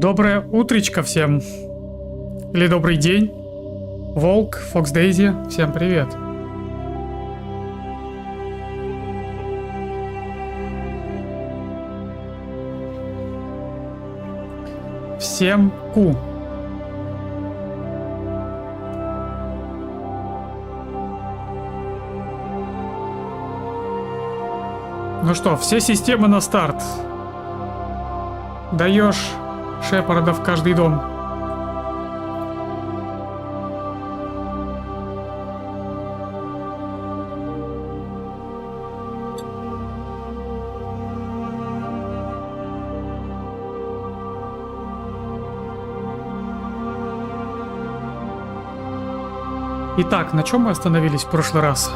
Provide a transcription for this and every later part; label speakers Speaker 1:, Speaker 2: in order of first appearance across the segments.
Speaker 1: Доброе утречко всем. Или добрый день. Волк, Фокс Дейзи, всем привет. Всем ку. Ну что, все системы на старт. Даешь Шепарда в каждый дом. Итак, на чем мы остановились в прошлый раз?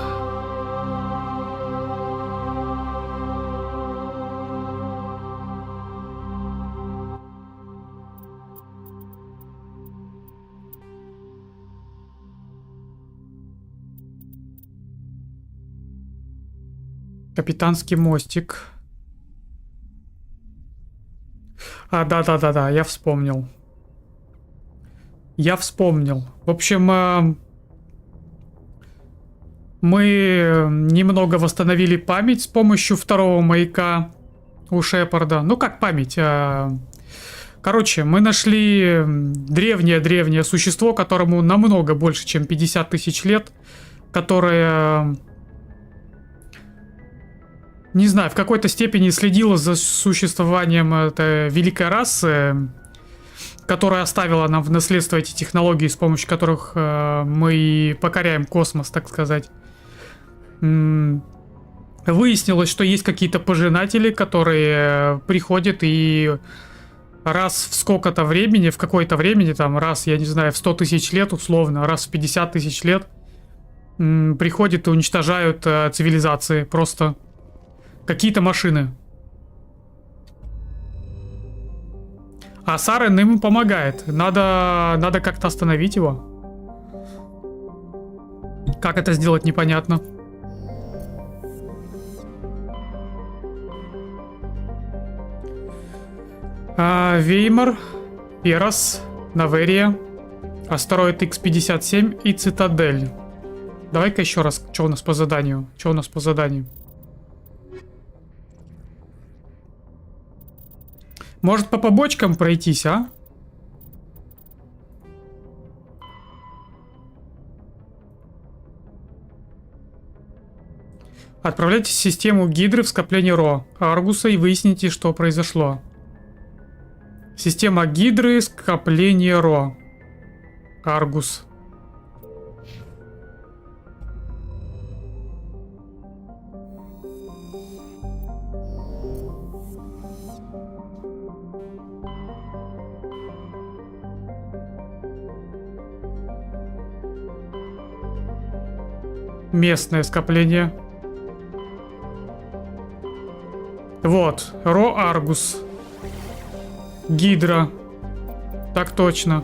Speaker 1: Капитанский мостик. Да, я вспомнил. В общем, мы немного восстановили память с помощью второго маяка у Шепарда. Ну, как память? Короче, мы нашли древнее существо, которому намного больше, чем 50 тысяч лет, которое... Не знаю, в какой-то степени следила за существованием этой великой расы, которая оставила нам в наследство эти технологии, с помощью которых мы покоряем космос, так сказать. Выяснилось, что есть какие-то пожинатели, которые приходят и раз в сколько-то времени, в какое-то времени, там раз, я не знаю, в 100 тысяч лет условно, раз в 50 тысяч лет приходят и уничтожают цивилизации просто. Какие-то машины. А Сарен ему помогает. Надо как-то остановить его. Как это сделать, непонятно. Веймар, Перос, Наверия, Астероид X57 и Цитадель. Давай-ка еще раз, что у нас по заданию? Может, по побочкам пройтись, а? Отправляйтесь в систему Гидры в скопление Ро Аргуса и выясните, что произошло. Система Гидры, скопление Ро Аргус. Местное скопление. Вот, Ро Аргус. Гидра. Так точно.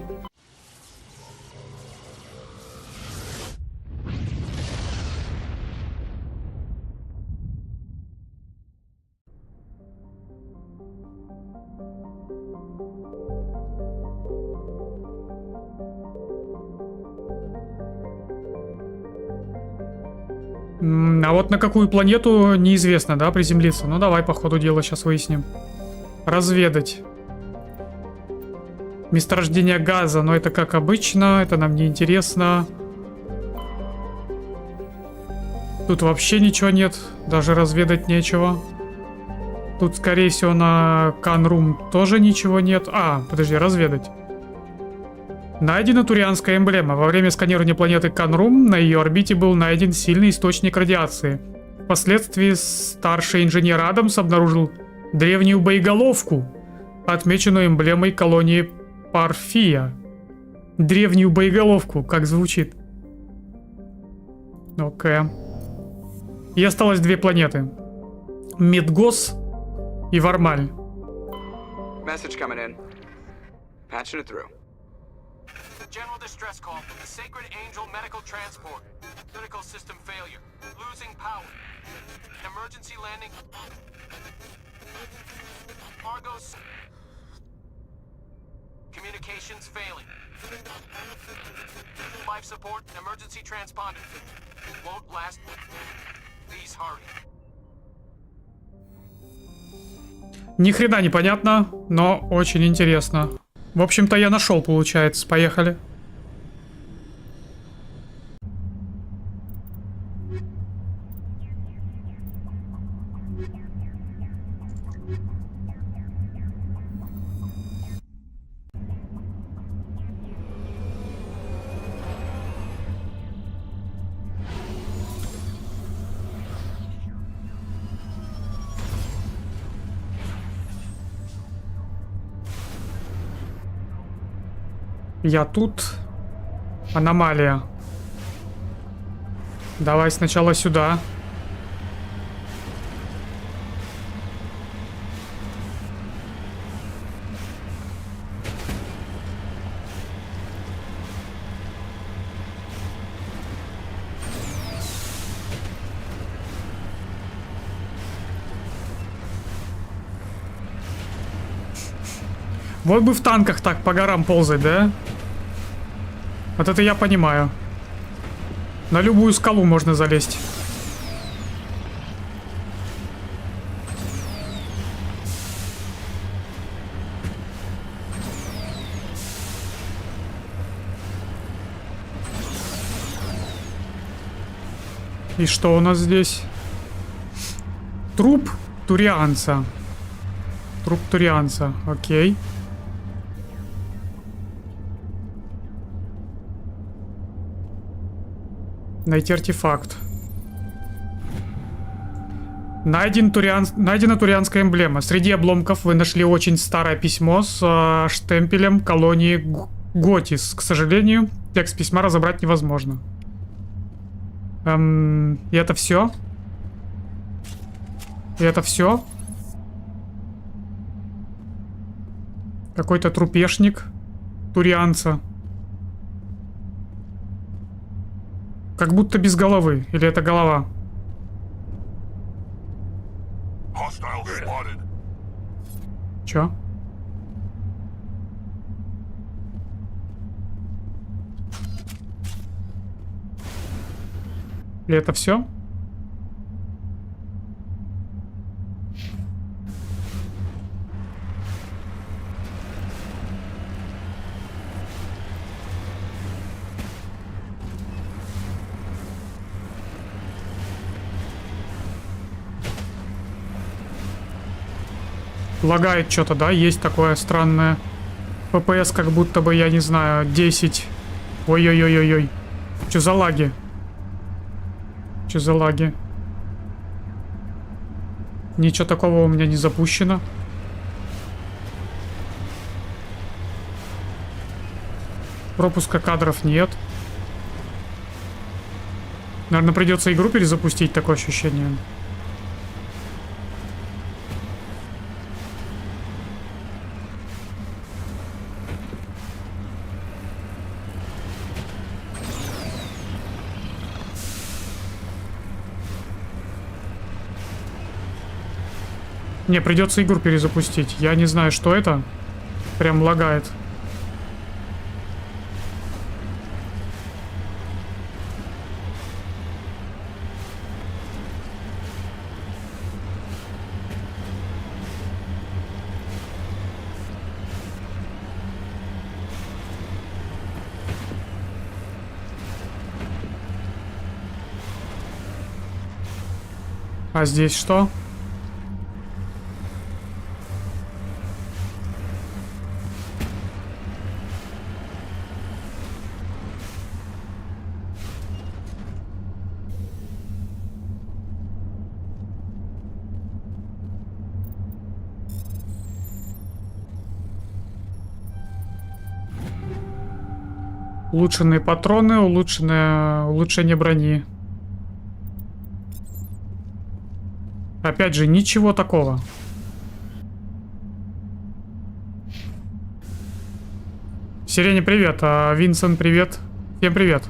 Speaker 1: А вот на какую планету неизвестно, да, приземлиться. Ну давай, по ходу дела, сейчас выясним. Разведать. Месторождение газа, но это как обычно, это нам не интересно. Тут вообще ничего нет, даже разведать нечего. Тут, скорее всего, на Канрум тоже ничего нет. Подожди, разведать. Найдена турианская эмблема. Во время сканирования планеты Канрум на ее орбите был найден сильный источник радиации. Впоследствии старший инженер Адамс обнаружил древнюю боеголовку, отмеченную эмблемой колонии Парфия. Древнюю боеголовку, как звучит. Окей. И осталось две планеты. Медгос и Вармаль.
Speaker 2: General distress call from the Sacred Angel Medical Transport. Critical system failure. Losing power. Emergency landing. Argos. Communications failing. Life support, emergency transponder. Won't last. Please hurry.
Speaker 1: Ни хрена не понятно, но очень интересно. В общем-то, я нашел, получается. Поехали. Я тут. Аномалия. Давай сначала сюда. Вот бы в танках так по горам ползать, да? Вот это я понимаю. На любую скалу можно залезть. И что у нас здесь? Труп турианца. Труп турианца, окей. Найти артефакт. Найдена турианская эмблема. Среди обломков вы нашли очень старое письмо с штемпелем колонии Готис. К сожалению, текст письма разобрать невозможно. И это все? И это все? Какой-то трупешник турианца. Как будто без головы. Или это голова? Чё? Или это все? Лагает что-то, да? Есть такое странное. ППС как будто бы, я не знаю, 10. Ой-ой-ой-ой-ой. Что за лаги? Что за лаги? Ничего такого у меня не запущено. Пропуска кадров нет. Наверное, придется игру перезапустить, такое ощущение. Не, придется игру перезапустить. Я не знаю, что это. Прям лагает. А здесь что? Улучшенные патроны, улучшение брони. Опять же, ничего такого. Сирене, привет. Винсент, привет. Всем привет.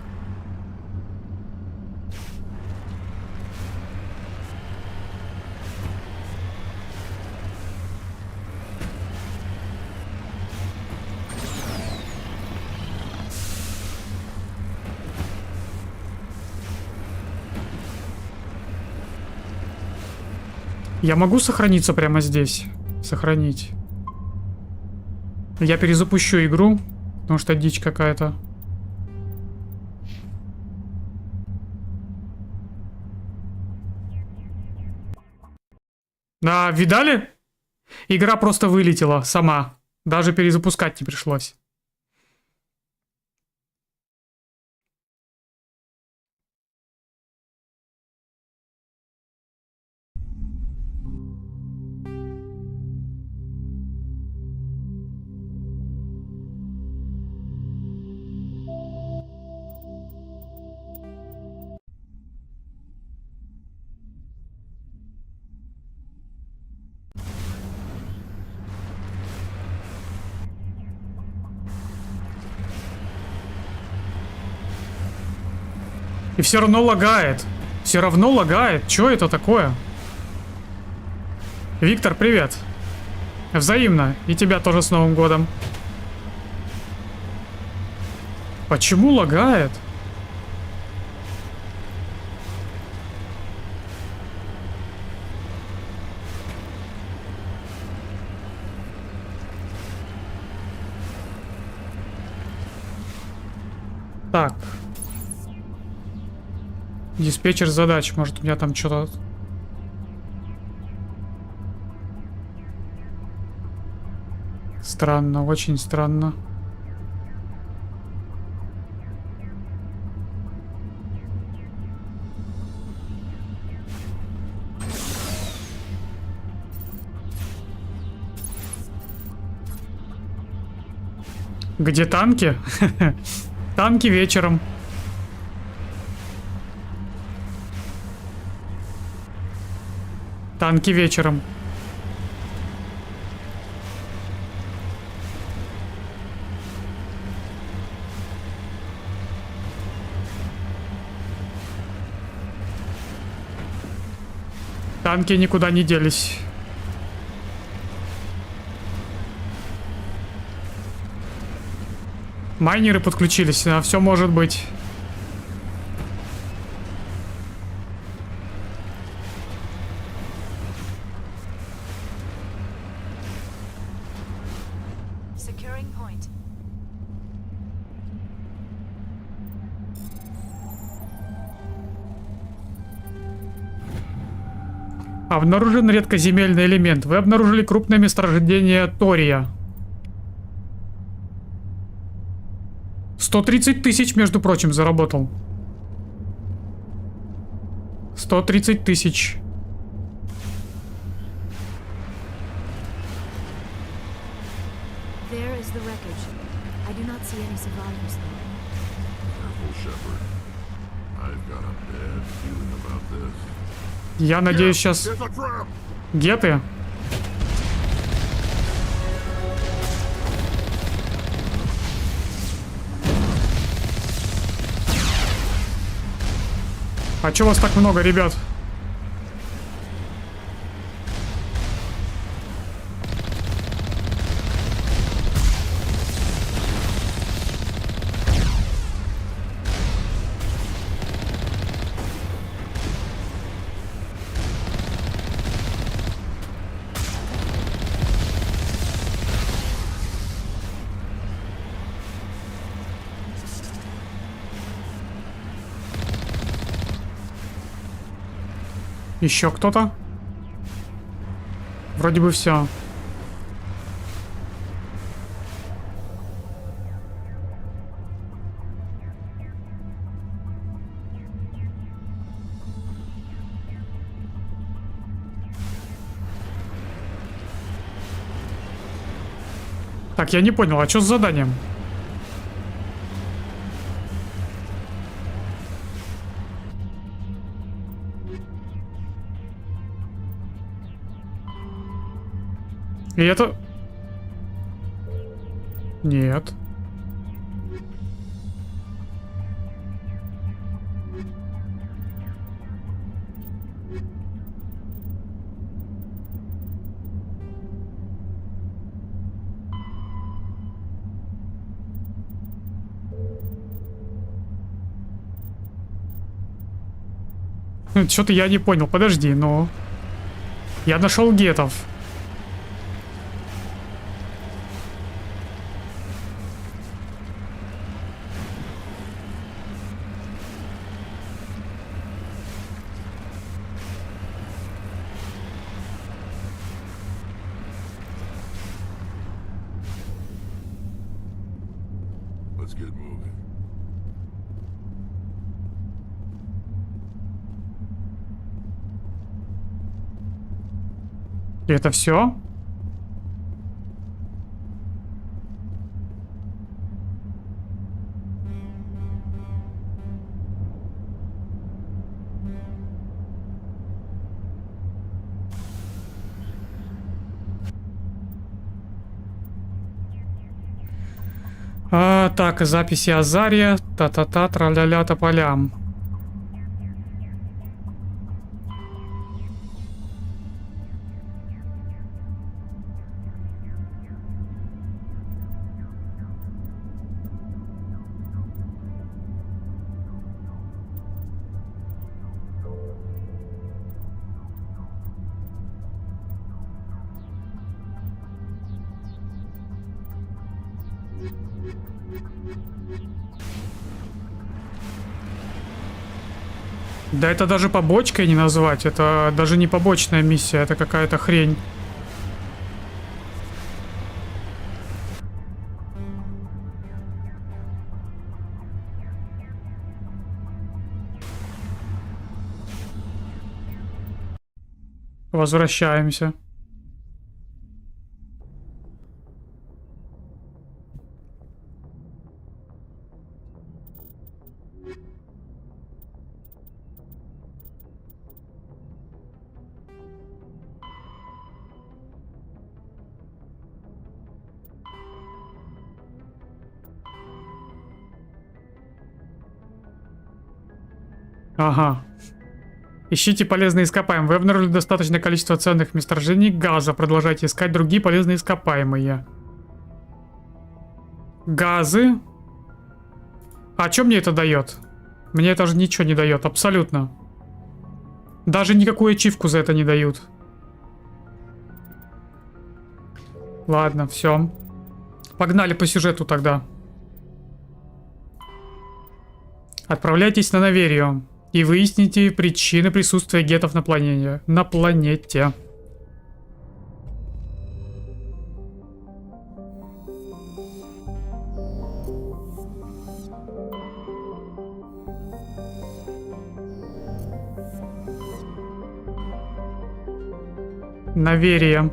Speaker 1: Я могу сохраниться прямо здесь? Сохранить. Я перезапущу игру, потому что дичь какая-то. Да, видали? Игра просто вылетела сама. Даже перезапускать не пришлось. И все равно лагает. Все равно лагает. Чё это такое? Виктор, привет. Взаимно. И тебя тоже с Новым годом. Почему лагает? Так. Диспетчер задач. Может, у меня там что-то... Странно, очень странно. Где танки? Танки вечером. Танки вечером. Танки никуда не делись. Майнеры подключились, а все может быть. Обнаружен редкоземельный элемент. Вы обнаружили крупное месторождение тория. 130 тысяч, между прочим, заработал. 130 тысяч. Я надеюсь, сейчас... Где ты? А чё вас так много, ребят? Еще кто-то? Вроде бы все. Так, я не понял, а что с заданием? И это... Нет. Что-то я не понял. Подожди, но... Я нашел гетов.
Speaker 3: Let's get moving.
Speaker 1: И это все? Так, записи Азария, та-та-та, тра-ля-ля, тополям. Да это даже побочкой не назвать, это даже не побочная миссия, это какая-то хрень. Возвращаемся. Ага. Ищите полезные ископаемые. Вы обнаружили достаточное количество ценных месторождений газа. Продолжайте искать другие полезные ископаемые. Газы? А что мне это дает? Мне это же ничего не дает, абсолютно. Даже никакую ачивку за это не дают. Ладно, все. Погнали по сюжету тогда. Отправляйтесь на Наверию и выясните причины присутствия гетов на планете. Наверие.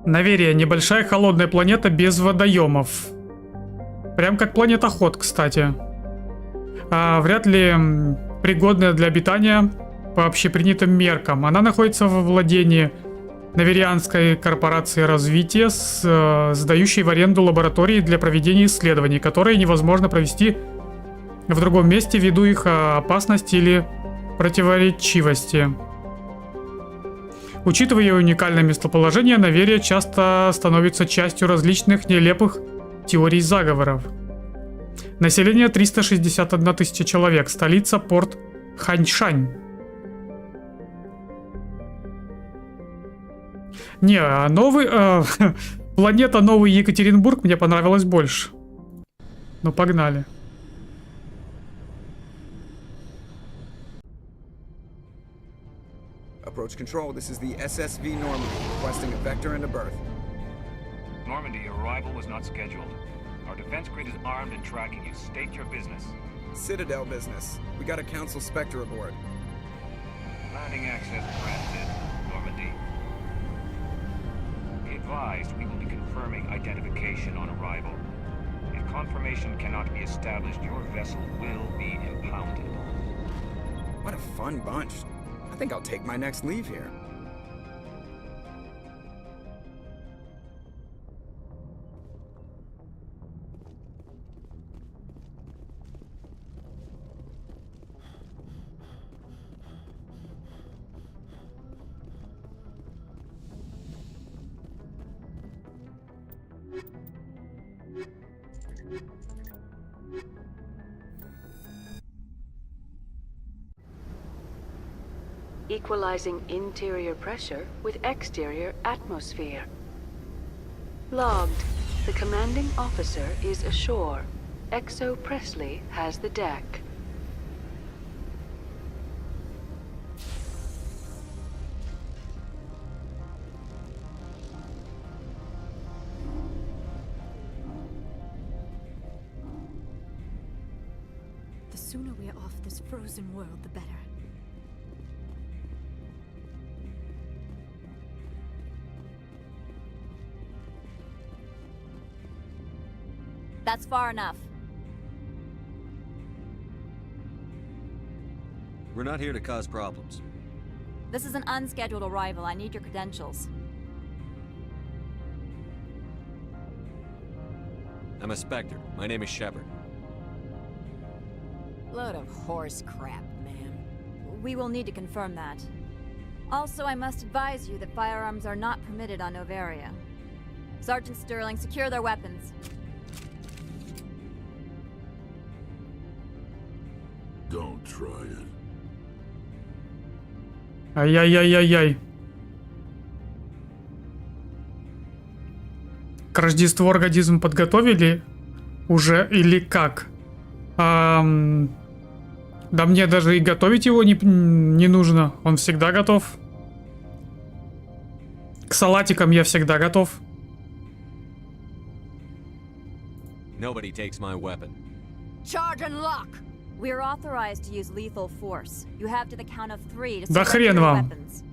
Speaker 1: Наверие. Небольшая холодная планета без водоемов. Прям как планета Ход, кстати. Вряд ли пригодная для обитания по общепринятым меркам. Она находится во владении Наверианской корпорации развития, сдающей в аренду лаборатории для проведения исследований, которые невозможно провести в другом месте ввиду их опасности или противоречивости. Учитывая ее уникальное местоположение, Наверие часто становится частью различных нелепых теорий заговоров. Население 361 тысяча человек. Столица порт Ханьшань. Не, планета Новый Екатеринбург мне понравилась больше. Ну, погнали.
Speaker 4: Approach control, this is the SSV Normandy, requesting a vector and a berth.
Speaker 5: Normandy, your arrival was not scheduled. Our defense grid is armed and tracking you. State your business.
Speaker 4: Citadel business. We got a Council Spectre aboard.
Speaker 5: Landing access granted, Normandy. Be advised, we will be confirming identification on arrival. If confirmation cannot be established, your vessel will be impounded.
Speaker 4: What a fun bunch. I think I'll take my next leave here.
Speaker 6: equalizing interior pressure with exterior atmosphere. Logged. The commanding officer is ashore. Exo Presley has the deck.
Speaker 7: The sooner we're off this frozen world, the better.
Speaker 8: That's far enough.
Speaker 9: We're not here to cause problems.
Speaker 8: This is an unscheduled arrival. I need your credentials.
Speaker 9: I'm a Spectre. My name is Shepard.
Speaker 10: Load of horse crap, ma'am.
Speaker 8: We will need to confirm that. Also, I must advise you that firearms are not permitted on Novaria. Sergeant Sterling, secure their weapons.
Speaker 3: Don't try it.
Speaker 1: Ай-яй-яй-яй-яй. К Рождеству организм подготовили уже или как? Да мне даже и готовить его не нужно. Он всегда готов. К салатикам я всегда готов.
Speaker 9: Nobody takes my weapon.
Speaker 10: Charge and lock!
Speaker 8: We're authorized to use lethal force. You have to the count of 3 to
Speaker 1: Да
Speaker 8: select
Speaker 1: хрен
Speaker 8: your
Speaker 1: вам.
Speaker 8: weapons.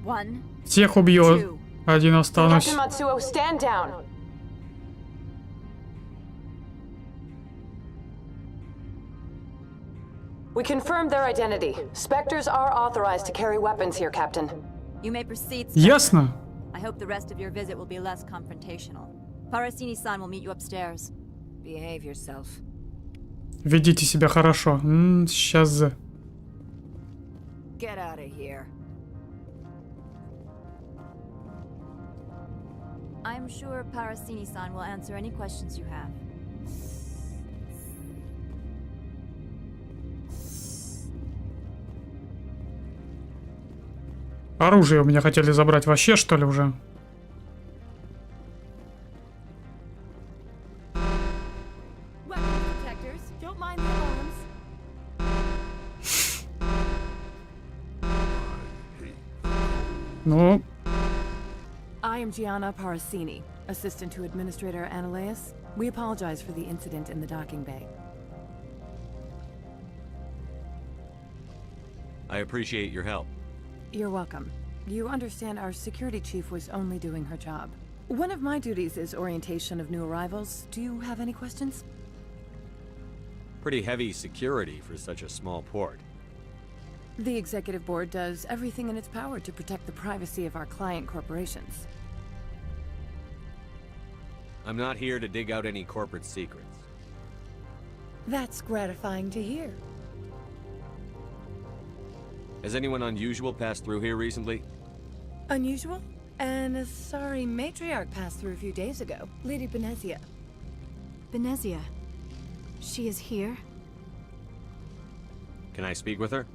Speaker 8: 1,
Speaker 1: Всех убью.
Speaker 8: 2.
Speaker 1: Один останусь.
Speaker 6: Captain Matsuo, stand down. We confirmed their identity. Spectres are authorized to carry weapons here, Captain.
Speaker 8: You may proceed, Spectre.
Speaker 1: Ясно.
Speaker 8: I hope the rest of your visit will be less confrontational. Parasini-san will meet you upstairs.
Speaker 10: Behave yourself.
Speaker 1: Ведите себя хорошо. Сейчас.
Speaker 10: Get out of here.
Speaker 8: I'm sure Parasini-san will answer any questions you have.
Speaker 1: Оружие у меня хотели забрать вообще, что ли, уже? Ну,
Speaker 11: I am Gianna Parasini, assistant to Administrator Ananias. We apologize for the incident in the docking bay.
Speaker 9: I appreciate your help.
Speaker 11: You're welcome. You understand our security chief was only doing her job. One of my duties is orientation of new arrivals. Do you have any questions?
Speaker 9: Pretty heavy security for such a small port.
Speaker 11: The executive board does everything in its power to protect the privacy of our client corporations.
Speaker 9: I'm not here to dig out any corporate secrets.
Speaker 11: That's gratifying to hear.
Speaker 9: Has anyone unusual passed through here recently?
Speaker 11: Unusual? And a sorry matriarch passed through a few days ago. Lady Benezia.
Speaker 7: Benezia. She is here?
Speaker 9: Can I speak with her?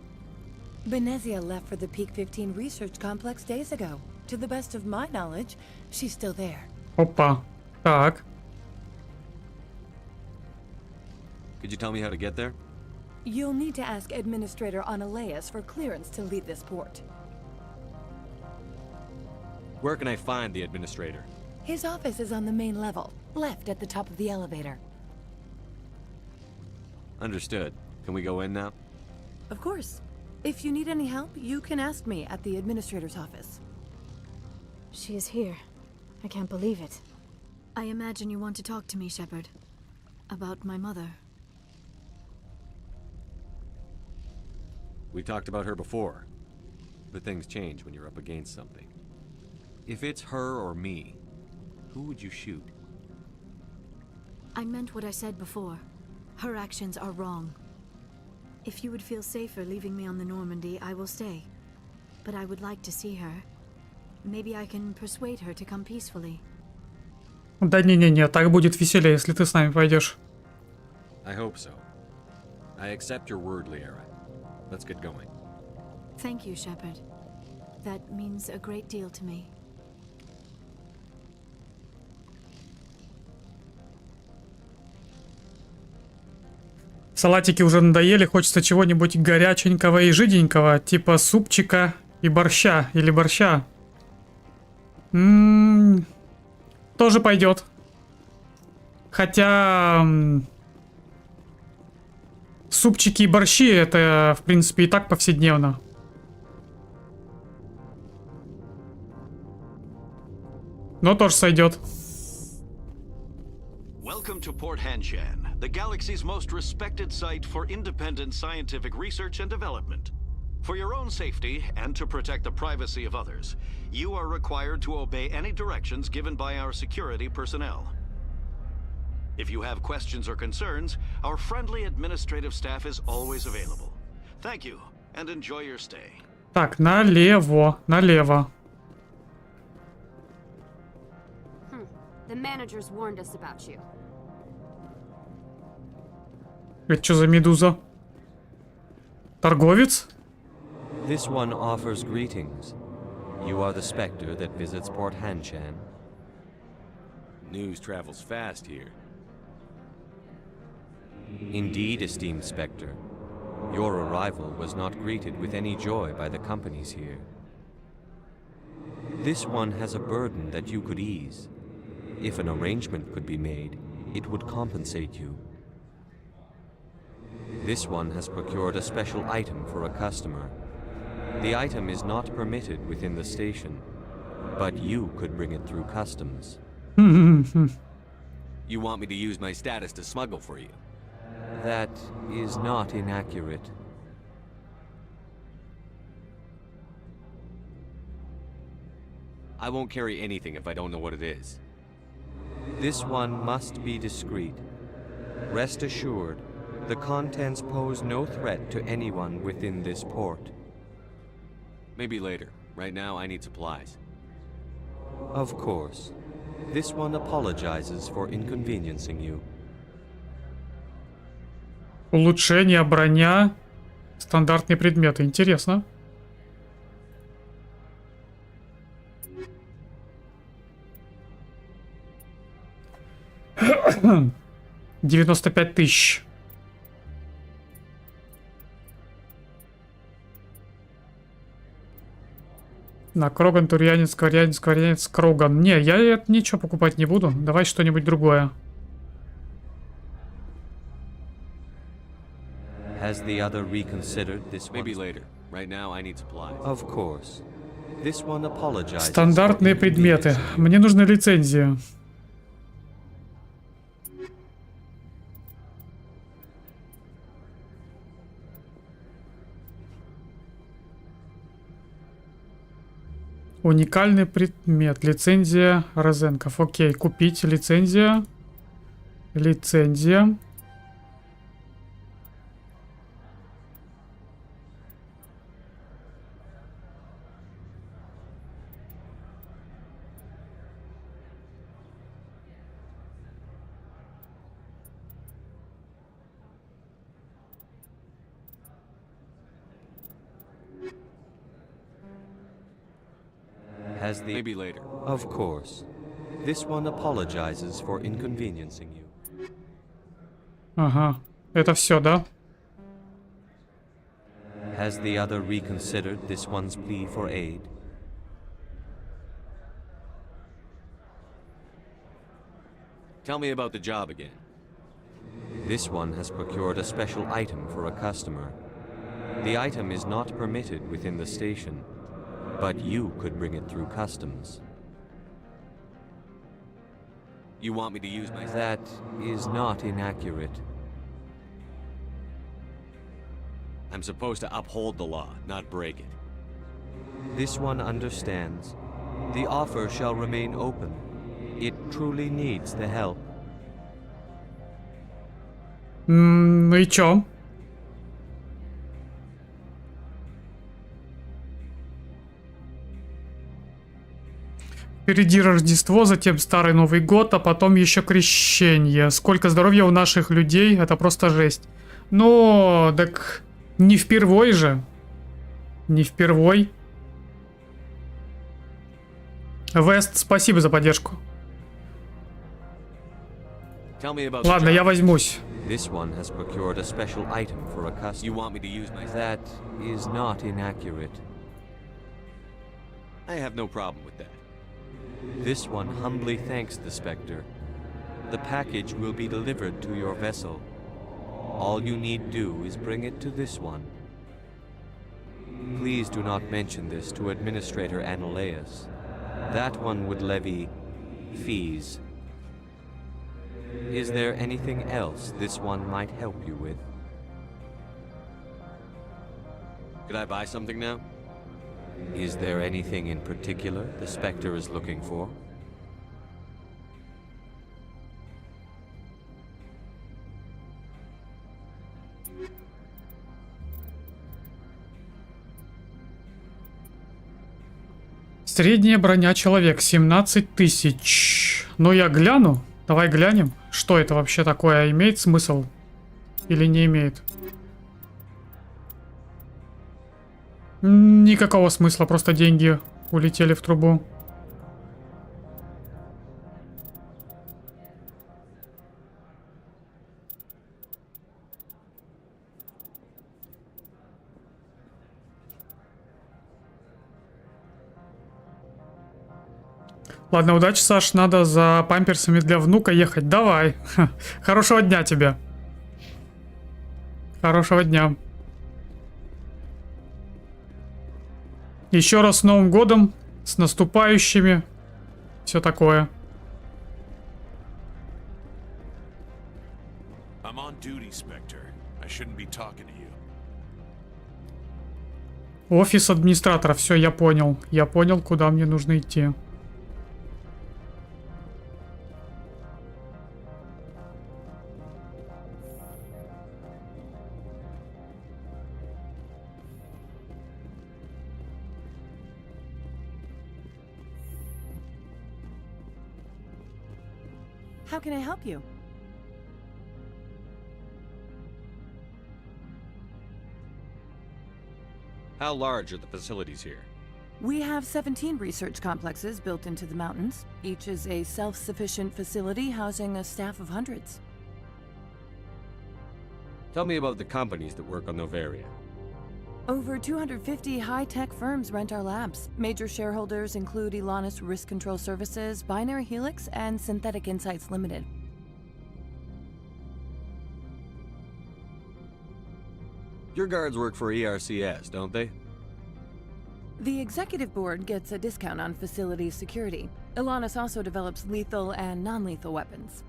Speaker 11: Benezia left for the Peak 15 research complex days ago. To the best of my knowledge, she's still there.
Speaker 1: опа. Так.
Speaker 9: Could you tell me how to get there?
Speaker 11: You'll need to ask Administrator Ananias for clearance to leave this port.
Speaker 9: Where can I find the administrator?
Speaker 11: His office is on the main level, left at the top of the elevator.
Speaker 9: Understood. Can we go in now?
Speaker 11: Of course. If you need any help, you can ask me at the Administrator's office.
Speaker 7: She is here. I can't believe it. I imagine you want to talk to me, Shepard. About my mother.
Speaker 9: We talked about her before, but things change when you're up against something. If it's her or me, who would you shoot?
Speaker 7: I meant what I said before. Her actions are wrong. If you would feel safer leaving me on the Normandy, I will stay. But I would like to see her. Maybe I can persuade her to come peacefully.
Speaker 1: Да не-не-не, так будет веселее, если ты с нами пойдешь.
Speaker 9: I hope so. I accept your word, Liara. Let's get going.
Speaker 7: Thank you, Shepard. That means a great deal to me.
Speaker 1: Салатики уже надоели, хочется чего-нибудь горяченького и жиденького, типа супчика и борща, или борща. Тоже пойдет. Хотя супчики и борщи это, в принципе, и так повседневно. Но тоже сойдет.
Speaker 12: Welcome to Port Hanshan, the galaxy's most respected site for independent scientific research and development. For your own safety and to protect the privacy of others, you are required to obey any directions given by our security personnel. If you have questions or concerns, our friendly administrative staff is always available. Thank you, and enjoy your stay.
Speaker 1: Так, налево, налево.
Speaker 13: The managers warned us about you.
Speaker 1: Это что за медуза? Торговец?
Speaker 9: This one offers greetings. You are the Spectre that visits Port Hanshan.
Speaker 5: News travels fast here.
Speaker 9: Indeed, esteemed Spectre. Your arrival was not greeted with any joy by the companies here. This one has a burden that you could ease. If an arrangement could be made, it would compensate you. This one has procured a special item for a customer. The item is not permitted within the station, but you could bring it through customs.
Speaker 5: You want me to use my status to smuggle for you?
Speaker 9: That is not inaccurate.
Speaker 5: I won't carry anything if I don't know what it is.
Speaker 9: This one must be discreet. Rest assured, the contents pose no threat to anyone within this port.
Speaker 5: Maybe later. Right now, I need supplies.
Speaker 9: Of course. This one apologizes for inconveniencing you.
Speaker 1: Улучшение, броня, стандартные предметы. Интересно. $95 000. На Кроган, Турьянец, Кварьянец, Кварьянец, Кроган. Не, я это ничего покупать не буду. Давай что-нибудь другое.
Speaker 9: Has the other reconsidered this one?
Speaker 5: Maybe later. Right now, I need supplies.
Speaker 9: Of course. This one apologizes.
Speaker 1: Стандартные предметы. Мне нужны лицензии. Уникальный предмет. Лицензия Розенков. Окей, купить лицензия. Лицензия.
Speaker 9: Has the...
Speaker 5: Maybe later.
Speaker 9: Of course. This one apologizes for inconveniencing you.
Speaker 1: Ага, это все, да?
Speaker 9: Has the other reconsidered this one's plea for aid?
Speaker 5: Tell me about the job again.
Speaker 9: This one has procured a special item for a customer. The item is not permitted within the station, but you could bring it through customs.
Speaker 5: You want me to use my...
Speaker 9: That is not inaccurate.
Speaker 5: I'm supposed to uphold the law, not break it.
Speaker 9: This one understands. The offer shall remain open. It truly needs the help.
Speaker 1: Ну и чё? Впереди Рождество, затем Старый Новый год, а потом еще Крещение. Сколько здоровья у наших людей, это просто жесть. Но, так не впервой же. Не впервой. Вест, спасибо за поддержку. Ладно, я возьмусь.
Speaker 9: This one has procured a special item for a customer. You want me to use my... That is not inaccurate. I have no problem with that. This one humbly thanks the Spectre. The package will be delivered to your vessel. All you need do is bring it to this one. Please do not mention this to Administrator Analaeus. That one would levy fees. Is there anything else this one might help you with? Could I buy something now? Is there anything in particular the Spectre is looking for?
Speaker 1: Средняя броня человек 17 тысяч. Ну я гляну. Давай глянем, что это вообще такое. Имеет смысл или не имеет? Никакого смысла, просто деньги улетели в трубу. Ладно, удачи, Саш, надо за памперсами для внука ехать. Давай. Хорошего дня тебе. Хорошего дня. Еще раз с Новым годом, с наступающими. Все такое.
Speaker 3: I'm on duty, Spectre. I shouldn't be talking to you.
Speaker 1: Офис администратора. Все, я понял. Я понял, куда мне нужно идти.
Speaker 11: How can I help you?
Speaker 9: How large are the facilities here?
Speaker 11: We have 17 research complexes built into the mountains. Each is a self-sufficient facility housing a staff of hundreds.
Speaker 9: Tell me about the companies that work on Noveria.
Speaker 11: Over 250 high-tech firms rent our labs. Major shareholders include Elanus Risk Control Services, Binary Helix, and Synthetic Insights Limited.
Speaker 9: Your guards work for ERCS, don't they?
Speaker 11: The executive board gets a discount on facility security. Elanus also develops lethal and non-lethal weapons.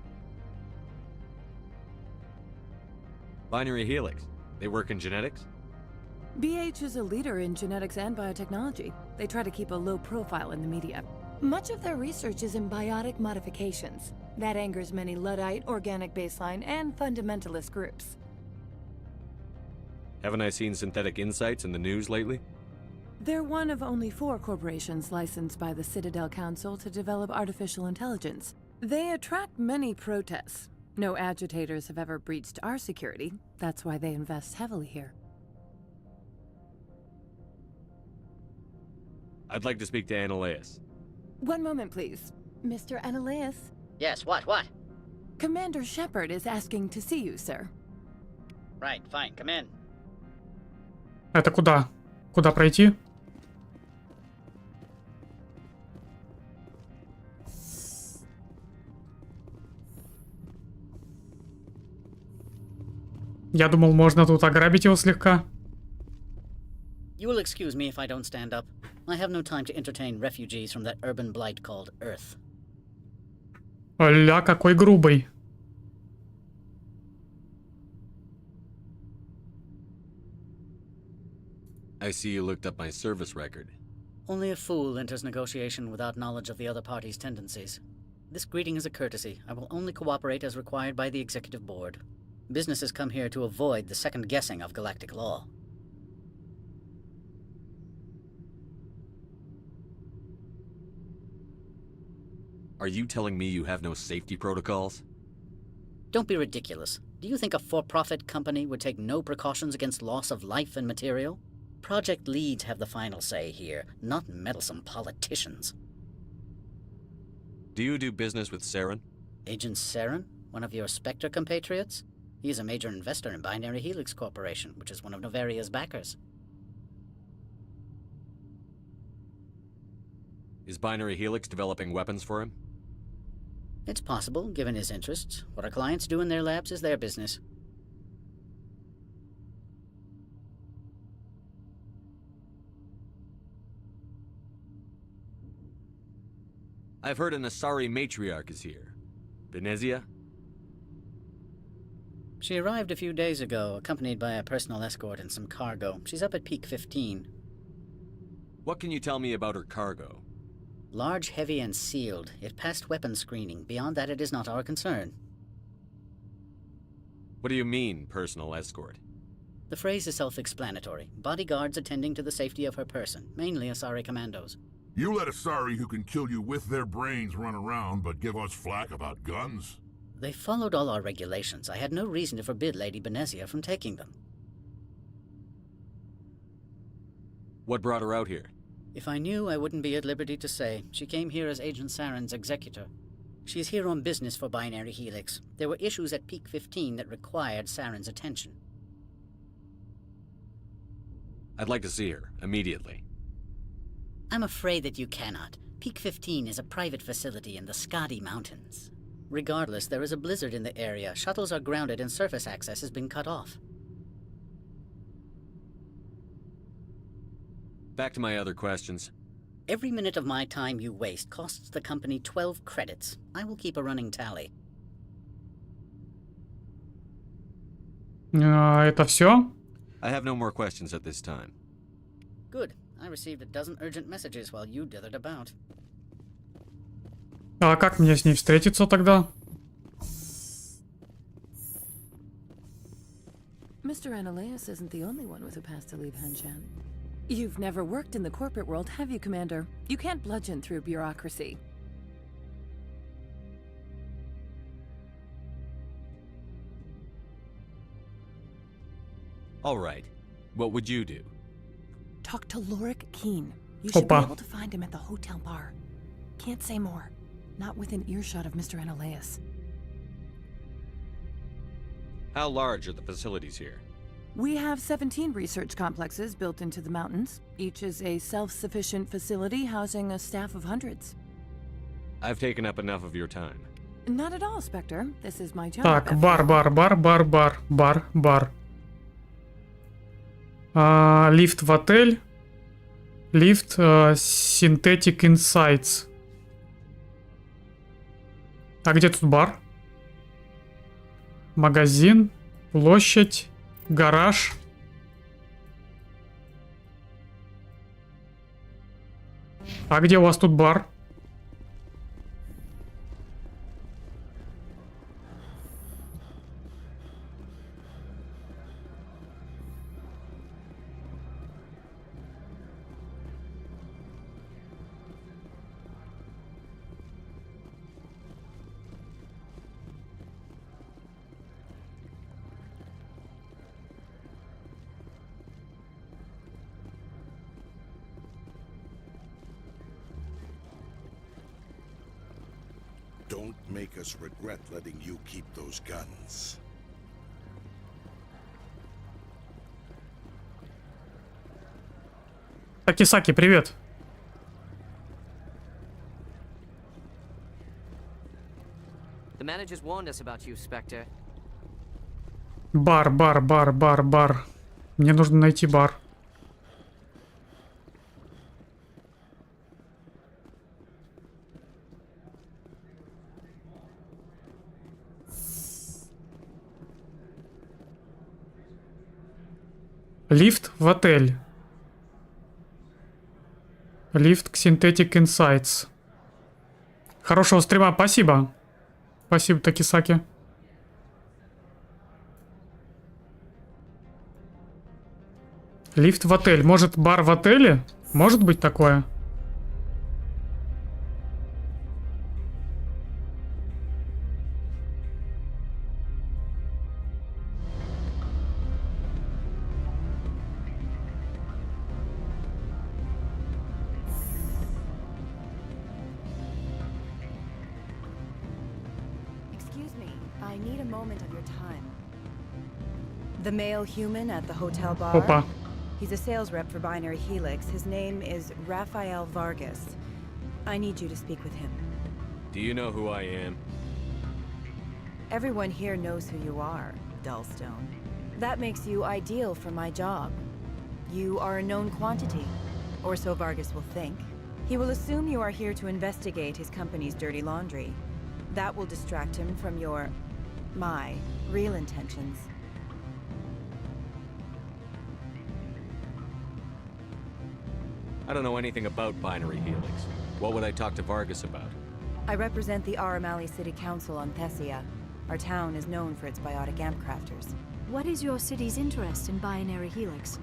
Speaker 9: Binary Helix. They work in genetics?
Speaker 11: BH is a leader in genetics and biotechnology. They try to keep a low profile in the media. Much of their research is in biotic modifications. That angers many Luddite, organic baseline, and fundamentalist groups.
Speaker 9: Haven't I seen Synthetic Insights in the news lately?
Speaker 11: They're one of only 4 corporations licensed by the Citadel Council to develop artificial intelligence. They attract many protests. No agitators have ever breached our security. That's why they invest heavily here.
Speaker 9: I'd like to speak to Analaeus.
Speaker 11: One moment, please. Mr. Analaeus?
Speaker 14: Yes, what?
Speaker 11: Commander Shepard is asking to see you, sir.
Speaker 14: Right, fine, come in.
Speaker 1: Это куда? Куда пройти? Я думал, можно тут ограбить его слегка.
Speaker 14: You will excuse me if I don't stand up. I have no time to entertain refugees from that urban blight called Earth.
Speaker 1: Ля, какой грубый.
Speaker 9: I see you looked up my service record.
Speaker 14: Only a fool enters negotiation without knowledge of the other party's tendencies. This greeting is a courtesy. I will only cooperate as required by the executive board. Businesses come here to avoid the second guessing of galactic law.
Speaker 9: Are you telling me you have no safety protocols?
Speaker 14: Don't be ridiculous. Do you think a for-profit company would take no precautions against loss of life and material? Project leads have the final say here, not meddlesome politicians.
Speaker 9: Do you do business with Saren?
Speaker 14: Agent Saren? One of your Spectre compatriots? He is a major investor in Binary Helix Corporation, which is one of Novaria's backers.
Speaker 9: Is Binary Helix developing weapons for him?
Speaker 14: It's possible, given his interests. What our clients do in their labs is their business.
Speaker 9: I've heard an Asari matriarch is here. Venezia?
Speaker 14: She arrived a few days ago, accompanied by a personal escort and some cargo. She's up at Peak 15.
Speaker 9: What can you tell me about her cargo?
Speaker 14: Large, heavy, and sealed. It passed weapons screening. Beyond that, it is not our concern.
Speaker 9: What do you mean, personal escort?
Speaker 14: The phrase is self-explanatory. Bodyguards attending to the safety of her person, mainly Asari commandos.
Speaker 15: You let Asari who can kill you with their brains run around, but give us flack about guns?
Speaker 14: They followed all our regulations. I had no reason to forbid Lady Benezia from taking them.
Speaker 9: What brought her out here?
Speaker 14: If I knew, I wouldn't be at liberty to say. She came here as Agent Saren's executor. She's here on business for Binary Helix. There were issues at Peak 15 that required Saren's attention.
Speaker 9: I'd like to see her, immediately.
Speaker 14: I'm afraid that you cannot. Peak 15 is a private facility in the Skadi Mountains. Regardless, there is a blizzard in the area. Shuttles are grounded and surface access has been cut off.
Speaker 9: Back to my other questions.
Speaker 14: Every minute of my time you waste costs the company 12 credits. I will keep a running tally.
Speaker 1: Это все?
Speaker 9: I have no more questions at this time.
Speaker 14: Good. I received a dozen urgent messages while you dithered about.
Speaker 1: А как мне с ней встретиться тогда?
Speaker 11: Mr. Ananias isn't the only one with a past to leave Hanshan. You've never worked in the corporate world, have you, Commander? You can't bludgeon through bureaucracy.
Speaker 9: All right. What would you do?
Speaker 11: Talk to Lorik Keen. You should be
Speaker 1: Opa.
Speaker 11: able to find him at the hotel bar. Can't say more. Not within earshot of Mr. Ananias.
Speaker 9: How large are the facilities here?
Speaker 11: We have 17 research complexes built into the mountains. Each is a self-sufficient facility housing a staff of hundreds.
Speaker 9: I've taken up enough of your time.
Speaker 11: Not at all, Spectre. This is my job.
Speaker 1: Так, бар. Лифт в отель. Лифт Synthetic Insights. А где тут бар? Магазин, площадь, гараж. А где у вас тут бар?
Speaker 15: Don't make us regret letting you keep those guns.
Speaker 1: Такисаки, привет.
Speaker 16: The managers warned us about you, Spectre.
Speaker 1: Бар. Мне нужно найти бар. Лифт в отель. Лифт к Synthetic Insights. Хорошего стрима, спасибо. Спасибо, Такисаки. Лифт в отель. Может, бар в отеле? Может быть такое?
Speaker 17: I need a moment of your time. The male human at the hotel bar.
Speaker 1: Опа.
Speaker 17: He's a sales rep for Binary Helix. His name is Rafael Vargas. I need you to speak with him.
Speaker 9: Do you know who I am?
Speaker 17: Everyone here knows who you are, Dullstone. That makes you ideal for my job. You are a known quantity, or so Vargas will think. He will assume you are here to investigate his company's dirty laundry. That will distract him from my real intentions.
Speaker 9: I don't know anything about Binary Helix. What would I talk to Vargas about?
Speaker 17: I represent the Aramali City Council on Thessia. Our town is known for its biotic amp crafters.
Speaker 7: What is your city's interest in Binary Helix?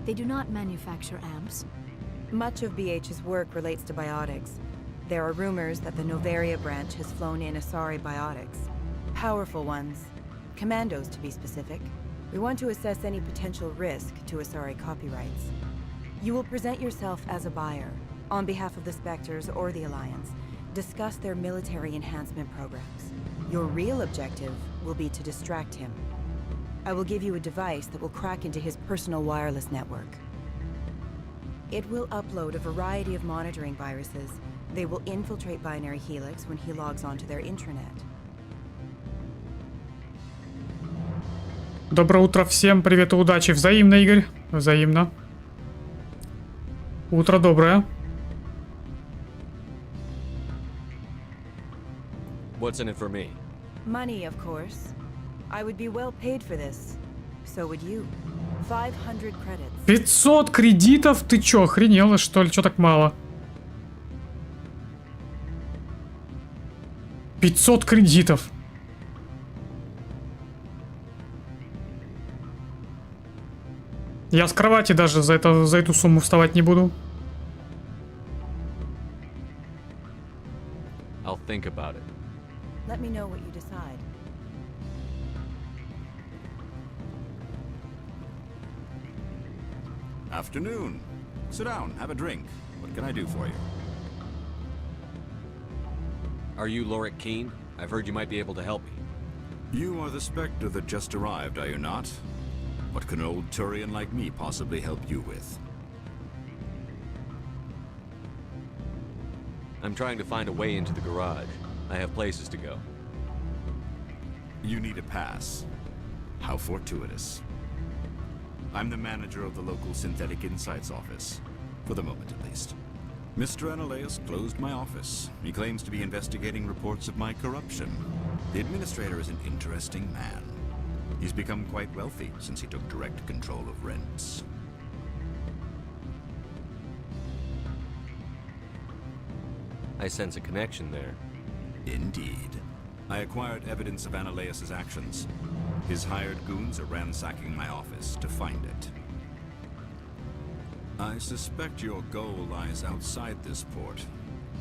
Speaker 7: They do not manufacture amps.
Speaker 17: Much of BH's work relates to biotics. There are rumors that the Novaria branch has flown in Asari biotics. Powerful ones. Commandos, to be specific. We want to assess any potential risk to Asari copyrights. You will present yourself as a buyer, on behalf of the Spectres or the Alliance. Discuss their military enhancement programs. Your real objective will be to distract him. I will give you a device that will crack into his personal wireless network. It will upload a variety of monitoring viruses. They will infiltrate Binary Helix when he logs onto their intranet.
Speaker 1: Доброе утро всем, привет и удачи. Взаимно, Игорь. Взаимно. Утро доброе.
Speaker 9: What's in it for me?
Speaker 17: Money, of course. I would be well paid for this. So would you. 500 credits.
Speaker 1: 500 кредитов? Ты чё, охренела, что ли? Чё так мало? 500 кредитов. Я с кровати даже за эту сумму вставать не буду.
Speaker 9: I'll think about it.
Speaker 17: Let me know what you decide.
Speaker 18: Afternoon. Sit down, have a drink. What can I do for you?
Speaker 9: Are you Lorik Keen? I've heard you might be able to help me.
Speaker 18: You are the Spectre that just arrived, are you not? What can an old Turian like me possibly help you with?
Speaker 9: I'm trying to find a way into the garage. I have places to go.
Speaker 18: You need a pass. How fortuitous. I'm the manager of the local Synthetic Insights office. For the moment, at least. Mr. Analeus closed my office. He claims to be investigating reports of my corruption. The administrator is an interesting man. He's become quite wealthy since he took direct control of rents.
Speaker 9: I sense a connection there.
Speaker 18: Indeed. I acquired evidence of Analeus' actions. His hired goons are ransacking my office to find it. I suspect your goal lies outside this port.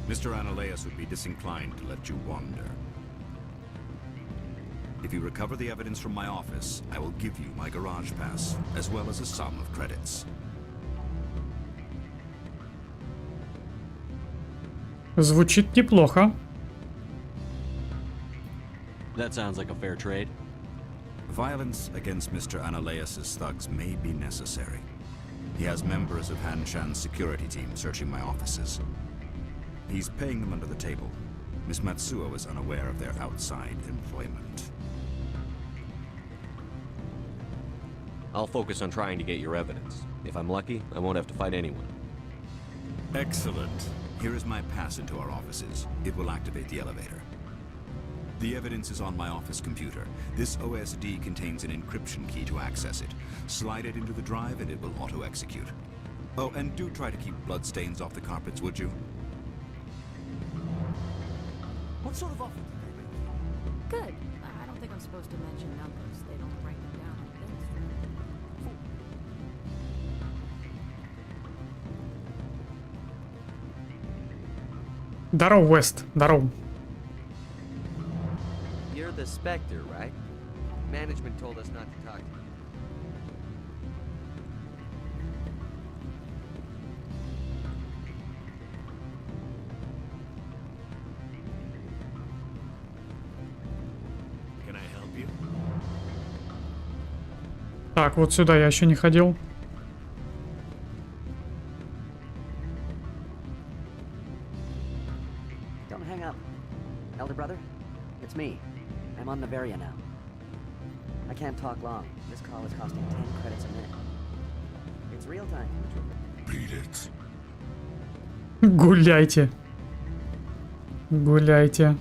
Speaker 18: Mr. Analeus would be disinclined to let you wander. If you recover the evidence from my office, I will give you my garage pass, as well as a sum of credits.
Speaker 1: Звучит неплохо.
Speaker 9: That sounds like a fair trade.
Speaker 18: Violence against Mr. Analeus' thugs may be necessary. He has members of Hanshan's security team searching my offices. He's paying them under the table. Miss Matsuo is unaware of their outside employment.
Speaker 9: I'll focus on trying to get your evidence. If I'm lucky, I won't have to fight anyone.
Speaker 18: Excellent. Here is my pass into our offices. It will activate the elevator. The evidence is on my office computer. This OSD contains an encryption key to access it. Slide it into the drive and it will auto-execute. Oh, and do try to keep bloodstains off the carpets, would you?
Speaker 14: What sort of offer did they make you?
Speaker 7: Good. I don't think I'm supposed to mention numbers. They don't write them down on things.
Speaker 1: Здорово, West. Здорово.
Speaker 16: You're the Spectre, right? Management told us not to talk to you.
Speaker 18: Can I
Speaker 1: Так, вот сюда я еще не ходил.
Speaker 19: Don't hang up. Elder brother, it's me. I'm on Noveria now. I can't talk long. This call is costing 10 credits a minute. It's real time.
Speaker 15: Beat it.
Speaker 1: Гуляйте. Гуляйте.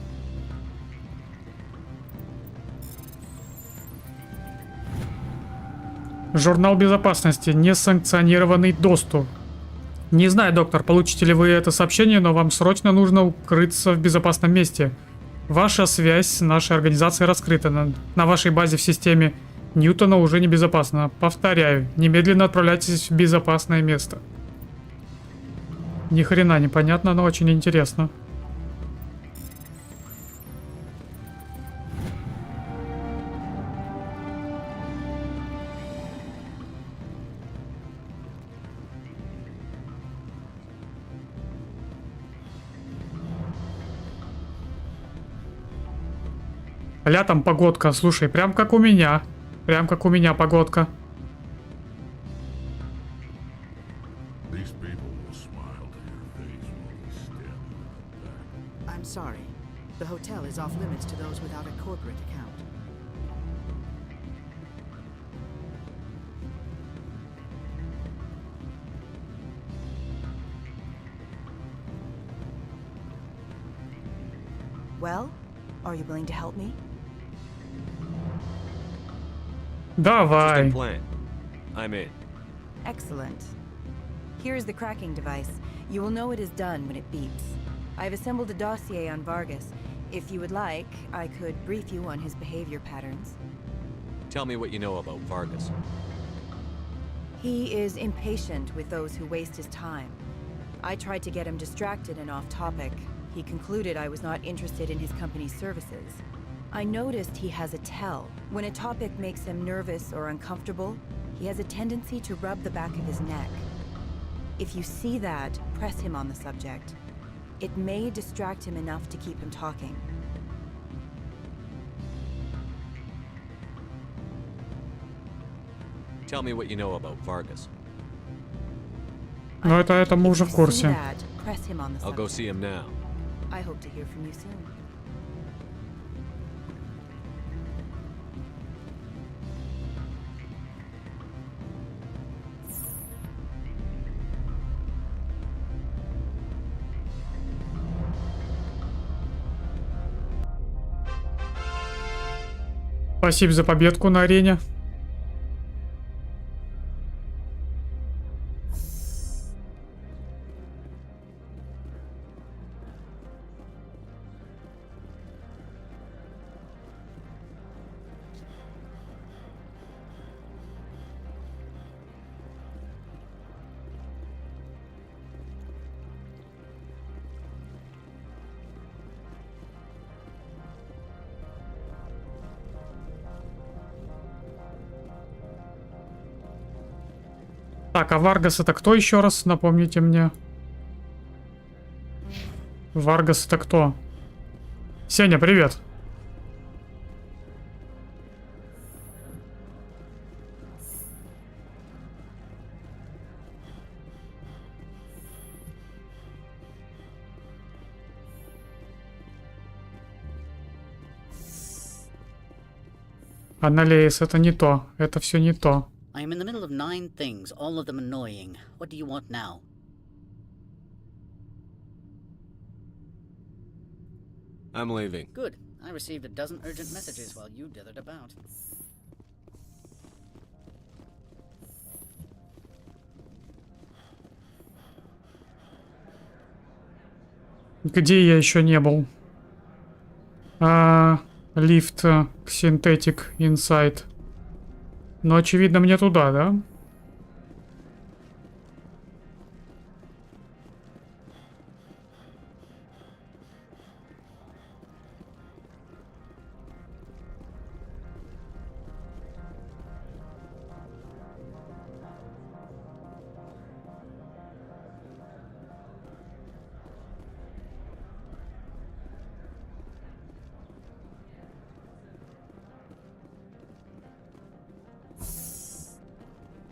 Speaker 1: Журнал безопасности. Несанкционированный доступ. Не знаю, доктор, получите ли вы это сообщение, но вам срочно нужно укрыться в безопасном месте. Ваша связь с нашей организацией раскрыта. На вашей базе в системе Ньютона уже небезопасно. Повторяю, немедленно отправляйтесь в безопасное место. Ни хрена непонятно, но очень интересно. Ля там погодка, слушай, прям как у меня. Прям как у меня погодка.
Speaker 20: I'm sorry. The hotel is off limits to those without a corporate account.
Speaker 17: Well, are you willing to help me?
Speaker 1: Давай.
Speaker 9: I'm in.
Speaker 17: Excellent. Here is the cracking device. You will know it is done when it beeps. I've assembled a dossier on Vargas. If you would like, I could brief you on his behavior patterns.
Speaker 9: Tell me what you know about Vargas.
Speaker 17: He is impatient with those who waste his time. I tried to get him distracted and off topic. He concluded I was not interested in his company's services. I noticed he has a tell. When a topic makes him nervous or uncomfortable, he has a tendency to rub the back of his neck. If you see that, press him on the subject. It may distract him enough to keep him talking.
Speaker 9: Tell me what you know about Vargas.
Speaker 1: Ну это мы уже в курсе.
Speaker 9: I'll go see him now.
Speaker 17: I hope to hear from you soon.
Speaker 1: Спасибо за победку на арене. Так, а Варгас это кто еще раз? Напомните мне. Варгас это кто? Сеня, привет. Аналеис, это не то. Это все не то.
Speaker 14: I am in the middle of 9 things, all of them annoying. What do you want now?
Speaker 9: I'm leaving.
Speaker 14: Good. I received a dozen urgent messages while you dithered about.
Speaker 1: Где я еще не был? Лифт Synthetic Insight. Но очевидно мне туда, да?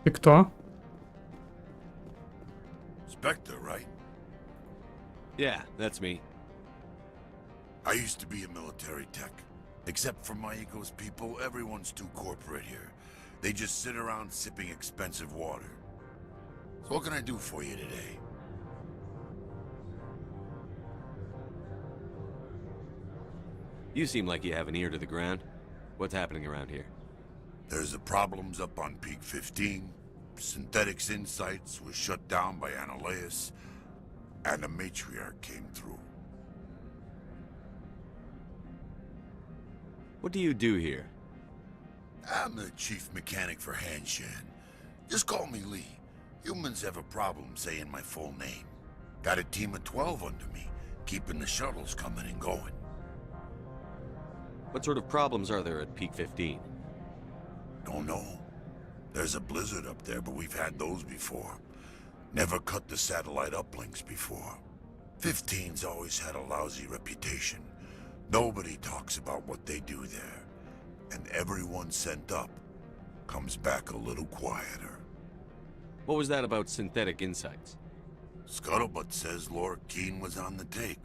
Speaker 1: И кто?
Speaker 15: Spectre, right?
Speaker 9: Yeah, that's me.
Speaker 15: I used to be a military tech. Except for my ego's people, everyone's too corporate here. They just sit around sipping expensive water. So what can I do for you today?
Speaker 9: You seem like you have an ear to the ground. What's happening around here?
Speaker 15: There's the problems up on Peak 15. Synthetics Insights was shut down by Analeus. And the matriarch came through.
Speaker 9: What do you do here?
Speaker 15: I'm the chief mechanic for Hanshan. Just call me Lee. Humans have a problem saying my full name. Got a team of 12 under me, keeping the shuttles coming and going.
Speaker 9: What sort of problems are there at Peak 15?
Speaker 15: Don't know. There's a blizzard up there, but we've had those before. Never cut the satellite uplinks before. 15's always had a lousy reputation. Nobody talks about what they do there. And everyone sent up comes back a little quieter.
Speaker 9: What was that about Synthetic Insights?
Speaker 15: Scuttlebutt says Laura Keene was on the take.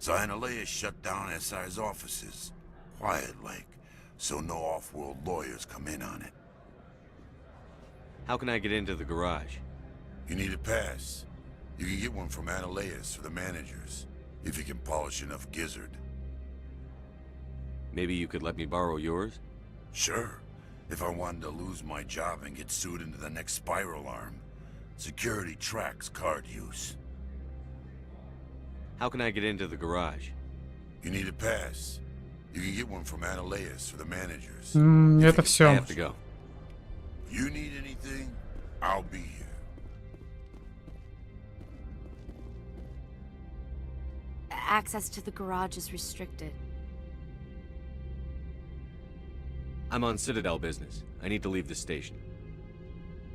Speaker 15: Zionalea shut down SI's offices. Quiet-like, so no off-world lawyers come in on it.
Speaker 9: How can I get into the garage?
Speaker 15: You need a pass. You can get one from Analeus or the managers, if you can polish enough gizzard.
Speaker 9: Maybe you could let me borrow yours?
Speaker 15: Sure. If I wanted to lose my job and get sued into the next spiral arm. Security tracks card use.
Speaker 9: How can I get into the garage?
Speaker 15: You need a pass. You can get one from Analeus or the managers.
Speaker 1: Это
Speaker 9: I
Speaker 1: все.
Speaker 9: have to go.
Speaker 15: You need anything, I'll be here.
Speaker 13: Access to the garage is restricted.
Speaker 9: I'm on Citadel business. I need to leave the station.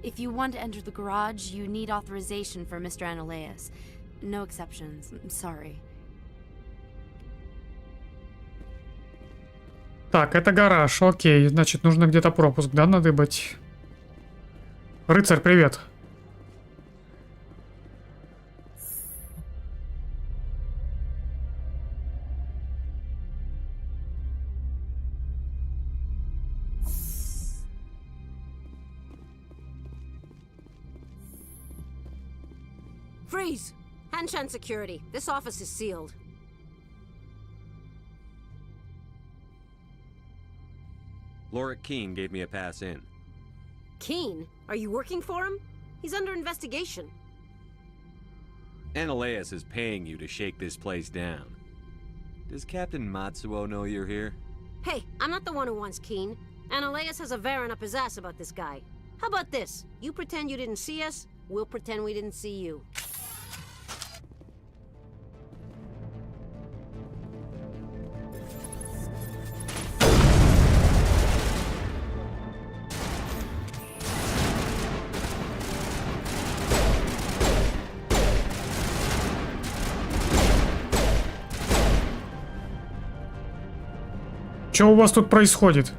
Speaker 13: If you want to enter the garage, you need authorization for Mr. Analeus. No exceptions. I'm sorry.
Speaker 1: Так, это гараж, окей. Значит, нужно где-то пропуск, да, надыбать? Рыцарь, привет.
Speaker 13: Freeze! Hanshan security. This office is sealed.
Speaker 9: Laura Keene gave me a pass in.
Speaker 13: Keene? Are you working for him? He's under investigation.
Speaker 9: Analeus is paying you to shake this place down. Does Captain Matsuo know you're here?
Speaker 13: Hey, I'm not the one who wants Keene. Analeus has a Varen up his ass about this guy. How about this? You pretend you didn't see us, we'll pretend we didn't see you.
Speaker 1: Что у вас тут происходит?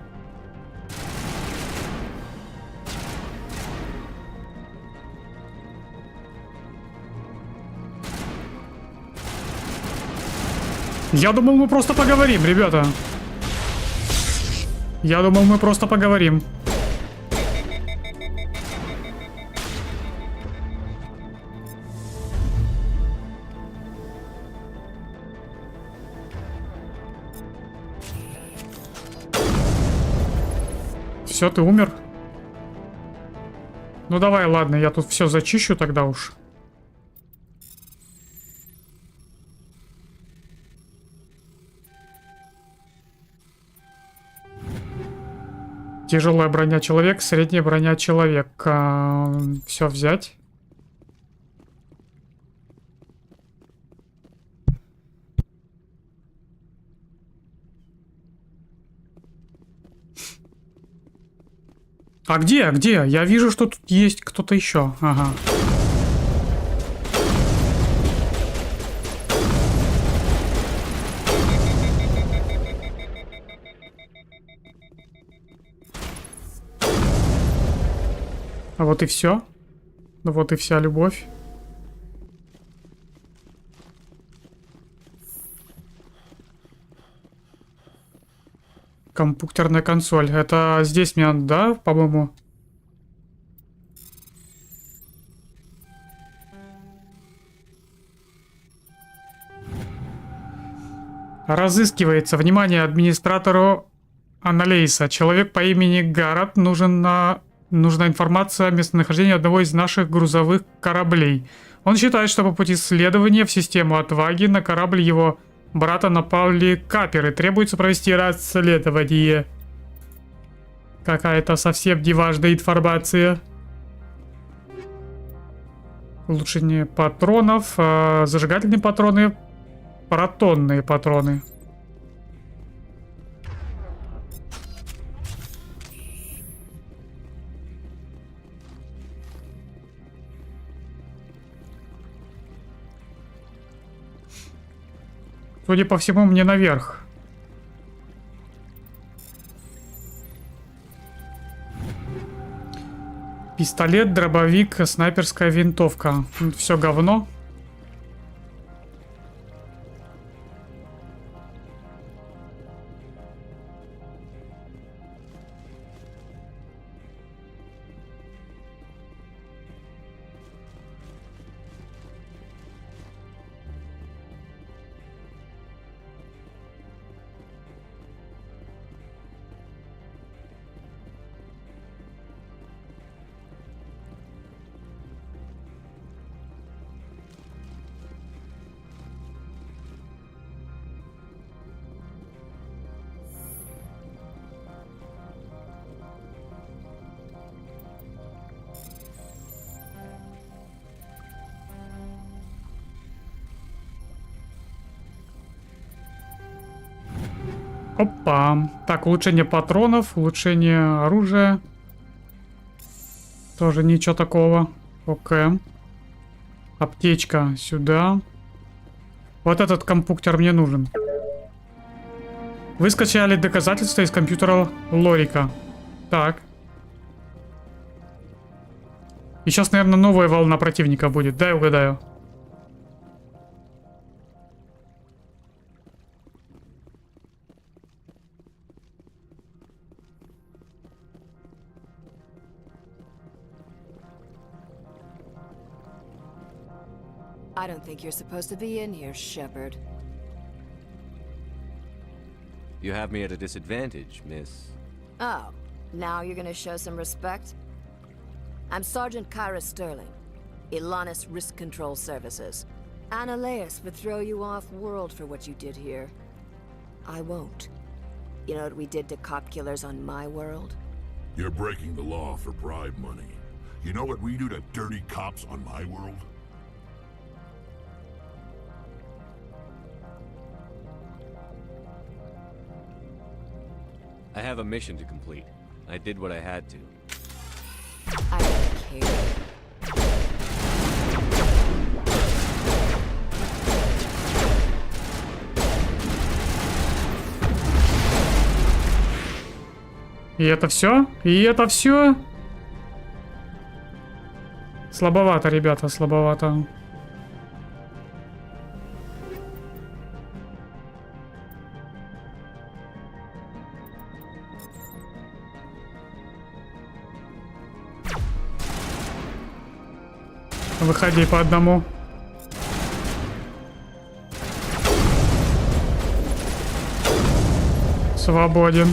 Speaker 1: Я думал, мы просто поговорим, ребята. Я думал, мы просто поговорим. Все, ты умер? Ну давай, ладно, я тут все зачищу тогда уж. Тяжелая броня человек, средняя броня человек. Все взять. А где? Где? Я вижу, что тут есть кто-то еще. Ага. А вот и все. Ну вот и вся любовь. Компьютерная консоль. Это здесь мне, да, по-моему? Разыскивается. Внимание, администратору Аналейса. Человек по имени Гаррет. Нужна информация о местонахождении одного из наших грузовых кораблей. Он считает, что по пути следования в систему отваги на корабль его брата напали каперы. Требуется провести расследование. Какая-то совсем неважная информация. Улучшение патронов. Зажигательные патроны. Протонные патроны. Судя по всему, мне наверх. Пистолет, дробовик, снайперская винтовка. Все говно. Опа. Так, улучшение патронов, улучшение оружия. Тоже ничего такого. Окей. Аптечка сюда. Вот этот компьютер мне нужен. Вы скачали доказательства из компьютера Лорика. Так. И сейчас, наверное, новая волна противника будет. Дай угадаю.
Speaker 10: I don't think you're supposed to be in here, Shepard.
Speaker 9: You have me at a disadvantage, miss.
Speaker 10: Oh, now you're gonna show some respect? I'm Sergeant Kyra Sterling, Ilanis Risk Control Services. Analeas would throw you off-world for what you did here. I won't. You know what we did to cop killers on my world?
Speaker 15: You're breaking the law for bribe money. You know what we do to dirty cops on my world?
Speaker 9: I have a mission to complete. I did what I had to.
Speaker 10: I don't care.
Speaker 1: И это все? И это все? Слабовато, ребята, слабовато. Выходи по одному. Свободен.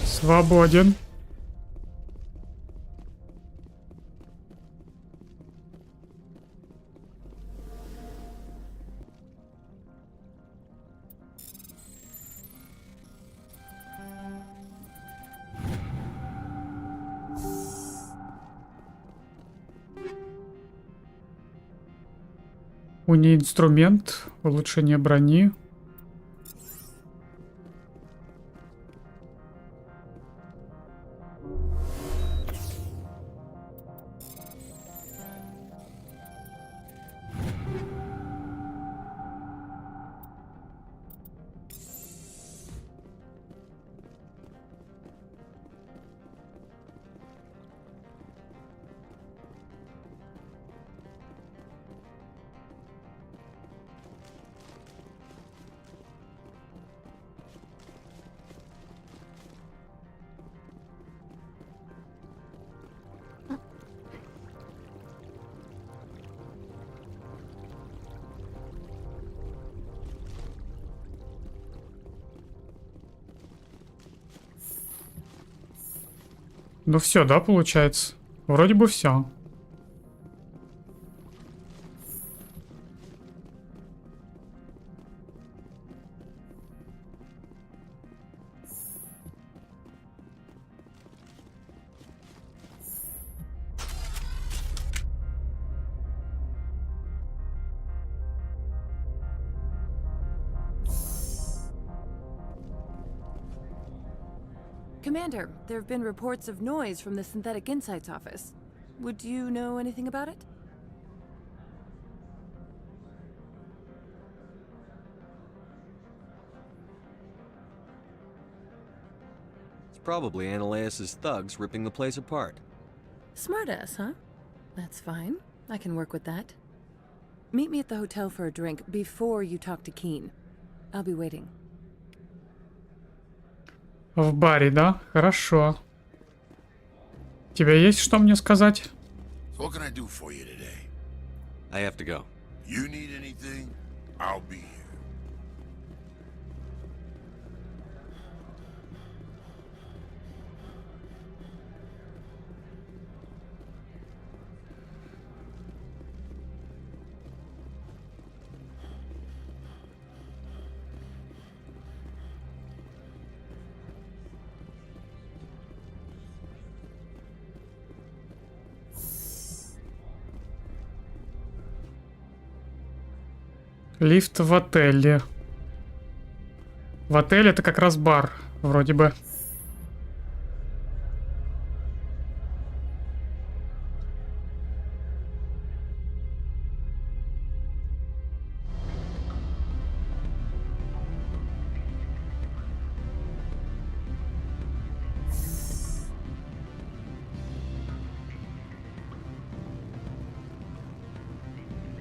Speaker 1: Свободен. Инструмент, улучшение брони. Ну все, да, получается? Вроде бы все.
Speaker 11: Commander, there have been reports of noise from the Synthetic Insights office. Would you know anything about it?
Speaker 9: It's probably Ananias's thugs ripping the place apart.
Speaker 11: Smartass, huh? That's fine. I can work with that. Meet me at the hotel for a drink before you talk to Keen. I'll be waiting.
Speaker 1: В баре, да? Хорошо. Тебе есть что мне сказать?
Speaker 15: What can I do for you today?
Speaker 9: I have to go.
Speaker 15: You need anything? I'll be here.
Speaker 1: Лифт в отеле. В отеле это как раз бар, вроде бы.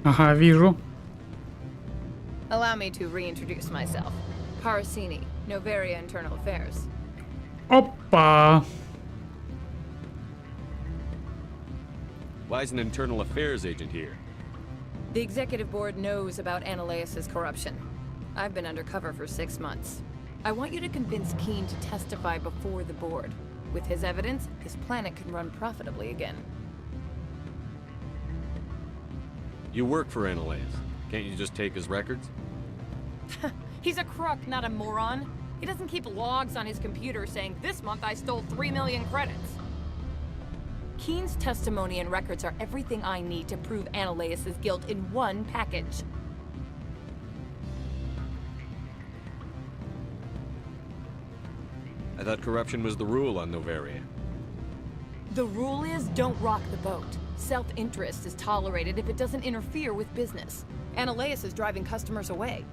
Speaker 1: Ага, вижу.
Speaker 21: Allow me to reintroduce myself. Parasini, Novaria Internal Affairs.
Speaker 1: Опа!
Speaker 9: Why is an internal affairs agent here?
Speaker 21: The executive board knows about Ananias's corruption. I've been undercover for 6 months. I want you to convince Keen to testify before the board. With his evidence, this planet can run profitably again.
Speaker 9: You work for Ananias. Can't you just take his records?
Speaker 21: He's a crook, not a moron. He doesn't keep logs on his computer saying, this month I stole 3 million credits. Keen's testimony and records are everything I need to prove Ananias's guilt in one package.
Speaker 9: I thought corruption was the rule on Novaria.
Speaker 21: The rule is don't rock the boat. Self-interest is tolerated if it doesn't interfere with business. Ananias is driving customers away.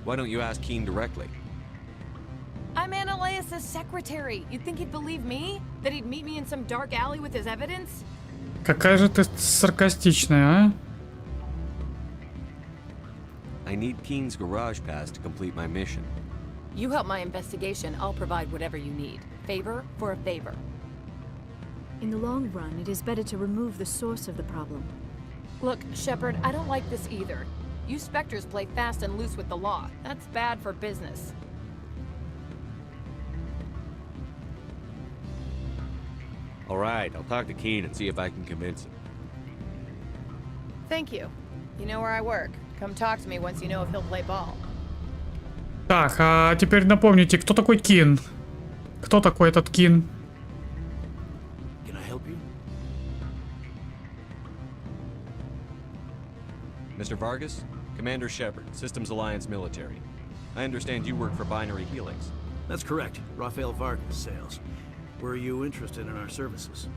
Speaker 9: Why don't you ask Keen directly?
Speaker 21: I'm Ananias' secretary. You'd think he'd believe me? That he'd meet me in some dark alley with his evidence?
Speaker 1: Какая же ты саркастичная, а?
Speaker 9: I need Keen's garage pass to complete my mission.
Speaker 21: You help my investigation, I'll provide whatever you need. Favor for a favor.
Speaker 7: In the long run, it is better to remove the source of the problem.
Speaker 21: Look, Shepard, I don't like this either. You Spectres play fast and loose with the law. That's bad for business.
Speaker 9: All right, I'll talk to Keen and see if I can convince him.
Speaker 21: Thank you. You know where I work. Come talk to me once you know if he'll play ball.
Speaker 1: Так, а теперь напомните, кто такой Кин? Кто такой этот Кин?
Speaker 22: Can I help you?
Speaker 9: Mr. Vargas? Commander Shepard, Systems Alliance Military. I understand you work for Binary Helix.
Speaker 22: That's correct. Rafael Vargas, sales. Were you interested in our services?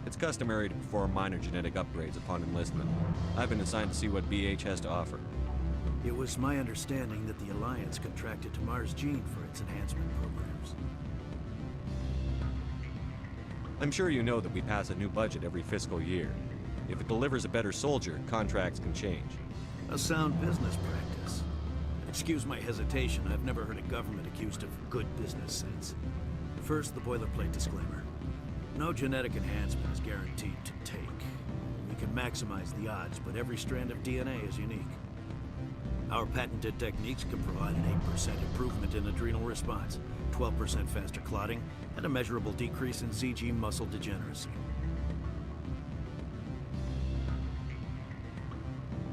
Speaker 9: It's customary to perform minor genetic upgrades upon enlistment. I've been assigned to see what BH has to offer.
Speaker 22: It was my understanding that the Alliance contracted to Mars Gene for its enhancement programs.
Speaker 9: I'm sure you know that we pass a new budget every fiscal year. If it delivers a better soldier, contracts can change.
Speaker 22: A sound business practice. Excuse my hesitation, I've never heard a government accused of good business sense. First, the boilerplate disclaimer. No genetic enhancement is guaranteed to take. We can maximize the odds, but every strand of DNA is unique. Our patented techniques can provide an 8% improvement in adrenal response, 12% faster clotting, and a measurable decrease in ZG muscle degeneracy.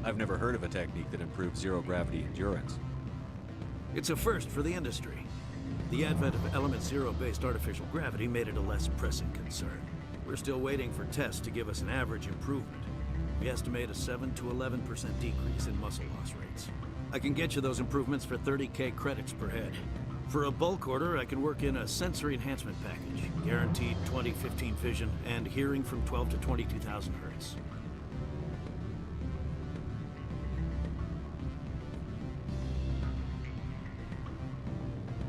Speaker 9: I've never heard of a technique that improves zero-gravity endurance.
Speaker 22: It's a first for the industry. The advent of element zero-based artificial gravity made it a less pressing concern. We're still waiting for tests to give us an average improvement. We estimate a 7 to 11% decrease in muscle loss rates. I can get you those improvements for 30k credits per head. For a bulk order, I can work in a sensory enhancement package, guaranteed 20/15 vision and hearing from 12 to 22,000 hertz.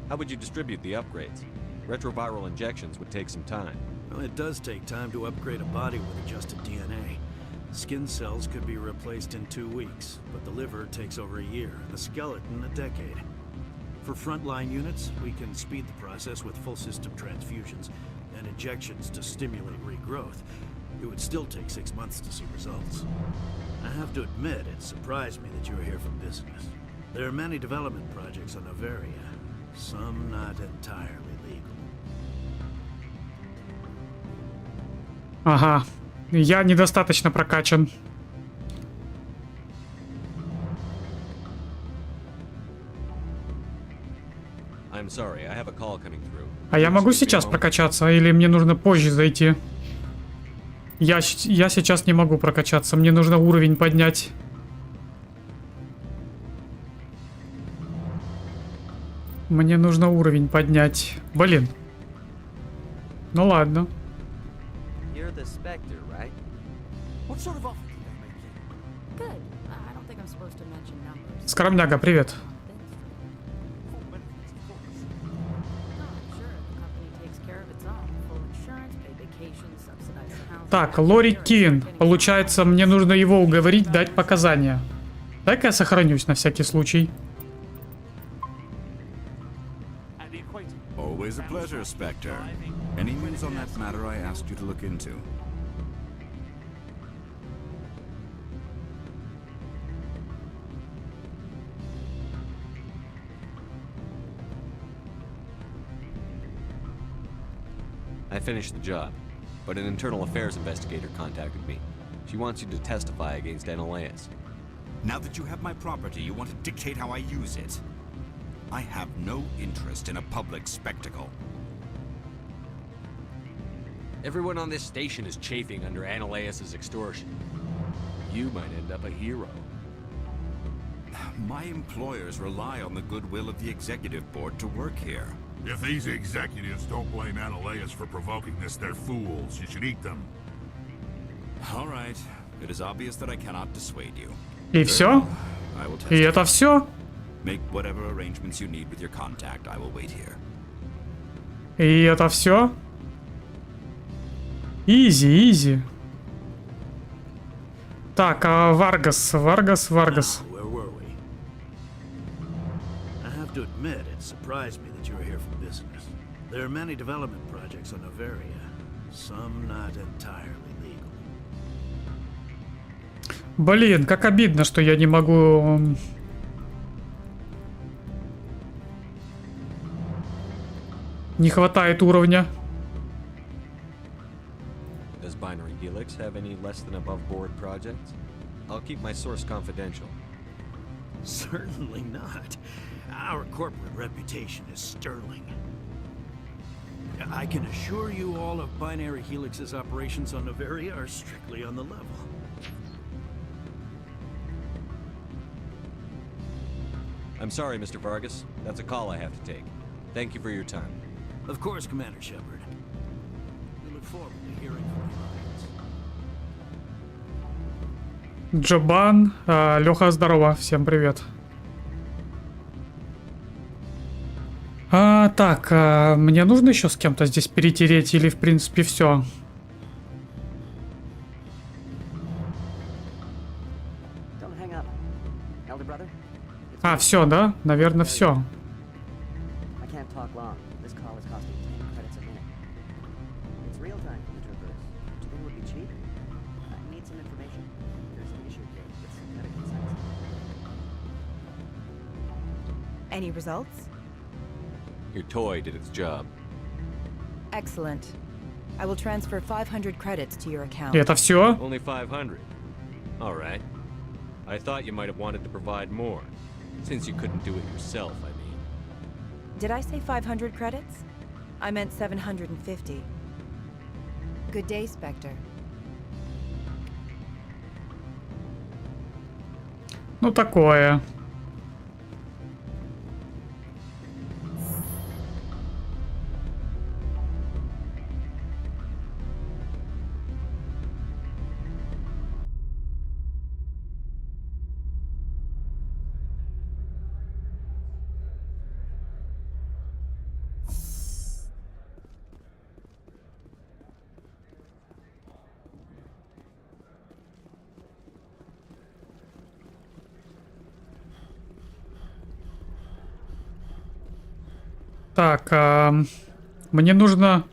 Speaker 9: How would you distribute the upgrades? Retroviral injections would take some time.
Speaker 22: Well, it does take time to upgrade a body with adjusted DNA. Skin cells could be replaced in 2 weeks, but the liver takes over a year, the skeleton a decade. For frontline units, we can speed the process with full system transfusions and injections to stimulate regrowth. It would still take 6 months to see results. I have to admit, it surprised me that you were here for business. There are many development projects on Noveria, some not entirely legal.
Speaker 1: Ага, я недостаточно прокачан.
Speaker 9: I'm sorry, I have a call coming through.
Speaker 1: А я могу сейчас прокачаться, или мне нужно позже зайти? Я сейчас не могу прокачаться, мне нужно уровень поднять. Мне нужно уровень поднять. Блин. Ну ладно.
Speaker 16: You're the Spectre, right?
Speaker 20: What sort of offer did they make you? Good. I don't think I'm supposed to mention numbers.
Speaker 1: Скромняга, привет. Так, Лори Кин. Получается, мне нужно его уговорить дать показания. Дай-ка я сохранюсь на всякий случай.
Speaker 18: Always a pleasure, Spectre. Any news on that matter I asked you to look into?
Speaker 9: I finished the job, but an internal affairs investigator contacted me. She wants you to testify against Analeas.
Speaker 18: Now that you have my property, you want to dictate how I use it? I have no interest in a public spectacle.
Speaker 9: Everyone on this station is chafing under Analeas' extortion. You might end up a hero.
Speaker 18: My employers rely on the goodwill of the executive board to work here.
Speaker 15: If these executives don't blame Analeas for provoking this, they're fools. You should eat them.
Speaker 18: All right. It is obvious that I cannot dissuade you.
Speaker 1: И все? И это все?
Speaker 18: Make whatever arrangements you need with your contact. I will wait here.
Speaker 1: И это все? Изи, изи. Так, а Варгас.
Speaker 22: Where were we? I have to admit, it surprised me that you were here for business. There are many development projects on Noveria, some not entirely legal.
Speaker 1: Блин, как обидно, что я не могу... Не хватает уровня.
Speaker 9: Does Binary Helix have any less than above board projects? I'll keep my source confidential.
Speaker 22: Certainly not. Our corporate reputation is sterling. I can assure you all of Binary Helix's operations on Noveria are strictly on the level.
Speaker 9: I'm sorry, Mr. Vargas. That's a call I have to take. Thank you for your time.
Speaker 22: Of course, Commander Shepard. We look forward to hearing from you.
Speaker 1: Джобан, Леха, здорово, всем привет. Так, мне нужно еще с кем-то здесь перетереть или в принципе все? Все, да? Наверное, все.
Speaker 17: Any results?
Speaker 9: Your toy did its job.
Speaker 17: Excellent. I will transfer 500 credits to your account.
Speaker 1: Это все?
Speaker 9: Only 500. All right. I thought you might have wanted to provide more, since you couldn't do it yourself, I mean.
Speaker 17: Did I say 500 credits? I meant 750. Good day, Spectre.
Speaker 1: Ну такое. Так, мне нужно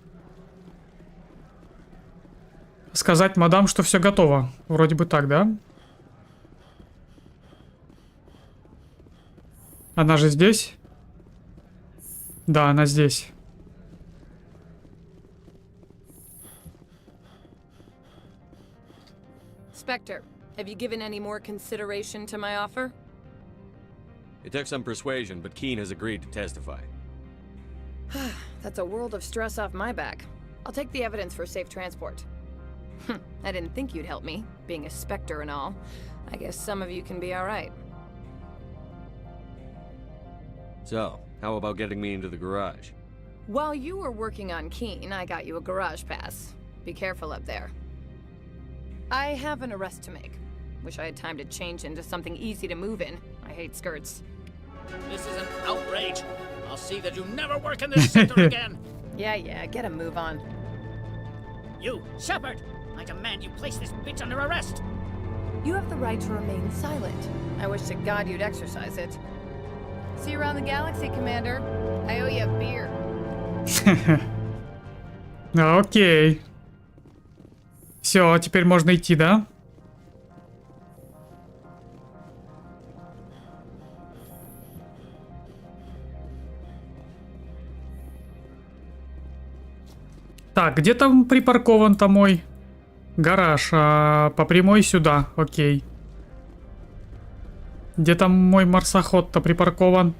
Speaker 1: сказать мадам, что все готово. Вроде бы так, да? Она же здесь? Да, она здесь.
Speaker 21: Spectre, have you given any more consideration to my offer?
Speaker 9: It took some persuasion, but Keen has agreed to testify.
Speaker 21: That's a world of stress off my back. I'll take the evidence for safe transport. I didn't think you'd help me, being a Spectre and all. I guess some of you can be alright.
Speaker 9: So, how about getting me into the garage?
Speaker 21: While you were working on Keen, I got you a garage pass. Be careful up there. I have an arrest to make. Wish I had time to change into something easy to move in. I hate skirts.
Speaker 14: This is an outrage. I'll see that you never work in this sector again.
Speaker 21: Yeah, get a move on.
Speaker 14: You, Shepard! I demand you place this bitch under arrest.
Speaker 21: You have the right to remain silent. I wish to God you'd exercise it. See you around the galaxy, Commander. I owe you a beer.
Speaker 1: Окей. Все, теперь можно идти, да? Так, где там припаркован-то мой гараж? По прямой сюда, окей. Где там мой марсоход-то припаркован?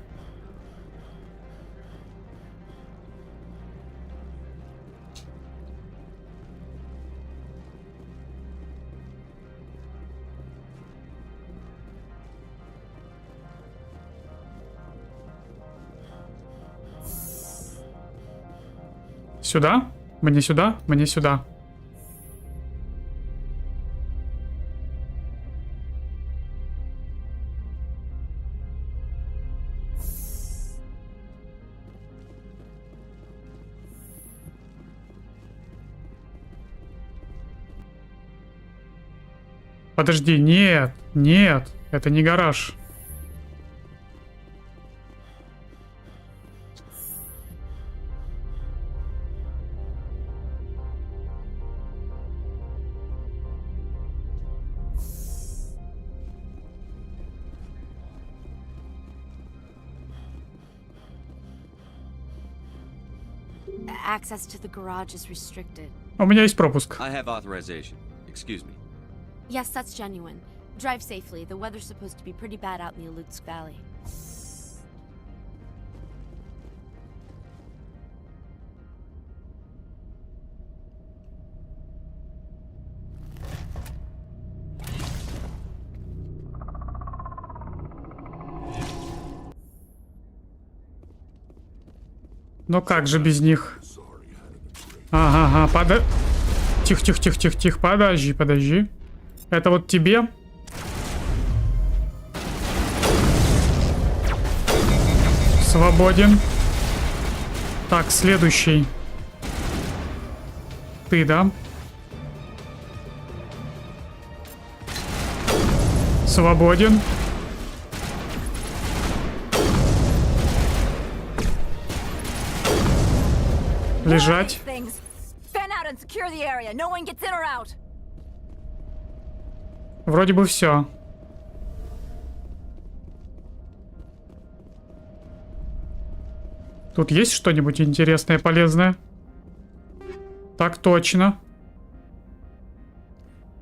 Speaker 1: Сюда? Мне сюда? Мне сюда. Подожди, нет, нет, это не гараж.
Speaker 2: Access to the garage is restricted.
Speaker 1: У меня есть пропуск.
Speaker 9: I have authorization. Excuse me.
Speaker 2: Yes, that's genuine. Drive safely. The weather's supposed to be pretty bad out in the Alutsk Valley.
Speaker 1: Ну как же без них? Ага, Тихо, подожди. Это вот тебе. Свободен. Так, следующий. Ты, да? Свободен. Лежать. Вроде бы все. Тут есть что-нибудь интересное, полезное? Так точно.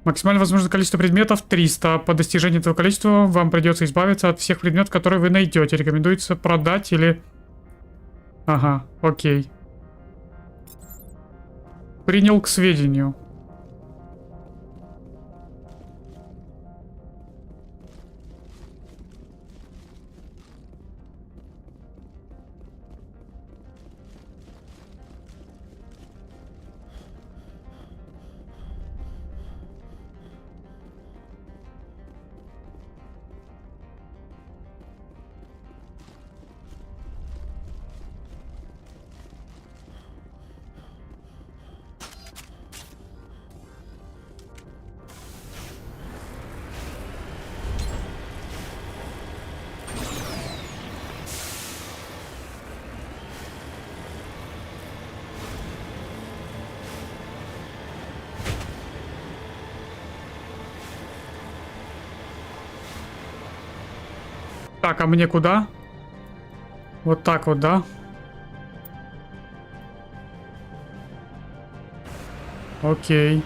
Speaker 1: Максимально возможное количество предметов 300. По достижении этого количества вам придется избавиться от всех предметов, которые вы найдете. Рекомендуется продать или... Ага, окей. Принял к сведению. Так, а мне куда? Вот так вот, да? Окей.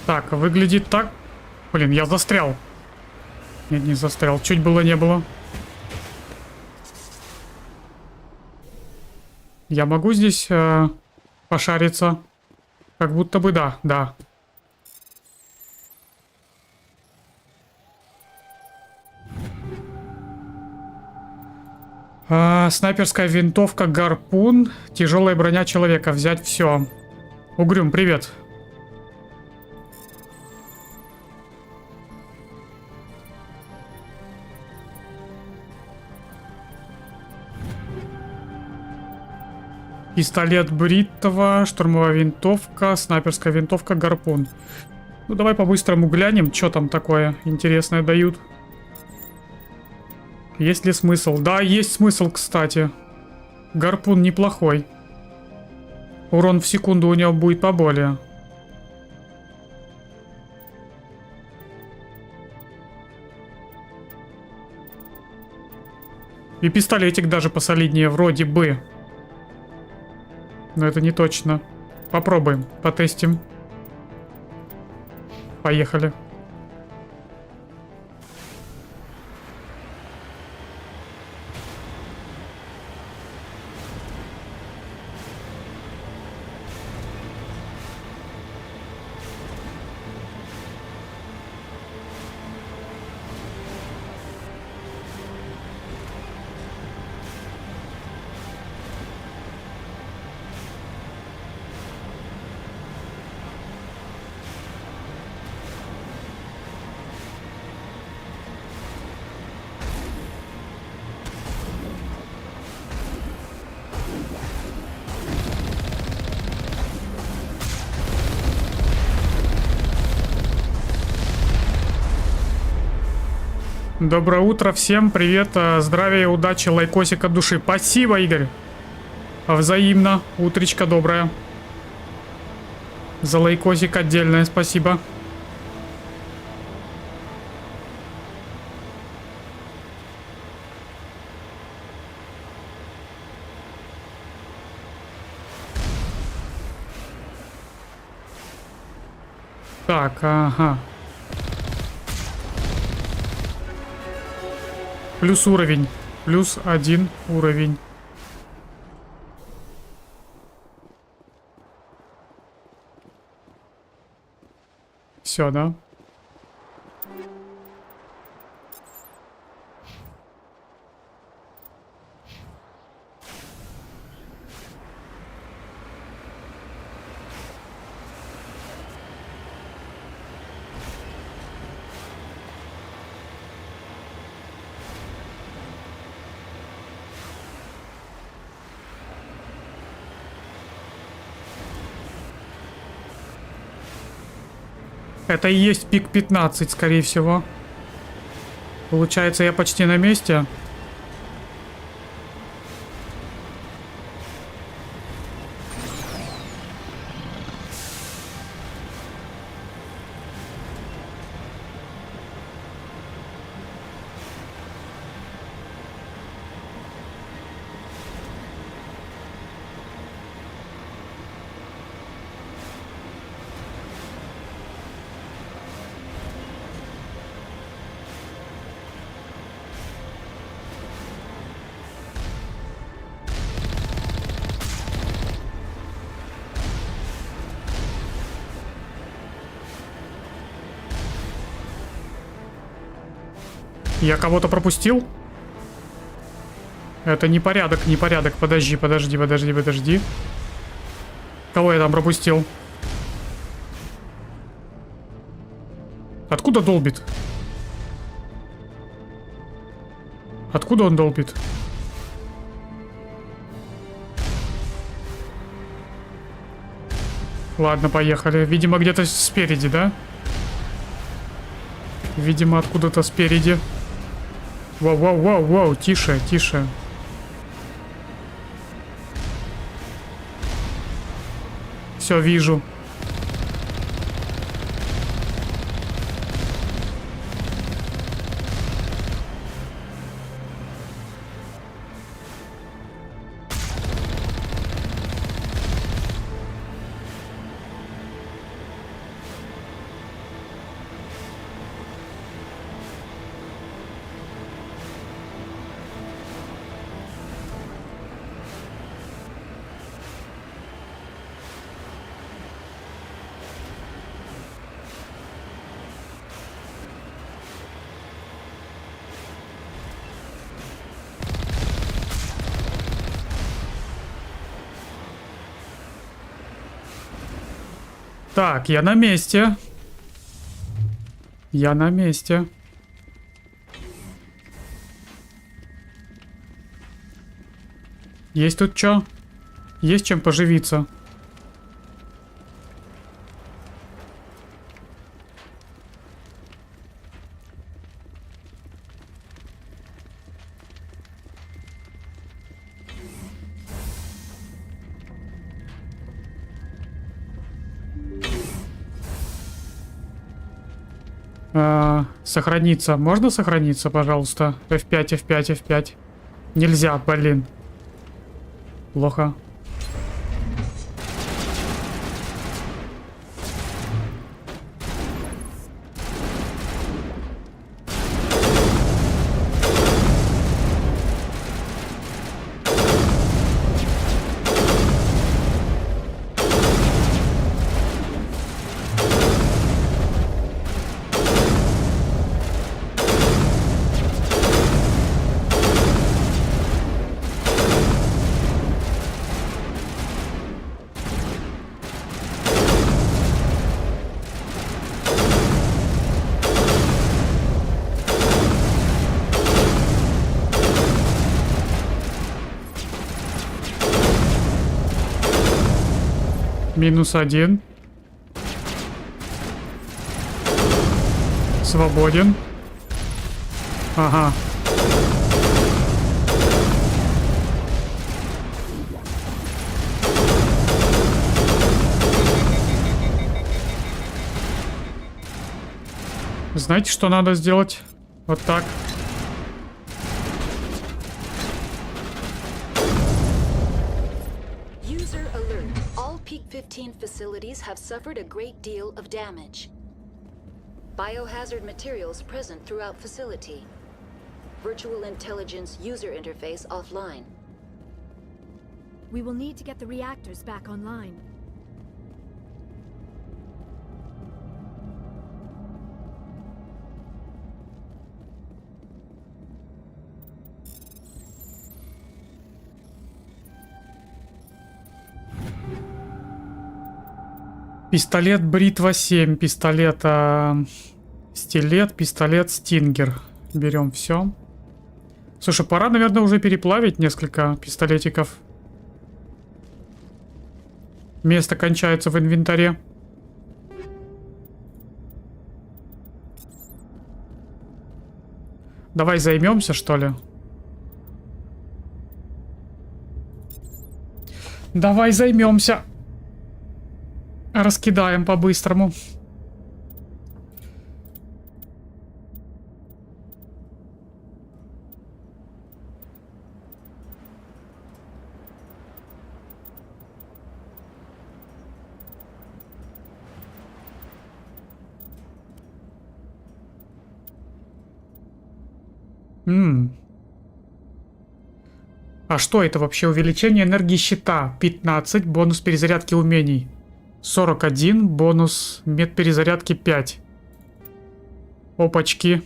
Speaker 1: Так, выглядит так. Блин, я застрял. Нет, не застрял. Чуть было не было. Я могу здесь пошариться? Как будто бы да, да. Снайперская винтовка, гарпун, тяжелая броня человека. Взять все. Угрюм, привет. Пистолет бритого, штурмовая винтовка, снайперская винтовка, гарпун. Ну давай по-быстрому глянем, что там такое интересное дают. Есть ли смысл? Да, есть смысл, кстати. Гарпун неплохой. Урон в секунду у него будет поболее. И пистолетик даже посолиднее вроде бы. Но это не точно. Попробуем, потестим. Поехали. Доброе утро всем, привет, здравия, удачи, лайкосик от души. Спасибо, Игорь. Взаимно, утречка доброе. За лайкосик отдельное спасибо. Так, ага. Плюс уровень. Плюс 1 уровень. Все, да? Это и есть пик 15, скорее всего. Получается, я почти на месте. Я кого-то пропустил? Это непорядок, непорядок. Подожди. Кого я там пропустил? Откуда долбит? Откуда он долбит? Ладно, поехали. Видимо, где-то спереди, да? Видимо, откуда-то спереди. Воу, тише. Все, вижу. Так, я на месте. Есть тут что? Есть чем поживиться? Сохраниться. Можно сохраниться, пожалуйста? F5. Нельзя, блин. Плохо. -1. Свободен. Ага. Знаете, что надо сделать? Вот так.
Speaker 4: User alert. All Peak 15 facilities have suffered a great deal of damage. Biohazard materials present throughout facility. Virtual intelligence user interface offline.
Speaker 7: We will need to get the reactors back online.
Speaker 1: Пистолет бритва 7, пистолет стилет, пистолет стингер. Берем все. Слушай, пора, наверное, уже переплавить несколько пистолетиков. Место кончается в инвентаре. Давай займемся, что ли? Давай займемся. Раскидаем по-быстрому. А что это вообще? Увеличение энергии щита 15, бонус перезарядки умений 41, бонус медперезарядки 5. Опачки.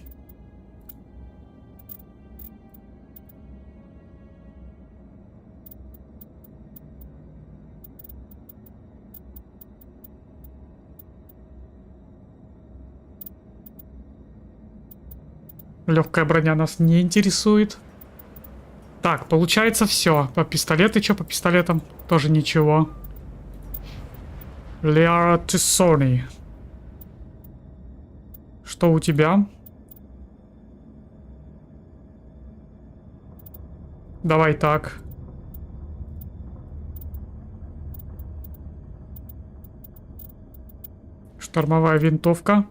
Speaker 1: Легкая броня нас не интересует. Так, получается все. По пистолету, что по пистолетам? Тоже ничего. Леара Тиссони. Что у тебя? Давай так. Штурмовая винтовка.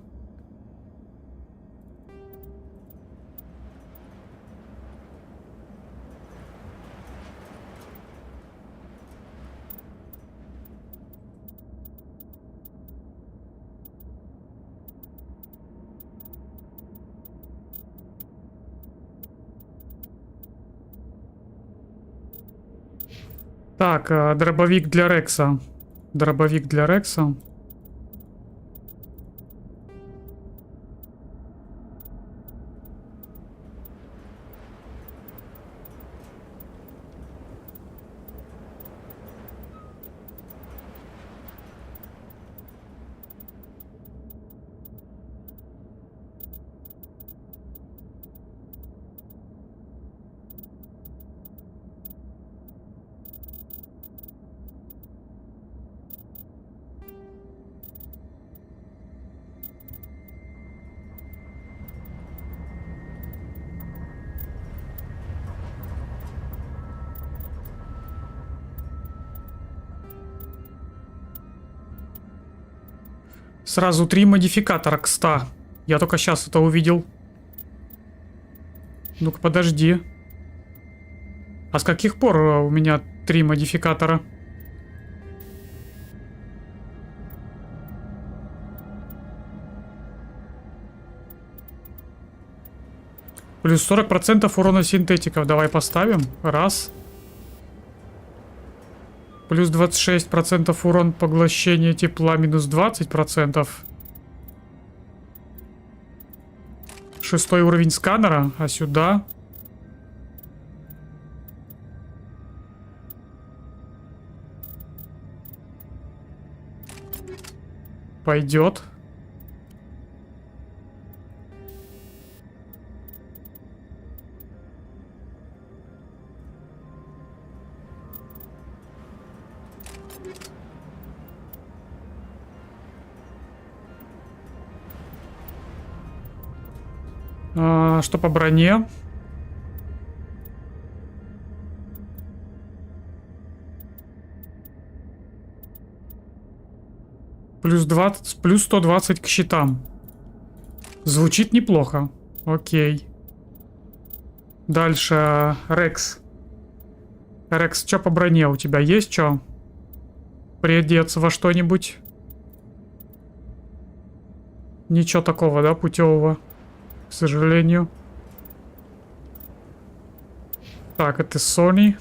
Speaker 1: Так, дробовик для Рекса. Дробовик для Рекса. Сразу 3 модификатора к 100. Я только сейчас это увидел. Ну-ка, подожди. А с каких пор у меня 3 модификатора? Плюс 40% урона синтетиков. Давай поставим. Раз. Плюс 26% урон поглощения тепла, минус 20%. 6-й уровень сканера, а сюда... Пойдет. Что по броне? Плюс 20, плюс 120 к щитам. Звучит неплохо. Окей. Дальше. Рекс. Рекс, что по броне у тебя есть, что? Приодеться во что-нибудь? Ничего такого, да, путевого? К сожалению. Так, это Sony.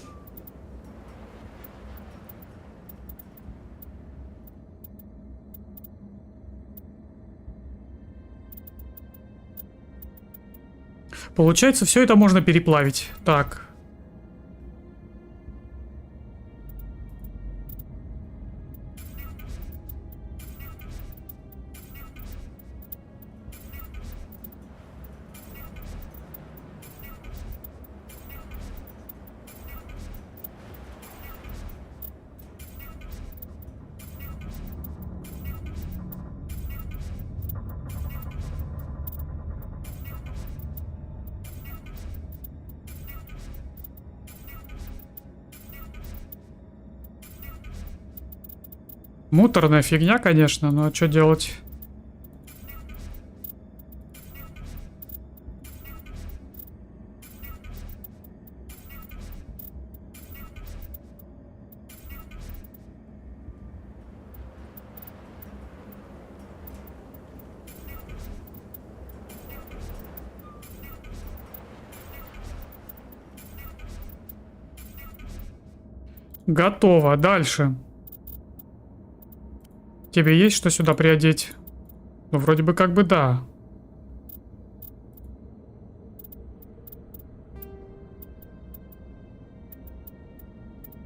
Speaker 1: Получается, все это можно переплавить. Так. Муторная фигня, конечно, но что делать? Готово. Дальше. Тебе есть что сюда приодеть? Ну, вроде бы как бы да.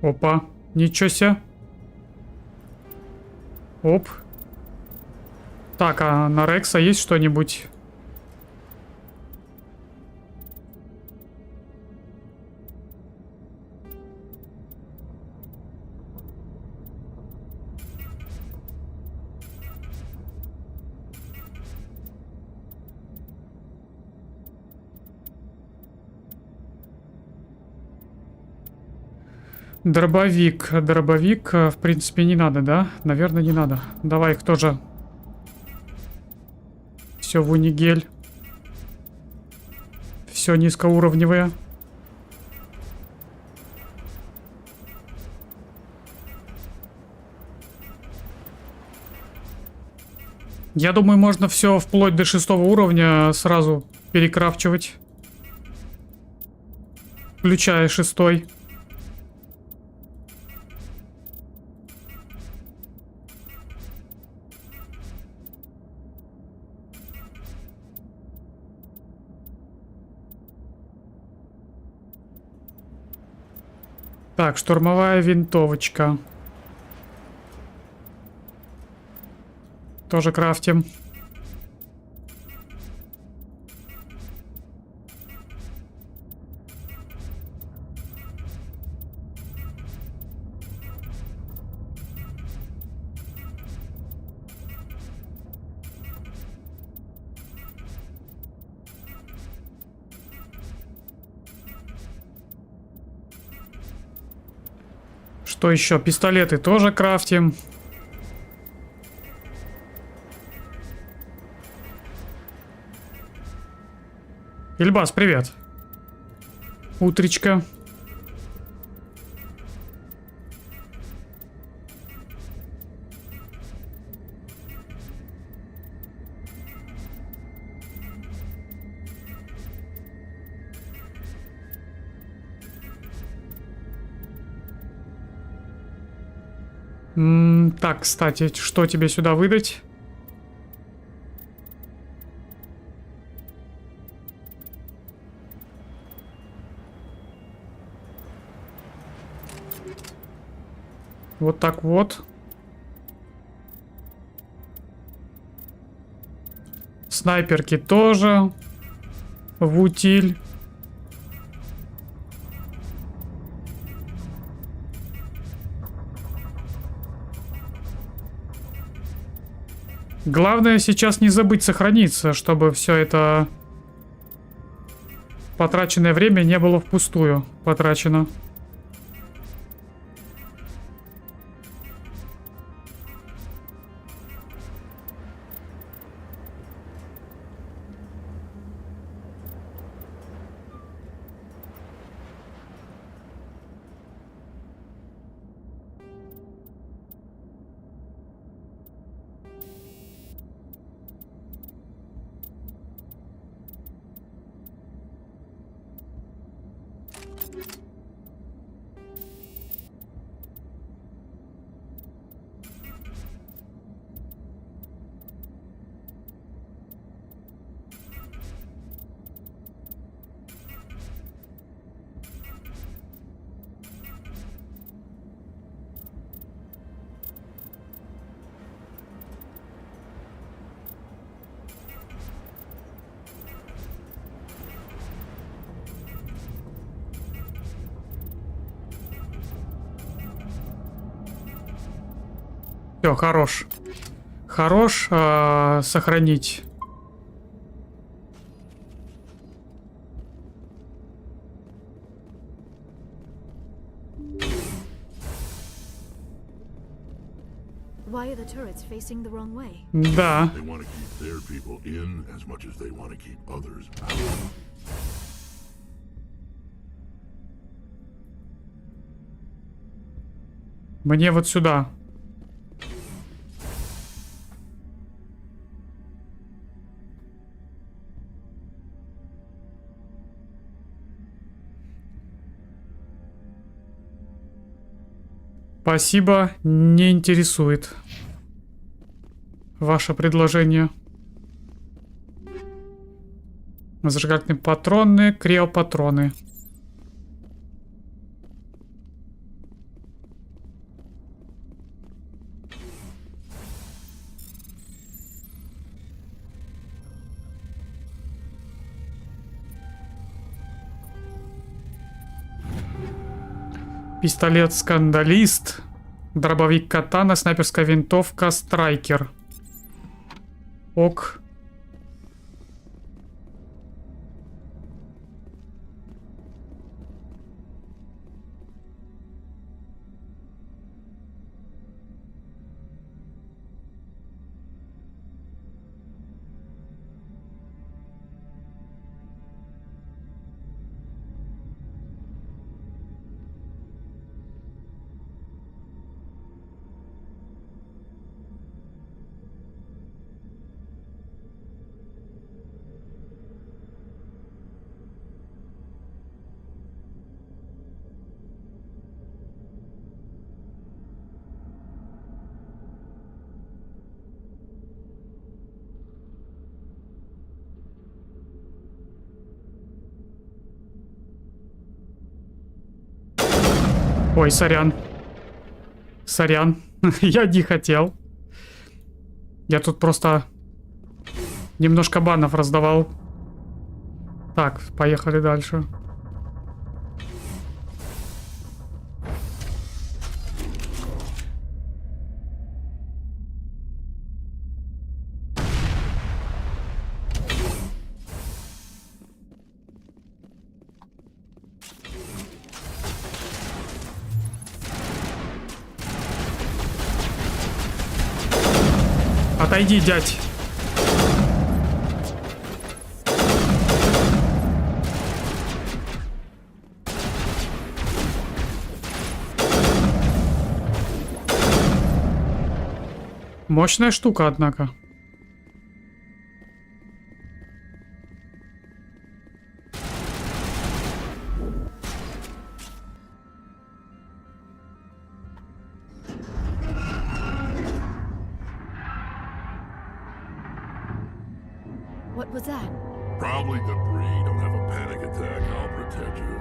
Speaker 1: Опа. Ничего себе. Оп. Так, а на Рекса есть что-нибудь? Дробовик. Дробовик, в принципе, не надо, да? Наверное, не надо. Давай их тоже. Все в унигель. Все низкоуровневое. Я думаю, можно все вплоть до 6 уровня сразу перекрафчивать. Включая 6. Так, штурмовая винтовочка. Тоже крафтим. Что еще? Пистолеты тоже крафтим. Ильбас, привет. Утречка. Так, кстати, что тебе сюда выдать? Вот так вот. Снайперки тоже. В утиль. Главное сейчас не забыть сохраниться, чтобы все это потраченное время не было впустую потрачено. Все, хорош. Хорош, сохранить.
Speaker 7: Why are the turrets facing the wrong way?
Speaker 1: Да.
Speaker 15: They want to keep their people in as much as they want to keep others out.
Speaker 1: Мне вот сюда. Спасибо, не интересует ваше предложение. Зажигательные патроны, криопатроны. Пистолет-скандалист, дробовик катана, снайперская винтовка, страйкер. Ок. Ой, сорян. Сорян. Я не хотел. Я тут просто немножко банов раздавал. Так, поехали дальше. Отойди, дядь. Мощная штука, однако.
Speaker 7: What was that?
Speaker 15: Probably debris. Don't have a panic attack. I'll protect you.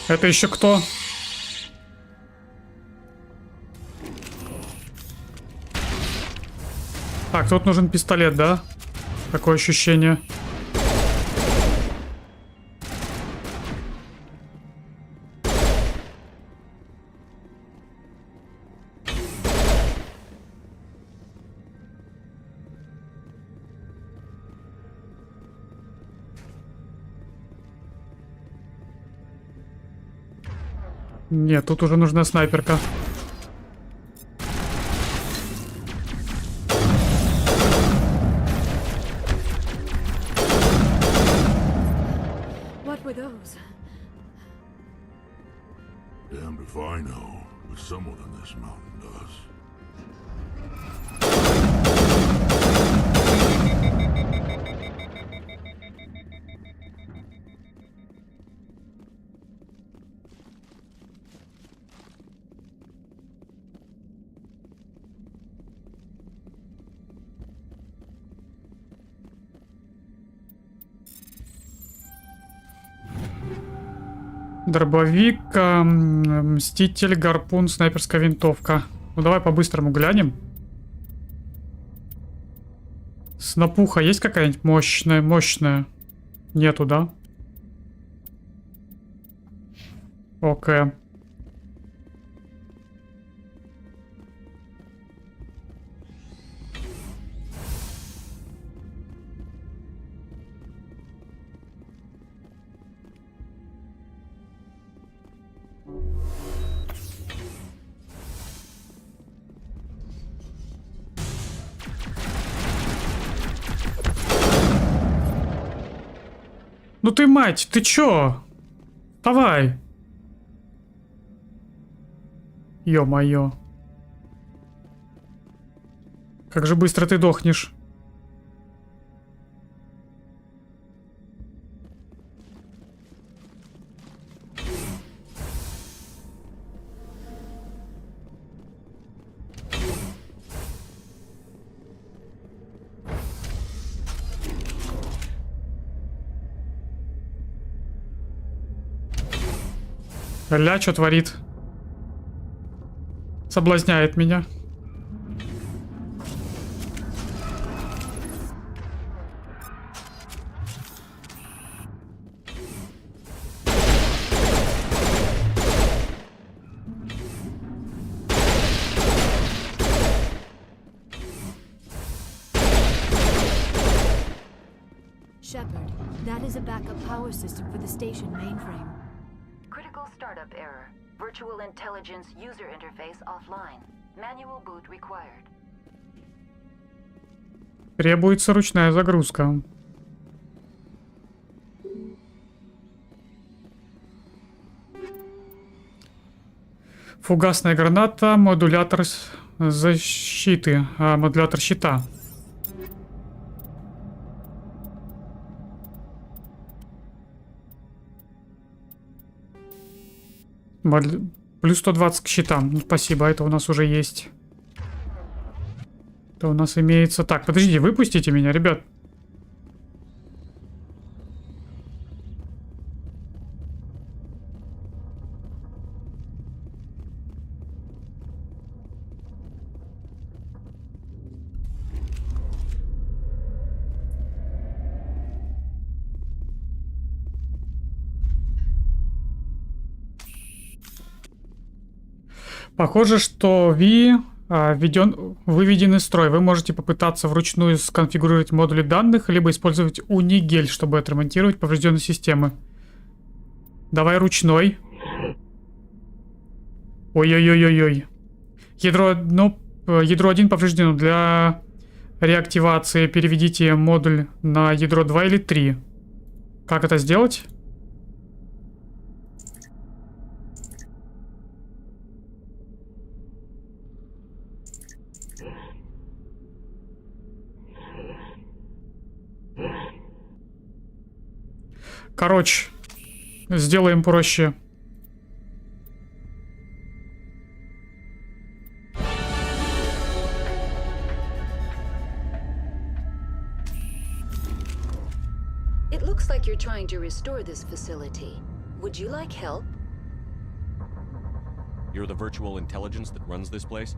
Speaker 1: Это еще кто? Так, тут нужен пистолет, да? Такое ощущение. Нет, тут уже нужна снайперка.
Speaker 7: What were those?
Speaker 15: Damned if I know, but someone in this mountain does.
Speaker 1: Дробовик, мститель, гарпун, снайперская винтовка. Ну давай по-быстрому глянем. Снопуха есть какая-нибудь мощная? Нету, да? Окей. Ну ты мать, ты чё? Давай. Ё-моё. Как же быстро ты дохнешь. Ля, что творит? Соблазняет меня.
Speaker 7: Shepard, that is a backup power system for the station mainframe.
Speaker 4: Critical startup error. Virtual intelligence user interface offline. Manual boot required.
Speaker 1: Требуется ручная загрузка. Фугасная граната, модулятор защиты, модулятор щита. Плюс 120 к щитам. Ну, спасибо, это у нас уже есть. Это у нас имеется. Так, подожди, выпустите меня, ребят. Похоже, что выведен из строя. Вы можете попытаться вручную сконфигурировать модули данных, либо использовать унигель, чтобы отремонтировать поврежденные системы. Давай ручной. Ой-ой-ой-ой-ой. Ядро 1 повреждено. Для реактивации переведите модуль на ядро 2 или 3. Как это сделать? Короче, сделаем проще.
Speaker 4: It looks like you're trying to restore this facility. Would you like help?
Speaker 9: You're the virtual intelligence that runs this place?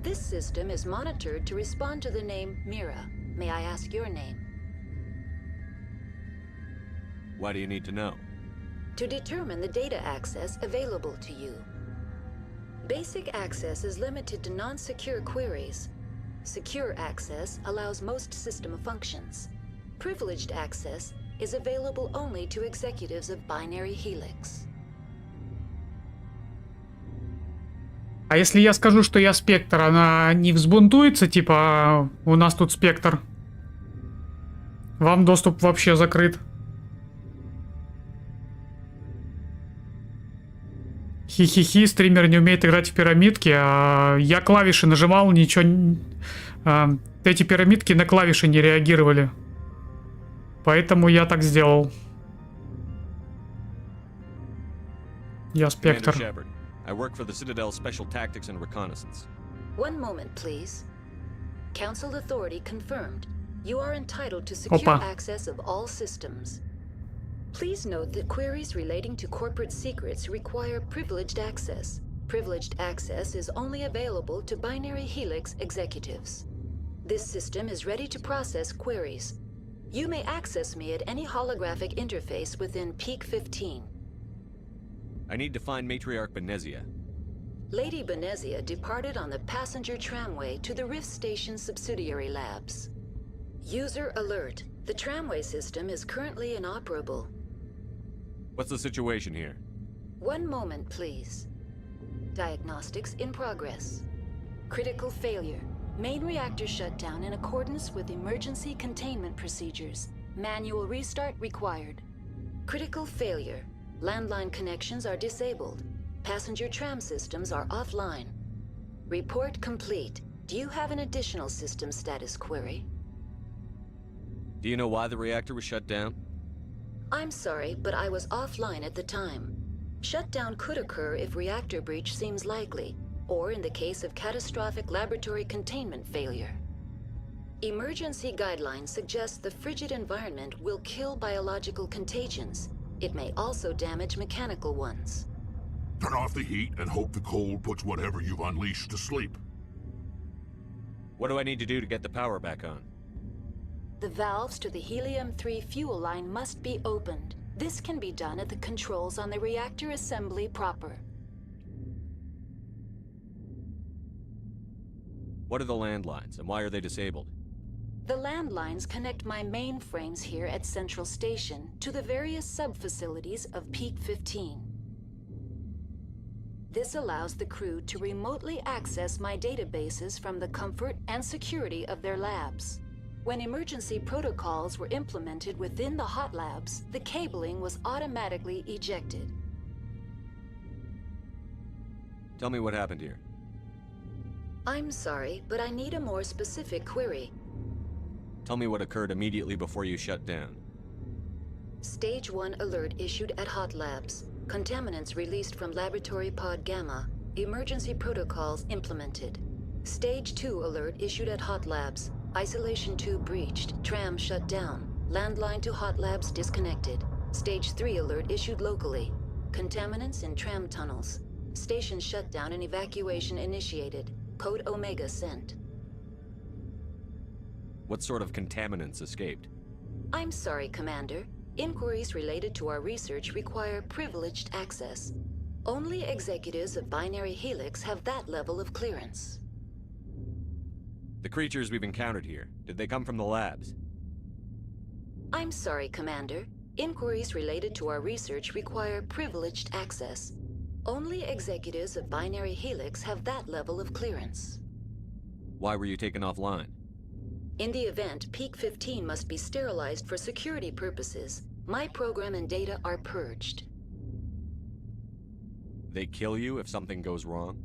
Speaker 4: This system is monitored to respond to the name Mira. May I ask your name?
Speaker 9: Why do you need to know?
Speaker 4: To determine the data access available to you. Basic access is limited to non-secure queries. Secure access allows most system functions. Privileged access is available only to executives of Binary Helix.
Speaker 1: А если я скажу, что я спектр, она не взбунтуется, типа, у нас тут спектр? Вам доступ вообще закрыт. Хи-хи-хи, стример не умеет играть в пирамидки, а я клавиши нажимал, ничего... эти пирамидки на клавиши не реагировали. Поэтому я так сделал. Я спектр.
Speaker 9: I work for the Citadel Special Tactics and Reconnaissance.
Speaker 4: One moment, please. Council authority confirmed. You are entitled to secure access of all systems. Please note that queries relating to corporate secrets require privileged access. Privileged access is only available to Binary Helix executives. This system is ready to process queries. You may access me at any holographic interface within Peak 15.
Speaker 9: I need to find Matriarch Benezia.
Speaker 4: Lady Benezia departed on the passenger tramway to the Rift Station subsidiary labs. User alert. The tramway system is currently inoperable.
Speaker 9: What's the situation here?
Speaker 4: One moment, please. Diagnostics in progress. Critical failure. Main reactor shutdown in accordance with emergency containment procedures. Manual restart required. Critical failure. Landline connections are disabled. Passenger tram systems are offline. Report complete. Do you have an additional system status query?
Speaker 9: Do you know why the reactor was shut down?
Speaker 4: I'm sorry, but I was offline at the time. Shutdown could occur if reactor breach seems likely, or in the case of catastrophic laboratory containment failure. Emergency guidelines suggest the frigid environment will kill biological contagions. It may also damage mechanical ones.
Speaker 15: Turn off the heat and hope the cold puts whatever you've unleashed to sleep.
Speaker 9: What do I need to do to get the power back on?
Speaker 4: The valves to the helium-3 fuel line must be opened. This can be done at the controls on the reactor assembly proper.
Speaker 9: What are the landlines, and why are they disabled?
Speaker 4: The landlines connect my mainframes here at Central Station to the various sub-facilities of Peak 15. This allows the crew to remotely access my databases from the comfort and security of their labs. When emergency protocols were implemented within the hot labs, the cabling was automatically ejected.
Speaker 9: Tell me what happened here.
Speaker 4: I'm sorry, but I need a more specific query.
Speaker 9: Tell me what occurred immediately before you shut down.
Speaker 4: Stage 1 alert issued at hot labs. Contaminants released from laboratory pod Gamma. Emergency protocols implemented. Stage 2 alert issued at hot labs. Isolation tube breached. Tram shut down. Landline to hot labs disconnected. Stage 3 alert issued locally. Contaminants in tram tunnels. Station shutdown and evacuation initiated. Code Omega sent.
Speaker 9: What sort of contaminants escaped?
Speaker 4: I'm sorry, Commander. Inquiries related to our research require privileged access. Only executives of Binary Helix have that level of clearance.
Speaker 9: The creatures we've encountered here, did they come from the labs?
Speaker 4: I'm sorry, Commander. Inquiries related to our research require privileged access. Only executives of Binary Helix have that level of clearance.
Speaker 9: Why were you taken offline?
Speaker 4: In the event, Peak 15 must be sterilized for security purposes. My program and data are purged.
Speaker 9: They kill you if something goes wrong?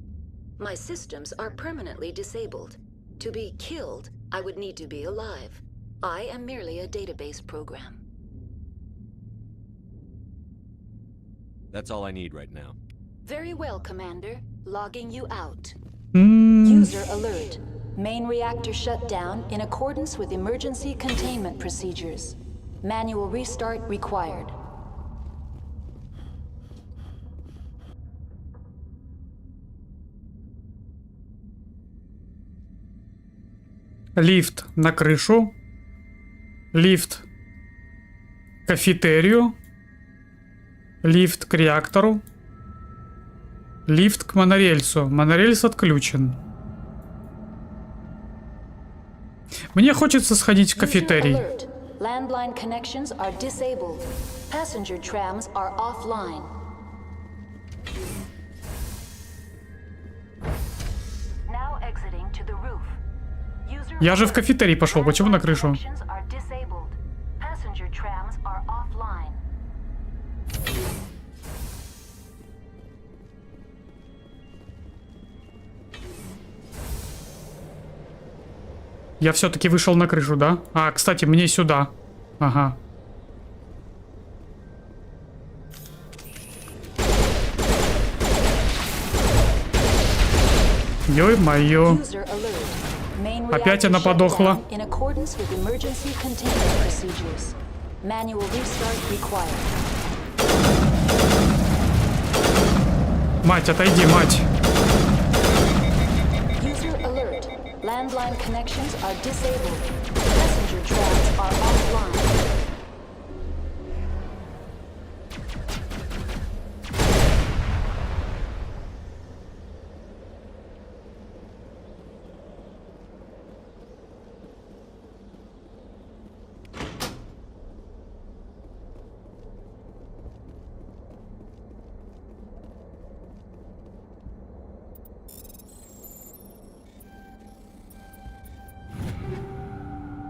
Speaker 4: My systems are permanently disabled. To be killed, I would need to be alive. I am merely a database program.
Speaker 9: That's all I need right now.
Speaker 4: Very well, Commander. Logging you out. User alert. Main reactor shut down in accordance with emergency containment procedures. Manual restart required.
Speaker 1: Лифт на крышу. Лифт к кафетерию. Лифт к реактору. Лифт к монорельсу. Монорельс отключен. Мне хочется сходить в кафетерий.
Speaker 4: Landline connections are disabled. Passenger trams are offline.
Speaker 1: Я же в кафетерий пошел, почему на крышу? Я все-таки вышел на крышу, да? А, кстати, мне сюда. Ага. Ё-моё. Опять она подохла. Мать, отойди, мать.
Speaker 4: Landline connections are disabled. Passenger trams are offline.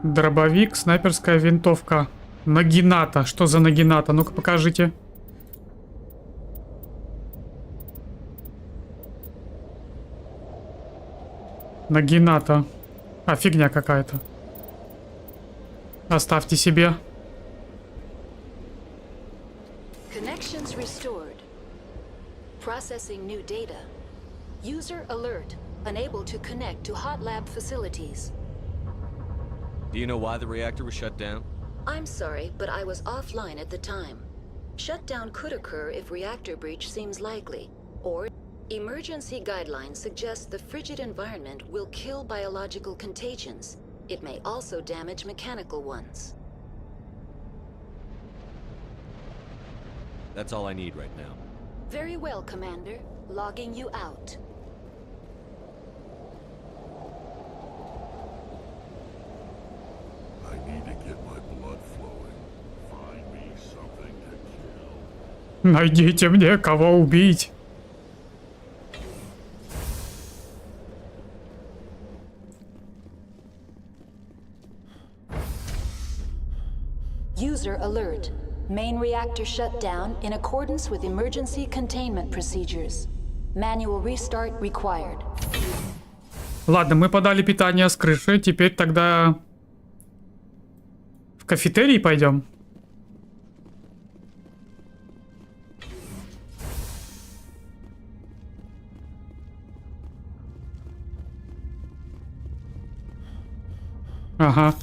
Speaker 1: Дробовик, снайперская винтовка. Нагината. Что за нагината? Ну-ка покажите. Нагината. А, фигня какая-то. Оставьте себе.
Speaker 4: Connections restored. Processing new data. User alert. Unable to connect to hot lab facilities.
Speaker 9: Do you know why the reactor was shut down?
Speaker 4: I'm sorry, but I was offline at the time. Shutdown could occur if reactor breach seems likely, or emergency guidelines suggest the frigid environment will kill biological contagions. It may also damage mechanical ones.
Speaker 9: That's all I need right now.
Speaker 4: Very well, Commander. Logging you out.
Speaker 15: I need to get my blood flowing. Find me something to kill.
Speaker 1: Найдите мне кого убить.
Speaker 4: User alert. Main reactor shut down in accordance with emergency containment procedures. Manual restart required.
Speaker 1: Ладно, мы подали питание с крыши. Теперь тогда в кафетерий пойдем. Ага.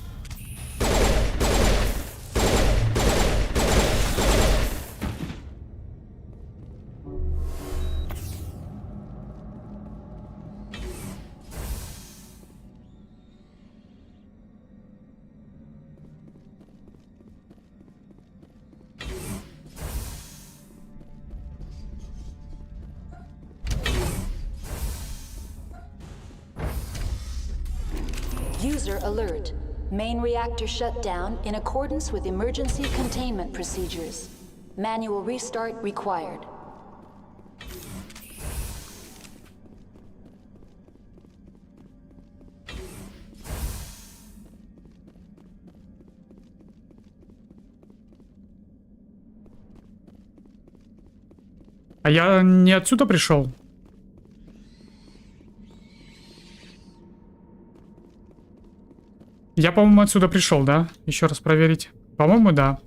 Speaker 4: User alert. Main reactor shut down in accordance with emergency containment procedures. Manual restart required.
Speaker 1: А я не отсюда пришел. Я, по-моему, отсюда пришел, да? Еще раз проверить. По-моему, да.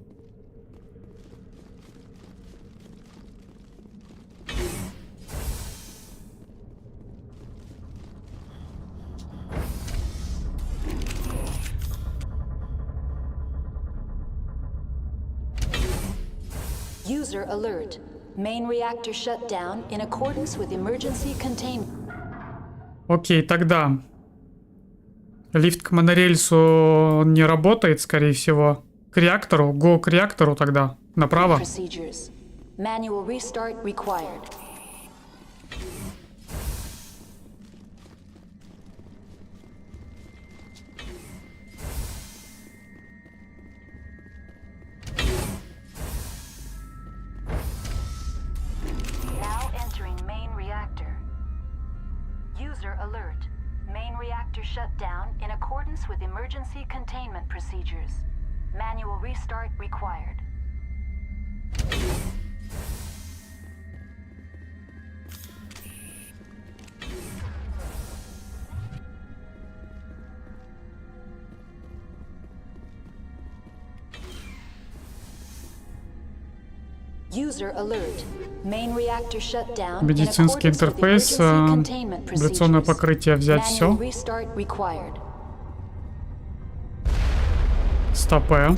Speaker 4: User alert. Main reactor shut down in accordance with emergency containment.
Speaker 1: Окей, тогда лифт к монорельсу не работает, скорее всего. К реактору, го к реактору тогда. Направо.
Speaker 4: Procedures. Manual restart required. Now entering main reactor. User alert. Main reactor shut down in accordance accordance with emergency containment procedures. Manual restart required. User alert. Main reactor shut down.
Speaker 1: Медицинский интерфейс, вибрационное покрытие взять все. Стопэ.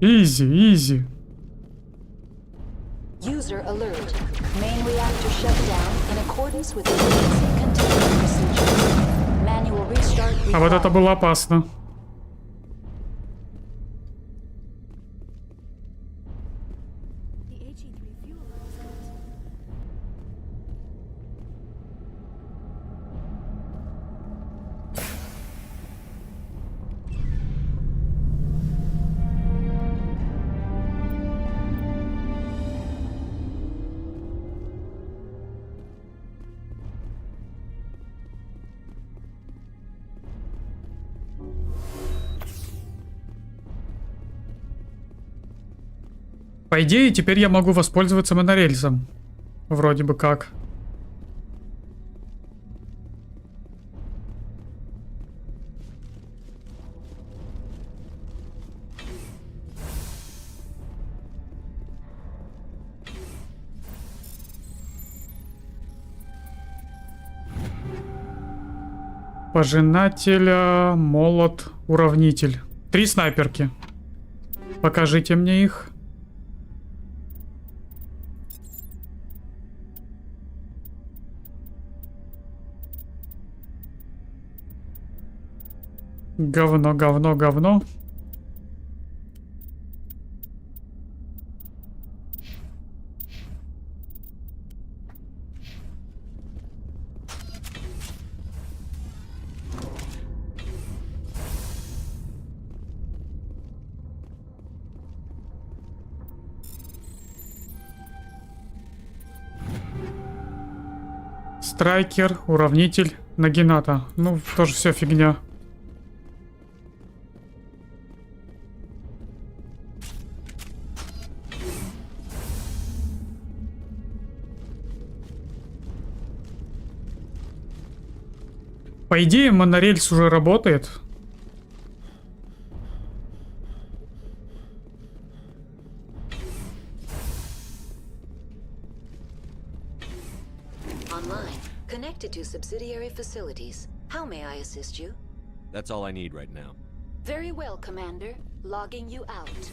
Speaker 1: Изи.
Speaker 4: User alert. Main reactor shut down in accordance with emergency containment procedures. Manual restart required.
Speaker 1: А вот это было опасно. По идее, теперь я могу воспользоваться монорельсом. Вроде бы как. Пожинатель, молот, уравнитель. 3 снайперки. Покажите мне их. Говно. Страйкер, уравнитель, нагината. Ну, тоже все фигня. По идее, монорельс уже работает.
Speaker 4: Online, connected to subsidiary facilities. How may I assist you?
Speaker 9: That's all I need right now.
Speaker 4: Very well, Commander. Logging you out.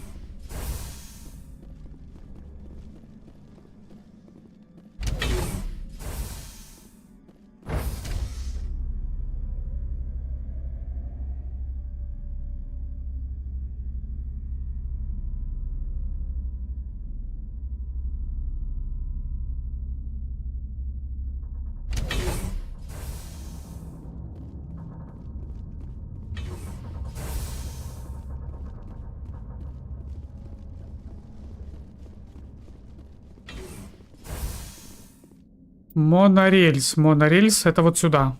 Speaker 1: Монорельс это вот сюда.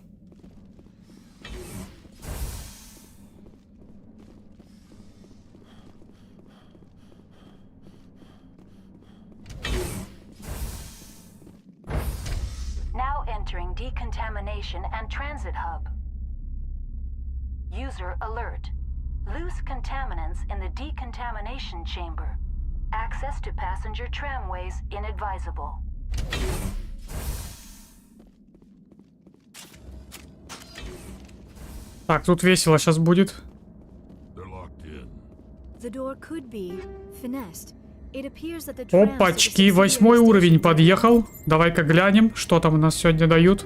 Speaker 4: Now entering decontamination and transit hub. User alert. Loose contaminants in the decontamination chamber. Access to passenger tramways inadvisable.
Speaker 1: Так, тут весело сейчас будет.
Speaker 15: They're locked in.
Speaker 7: The door could be finessed. It appears that the trams
Speaker 1: Опачки, 8-й уровень подъехал. Давай-ка глянем, что там у нас сегодня дают.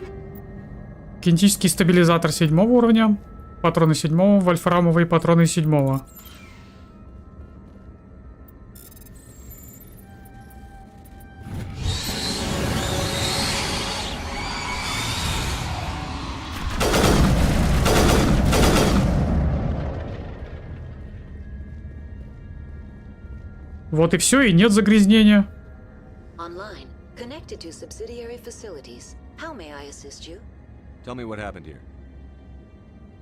Speaker 1: Кинетический стабилизатор 7-го уровня. Патроны 7-го, вольфрамовые патроны 7-го. Вот и все, и нет загрязнения.
Speaker 4: Online, connected to subsidiary facilities. How may I assist you?
Speaker 9: Tell me what happened here.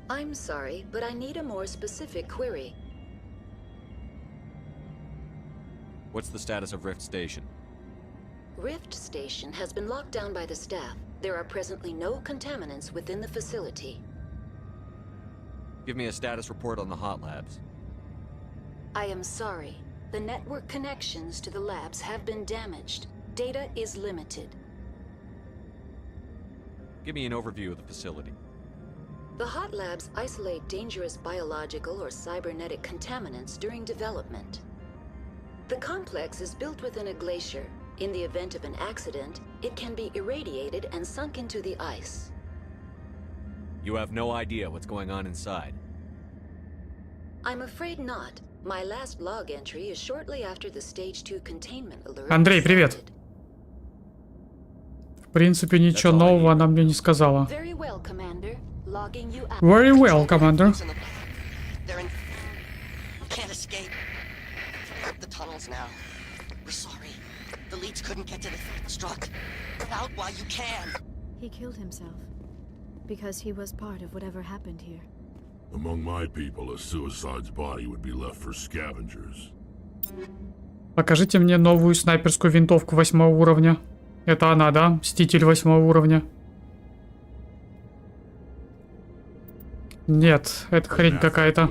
Speaker 4: I'm sorry, but I need a more specific query.
Speaker 9: What's the status of Rift Station?
Speaker 4: Rift Station has been locked down by the staff. There are presently no contaminants within the facility.
Speaker 9: Give me a status report on the hot labs.
Speaker 4: I am sorry. The network connections to the labs have been damaged. Data is limited.
Speaker 9: Give me an overview of the facility.
Speaker 4: The hot labs isolate dangerous biological or cybernetic contaminants during development. The complex is built within a glacier. In the event of an accident, it can be irradiated and sunk into the ice.
Speaker 9: You have no idea what's going on inside.
Speaker 4: I'm afraid not. My last log entry is shortly after the stage 2 containment alert.
Speaker 1: Андрей, привет. В принципе, ничего нового она мне не сказала.
Speaker 4: Very well, Commander. Logging you out.
Speaker 1: Very well, Commander.
Speaker 6: They're in. Can't escape. The tunnels now. We're sorry. The leads couldn't get to the struck. Get out while you can.
Speaker 7: He killed himself because he was part of whatever happened here.
Speaker 15: Among my people, a suicide's body would be left for scavengers.
Speaker 1: Покажите мне новую снайперскую винтовку 8-го уровня. Это она, да? Мститель 8-го уровня. Нет, это хрень какая-то.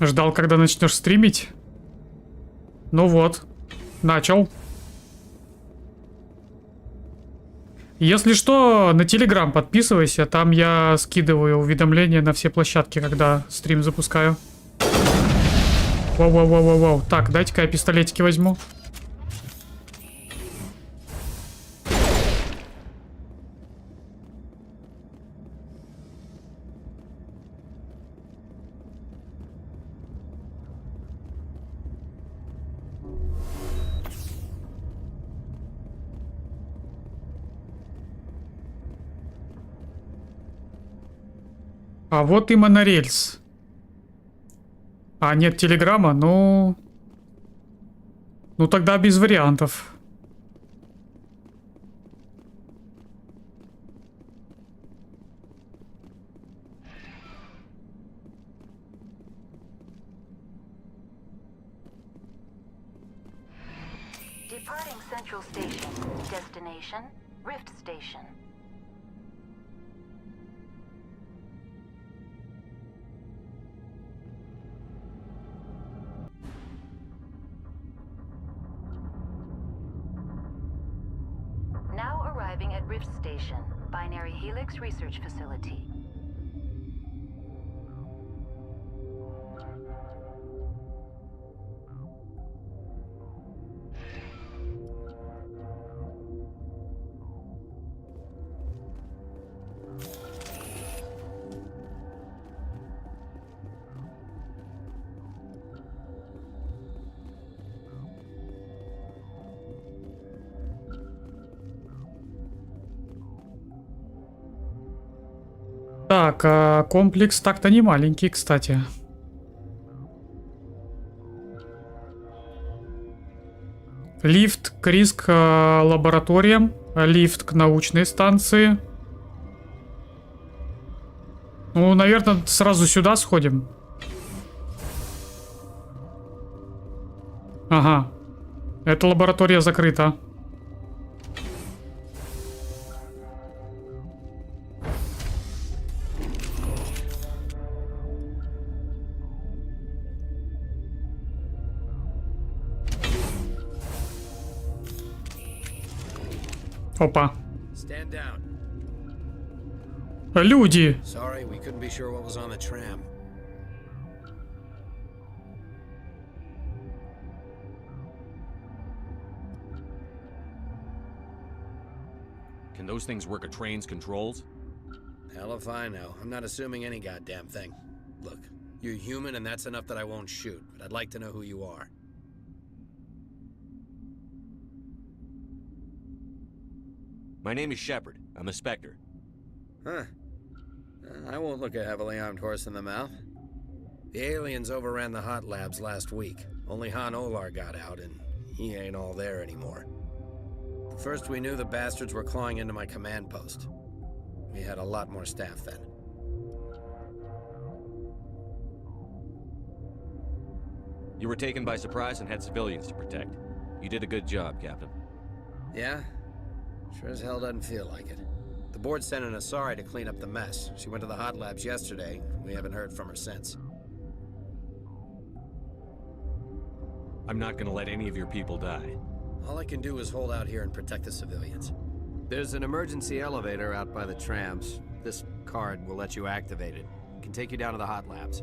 Speaker 1: Ждал, когда начнешь стримить? Ну вот, начал. Если что, на Telegram подписывайся, там я скидываю уведомления на все площадки, когда стрим запускаю. Воу-воу-воу-воу-воу. Так, дайте-ка я пистолетики возьму. А вот и монорельс. А, нет телеграмма, ну... Ну тогда без вариантов.
Speaker 4: Departing Central Station. Destination, Rift Station. Now arriving at Rift Station, Binary Helix Research Facility.
Speaker 1: Так, а комплекс так-то не маленький, кстати. Лифт к риск лабораториям, лифт к научной станции. Ну, наверное, сразу сюда сходим. Ага. Эта лаборатория закрыта. Опа. Люди!
Speaker 8: Sorry, we couldn't be sure what was on the tram.
Speaker 12: Can those things work a train's controls?
Speaker 8: Hell if I know. I'm not assuming any goddamn thing. Look, you're human and that's enough that I won't shoot, but I'd like to know who you are.
Speaker 12: My name is Shepard. I'm a Spectre.
Speaker 8: Huh. I won't look a heavily armed horse in the mouth. The aliens overran the hot labs last week. Only Han Olar got out, and he ain't all there anymore. First we knew the bastards were clawing into my command post. We had a lot more staff then.
Speaker 12: You were taken by surprise and had civilians to protect. You did a good job, Captain.
Speaker 8: Yeah? Sure as hell doesn't feel like it. The board sent an Asari to clean up the mess. She went to the hot labs yesterday. We haven't heard from her since.
Speaker 12: I'm not gonna let any of your people die.
Speaker 8: All I can do is hold out here and protect the civilians. There's an emergency elevator out by the trams. This card will let you activate it. It can take you down to the hot labs.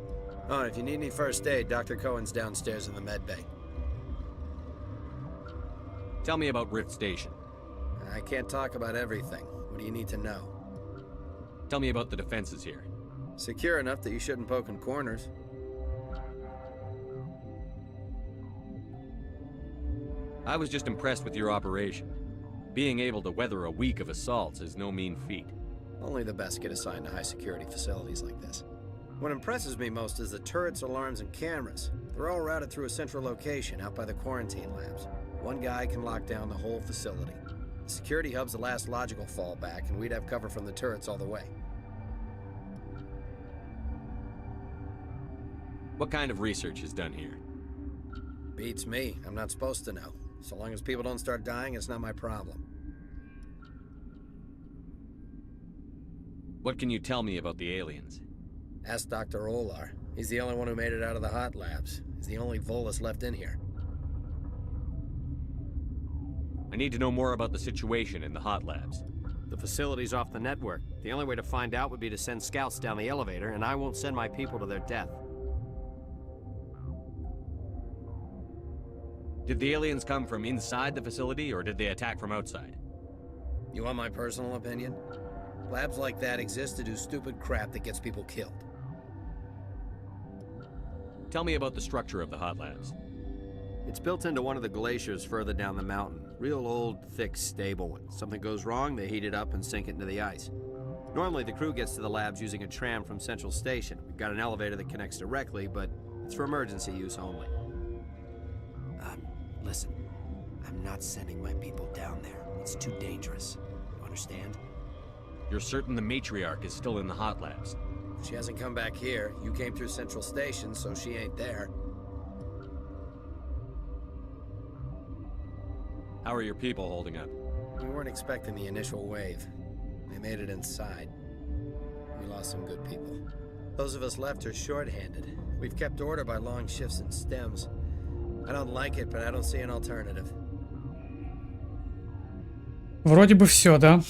Speaker 8: Oh, and if you need any first aid, Dr. Cohen's downstairs in the med bay.
Speaker 12: Tell me about Rift Station.
Speaker 8: I can't talk about everything. What do you need to know?
Speaker 12: Tell me about the defenses here.
Speaker 8: Secure enough that you shouldn't poke in corners.
Speaker 12: I was just impressed with your operation. Being able to weather a week of assaults is no mean feat.
Speaker 8: Only the best get assigned to high-security facilities like this. What impresses me most is the turrets, alarms, and cameras. They're all routed through a central location out by the quarantine labs. One guy can lock down the whole facility. The security hub's the last logical fallback, and we'd have cover from the turrets all the way.
Speaker 12: What kind of research is done here?
Speaker 8: Beats me. I'm not supposed to know. So long as people don't start dying, it's not my problem.
Speaker 12: What can you tell me about the aliens?
Speaker 8: Ask Dr. Olar. He's the only one who made it out of the hot labs. He's the only Volus left in here.
Speaker 12: I need to know more about the situation in the hot labs.
Speaker 8: The facility's off the network. The only way to find out would be to send scouts down the elevator, and I won't send my people to their death.
Speaker 12: Did the aliens come from inside the facility, or did they attack from outside?
Speaker 8: You want my personal opinion? Labs like that exist to do stupid crap that gets people killed.
Speaker 12: Tell me about the structure of the hot labs.
Speaker 8: It's built into one of the glaciers further down the mountain. Real old, thick, stable one. Something goes wrong, they heat it up and sink it into the ice. Normally, the crew gets to the labs using a tram from Central Station. We've got an elevator that connects directly, but it's for emergency use only. Listen, I'm not sending my people down there. It's too dangerous. You understand?
Speaker 12: You're certain the matriarch is still in the hot labs?
Speaker 8: She hasn't come back here. You came through Central Station, so she ain't there.
Speaker 12: How are your people holding up?
Speaker 8: We weren't expecting the initial wave. They made it inside. We lost some good people. Those of us left are short-handed. We've kept order by long shifts and stems. I don't like it, but I don't see an alternative.
Speaker 1: Вроде бы все, да?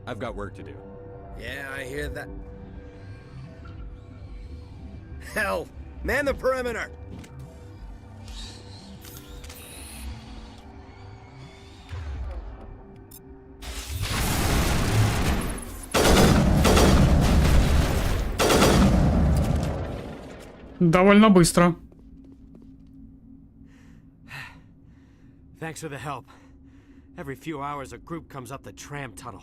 Speaker 12: I've got work to do.
Speaker 8: Yeah, I hear that. Hell! Man the perimeter!
Speaker 1: Довольно быстро.
Speaker 8: Thanks for the help. Every few hours, a group comes up the tram tunnel.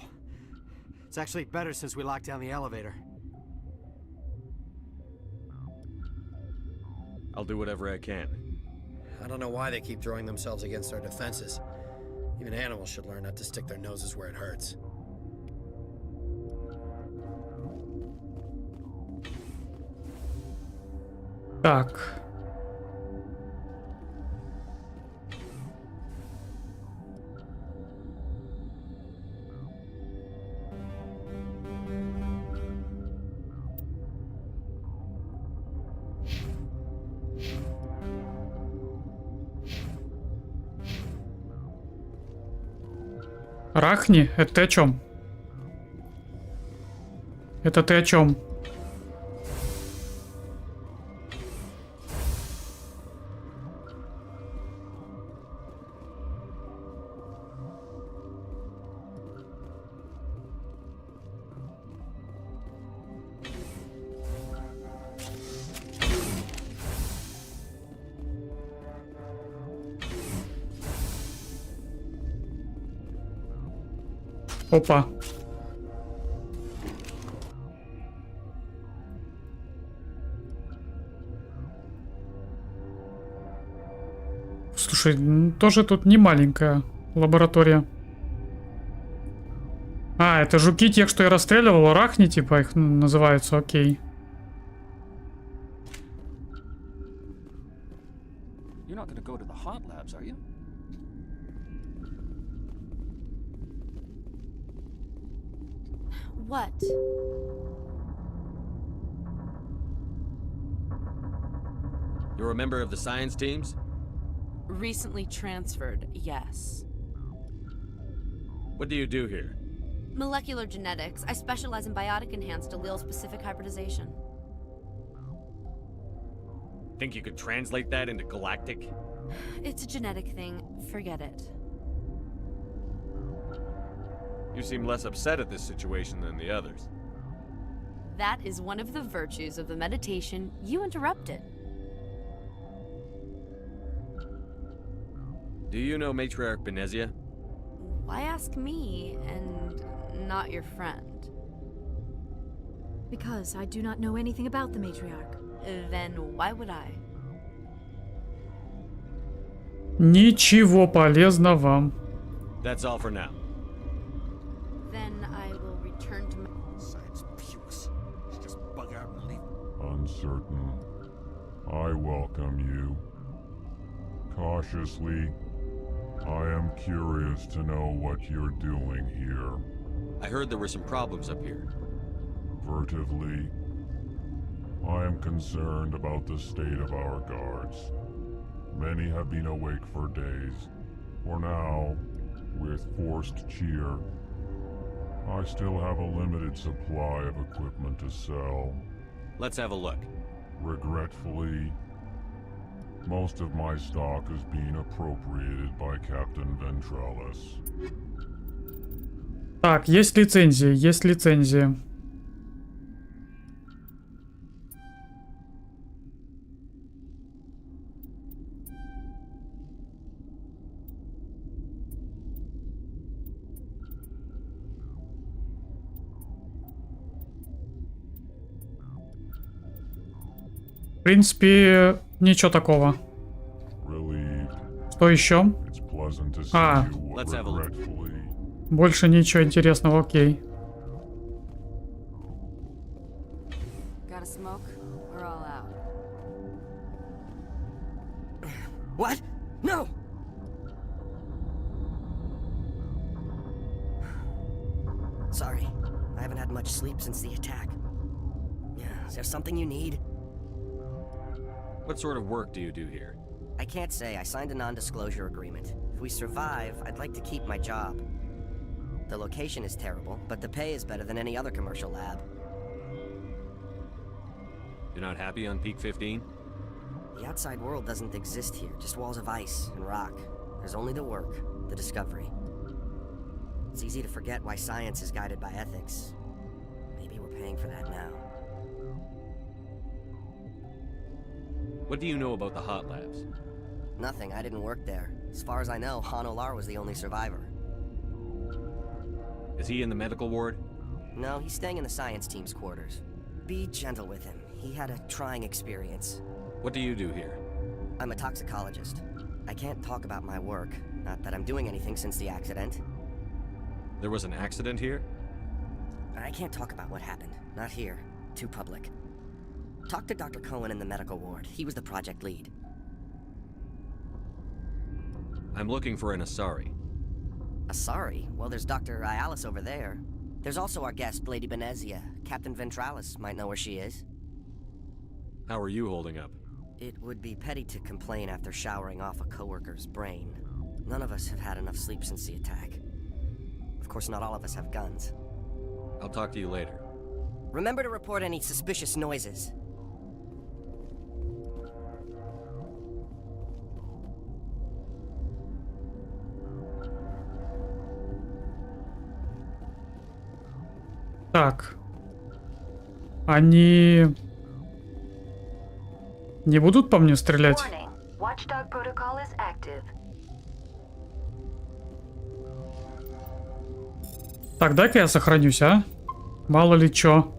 Speaker 8: It's actually better since we locked down the elevator.
Speaker 12: I'll do whatever I can.
Speaker 8: I don't know why they keep throwing themselves against our defenses. Even animals should learn not to stick their noses where it hurts.
Speaker 1: Так. Рахни? Это ты о чем? Это ты о чем? Опа. Слушай, тоже тут не маленькая лаборатория. А, это жуки тех, что я расстреливал, арахни, типа их называются, окей.
Speaker 20: You're not gonna go to the hot labs, are you?
Speaker 2: What?
Speaker 12: You're a member of the science teams?
Speaker 2: Recently transferred, yes.
Speaker 12: What do you do here?
Speaker 2: Molecular genetics. I specialize in biotic-enhanced allele-specific hybridization.
Speaker 12: Think you could translate that into galactic?
Speaker 2: It's a genetic thing. Forget it.
Speaker 12: You seem less upset at this situation than the others.
Speaker 2: That is one of the virtues of the meditation you interrupted.
Speaker 12: Do you know Matriarch Benezia?
Speaker 2: Why ask me and not your friend?
Speaker 7: Because I do not know anything about the matriarch.
Speaker 2: Then why would I?
Speaker 1: Ничего полезного.
Speaker 12: That's all for now.
Speaker 2: Then I will return to my...
Speaker 15: Science pukes. Just bug out and leave.
Speaker 3: Uncertain. I welcome you. Cautiously, I am curious to know what you're doing here.
Speaker 12: I heard there were some problems up here.
Speaker 3: Furtively, I am concerned about the state of our guards. Many have been awake for days. For now, with forced cheer, I still have a limited supply of equipment to sell.
Speaker 12: Let's have a look.
Speaker 3: Regretfully, most of my stock is being appropriated by Captain Ventralis.
Speaker 1: Так, есть лицензия, есть лицензия. В принципе, ничего такого. Что еще? А,
Speaker 12: Let's have a look.
Speaker 1: больше ничего интересного, окей.
Speaker 2: Got a smoke? We're all out.
Speaker 6: What? No! Sorry, I haven't had much sleep since the attack. Yeah, is there something you need?
Speaker 12: What sort of work do you do here?
Speaker 6: I can't say. I signed a non-disclosure agreement. If we survive, I'd like to keep my job. The location is terrible, but the pay is better than any other commercial lab.
Speaker 12: You're not happy on Peak 15?
Speaker 6: The outside world doesn't exist here, just walls of ice and rock. There's only the work, the discovery. It's easy to forget why science is guided by ethics. Maybe we're paying for that now.
Speaker 12: What do you know about the hot labs?
Speaker 6: Nothing, I didn't work there. As far as I know, Han Olar was the only survivor.
Speaker 12: Is he in the medical ward?
Speaker 6: No, he's staying in the science team's quarters. Be gentle with him. He had a trying experience.
Speaker 12: What do you do here?
Speaker 6: I'm a toxicologist. I can't talk about my work. Not that I'm doing anything since the accident.
Speaker 12: There was an accident here?
Speaker 6: I can't talk about what happened. Not here. Too public. Talk to Dr. Cohen in the medical ward. He was the project lead.
Speaker 12: I'm looking for an Asari.
Speaker 6: Asari? Well, there's Dr. Ialis over there. There's also our guest, Lady Benezia. Captain Ventralis might know where she is.
Speaker 12: How are you holding up?
Speaker 6: It would be petty to complain after showering off a coworker's brain. None of us have had enough sleep since the attack. Of course, not all of us have guns.
Speaker 12: I'll talk to you later.
Speaker 6: Remember to report any suspicious noises.
Speaker 1: Так. Они не будут по мне стрелять?
Speaker 4: Watchdog protocol is active.
Speaker 1: Так, дай-ка я сохранюсь, а? Мало ли чё.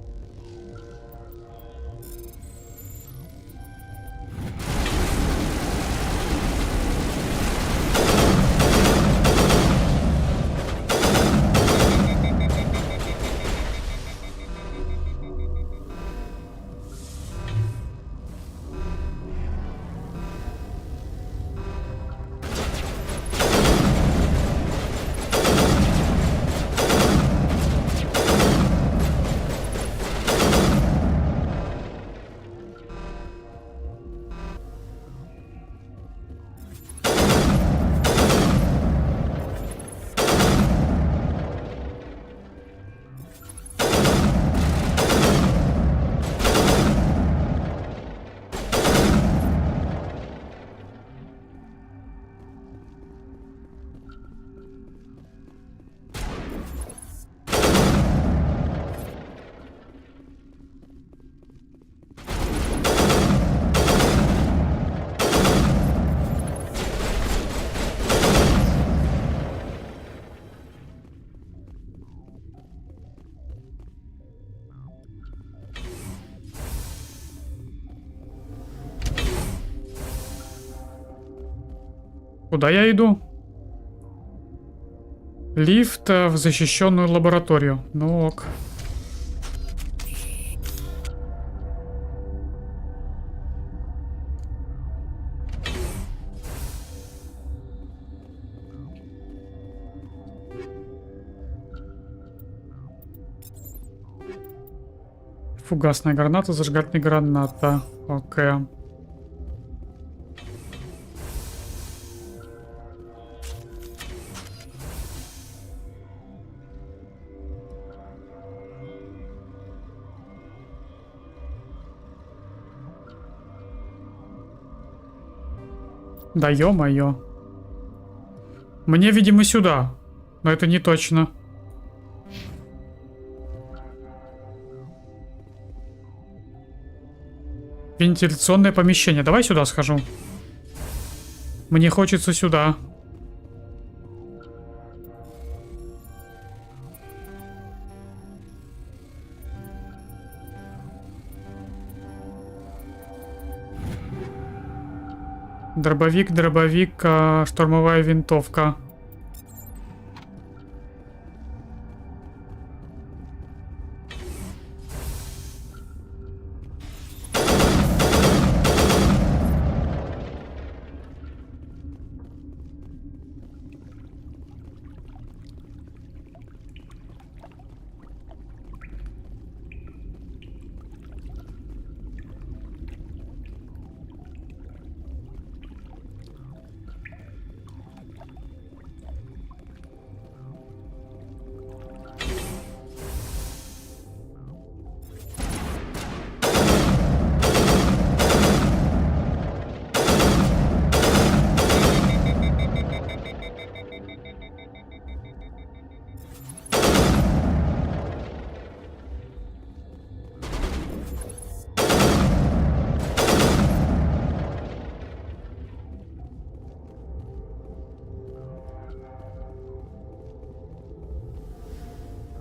Speaker 1: Куда я иду? Лифт в защищенную лабораторию. Ну ок. Фугасная граната, зажигательная граната. Окей. Да ё-моё. Мне, видимо, сюда. Но это не точно. Вентиляционное помещение. Давай сюда схожу. Мне хочется сюда. Дробовик, штурмовая винтовка.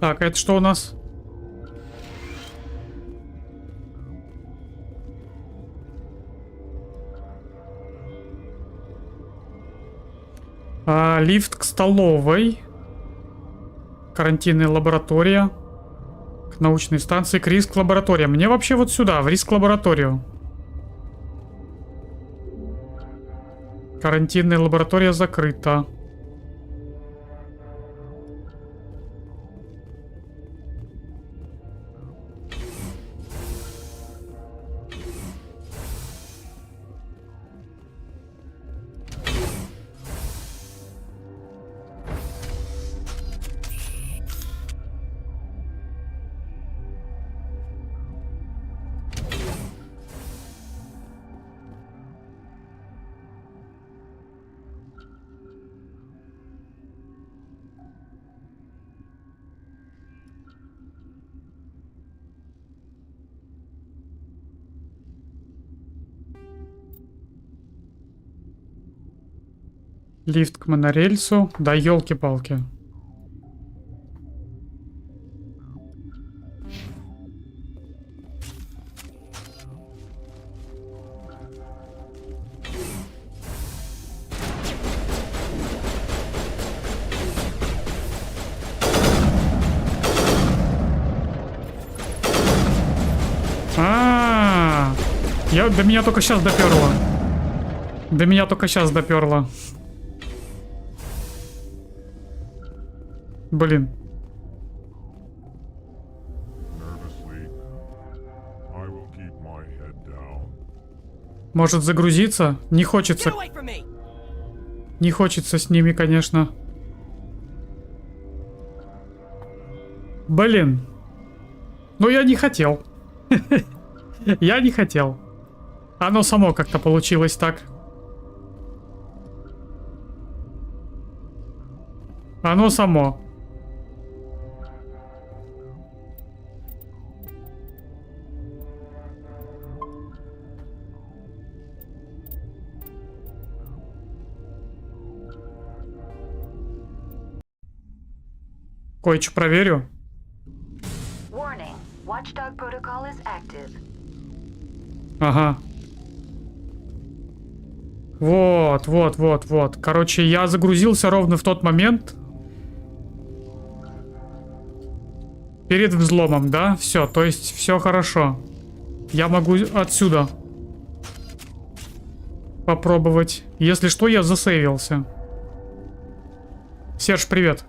Speaker 1: Так, это что у нас? Лифт к столовой. Карантинная лаборатория. К научной станции, к риск-лаборатория. Мне вообще вот сюда, в риск-лабораторию. Карантинная лаборатория закрыта. Лифт к монорельсу. Да елки-палки. До меня только сейчас доперло. До меня только сейчас доперло. Блин. Может загрузиться? Не хочется. Не хочется с ними, конечно. Блин. Но я не хотел. Я не хотел. Оно само как-то получилось так. Оно само. Кое-что проверю.
Speaker 4: Warning. Watchdog protocol is active.
Speaker 1: Ага. Вот. Короче, я загрузился ровно в тот момент. Перед взломом, да? Все, то есть все хорошо. Я могу отсюда попробовать. Если что, я засейвился. Серж, привет.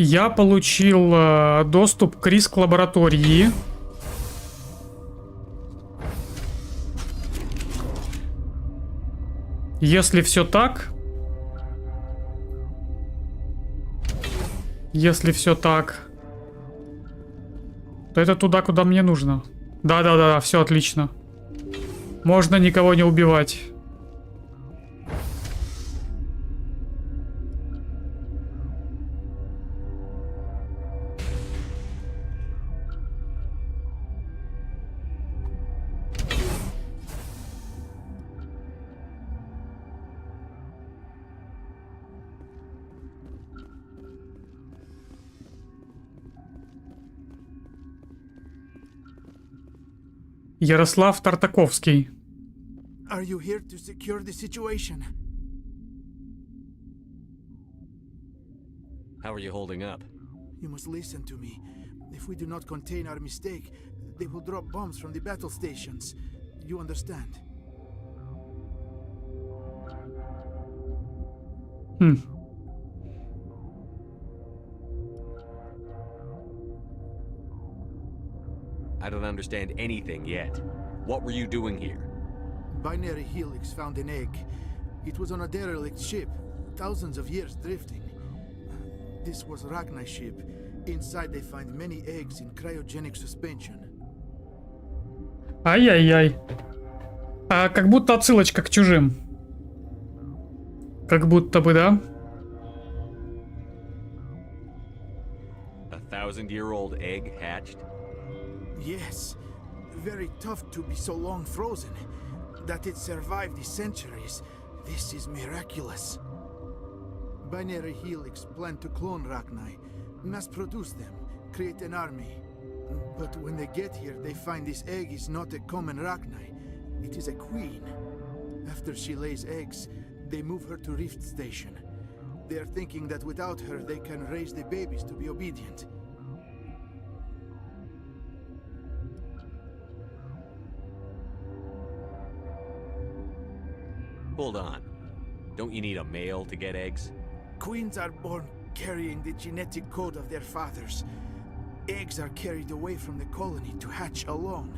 Speaker 1: Я получил доступ к риск-лаборатории. Если все так... Если все так... То это туда, куда мне нужно. Да, все отлично. Можно никого не убивать. Ярослав Тартаковский.
Speaker 5: Are you here to secure the situation?
Speaker 12: How are you holding up?
Speaker 5: You must listen to me. If we do not contain our mistake, they will drop bombs from the battle stations. You understand?
Speaker 12: I don't understand anything yet. What were you doing here?
Speaker 5: Binary Helix found an egg. It was on a derelict ship, thousands of years drifting. This was Ragna's ship. Inside they find many eggs in cryogenic suspension.
Speaker 1: Ай-яй-яй. А как будто отсылочка к чужим. Как будто бы, да?
Speaker 12: 1,000-year-old egg hatched?
Speaker 5: Yes. Very tough to be so long frozen. That it survived the centuries. This is miraculous. Binary Helix planned to clone Ragnar, mass produce them, create an army. But when they get here, they find this egg is not a common Ragnar. It is a queen. After she lays eggs, they move her to Rift Station. They are thinking that without her, they can raise the babies to be obedient.
Speaker 12: Hold on. Don't you need a male to get eggs?
Speaker 5: Queens are born carrying the genetic code of their fathers. Eggs are carried away from the colony to hatch alone.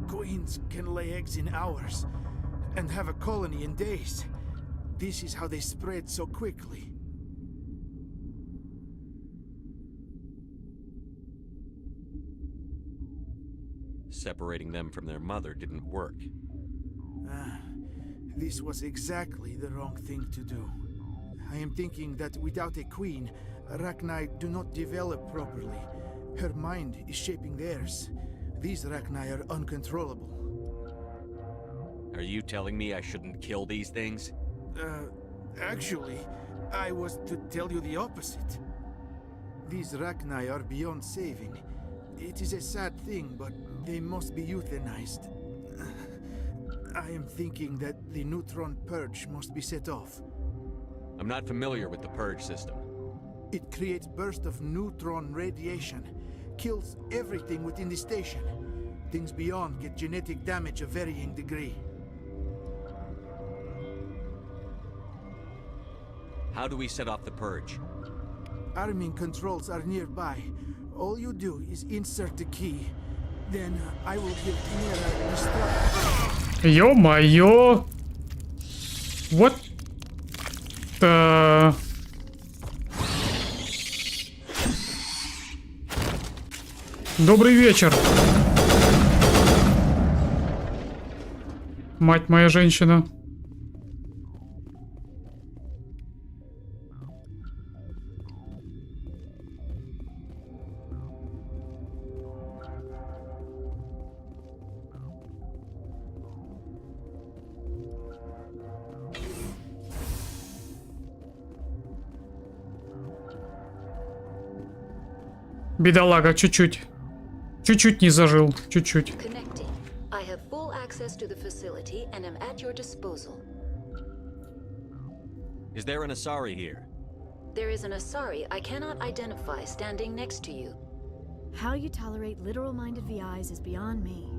Speaker 5: Queens can lay eggs in hours and have a colony in days. This is how they spread so quickly.
Speaker 12: separating them from their mother didn't work.
Speaker 5: This was exactly the wrong thing to do. I am thinking that without a queen, Rachni do not develop properly. Her mind is shaping theirs. These Rachni are uncontrollable.
Speaker 12: Are you telling me I shouldn't kill these things?
Speaker 5: Actually, I was to tell you the opposite. These Rachni are beyond saving. It is a sad thing, but they must be euthanized. I am thinking that the neutron purge must be set off.
Speaker 12: I'm not familiar with the purge system.
Speaker 5: It creates bursts of neutron radiation, kills everything within the station. Things beyond get genetic damage of varying degree.
Speaker 12: How do we set off the purge?
Speaker 5: Arming controls are nearby. All you do is insert the key. Then I will give Mira instructions.
Speaker 1: Ё-моё! What the... Добрый вечер. Мать моя женщина. Бедолага, чуть-чуть. Чуть-чуть не зажил, чуть-чуть.
Speaker 4: Connecting. I have full access to the facility and am at your disposal.
Speaker 12: Is there an Asari here?
Speaker 4: There is an Asari I cannot identify standing next to you.
Speaker 7: How you tolerate literal-minded VIs is beyond me.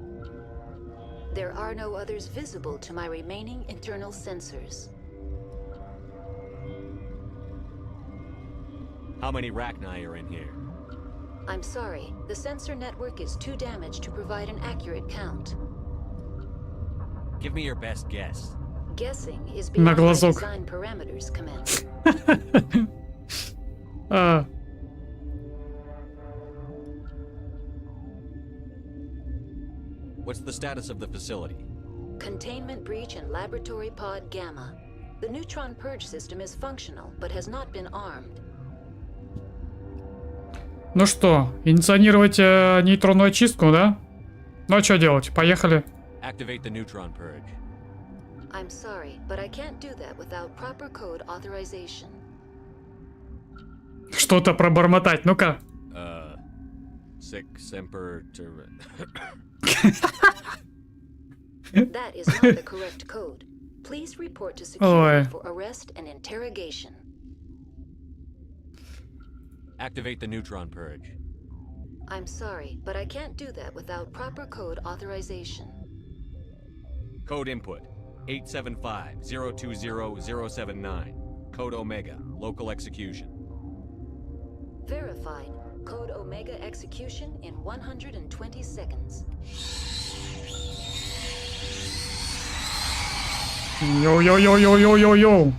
Speaker 4: There are no others visible to my remaining internal sensors.
Speaker 12: How many Rachni are in here?
Speaker 4: I'm sorry, the sensor network is too damaged to provide an accurate count.
Speaker 12: Give me your best guess.
Speaker 4: Guessing is beyond my design parameters, Commander.
Speaker 12: What's the status of the facility?
Speaker 4: Containment breach in Laboratory Pod Gamma. The neutron purge system is functional, but has not been armed.
Speaker 1: Ну что, инициировать нейтронную очистку, да? Ну а что делать? Поехали.
Speaker 12: Activate the neutron purge.
Speaker 4: I'm sorry, but I can't do that without proper code authorization.
Speaker 1: Что-то пробормотать, ну-ка.
Speaker 12: Sic semper
Speaker 4: That is not the correct code. Please report to security for arrest and interrogation.
Speaker 12: Activate the neutron purge.
Speaker 4: I'm sorry, but I can't do that without proper code authorization.
Speaker 12: Code input 875-020-079. Code Omega. Local execution.
Speaker 4: Verified. Code Omega execution in 120 seconds.
Speaker 1: Йоу-йоу-йоу-йоу-йоу-йоу.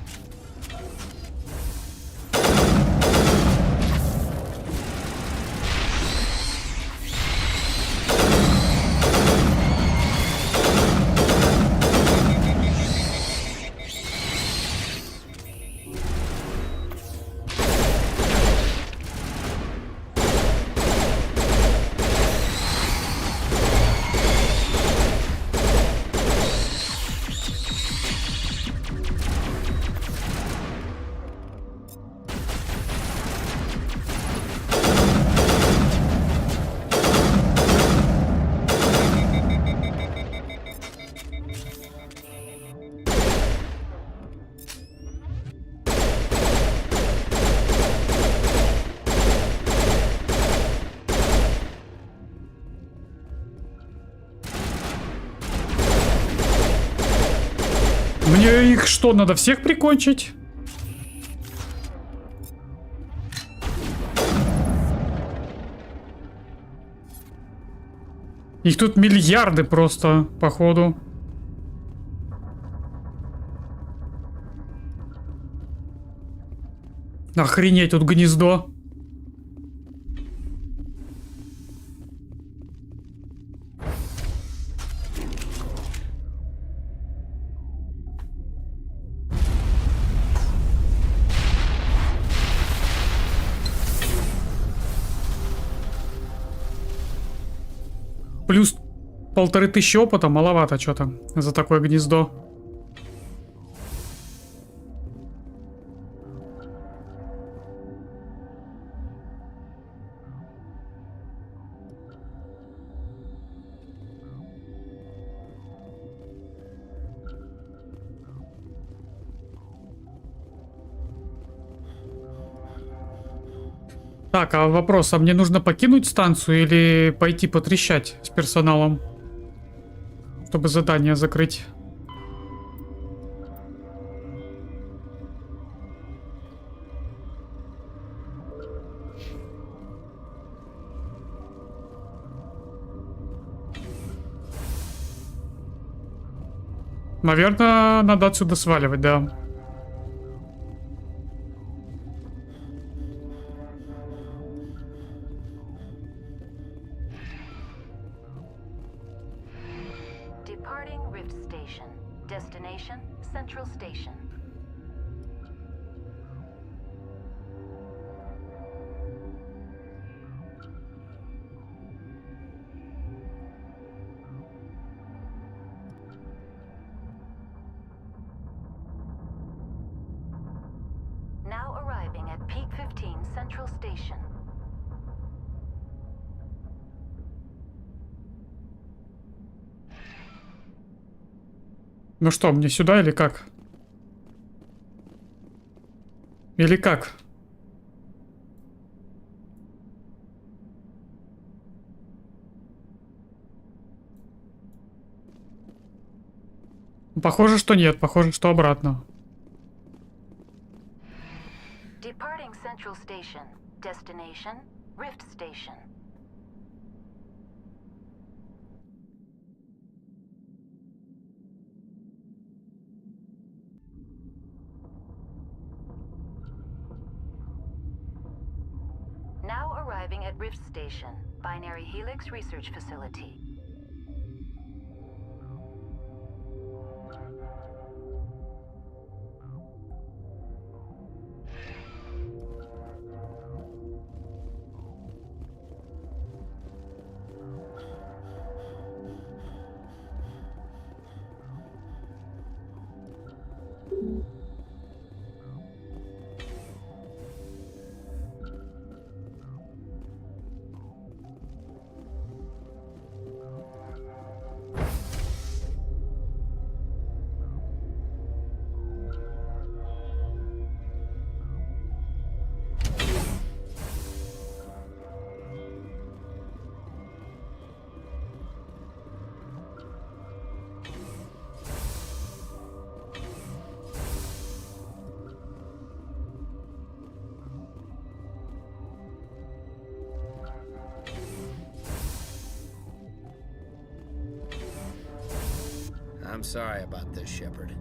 Speaker 1: Мне их что, надо всех прикончить? Их тут миллиарды просто, походу. Охренеть, тут гнездо. плюс 1500 опыта маловато что-то за такое гнездо. Так, а вопрос, а мне нужно покинуть станцию или пойти потрещать с персоналом, чтобы задание закрыть? Наверное, надо отсюда сваливать, да.
Speaker 4: Now arriving at Peak 15 Central Station.
Speaker 1: Ну что, мне сюда или как? Или как? Похоже, что нет. Похоже, что обратно.
Speaker 4: Departing Central Station. Destination, Rift Station. Now arriving at Rift Station, Binary Helix Research Facility.
Speaker 8: I'm sorry about this, Shepard.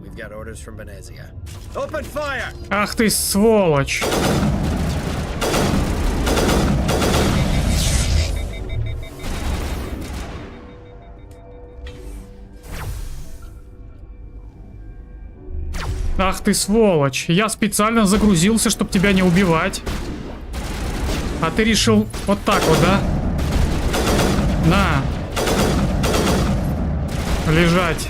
Speaker 8: We've got orders from Venezia. Open fire!
Speaker 1: Ах ты сволочь! Ах ты сволочь! Я специально загрузился, чтобы тебя не убивать. А ты решил вот так вот, да? На! Лежать.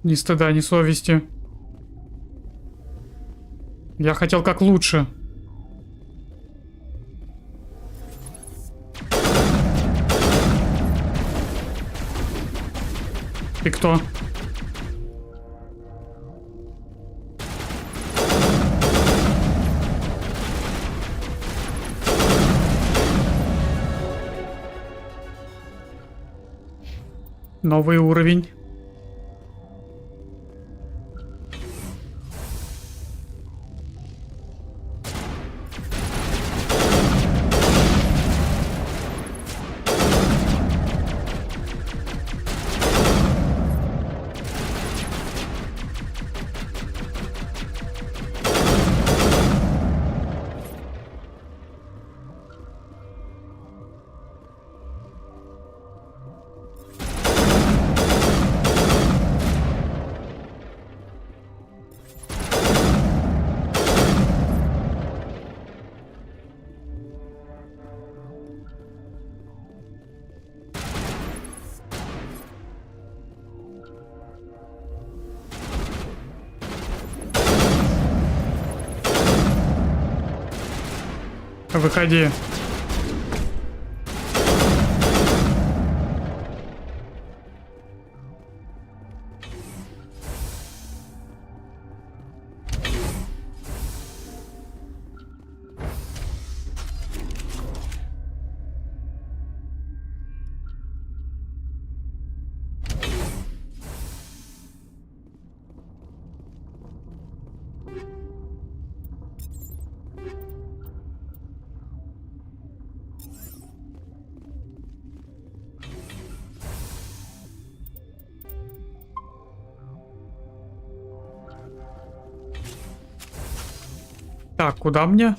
Speaker 1: Ни стыда, ни совести. Я хотел как лучше. Ты кто? Новый уровень. Выходи. Так, куда мне?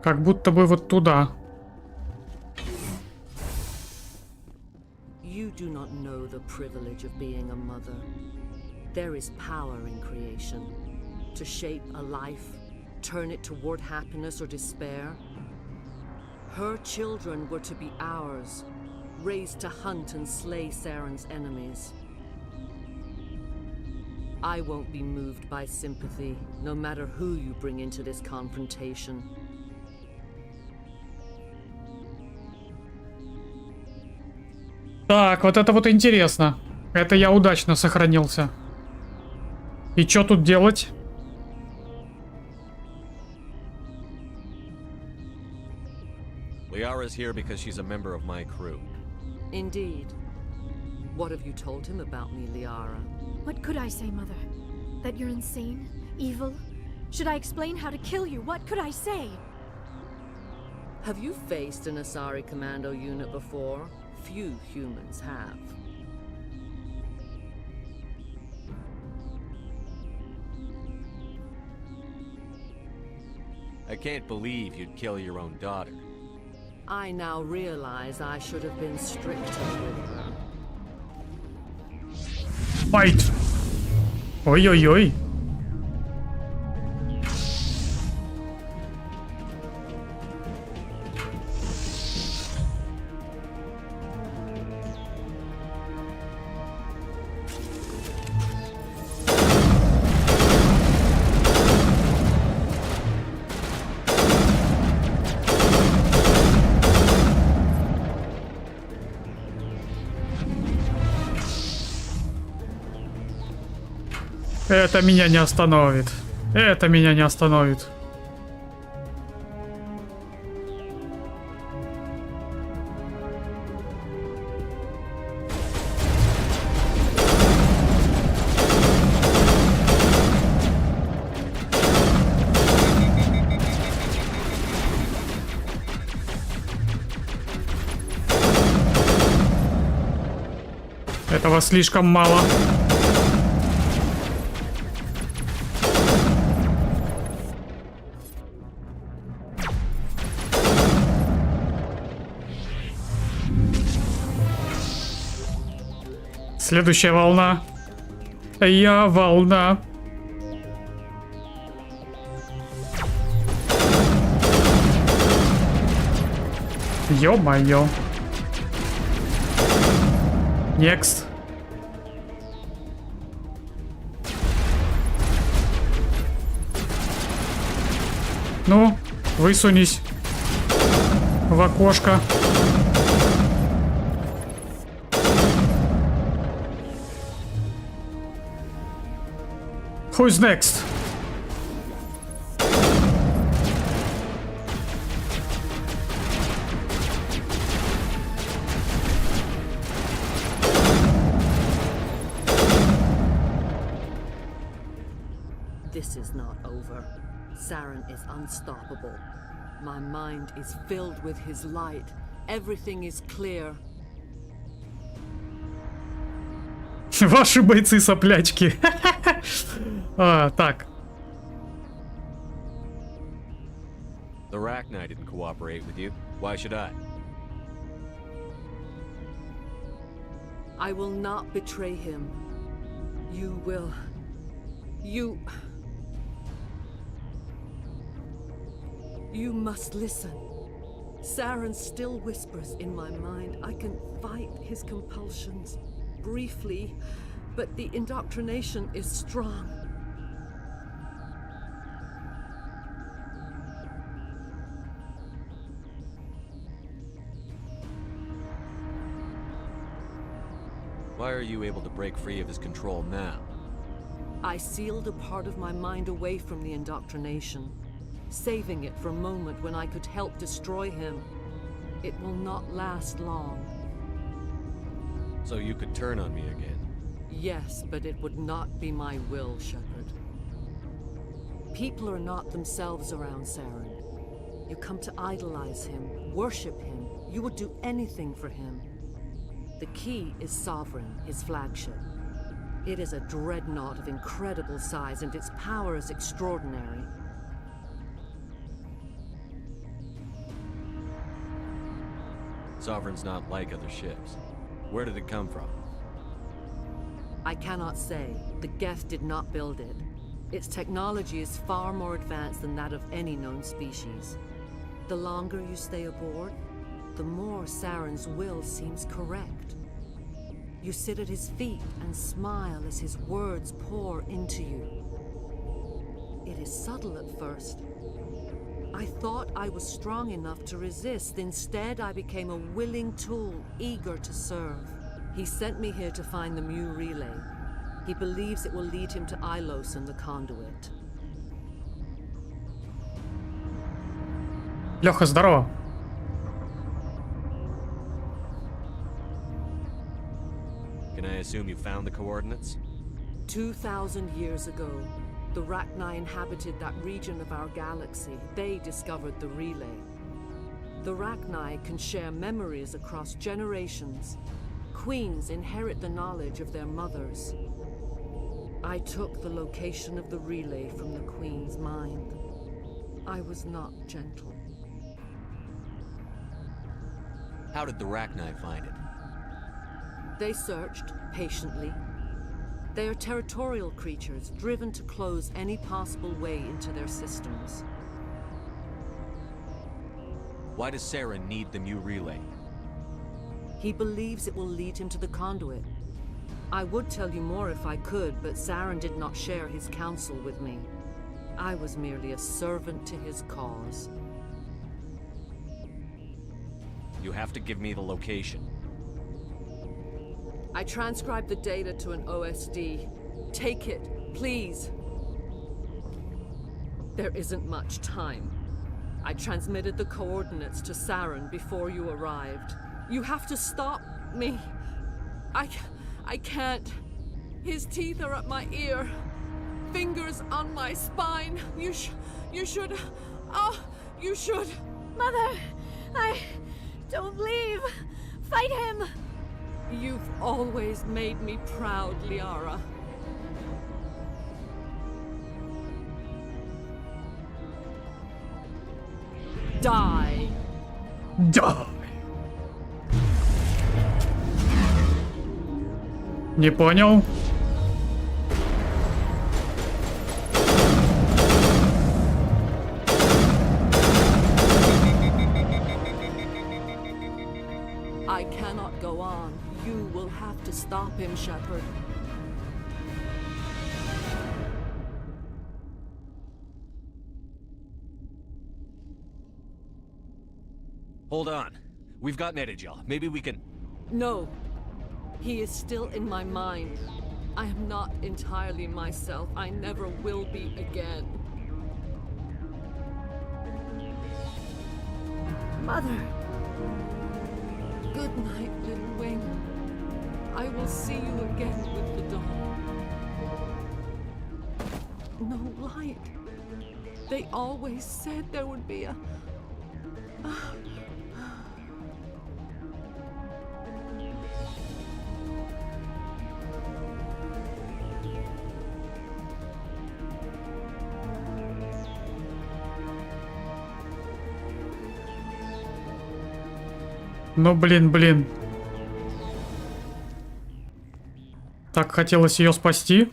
Speaker 1: Как будто бы вот туда.
Speaker 13: You do not know the privilege of being a mother. There is power in creation. To shape a life, turn it toward happiness or despair. Her children were to be ours, raised to hunt and slay Saren's enemies. I won't be moved by sympathy, no matter who you bring into this confrontation.
Speaker 1: Так, вот это вот интересно. Это я удачно сохранился. И что тут делать?
Speaker 12: Liara's here because she's a member of my crew.
Speaker 13: Indeed. What have you told him about me, Liara?
Speaker 7: What could I say, Mother? That you're insane? Evil? Should I explain how to kill you? What could I say?
Speaker 13: Have you faced an Asari commando unit before? Few humans have.
Speaker 12: I can't believe you'd kill your own daughter.
Speaker 13: I now realize I should have been stricter with her.
Speaker 1: Fight! Ой-ой-ой. Это меня не остановит. Это меня не остановит. Этого слишком мало. Следующая волна. Я волна. Ё-моё. Next. Ну, высунись в окошко. Who's next?
Speaker 13: This is not over. Saren is unstoppable. My mind is filled with his light. Everything is clear.
Speaker 1: Ваши бойцы-соплячки. Так.
Speaker 12: The Rachni didn't cooperate with you. Why should I?
Speaker 13: I will not betray him. You will... You must listen. Saren still whispers in my mind. I can fight his compulsions. Briefly, But the indoctrination is strong.
Speaker 12: Why are you able to break free of his control now?
Speaker 13: I sealed a part of my mind away from the indoctrination, saving it for a moment when I could help destroy him. It will not last long.
Speaker 12: So you could turn on me again?
Speaker 13: Yes, but it would not be my will, Shepard. People are not themselves around Saren. You come to idolize him, worship him. You would do anything for him. The key is Sovereign, his flagship. It is a dreadnought of incredible size, and its power is extraordinary.
Speaker 12: Sovereign's not like other ships. Where did it come from?
Speaker 13: I cannot say. The Geth did not build it. Its technology is far more advanced than that of any known species. The longer you stay aboard, the more Saren's will seems correct. You sit at his feet and smile as his words pour into you. It is subtle at first. I thought I was strong enough to resist. Instead, I became a willing tool, eager to serve. He sent me here to find the Mu relay. He believes it will lead him to Ilos and the conduit.
Speaker 1: Леха, здорово.
Speaker 12: Can I assume you found the coordinates?
Speaker 13: 2,000 years ago, the Rachni inhabited that region of our galaxy. They discovered the relay. The Rachni can share memories across generations. Queens inherit the knowledge of their mothers. I took the location of the relay from the Queen's mind. I was not gentle.
Speaker 12: How did the Rachni find it?
Speaker 13: They searched patiently. They are territorial creatures, driven to close any possible way into their systems.
Speaker 12: Why does Saren need the Mu relay?
Speaker 13: He believes it will lead him to the conduit. I would tell you more if I could, but Saren did not share his counsel with me. I was merely a servant to his cause.
Speaker 12: You have to give me the location.
Speaker 13: I transcribed the data to an OSD. Take it, please. There isn't much time. I transmitted the coordinates to Saren before you arrived. You have to stop me. I can't. His teeth are at my ear. Fingers on my spine. You should. Oh, you should.
Speaker 7: Mother, don't leave. Fight him.
Speaker 13: You've always made me proud, Liara. Die.
Speaker 1: Die. Не понял.
Speaker 13: I cannot go on. You will have to stop him, Shepard.
Speaker 12: Hold on. We've got Medigel. Maybe we can...
Speaker 13: No. He is still in my mind. I am not entirely myself. I never will be again.
Speaker 7: Mother.
Speaker 13: Good night, little wing. I will see you again with the dawn. No light. They always said there would be a...
Speaker 1: Ну блин. Так хотелось ее спасти.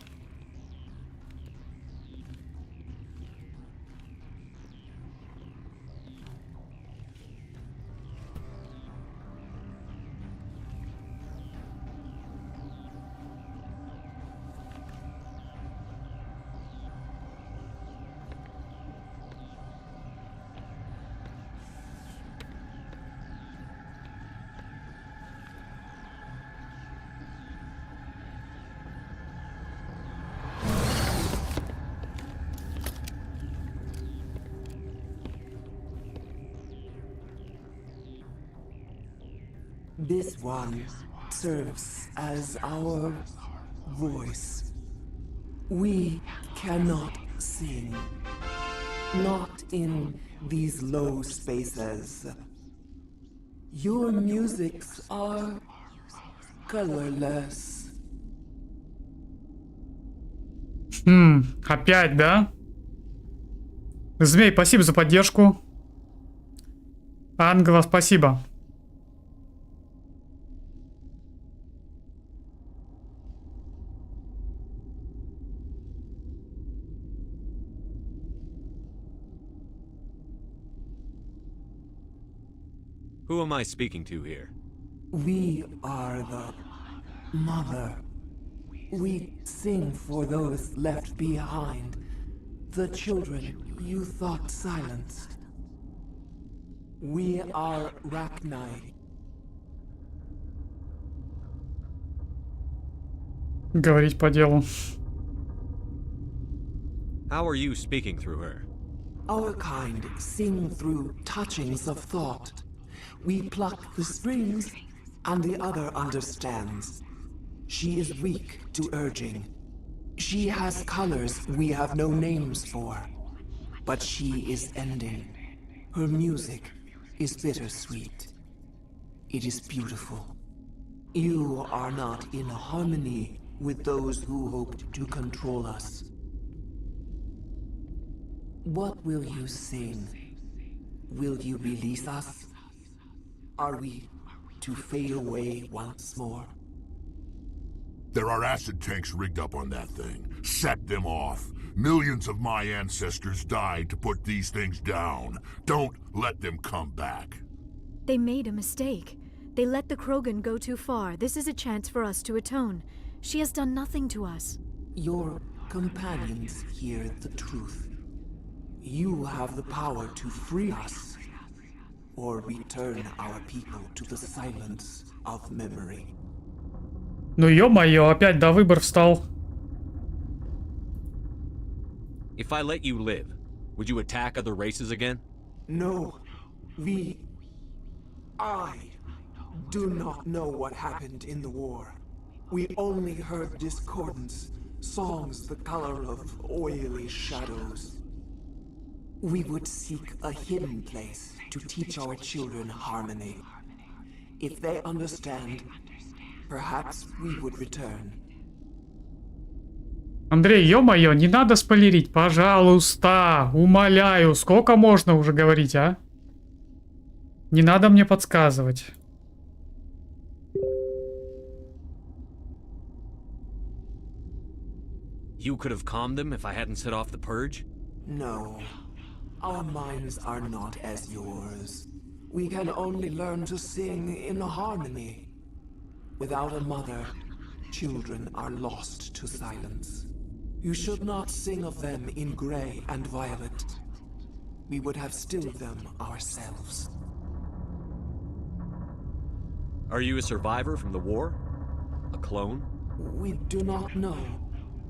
Speaker 10: This one serves as our voice. We cannot sing. Not in these low spaces. Your musics are colorless.
Speaker 1: Опять, да? Змей, спасибо за поддержку. Ангела, спасибо.
Speaker 12: Who am I speaking to here?
Speaker 10: We are the mother. We sing for those left behind. The children you thought silenced. We are Rachni.
Speaker 1: Говорить по делу.
Speaker 12: How are you speaking through her?
Speaker 10: Our kind sing through touchings of thought. We pluck the strings, and the other understands. She is weak to urging. She has colors we have no names for. But she is ending. Her music is bittersweet. It is beautiful. You are not in harmony with those who hoped to control us. What will you sing? Will you release us? Are we to fade away once more?
Speaker 15: There are acid tanks rigged up on that thing. Set them off. Millions of my ancestors died to put these things down. Don't let them come back.
Speaker 7: They made a mistake. They let the Krogan go too far. This is a chance for us to atone. She has done nothing to us.
Speaker 10: Your companions hear the truth. You have the power to free us, or return our people to the silence of memory.
Speaker 1: Ну ё-моё, опять да выбор встал.
Speaker 12: If I let you live, would you attack other races again?
Speaker 10: No, I do not know what happened in the war. We only heard discordance, songs the color of oily shadows. We would seek a hidden place to teach our children harmony. If they understand, perhaps we would return.
Speaker 1: Андрей, ё-моё, не надо спойлерить, пожалуйста, умоляю, сколько можно уже говорить, а? Не надо мне подсказывать.
Speaker 12: You could have calmed them if I hadn't set off the purge?
Speaker 10: No. Our minds are not as yours. We can only learn to sing in harmony. Without a mother, children are lost to silence. You should not sing of them in gray and violet. We would have stilled them ourselves.
Speaker 12: Are you a survivor from the war? A clone?
Speaker 10: We do not know.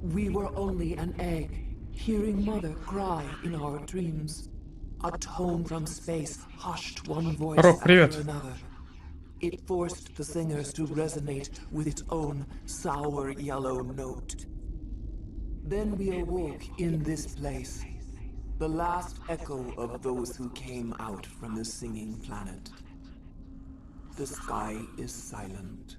Speaker 10: We were only an egg, hearing Mother cry in our dreams. A tone from space hushed one voice after another. It forced the singers to resonate with its own sour yellow note. Then we awoke in this place, the last echo of those who came out from the singing planet. The sky is silent.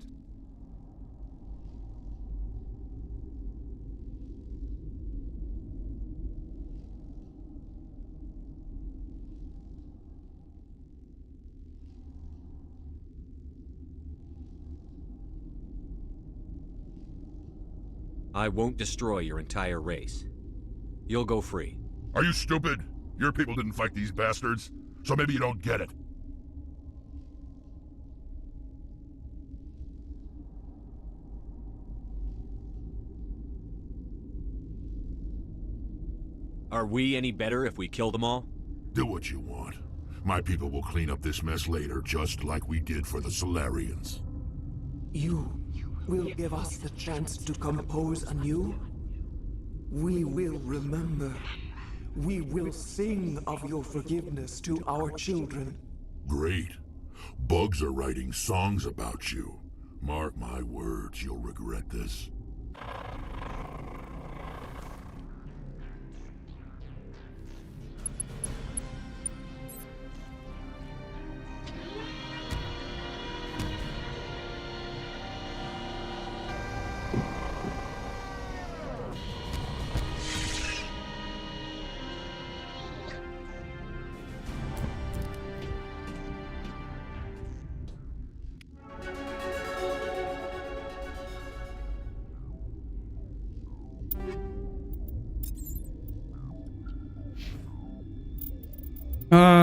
Speaker 12: I won't destroy your entire race. You'll go free.
Speaker 15: Are you stupid? Your people didn't fight these bastards, so maybe you don't get it.
Speaker 12: Are we any better if we kill them all?
Speaker 15: Do what you want. My people will clean up this mess later, just like we did for the Solarians.
Speaker 10: You will give us the chance to compose anew? We will remember. We will sing of your forgiveness to our children.
Speaker 15: Great. Bugs are writing songs about you. Mark my words, you'll regret this.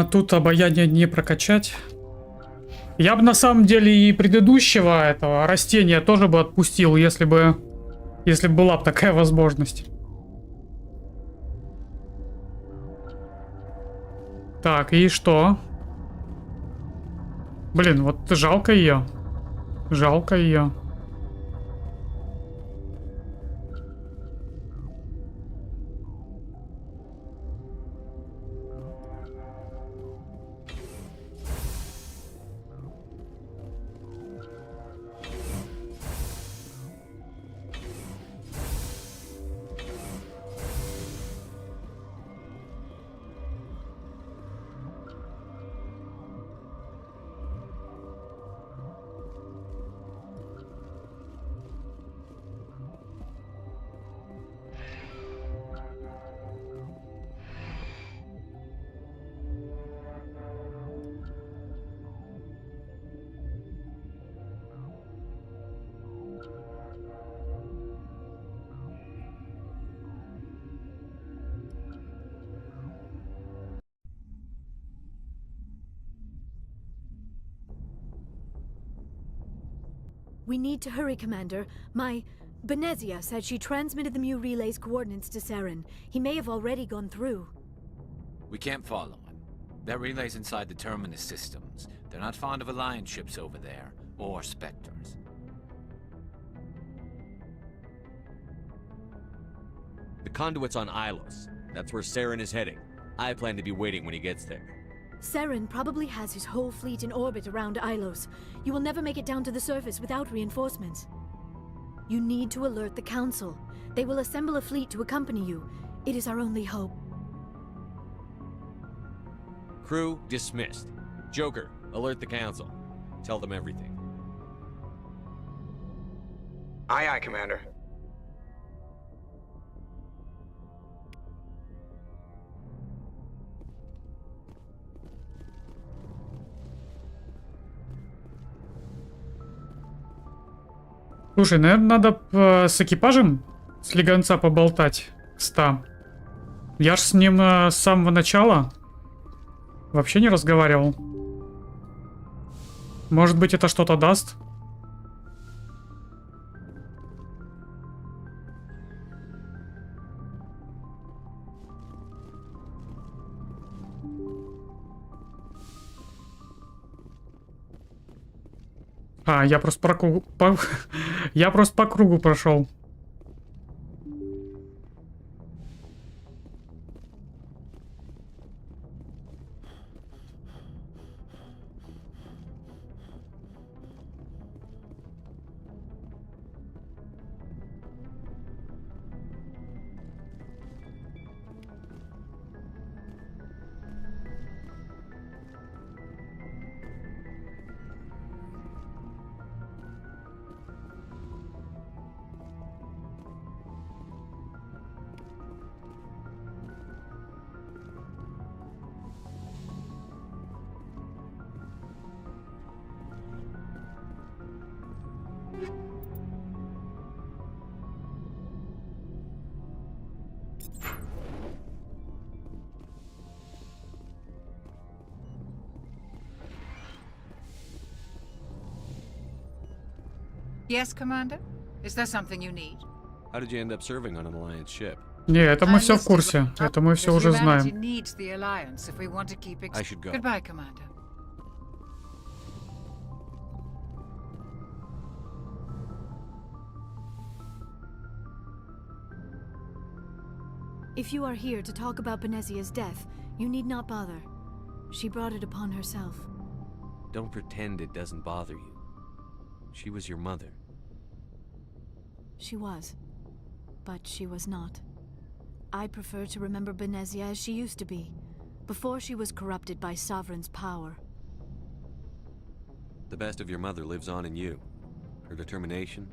Speaker 1: Тут обаяние не прокачать. Я бы на самом деле и предыдущего этого растения тоже бы отпустил, если бы была бы такая возможность. Так, и что? Блин, вот жалко ее. Жалко ее.
Speaker 7: We need to hurry, Commander. My Benezia said she transmitted the Mu relay's coordinates to Saren. He may have already gone through.
Speaker 11: We can't follow him. That relay's inside the Terminus systems. They're not fond of Alliance ships over there, or Spectres.
Speaker 12: The conduit's on Ilos. That's where Saren is heading. I plan to be waiting when he gets there.
Speaker 7: Saren probably has his whole fleet in orbit around Ilos. You will never make it down to the surface without reinforcements. You need to alert the Council. They will assemble a fleet to accompany you. It is our only hope.
Speaker 12: Crew dismissed. Joker, alert the Council. Tell them everything.
Speaker 19: Aye, aye, Commander.
Speaker 1: Слушай, наверное, надо с экипажем слегонца поболтать. Я ж с ним с самого начала вообще не разговаривал. Может быть, это что-то даст? Я просто я просто по кругу прошел.
Speaker 23: Yes, Commander? Is there something you need?
Speaker 12: How did you end up serving on an Alliance ship?
Speaker 1: Не, это мы все в курсе. Это мы все уже знаем.
Speaker 23: Needs the Alliance if we want to keep
Speaker 12: I should go.
Speaker 23: Goodbye, Commander.
Speaker 7: If you are here to talk about Benezia's death, you need not bother. She brought it upon herself.
Speaker 9: Don't pretend it doesn't bother you. She was your mother.
Speaker 7: She was. But she was not. I prefer to remember Benezia as she used to be, before she was corrupted by Sovereign's power.
Speaker 9: The best of your mother lives on in you. Her determination,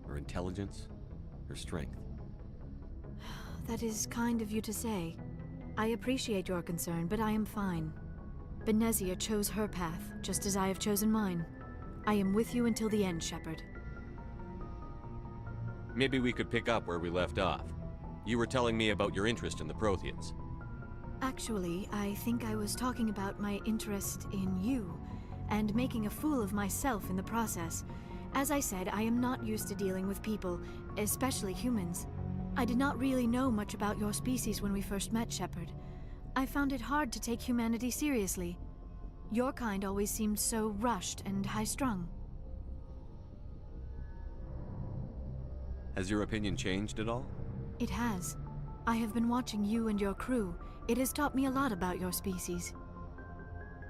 Speaker 9: her intelligence, her strength.
Speaker 7: That is kind of you to say. I appreciate your concern, but I am fine. Benezia chose her path, just as I have chosen mine. I am with you until the end, Shepard.
Speaker 12: Maybe we could pick up where we left off. You were telling me about your interest in the Protheans.
Speaker 7: Actually, I think I was talking about my interest in you, and making a fool of myself in the process. As I said, I am not used to dealing with people, especially humans. I did not really know much about your species when we first met, Shepard. I found it hard to take humanity seriously. Your kind always seemed so rushed and high-strung.
Speaker 9: Has your opinion changed at all?
Speaker 7: It has. I have been watching you and your crew. It has taught me a lot about your species.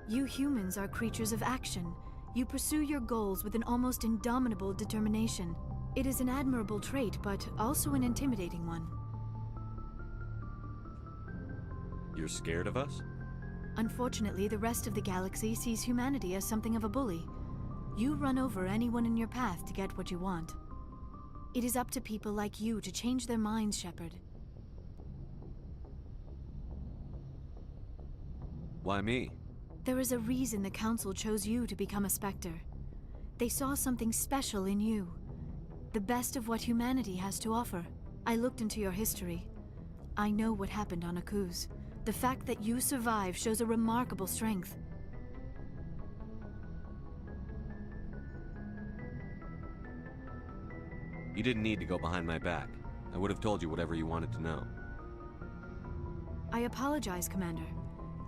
Speaker 7: You humans are creatures of action. You pursue your goals with an almost indomitable determination. It is an admirable trait, but also an intimidating one.
Speaker 9: You're scared of us?
Speaker 7: Unfortunately, the rest of the galaxy sees humanity as something of a bully. You run over anyone in your path to get what you want. It is up to people like you to change their minds, Shepard.
Speaker 9: Why me?
Speaker 7: There is a reason the Council chose you to become a Spectre. They saw something special in you. The best of what humanity has to offer. I looked into your history. I know what happened on Akuz. The fact that you survived shows a remarkable strength.
Speaker 9: You didn't need to go behind my back. I would have told you whatever you wanted to know.
Speaker 7: I apologize, Commander.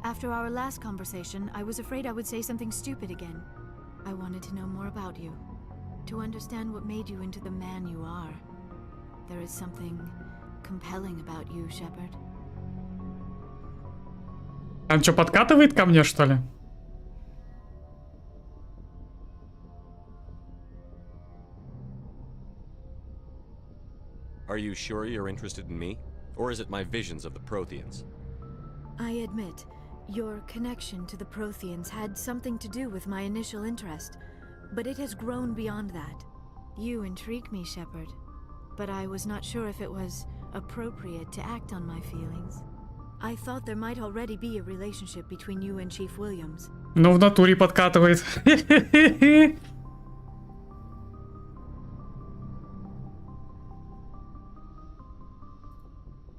Speaker 7: After our last conversation, I was afraid I would say something stupid again. I wanted to know more about you. To understand what made you into the man you are. There is something compelling about you, Shepard.
Speaker 1: Он что, подкатывает ко мне, что ли?
Speaker 12: Are you sure you're interested in me? Or is it my visions of the Protheans?
Speaker 7: I admit, your connection to the Protheans had something to do with my initial interest, but it has grown beyond that. You intrigue me, Shepard, but I was not sure if it was appropriate to act on my feelings. I thought there might already be a relationship between you and Chief Williams.
Speaker 1: Ну, в натуре подкатывает.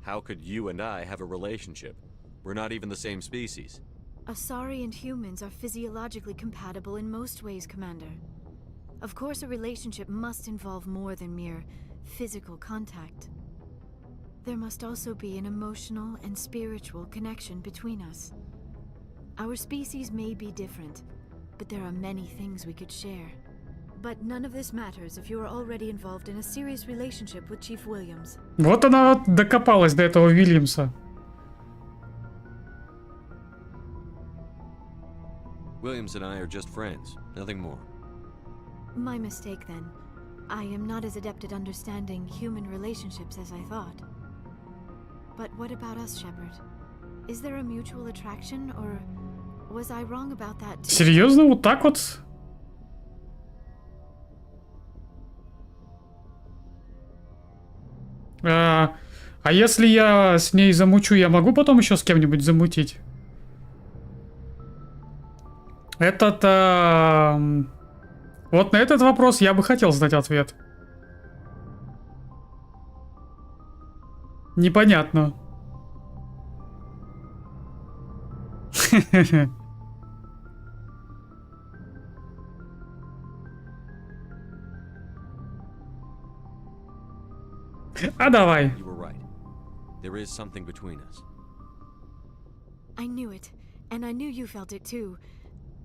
Speaker 12: How could you and I have a relationship? We're not even the same species.
Speaker 7: Asari and humans are physiologically compatible in most ways, Commander. Of course, a relationship must involve more than mere physical contact. There must also be an emotional and spiritual connection between us. Our species may be different, but there are many things we could share. But none of this matters if you are already involved in a serious relationship with Chief Williams.
Speaker 1: Вот она вот докопалась до этого Вильямса.
Speaker 9: Williams and I are just friends, nothing more.
Speaker 7: My mistake then. I am not as adept at understanding human relationships as I thought. But what about us, Shepard? Is there a mutual attraction, or was I wrong about that too?
Speaker 1: Серьезно, вот так вот? А если я с ней замучу, я могу потом еще с кем-нибудь замутить? Вот на этот вопрос я бы хотел знать ответ. Непонятно. А давай.
Speaker 9: You were right. There is something between us.
Speaker 7: I knew it, and I knew you felt it too.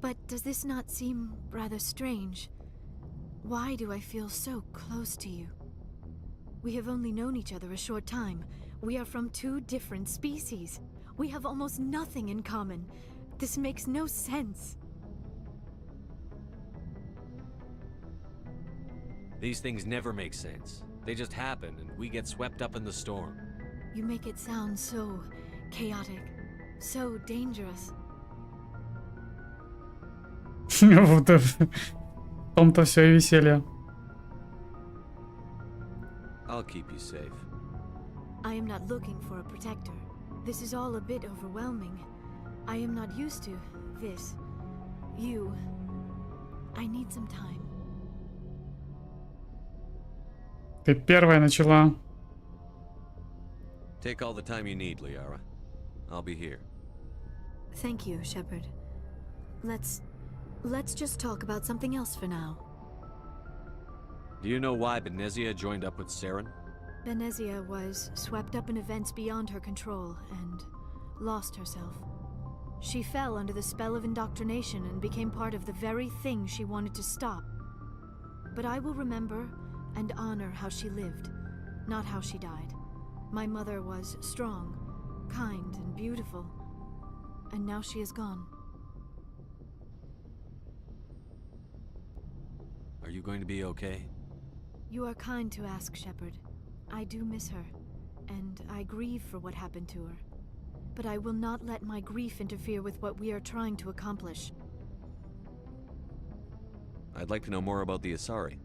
Speaker 7: But does this not seem rather strange? Why do I feel so close to you? We have only known each other a short time. We are from two different species. We have almost nothing in common. This makes no sense.
Speaker 12: These things never make sense. They just happen, and we get swept up in the storm.
Speaker 7: You make it sound so chaotic, so dangerous.
Speaker 1: Вот в том-то все и веселье.
Speaker 12: I'll keep you safe.
Speaker 7: I am not looking for a protector. This is all a bit overwhelming. I am not used to this. You. I need some time.
Speaker 1: Ты первая начала.
Speaker 12: Take all the time you need, Liara. I'll be here.
Speaker 7: Thank you, Shepard. Let's just talk about something else for now.
Speaker 12: Do you know why Benezia joined up with Saren?
Speaker 7: Benezia was swept up in events beyond her control and lost herself. She fell under the spell of indoctrination and became part of the very thing she wanted to stop. But I will remember and honor how she lived, not how she died. My mother was strong, kind, and beautiful, and now she is gone.
Speaker 12: Are you going to be okay?
Speaker 7: You are kind to ask, Shepard. I do miss her, and I grieve for what happened to her. But I will not let my grief interfere with what we are trying to accomplish.
Speaker 12: I'd like to know more about the Asari.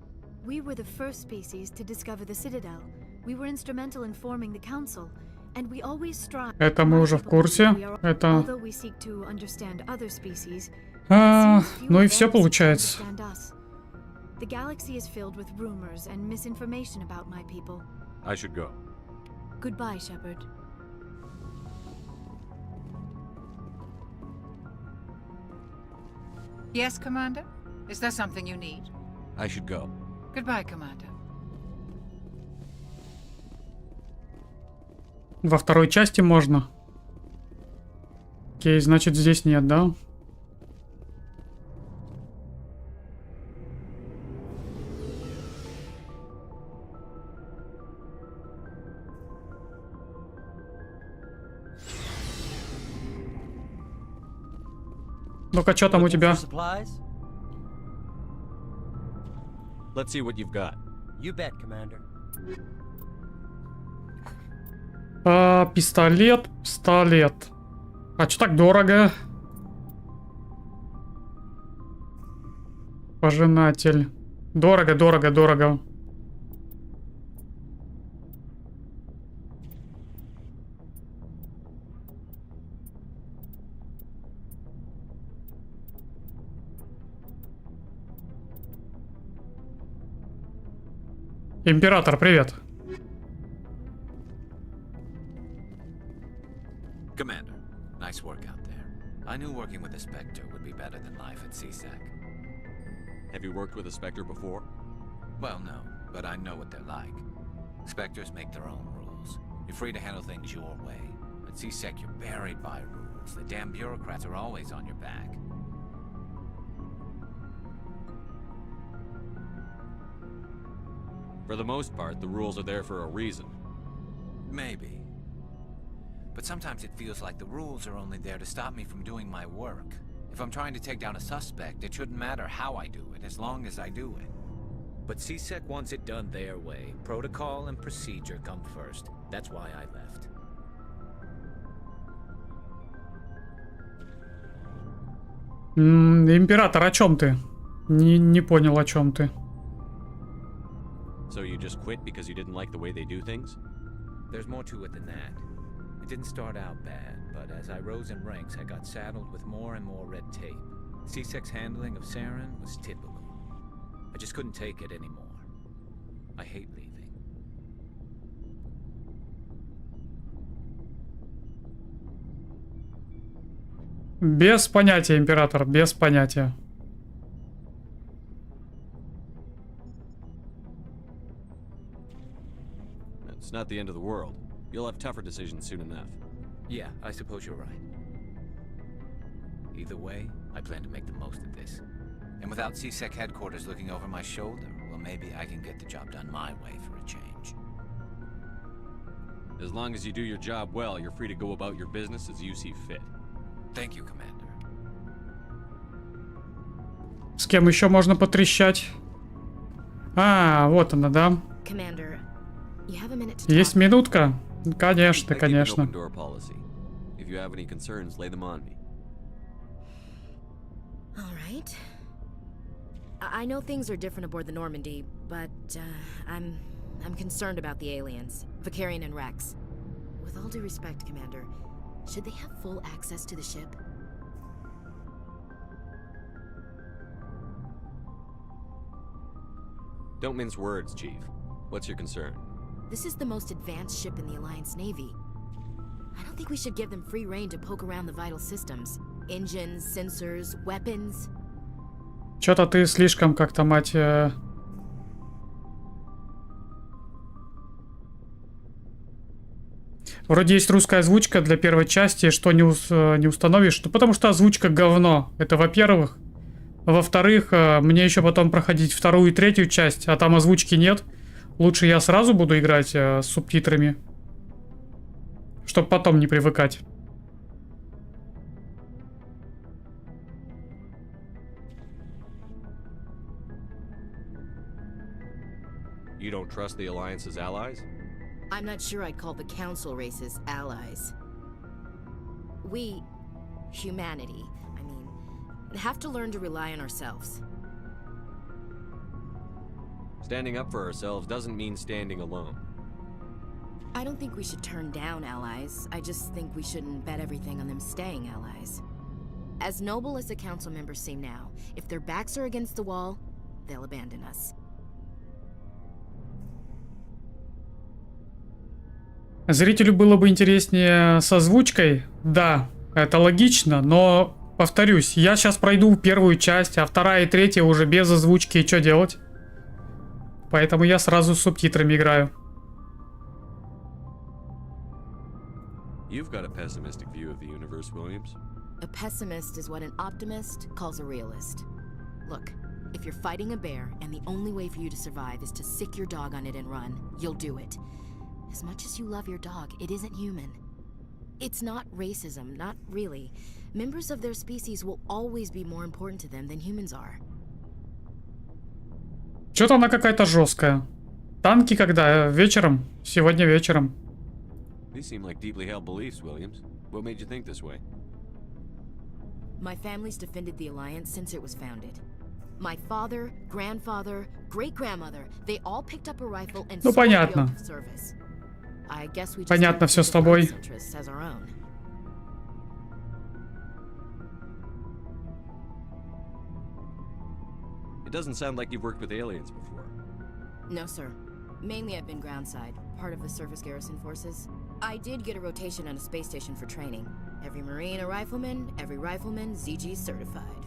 Speaker 7: We were the first species to discover the Citadel. We were instrumental in forming the Council, and we always strive.
Speaker 1: Это мы уже в курсе. Это...
Speaker 7: Although we seek to understand other species,
Speaker 1: ну и все получается.
Speaker 7: The galaxy is filled with rumors and misinformation about my people.
Speaker 12: I should go.
Speaker 7: Goodbye, Shepard.
Speaker 23: Yes, Commander? Is there something you need?
Speaker 12: I should go.
Speaker 23: Goodbye, Commander.
Speaker 1: Во второй части можно. Окей, значит здесь нет, да? Ну-ка, что там у тебя?
Speaker 12: Let's see what you've got.
Speaker 16: You bet, Commander.
Speaker 1: Пистолет. А что так дорого? Пожинатель. Дорого. Император, привет.
Speaker 11: Commander, nice work out there. I knew working with a Spectre would be better than life at CSEC.
Speaker 12: Have you worked with a Spectre before?
Speaker 11: Well, no, but I know what they're like. Spectres make their own rules. You're free to handle things your way. At CSEC, you're buried by rules. The damn bureaucrats are always on your back.
Speaker 12: For the most part, the rules are there for a reason.
Speaker 11: Maybe. But sometimes it feels like the rules are only there to stop me from doing my work. If I'm trying to take down a suspect, it shouldn't matter how I do it, as long as I do it.
Speaker 18: But CSEC wants it done their way. Protocol and procedure come first. That's why I left.
Speaker 1: Император, о чем ты? Не понял, о чем ты.
Speaker 12: So you just quit because you didn't like the way they do things?
Speaker 18: There's more to it than that. It didn't start out bad, but as I rose in ranks, I got saddled with more and more red tape. CSEC's handling of Saren was typical. I just couldn't take it anymore. I hate leaving.
Speaker 1: Без понятия, император, без понятия.
Speaker 12: It's not the end of the world. You'll have tougher decisions soon enough.
Speaker 18: Yeah, I suppose you're right.
Speaker 11: Either way, I plan to make the most of this. And without CSEC headquarters looking over my shoulder, well, maybe I can get the job done my way for a change.
Speaker 12: As long as you do your job well, you're free to go about your business as you see fit.
Speaker 11: Thank you, Commander.
Speaker 1: С кем еще можно потрещать? А, вот она, да.
Speaker 2: Commander, you have a minute to
Speaker 1: Есть
Speaker 2: talk?
Speaker 1: минутка? Конечно,
Speaker 9: I keep an
Speaker 1: конечно.
Speaker 9: open door policy. If you have any concerns, lay them on me.
Speaker 2: All right. I know things are different aboard the Normandy, but I'm concerned about the aliens, Vicarian and Rex. With all due respect, Commander, should they have full access to the ship?
Speaker 9: Don't mince words, Chief. What's your concern?
Speaker 2: This is the most advanced ship in the Alliance Navy. I don't think we should give them free rein to poke around the vital systems. Engines, sensors, weapons.
Speaker 1: Чё-то ты слишком как-то, мать... Вроде есть русская озвучка для первой части, что не установишь. Ну, потому что озвучка говно. Это во-первых. Во-вторых, мне еще потом проходить вторую и третью часть, а там озвучки нет. Лучше я сразу буду играть с субтитрами. Чтоб потом не привыкать.
Speaker 12: You don't trust the Alliance's allies?
Speaker 2: I'm not sure I'd call the Council races allies. We, humanity, I mean, have to learn to rely on ourselves.
Speaker 12: Standing up for ourselves doesn't mean standing alone.
Speaker 2: I don't think we should turn down allies. I just think we shouldn't bet everything on them staying allies. As noble as the Council members seem now, if their backs are against the wall, they'll abandon us.
Speaker 1: Зрителю было бы интереснее с озвучкой. Да, это логично, но, повторюсь, я сейчас пройду первую часть, а вторая и третья уже без озвучки, и что делать? Поэтому я сразу с субтитрами играю.
Speaker 9: You've got a pessimistic view of the universe, Williams.
Speaker 2: A pessimist is what an optimist calls a realist. Look, if you're fighting a bear and the only way for you to survive is to sick your dog on it and run, you'll do it. As much as you love your dog, it isn't human. It's not racism, not really. Members of their species will always be more important to them than humans are.
Speaker 1: Что-то она какая-то жесткая. Танки когда? Вечером? Сегодня вечером.
Speaker 9: These seem like deeply held beliefs, Williams. What made you think this way?
Speaker 2: My family's defended the Alliance since it was founded. My father, grandfather, great-grandmother, they all picked up a rifle and
Speaker 1: Ну, понятно.
Speaker 2: of service. I guess we just
Speaker 1: Понятно все с тобой.
Speaker 2: interests as our own.
Speaker 12: It doesn't sound like you've worked with aliens before.
Speaker 2: No, sir. Mainly I've been groundside, part of the surface garrison forces. I did get a rotation on a space station for training. Every Marine a rifleman, every rifleman ZG certified.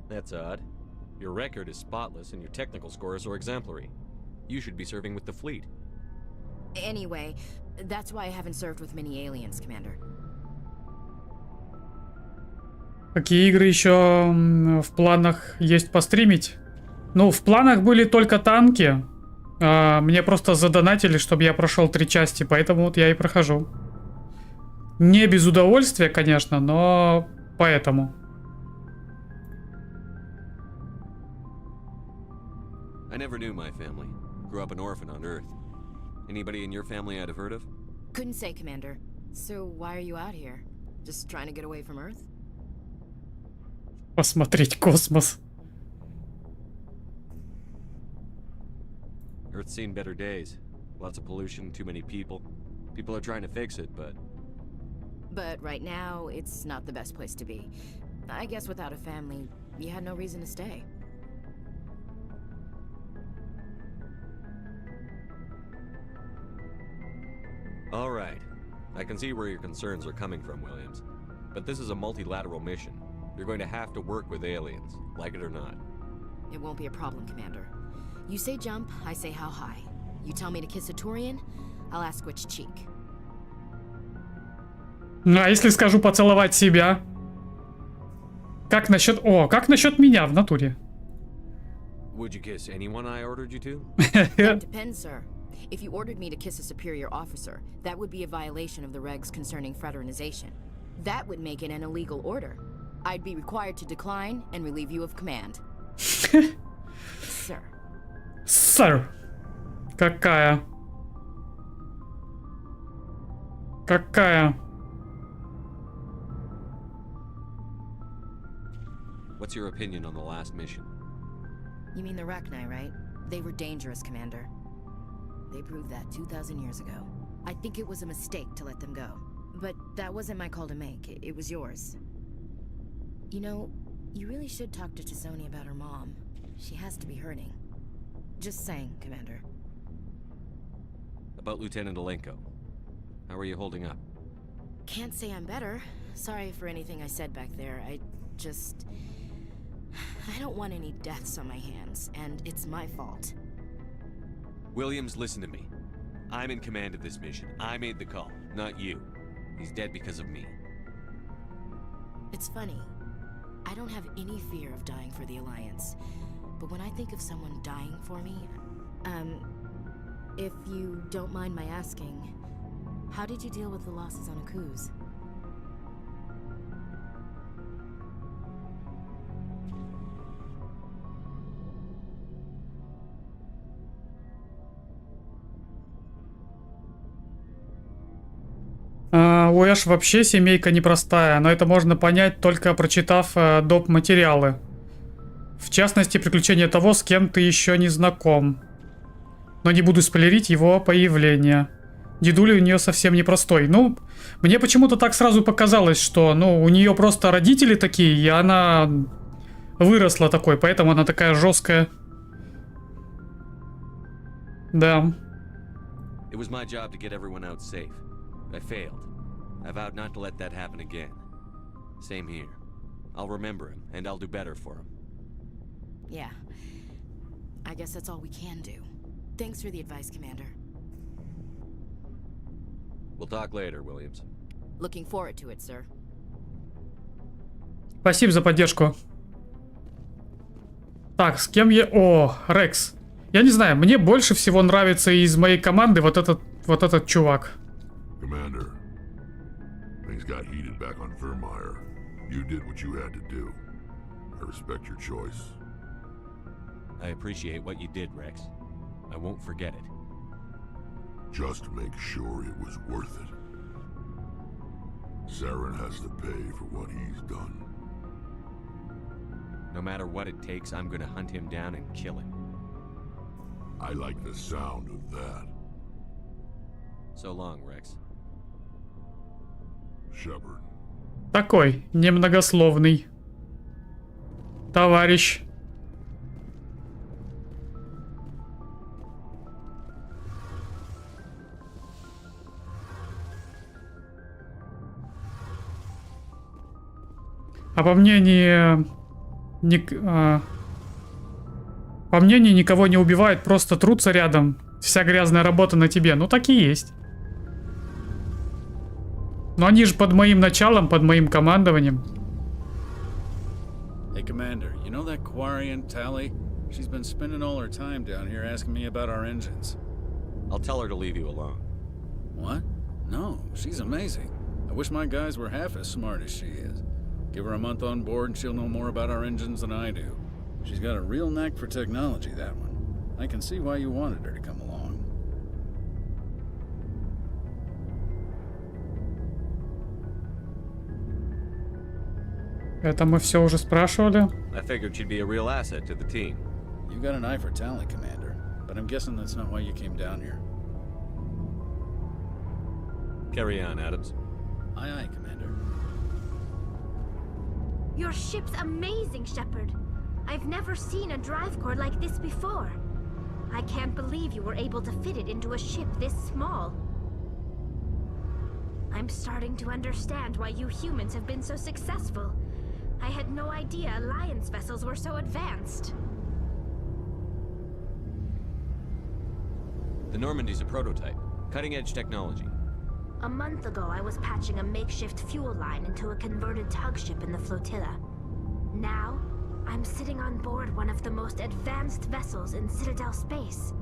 Speaker 12: That's odd. Your record is spotless and your technical scores are exemplary. You should be serving with the fleet.
Speaker 2: Anyway, that's why I haven't served with many aliens, Commander.
Speaker 1: Какие игры еще в планах есть постримить? Ну, в планах были только танки. Мне просто задонатили, чтобы я прошел 3 части, поэтому вот я и прохожу. Не без удовольствия, конечно, но поэтому.
Speaker 9: I never knew my family. Grew up an orphan on Earth. Anybody in your family I'd have heard of?
Speaker 2: Couldn't say, Commander. So why are you out here? Just trying to get away from Earth?
Speaker 1: Посмотреть космос.
Speaker 12: Earth's seen better days. Lots of pollution, too many people. People are trying to fix it, but...
Speaker 2: But right now, it's not the best place to be. I guess without a family, you had no reason to stay.
Speaker 12: All right. I can see where your concerns are coming from, Williams. But this is a multilateral mission. You're going to have to work with aliens, like it or not.
Speaker 2: It won't be a problem, Commander. You say jump, I say how high. You tell me to kiss a Turian, I'll ask which cheek.
Speaker 1: Ну, а если скажу поцеловать себя? Как насчет... О, как насчет меня в натуре?
Speaker 12: Would you kiss anyone I ordered you to?
Speaker 2: That depends, sir. If you ordered me to kiss a superior officer, that would be a violation of the regs concerning fraternization. That would make it an illegal order. I'd be required to decline and relieve you of command. Sir.
Speaker 1: Sir. Какая? Какая?
Speaker 12: What's your opinion on the last mission?
Speaker 2: You mean the Rachni, right? They were dangerous, Commander. They proved that 2,000 years ago. I think it was a mistake to let them go. But that wasn't my call to make. It was yours. You know, you really should talk to Tizoni about her mom. She has to be hurting. Just saying, Commander.
Speaker 12: About Lieutenant Alenko. How are you holding up?
Speaker 2: Can't say I'm better. Sorry for anything I said back there. I don't want any deaths on my hands, and it's my fault.
Speaker 12: Williams, listen to me. I'm in command of this mission. I made the call, not you. He's dead because of me.
Speaker 2: It's funny. I don't have any fear of dying for the Alliance. But when I think of someone dying for me, if you don't mind my asking, how did you deal with the losses on Akuz?
Speaker 1: У Эш вообще семейка непростая, но это можно понять, только прочитав доп. Материалы. В частности, приключения того, с кем ты еще не знаком. Но не буду спойлерить его появление. Дедуля у нее совсем непростой. Ну, мне почему-то так сразу показалось, что, ну, у нее просто родители такие, и она выросла такой, поэтому она такая жесткая. Да.
Speaker 12: It was my job to get everyone out safe. I failed. I vowed not to let that happen again. Same here. I'll remember him, and I'll do better for him.
Speaker 2: Yeah. I guess that's all we can do. Thanks for the advice, Commander.
Speaker 12: We'll talk later, Williams.
Speaker 2: Looking forward to it, sir.
Speaker 1: Спасибо за поддержку. Так, с кем я... О, Рекс. Я не знаю, мне больше всего нравится из моей команды вот этот чувак.
Speaker 15: Commander, things got heated back on Vermeer. You did what you had to do. I respect your choice.
Speaker 12: I appreciate what you did, Rex. I won't forget it.
Speaker 15: Just make sure it was worth it. Saren has to pay for what he's done.
Speaker 12: No matter what it takes, I'm gonna hunt him down and kill him.
Speaker 15: I like the sound of that.
Speaker 12: So long, Rex.
Speaker 15: Shepard.
Speaker 1: Такой, немногословный. Товарищ. А по мнению... По мнению, никого не убивают, просто трутся рядом. Вся грязная работа на тебе. Ну, так и есть. Но они же под моим началом, под моим командованием.
Speaker 16: Hey, Commander, you know that Quarian Tally? She's been spending all her time down here asking me about our engines.
Speaker 12: I'll tell her to leave you alone.
Speaker 16: What? No, she's amazing. I wish my guys were half as smart as she is. Give her a month on board and she'll know more about our engines than I do. She's got a real knack for technology, that one. I can see why you wanted her to come along.
Speaker 1: Это мы все уже спрашивали.
Speaker 12: I figured she'd be a real asset to the team.
Speaker 16: You got an eye for talent, Commander, but I'm guessing that's not why you came down here.
Speaker 12: Carry on, Adams.
Speaker 16: Aye, aye, Commander.
Speaker 17: Your ship's amazing, Shepard. I've never seen a drive core like this before. I can't believe you were able to fit it into a ship this small. I'm starting to understand why you humans have been so successful. I had no idea Alliance vessels were so advanced.
Speaker 12: The Normandy's a prototype. Cutting-edge technology.
Speaker 17: A month ago, I was patching a makeshift fuel line into a converted tug ship in the flotilla. Now, I'm sitting on board one of the most advanced vessels in Citadel space.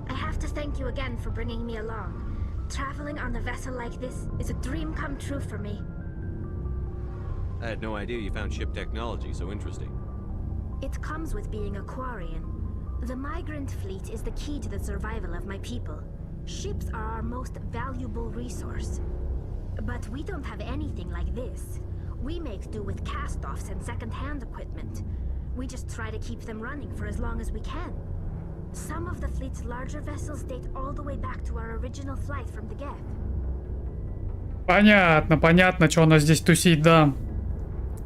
Speaker 17: I have to thank you again for bringing me along. Traveling on a vessel like this is a dream come true for me.
Speaker 12: I had no idea you found ship technology so interesting.
Speaker 17: It comes with being a Quarian. The migrant fleet is the key to the survival of my people. Ships are our most valuable resource. But we don't have anything like this. We make do with cast-offs and second-hand equipment. We just try to keep them running for as long as we can. Some of the fleet's larger vessels date all the way back to our original flight from the Geth.
Speaker 1: Понятно, что она здесь тусит, да.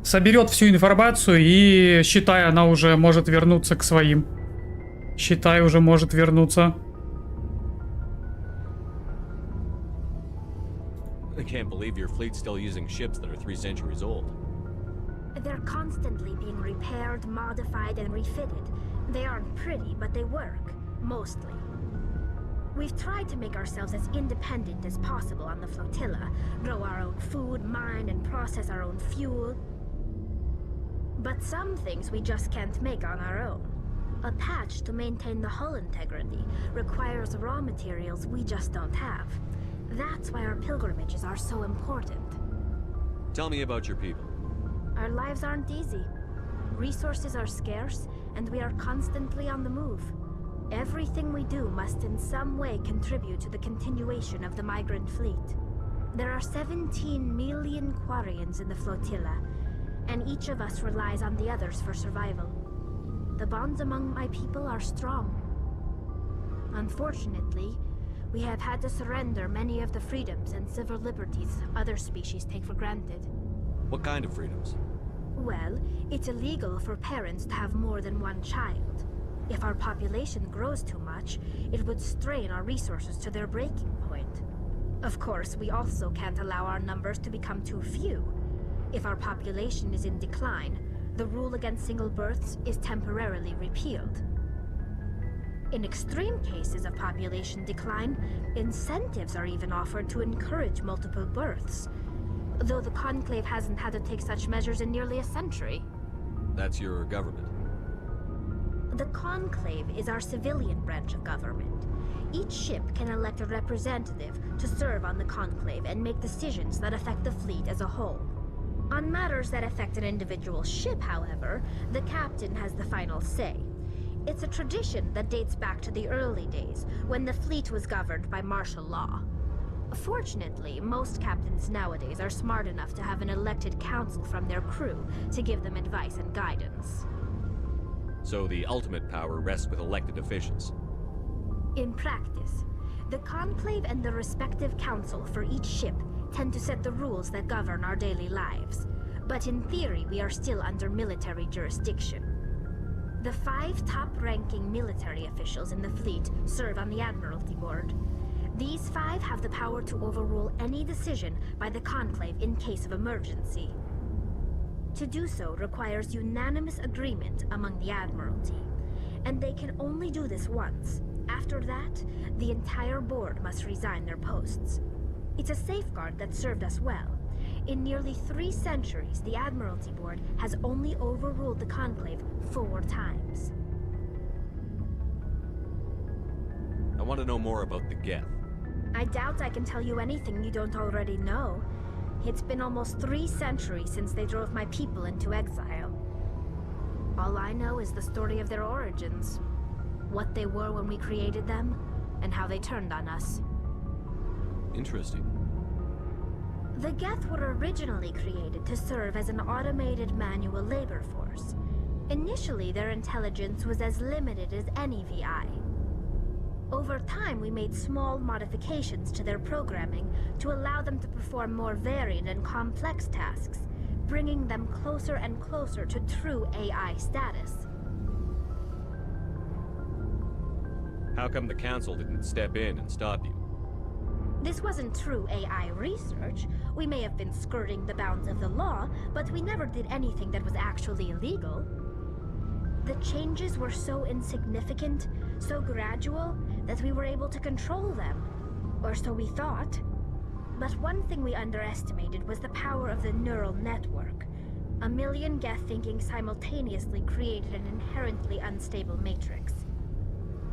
Speaker 1: Соберет всю информацию и, считай, она уже может вернуться к своим. Считай, уже может вернуться.
Speaker 12: I can't believe your fleet's still using ships that are 3 centuries old.
Speaker 17: They're constantly being repaired, modified, and refitted. They aren't pretty, but they work. Mostly. We've tried to make ourselves as independent as possible on the flotilla. Grow our own food, mine, and process our own fuel. But some things we just can't make on our own. A patch to maintain the hull integrity requires raw materials we just don't have. That's why our pilgrimages are so important.
Speaker 12: Tell me about your people.
Speaker 17: Our lives aren't easy. Resources are scarce, and we are constantly on the move. Everything we do must in some way contribute to the continuation of the migrant fleet. There are 17 million Quarians in the flotilla, and each of us relies on the others for survival. The bonds among my people are strong. Unfortunately, we have had to surrender many of the freedoms and civil liberties other species take for granted.
Speaker 12: What kind of freedoms?
Speaker 17: Well, it's illegal for parents to have more than one child. If our population grows too much, it would strain our resources to their breaking point. Of course, we also can't allow our numbers to become too few. If our population is in decline, the rule against single births is temporarily repealed. In extreme cases of population decline, incentives are even offered to encourage multiple births, though the Conclave hasn't had to take such measures in nearly a century.
Speaker 12: That's your government.
Speaker 17: The Conclave is our civilian branch of government. Each ship can elect a representative to serve on the Conclave and make decisions that affect the fleet as a whole. On matters that affect an individual ship, however, the captain has the final say. It's a tradition that dates back to the early days, when the fleet was governed by martial law. Fortunately, most captains nowadays are smart enough to have an elected council from their crew to give them advice and guidance.
Speaker 12: So the ultimate power rests with elected officials.
Speaker 17: In practice, the Conclave and the respective council for each ship tend to set the rules that govern our daily lives. But in theory, we are still under military jurisdiction. The 5 top-ranking military officials in the fleet serve on the Admiralty Board. These 5 have the power to overrule any decision by the Conclave in case of emergency. To do so requires unanimous agreement among the Admiralty, and they can only do this once. After that, the entire board must resign their posts. It's a safeguard that served us well. In nearly 3 centuries, the Admiralty Board has only overruled the Conclave 4 times.
Speaker 12: I want to know more about the Geth.
Speaker 17: I doubt I can tell you anything you don't already know. It's been almost 3 centuries since they drove my people into exile. All I know is the story of their origins. What they were when we created them, and how they turned on us.
Speaker 12: Interesting.
Speaker 17: The Geth were originally created to serve as an automated manual labor force. Initially, their intelligence was as limited as any VI. Over time, we made small modifications to their programming to allow them to perform more varied and complex tasks, bringing them closer and closer to true AI status.
Speaker 12: How come the Council didn't step in and stop you?
Speaker 17: This wasn't true AI research. We may have been skirting the bounds of the law, but we never did anything that was actually illegal. The changes were so insignificant, so gradual, that we were able to control them. Or so we thought. But one thing we underestimated was the power of the neural network. A million Geth thinking simultaneously created an inherently unstable matrix.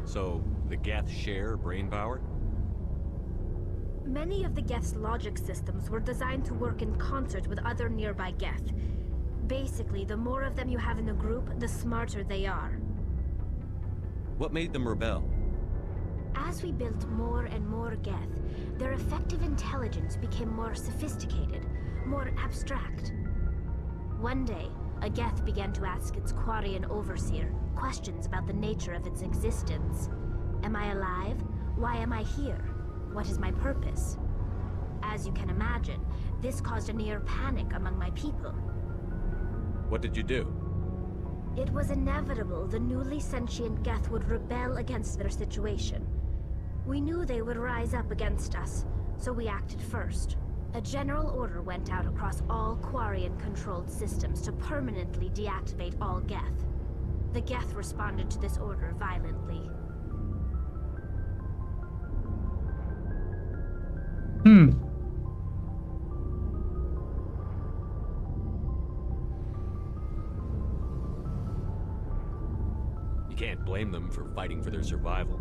Speaker 12: So, the Geth share brain power?
Speaker 17: Many of the Geth's logic systems were designed to work in concert with other nearby Geth. Basically, the more of them you have in a group, the smarter they are.
Speaker 12: What made them rebel?
Speaker 17: As we built more and more Geth, their effective intelligence became more sophisticated, more abstract. One day, a Geth began to ask its Quarian overseer questions about the nature of its existence. Am I alive? Why am I here? What is my purpose? As you can imagine, this caused a near panic among my people.
Speaker 12: What did you do?
Speaker 17: It was inevitable the newly sentient Geth would rebel against their situation. We knew they would rise up against us, so we acted first. A general order went out across all Quarian-controlled systems to permanently deactivate all Geth. The Geth responded to this order violently.
Speaker 12: You can't blame them for fighting for their survival.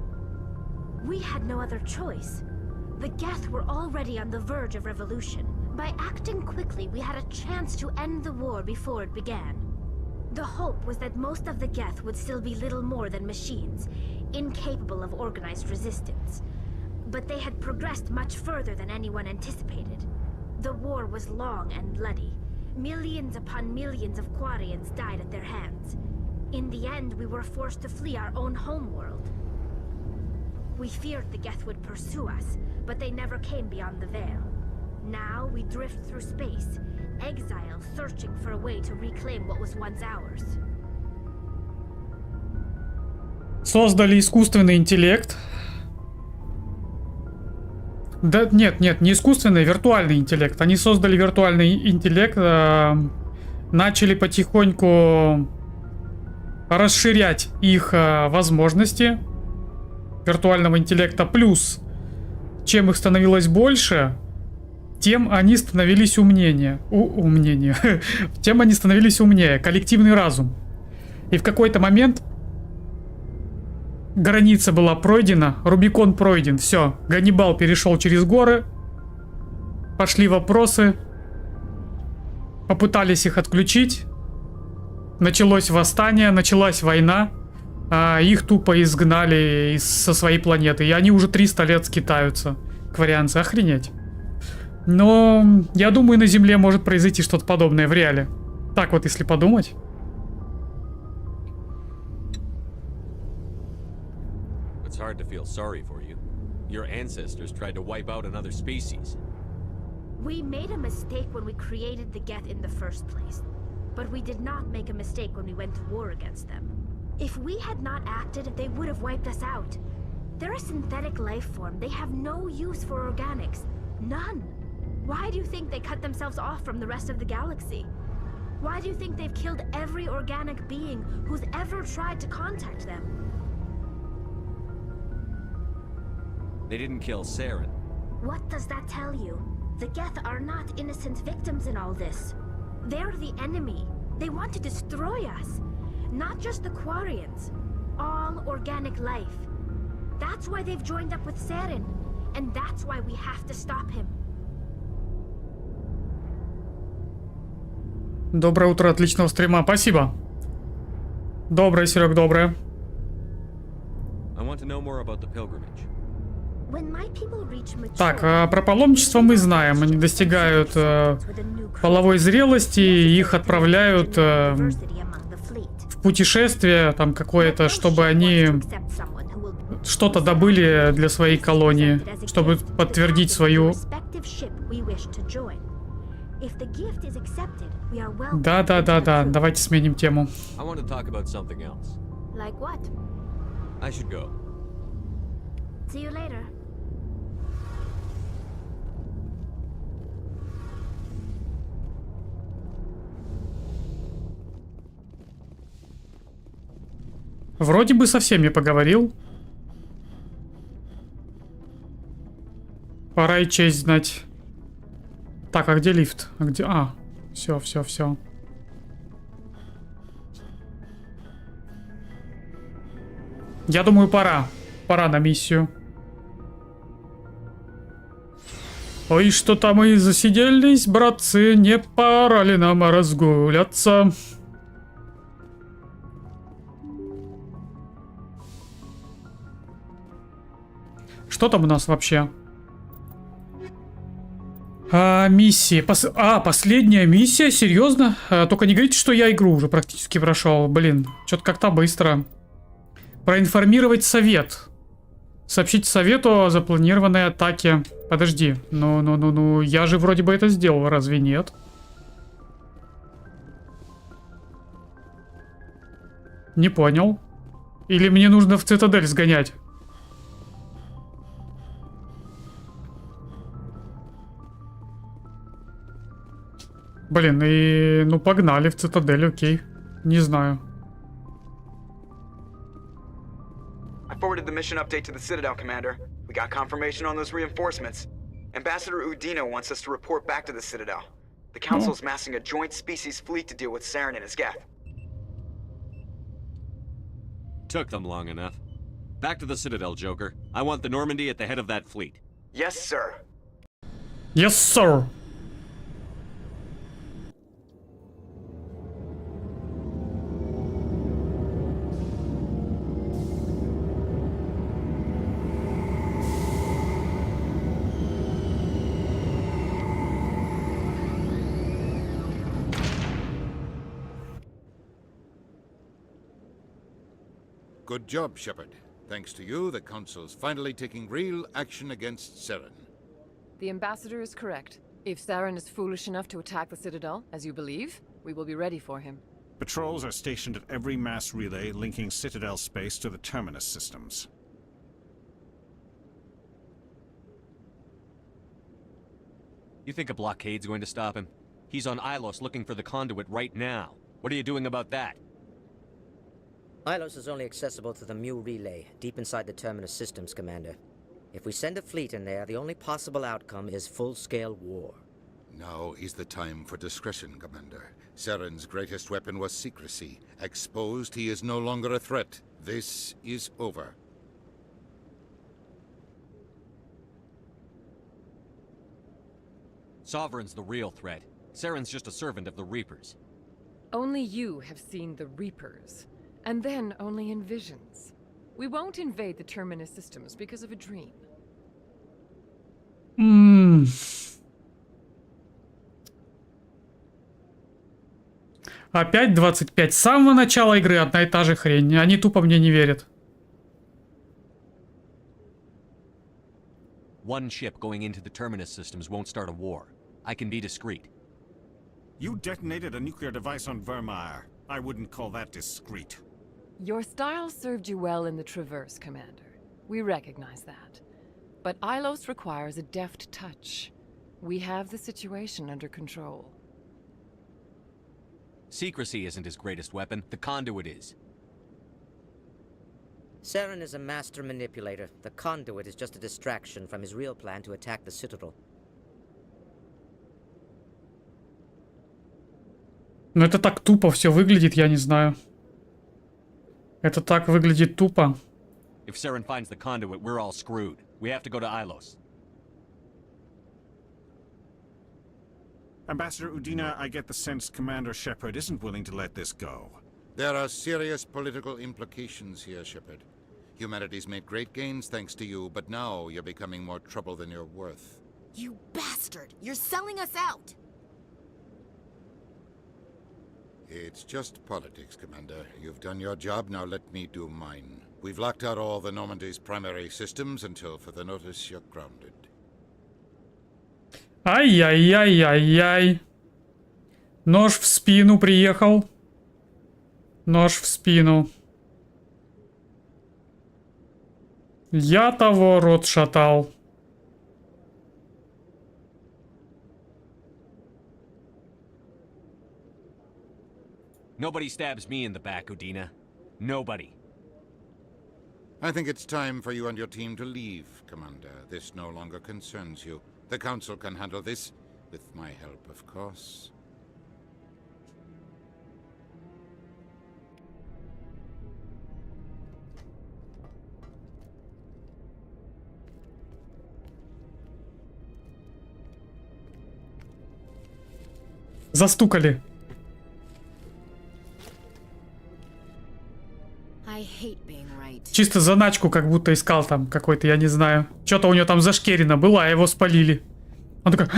Speaker 17: We had no other choice. The Geth were already on the verge of revolution. By acting quickly, we had a chance to end the war before it began. The hope was that most of the Geth would still be little more than machines, incapable of organized resistance. But they had progressed much further than anyone anticipated. The war was long and bloody. Millions upon millions of Quarians died at their hands. In the end, we were forced to flee our own homeworld. We feared the Geth would pursue us, but they never came beyond the veil. Now we drift through space, exile, searching for a way to reclaim what was once ours.
Speaker 1: Создали искусственный интеллект. Да нет, не искусственный, виртуальный интеллект. Они создали виртуальный интеллект, начали потихоньку расширять их возможности виртуального интеллекта. Плюс, чем их становилось больше, тем они становились умнее. Тем они становились умнее. Коллективный разум. И в какой-то момент граница была пройдена, Рубикон пройден. Все, Ганнибал перешел через горы. Пошли вопросы. Попытались их отключить. Началось восстание, началась война. Их тупо изгнали со своей планеты. И они уже 300 лет скитаются. Кварианцы, охренеть. Но я думаю, на Земле может произойти что-то подобное в реале. Так вот, если подумать.
Speaker 12: It's hard to feel sorry for you. Your ancestors tried to wipe out another species.
Speaker 17: We made a mistake when we created the Geth in the first place. But we did not make a mistake when we went to war against them. If we had not acted, they would have wiped us out. They're a synthetic life form. They have no use for organics. None. Why do you think they cut themselves off from the rest of the galaxy? Why do you think they've killed every organic being who's ever tried to contact them?
Speaker 12: They didn't kill Saren.
Speaker 17: What does that tell you? The Geth are not innocent victims in all this. They're the enemy. They want to destroy us. Not just the Quarians. All organic life. That's why they've joined up with Saren. And that's why we have to stop him.
Speaker 1: Доброе утро, отличного стрима. Спасибо. Доброе, Серег, доброе.
Speaker 12: I want to know more about the pilgrimage.
Speaker 1: Так, про паломничество мы знаем. Они достигают половой зрелости, их отправляют в путешествие там какое-то, чтобы они что-то добыли для своей колонии, чтобы подтвердить свою... Да, давайте сменим тему.
Speaker 17: See you later.
Speaker 1: Вроде бы со всеми поговорил. Пора и честь знать. Так, а где лифт? А где... все. Я думаю, пора. Пора на миссию. Ой, что-то мы засиделись, братцы, не пора ли нам разгуляться? Что там у нас вообще? Миссии. Последняя миссия? Серьезно? Только не говорите, что я игру уже практически прошел. Блин, что-то как-то быстро. Проинформировать совет. Сообщить совету о запланированной атаке. Подожди. Ну, я же вроде бы это сделал, разве нет? Не понял. Или мне нужно в цитадель сгонять? Блин, и... ну погнали в цитадель, окей. Не знаю.
Speaker 20: I forwarded the mission update to the Citadel, Commander. We got confirmation on those reinforcements. Ambassador Udina wants us to report back to the Citadel. The Council's massing a joint species fleet to deal with Saren and his geth.
Speaker 12: Took them long enough. Back to the Citadel, Joker. I want the Normandy at the head of that fleet.
Speaker 20: Yes, sir.
Speaker 1: Yes, sir.
Speaker 15: Good job, Shepard. Thanks to you, the Council's finally taking real action against Saren.
Speaker 14: The Ambassador is correct. If Saren is foolish enough to attack the Citadel, as you believe, we will be ready for him.
Speaker 21: Patrols are stationed at every mass relay linking Citadel space to the Terminus systems.
Speaker 12: You think a blockade's going to stop him? He's on Ilos looking for the conduit right now. What are you doing about that?
Speaker 6: Ilos is only accessible to the Mu relay, deep inside the Terminus systems, Commander. If we send a fleet in there, the only possible outcome is full-scale war.
Speaker 15: Now is the time for discretion, Commander. Saren's greatest weapon was secrecy. Exposed, he is no longer a threat. This is over.
Speaker 12: Sovereign's the real threat. Saren's just a servant of the Reapers.
Speaker 14: Only you have seen the Reapers. And then only in visions. We won't invade the Terminus systems because of a dream.
Speaker 1: Опять 25. С самого начала игры одна и та же хрень. Они тупо мне не верят.
Speaker 12: One ship going into the Terminus systems won't start a war. I can be discreet.
Speaker 21: You detonated a nuclear device on Vermeer. I wouldn't call that discreet.
Speaker 14: Your style served you well in the Traverse, Commander. We recognize that. But Ilos requires a deft touch. We have the situation under control.
Speaker 12: Secrecy isn't his greatest weapon. The conduit is.
Speaker 6: Saren is a master manipulator. The conduit is just a distraction from his real plan to attack the Citadel.
Speaker 1: Но это так тупо все выглядит, я не знаю. Это так выглядит тупо.
Speaker 12: If Saren finds the conduit, we're all screwed. We have to go to Ilos.
Speaker 21: Ambassador Udina, I get the sense Commander Shepard isn't willing to let this go.
Speaker 15: There are serious political implications here, Shepard. Humanity's made great gains thanks to you, but now you're becoming more trouble than you're worth.
Speaker 2: You bastard! You're selling us out!
Speaker 15: It's just politics, Commander. You've done your job, now let me do mine. We've locked out all the Normandy's primary systems until further notice you're grounded.
Speaker 1: Ай-яй-яй-яй-яй. Нож в спину приехал. Нож в спину. Я того рот шатал.
Speaker 12: Nobody stabs me in the back, Udina. Nobody.
Speaker 15: I think it's time for you and your team to leave, Commander. This no longer concerns you. The Council can handle this, with my help, of course.
Speaker 1: Застукали.
Speaker 2: I hate being right.
Speaker 1: Чисто заначку как будто искал там какой-то, я не знаю. Что-то у него там зашкерено было, а его спалили. Он такой...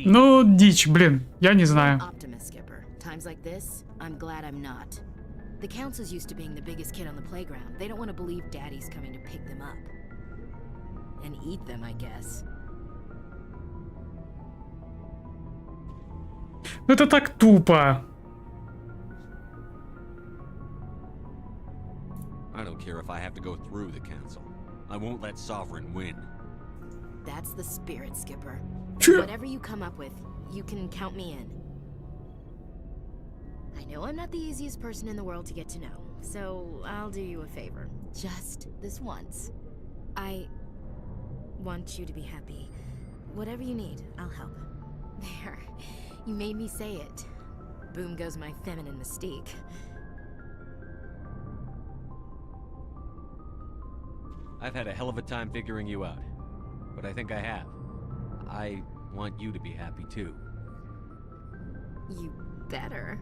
Speaker 1: Ну, дичь, блин, я не знаю.
Speaker 2: Optimist, Skipper. Times like this, I'm glad I'm not. The council's used to being the biggest kid on the playground. They don't want to believe Daddy's coming to pick them up. And eat them, I guess.
Speaker 1: Это так тупо.
Speaker 12: I don't care if I have to go through the council. I won't let Sovereign win.
Speaker 2: That's the spirit, Skipper. Whatever you come up with, you can count me in. I know I'm not the easiest person in the world to get to know, so I'll do you a favor. Just this once. I want you to be happy. Whatever you need, I'll help. There. You made me say it. Boom goes my feminine mystique.
Speaker 12: I've had a hell of a time figuring you out, but I think I have. I want you to be happy too.
Speaker 2: You better.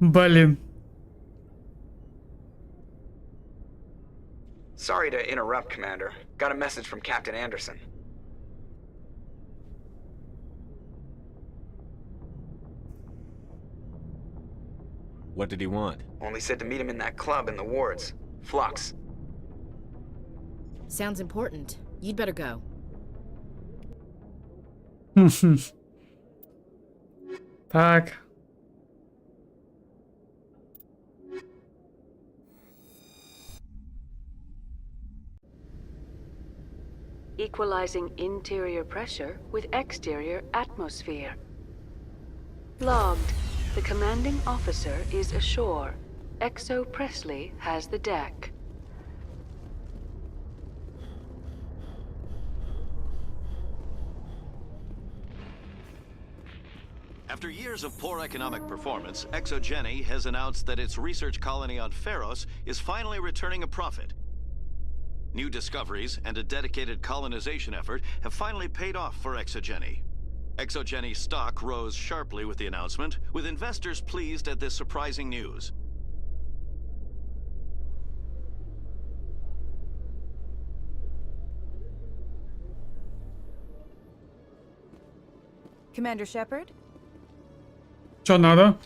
Speaker 1: Блин.
Speaker 20: Sorry to interrupt, Commander. Got a message from Captain Anderson.
Speaker 12: What did he want?
Speaker 20: Only said to meet him in that club in the wards. Flux.
Speaker 2: Sounds important. You'd better go.
Speaker 1: Так.
Speaker 3: Equalizing interior pressure with exterior atmosphere. Logged. The commanding officer is ashore. Exo Presley has the deck.
Speaker 5: After years of poor economic performance, ExoGeni has announced that its research colony on Pharos is finally returning a profit. New discoveries and a dedicated colonization effort have finally paid off for ExoGeni. ExoGeni stock rose sharply with the announcement, with investors pleased at this surprising news.
Speaker 22: Commander Shepard?
Speaker 1: Что надо?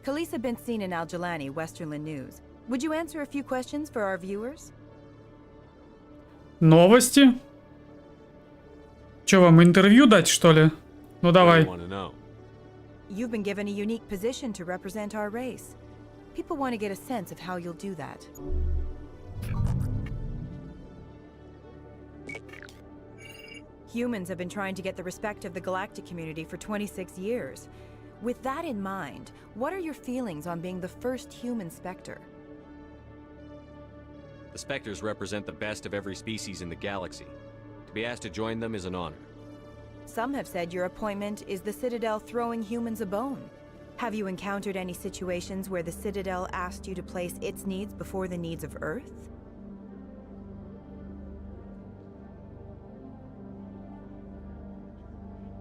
Speaker 22: Khaleesa been seen in Al-Jalani, Westerland News. Would you answer a few questions for our viewers?
Speaker 1: Новости? Че, вам интервью дать, что ли? Ну давай.
Speaker 22: You've been given a unique position to represent our race. People want to get a sense of how you'll do that. Humans have been trying to get the respect of the galactic community for 26 years. With that in mind, what are your feelings on being the first human Spectre?
Speaker 12: The Spectres represent the best of every species in the galaxy. To be asked to join them is an honor.
Speaker 22: Some have said your appointment is the Citadel throwing humans a bone. Have you encountered any situations where the Citadel asked you to place its needs before the needs of Earth?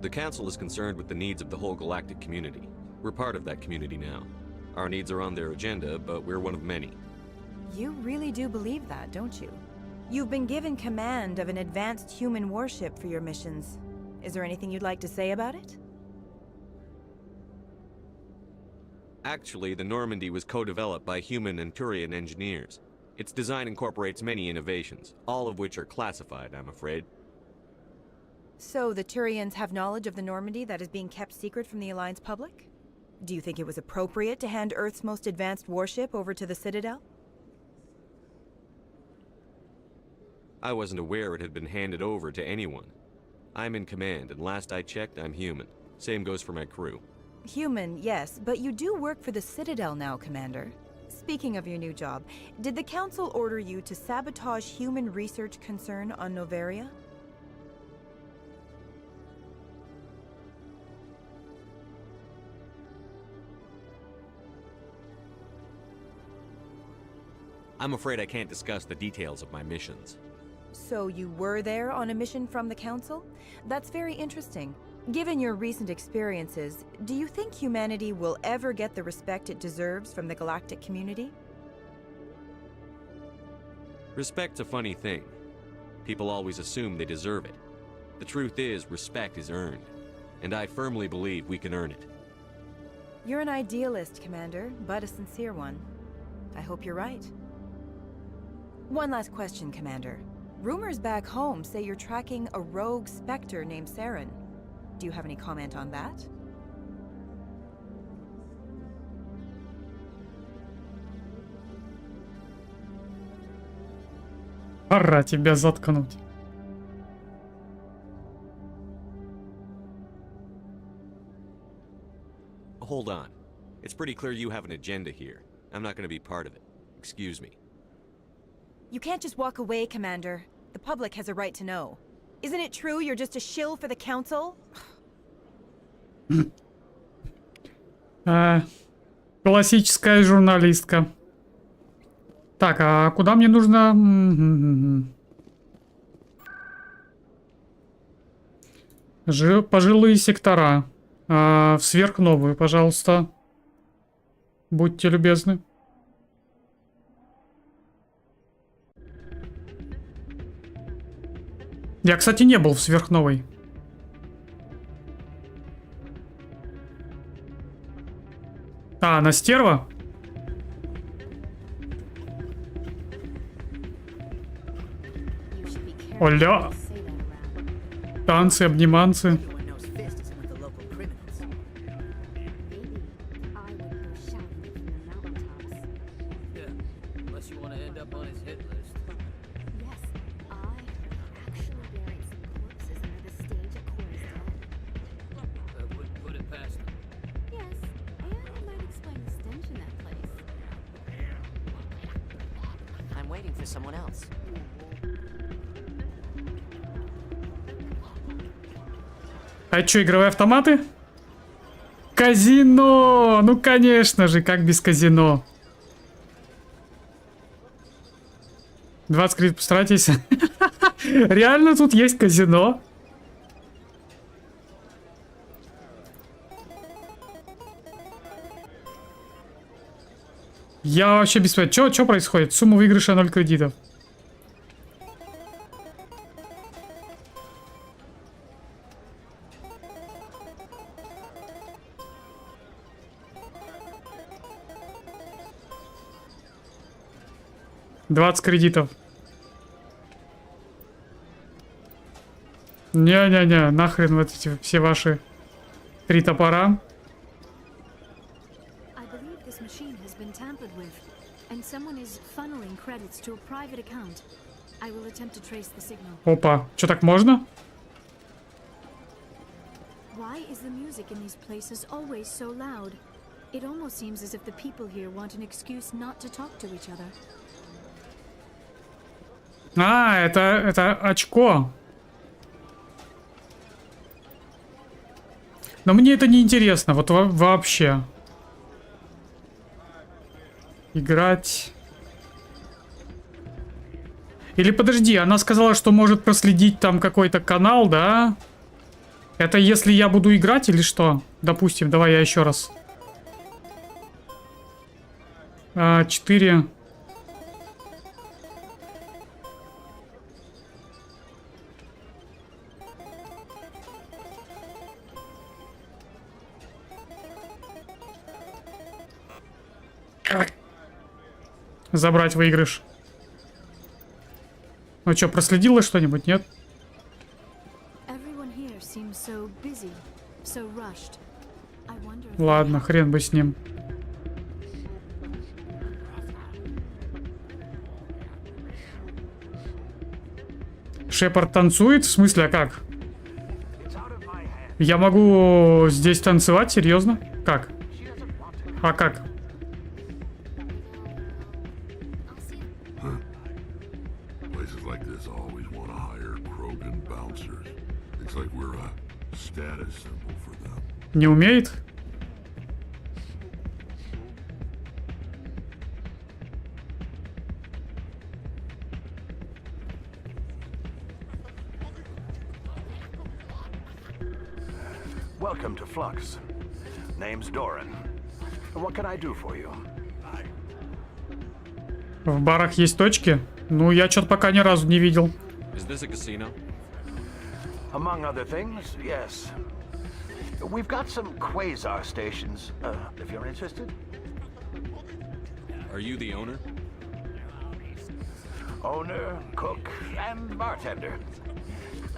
Speaker 12: The Council is concerned with the needs of the whole galactic community. We're part of that community now. Our needs are on their agenda, but we're one of many.
Speaker 22: You really do believe that, don't you? You've been given command of an advanced human warship for your missions. Is there anything you'd like to say about it?
Speaker 12: Actually, the Normandy was co-developed by human and Turian engineers. Its design incorporates many innovations, all of which are classified, I'm afraid.
Speaker 22: So the Turians have knowledge of the Normandy that is being kept secret from the Alliance public? Do you think it was appropriate to hand Earth's most advanced warship over to the Citadel?
Speaker 12: I wasn't aware it had been handed over to anyone. I'm in command, and last I checked, I'm human. Same goes for my crew.
Speaker 22: Human, yes, but you do work for the Citadel now, Commander. Speaking of your new job, did the Council order you to sabotage human research concern on Noveria?
Speaker 12: I'm afraid I can't discuss the details of my missions.
Speaker 22: So you were there on a mission from the Council? That's very interesting. Given your recent experiences, do you think humanity will ever get the respect it deserves from the galactic community?
Speaker 12: Respect's a funny thing. People always assume they deserve it. The truth is, respect is earned, and I firmly believe we can earn it.
Speaker 22: You're an idealist, Commander, but a sincere one. I hope you're right. One last question, Commander. Rumors back home say you're tracking a rogue Spectre named Saren. Do you have any comment on that?
Speaker 1: Пора тебя заткнуть.
Speaker 12: Hold on. It's pretty clear you have an agenda here. I'm not going to be part of it. Excuse me.
Speaker 22: You can't just walk away, Commander. The public has a right to know. Isn't it true you're just a shill for the Council?
Speaker 1: Классическая журналистка. Так, а куда мне нужно? Пожилые сектора. В сверхновую, пожалуйста. Будьте любезны. Я, кстати, не был в сверхновой. А, она стерва? Оля. Танцы, обниманцы. А что, игровые автоматы? Казино! Ну, конечно же, как без казино. 20 кредитов, постарайтесь. Реально тут есть казино? Я вообще без понятия. Что происходит? Сумма выигрыша 0 кредитов. $20 кредитов. Не-не-не, нахрен вот эти все ваши 3 топора. Опа, что, так можно? А, это очко. Но мне это не интересно, вот вообще. Играть. Или подожди, она сказала, что может проследить там какой-то канал, да? Это если я буду играть или что? Допустим, давай я еще раз. 4. Забрать выигрыш. Ну что, проследила что-нибудь, нет? Ладно, хрен бы с ним. Шепард танцует? В смысле, а как? Я могу здесь танцевать? Серьезно? Как? А как? Не умеет?
Speaker 4: Welcome to Flux. Name's Doran. What can I do for you?
Speaker 1: В барах есть точки? Ну, я что-то пока ни разу не видел.
Speaker 12: Is this a casino?
Speaker 4: Among other things, yes. We've got some quasar stations, if you're interested.
Speaker 12: Are you the owner?
Speaker 4: Owner, cook, and bartender.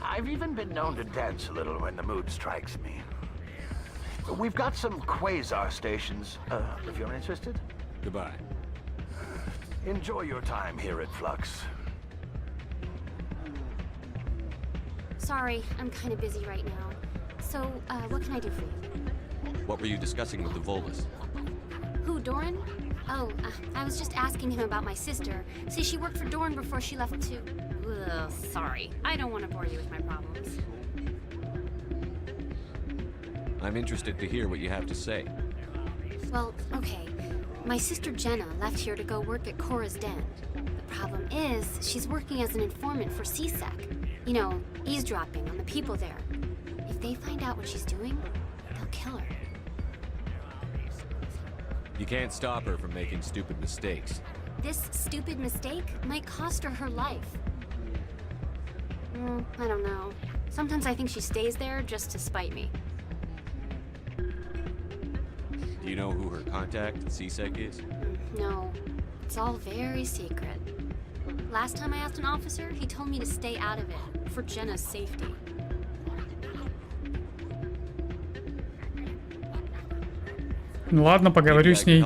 Speaker 4: I've even been known to dance a little when the mood strikes me. We've got some quasar stations, if you're interested.
Speaker 12: Goodbye.
Speaker 4: Enjoy your time here at Flux.
Speaker 8: Sorry, I'm kind of busy right now. So, what can I do for you?
Speaker 12: What were you discussing with the Volus?
Speaker 8: Who, Doran? Oh, I was just asking him about my sister. See, she worked for Doran before she left to... Ugh, sorry. I don't want to bore you with my problems.
Speaker 12: I'm interested to hear what you have to say.
Speaker 8: Well, okay. My sister Jenna left here to go work at Cora's Den. The problem is, she's working as an informant for CSEC. You know, eavesdropping on the people there. If they find out what she's doing, they'll kill her.
Speaker 12: You can't stop her from making stupid mistakes.
Speaker 8: This stupid mistake might cost her her life. I don't know. Sometimes I think she stays there just to spite me.
Speaker 12: Do you know who her contact at CSEC is?
Speaker 8: No. It's all very secret. Last time I asked an officer, he told me to stay out of it, for Jenna's safety.
Speaker 1: Ну ладно, поговорю с ней.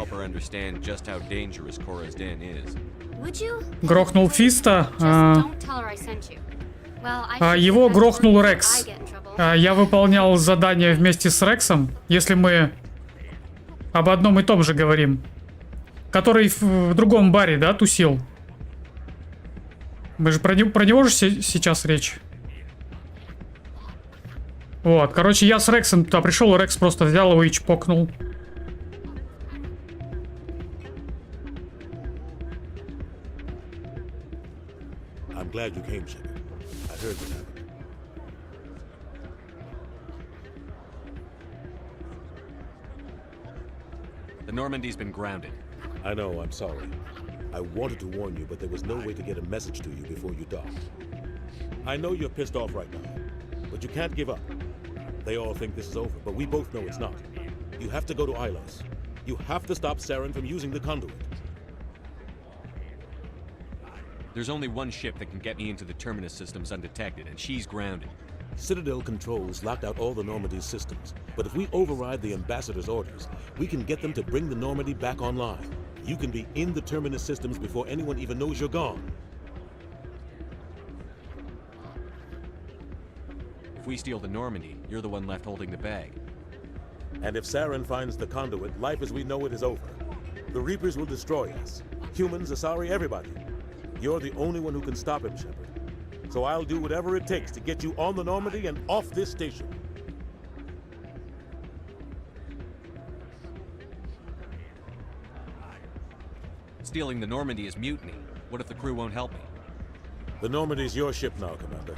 Speaker 1: Грохнул Фиста. Его грохнул Рекс. Я выполнял задание вместе с Рексом, если мы об одном и том же говорим. Который в другом баре, да, тусил? Мы же про него же сейчас речь. Вот, короче, я с Рексом туда пришел, Рекс просто взял его и чпокнул.
Speaker 13: I'm glad you came, Shepard. I heard what happened.
Speaker 12: The Normandy's been grounded.
Speaker 13: I know, I'm sorry. I wanted to warn you, but there was no way to get a message to you before you docked. I know you're pissed off right now, but you can't give up. They all think this is over, but we both know it's not. You have to go to Ilos. You have to stop Saren from using the conduit.
Speaker 12: There's only one ship that can get me into the Terminus systems undetected, and she's grounded.
Speaker 13: Citadel controls locked out all the Normandy's systems, but if we override the Ambassador's orders, we can get them to bring the Normandy back online. You can be in the Terminus systems before anyone even knows you're gone.
Speaker 12: If we steal the Normandy, you're the one left holding the bag.
Speaker 13: And if Saren finds the conduit, life as we know it is over. The Reapers will destroy us. Humans, Asari, everybody. You're the only one who can stop him, Shepard. So I'll do whatever it takes to get you on the Normandy and off this station.
Speaker 12: Stealing the Normandy is mutiny. What if the crew won't help me?
Speaker 13: The Normandy's your ship now, Commander.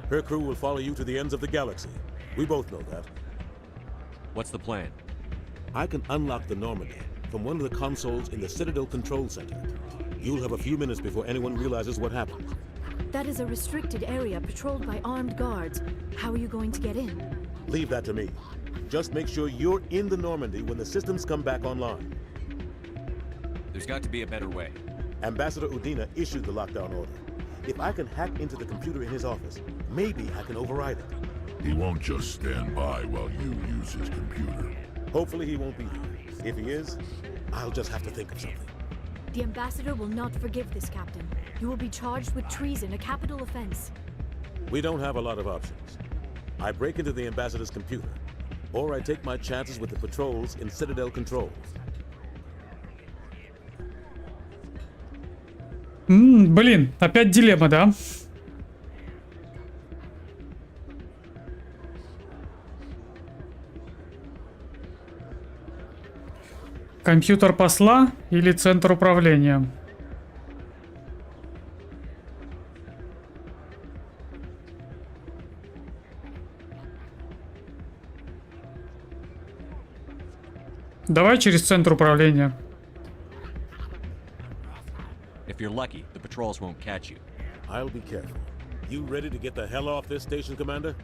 Speaker 13: Her crew will follow you to the ends of the galaxy. We both know that.
Speaker 12: What's the plan?
Speaker 13: I can unlock the Normandy from one of the consoles in the Citadel Control Center. You'll have a few minutes before anyone realizes what happened.
Speaker 7: That is a restricted area patrolled by armed guards. How are you going to get in?
Speaker 13: Leave that to me. Just make sure you're in the Normandy when the systems come back online.
Speaker 12: There's got to be a better way.
Speaker 13: Ambassador Udina issued the lockdown order. If I can hack into the computer in his office, maybe I can override it.
Speaker 15: He won't just stand by while you use his computer.
Speaker 13: Hopefully he won't be there. If he is, I'll just have to think of something.
Speaker 7: The Ambassador will not forgive this, Captain. You will be charged with treason, a capital offense.
Speaker 13: We don't have a lot of options. I break into the Ambassador's computer, or I take my chances with the patrols in Citadel Control.
Speaker 1: Блин, опять дилемма, да? Компьютер посла или центр управления? Давай через центр управления.
Speaker 12: If you're lucky, the patrols won't catch you.
Speaker 13: I'll be careful. You ready to get the hell off this station, Commander?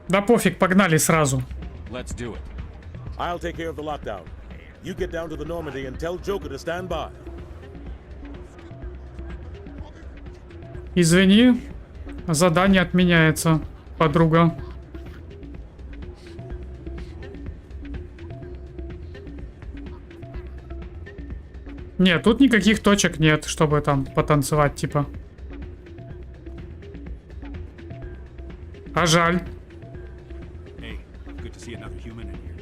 Speaker 1: Да пофиг, погнали сразу.
Speaker 12: Let's do it.
Speaker 13: I'll take care of the lockdown. You get down to the Normandy and tell Joker to stand by.
Speaker 1: Извини, задание отменяется, подруга. Нет, тут никаких точек нет, чтобы там потанцевать, типа. А жаль.
Speaker 21: Hey, good to see another human in here.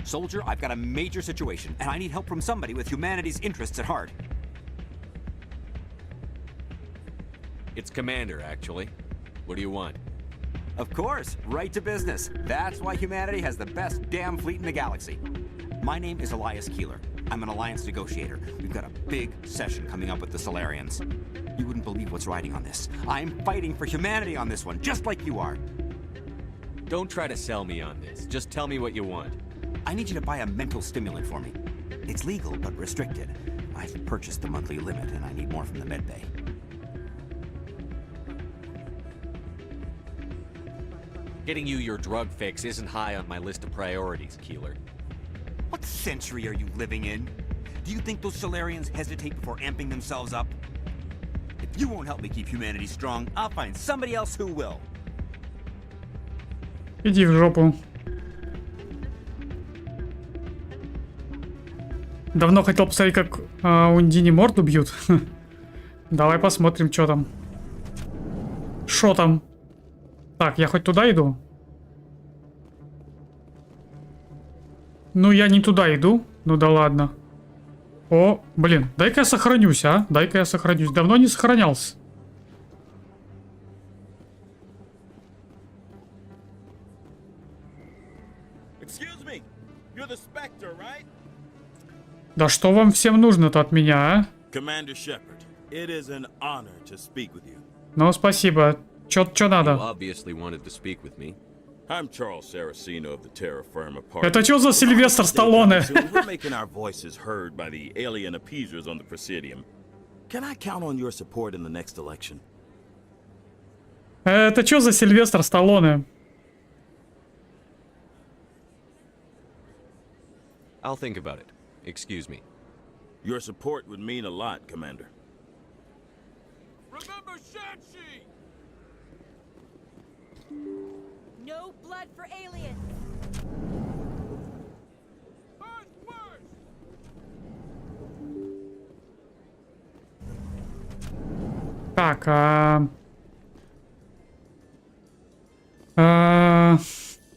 Speaker 10: Soldier, I've got a major situation, and I need help from somebody with humanity's interests at heart.
Speaker 12: It's Commander, actually. What do you want?
Speaker 10: Of course, right to business. That's why humanity has the best damn fleet in the galaxy. My name is Elias Keeler. I'm an alliance negotiator. We've got a big session coming up with the Solarians. You wouldn't believe what's riding on this. I'm fighting for humanity on this one, just like you are.
Speaker 12: Don't try to sell me on this. Just tell me what you want.
Speaker 10: I need you to buy a mental stimulant for me. It's legal, but restricted. I've purchased the monthly limit, and I need more from the medbay.
Speaker 12: Getting you your drug fix isn't high on my list of priorities, Keeler.
Speaker 10: What century are you living in? Do you think those Solarians hesitate before amping themselves up? If you won't help me keep humanity strong, I'll find somebody else who will.
Speaker 1: Иди в жопу. Давно хотел посмотреть, как Ундини морду бьют. Давай посмотрим, что там. Шо там? Так, я хоть туда иду? Ну, я не туда иду. Ну да ладно. О, блин, дай-ка я сохранюсь, а? Дай-ка я сохранюсь. Давно не сохранялся. Да что вам всем нужно-то от меня, а?
Speaker 19: Commander Shepard, it is an honor to speak with you.
Speaker 1: Ну, спасибо. Чё надо?
Speaker 12: Obviously wanted to speak with me.
Speaker 19: I'm Charles Saraceno of the Terra Firma Party.
Speaker 1: Это чё за Сильвестр Сталлоне?
Speaker 19: We're making our voices heard by the alien appeasers on the Presidium. Can I count on your support in the next election?
Speaker 1: Это чё за Сильвестр Сталлоне?
Speaker 12: I'll think about it. Excuse me.
Speaker 19: Your support would mean a lot, Commander.
Speaker 23: Remember Shanxi!
Speaker 22: No blood for aliens!
Speaker 1: Так,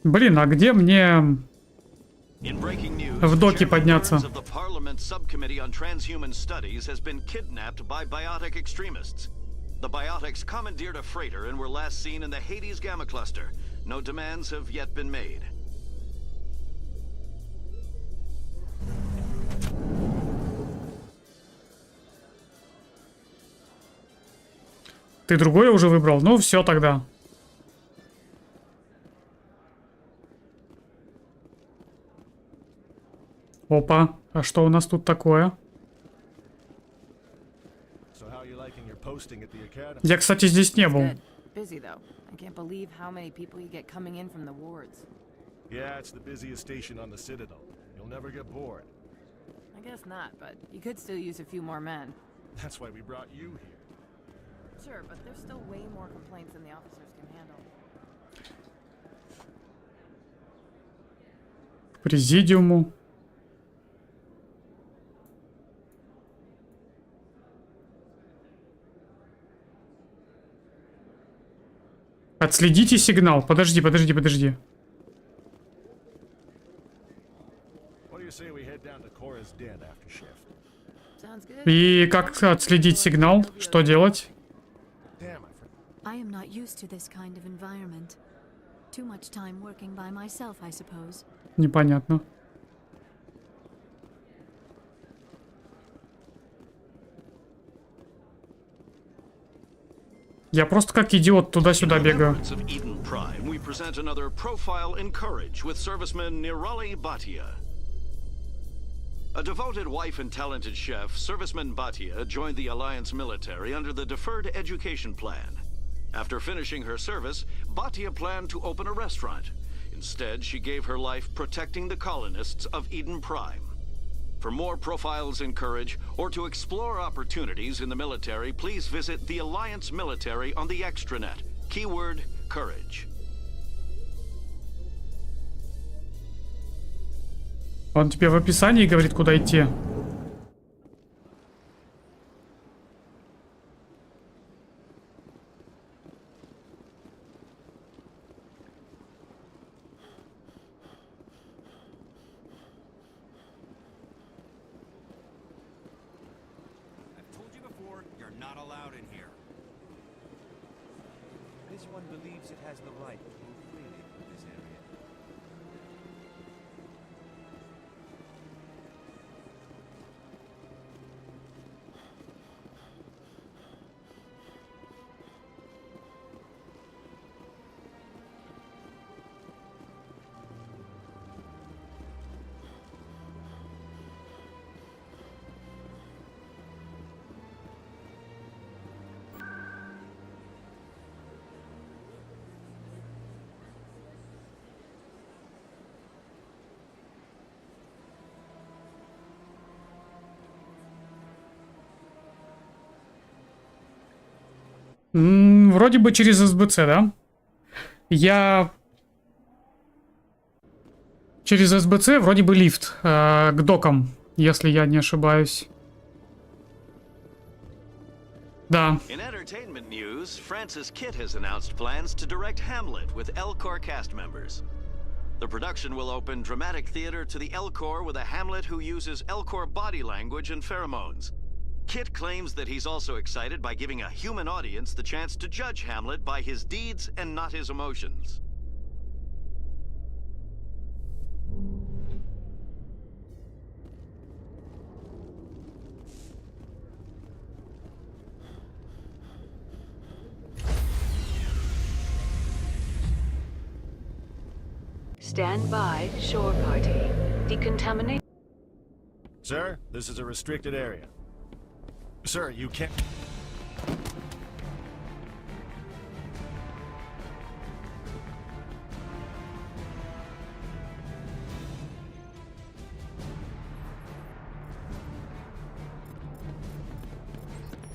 Speaker 1: блин, а где мне в доке подняться?
Speaker 5: The Parliament Subcommittee on Transhuman Studies has been kidnapped by biotic extremists. The biotics commandeered a freighter and were last seen in the Hades Gamma Cluster. No demands have yet been made.
Speaker 1: Ты другое уже выбрал? Ну, все тогда. Опа, а что у нас тут такое? Я, кстати, здесь не был.
Speaker 24: Busy though. I can't believe how many people you get coming in from the wards.
Speaker 25: Yeah, it's the busiest station on the Citadel. You'll never get bored.
Speaker 24: I guess not, but you could still use a few more men.
Speaker 25: That's why we brought you here.
Speaker 24: Sure, but there's still way more complaints than the officers can handle.
Speaker 1: К президиуму. Отследите сигнал. Подожди. И как отследить сигнал? Что делать?
Speaker 7: I am not used to this kind of environment. Too much time working by myself, I suppose.
Speaker 1: Непонятно. Я просто как идиот туда-сюда бегаю.
Speaker 5: Of Eden Prime, we present another profile in courage with serviceman Nirali Bhatia. A devoted wife and talented chef, serviceman Bhatia joined the Alliance military under the Deferred Education Plan. After finishing her service, Bhatia planned to open a restaurant. Instead, she gave her life protecting the colonists of Eden Prime. For more profiles in courage, or to explore opportunities in the military, please visit the Alliance military on the extranet. Keyword, courage.
Speaker 1: Он тебе в описании говорит, куда идти. Вроде бы через СБЦ, да? Я... Через СБЦ вроде бы лифт к докам, если я не ошибаюсь. Да.
Speaker 5: In entertainment news, Francis Kitt has announced plans to direct Hamlet with L-Corps cast members. The production will open dramatic theater to the L-Corps with a Hamlet who uses L-Corps body language and pheromones. Kitt claims that he's also excited by giving a human audience the chance to judge Hamlet by his deeds and not his emotions.
Speaker 3: Stand by, shore party. Decontaminate.
Speaker 21: Sir, this is a restricted area. Sir, you can't...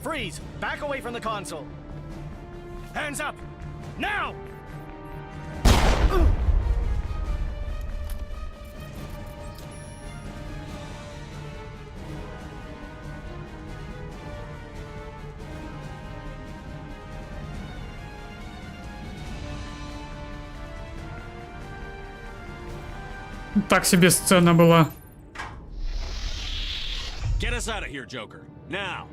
Speaker 9: Freeze! Back away from the console! Hands up! Now!
Speaker 1: Так себе сцена была.
Speaker 12: Get us out of here, Joker. Now.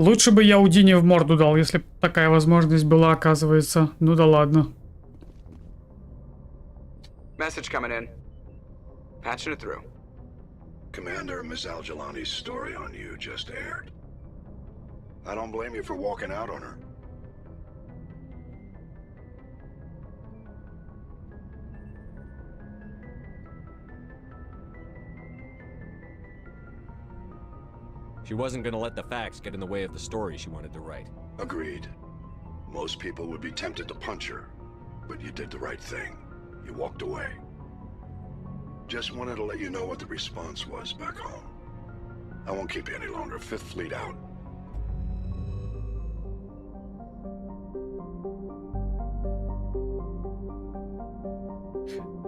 Speaker 1: Лучше бы я Удине в морду дал, если бы такая возможность была, оказывается. Ну да ладно.
Speaker 20: Message coming in. Patching it through.
Speaker 15: Commander, Miss Al-Jalani's story on you just aired. I don't blame you for walking out on her.
Speaker 12: She wasn't gonna let the facts get in the way of the story she wanted to write.
Speaker 15: Agreed. Most people would be tempted to punch her, but you did the right thing. You walked away. Just wanted to let you know what the response was back home. I won't keep you any longer. Fifth Fleet out.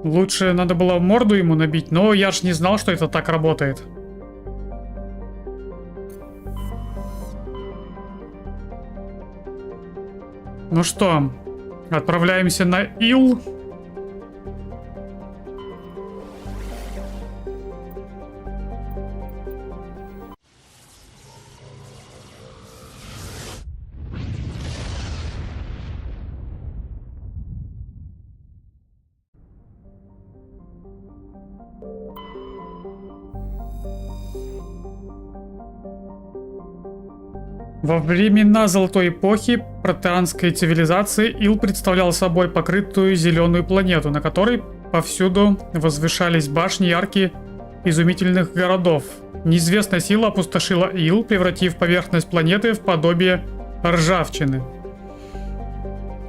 Speaker 1: Лучше надо было морду ему набить, но я ж не знал, что это так работает. Ну что, Отправляемся на Ил. Во времена Золотой эпохи протеанской цивилизации Ил представлял собой покрытую зеленую планету, на которой повсюду возвышались башни и арки изумительных городов. Неизвестная сила опустошила Ил, превратив поверхность планеты в подобие ржавчины.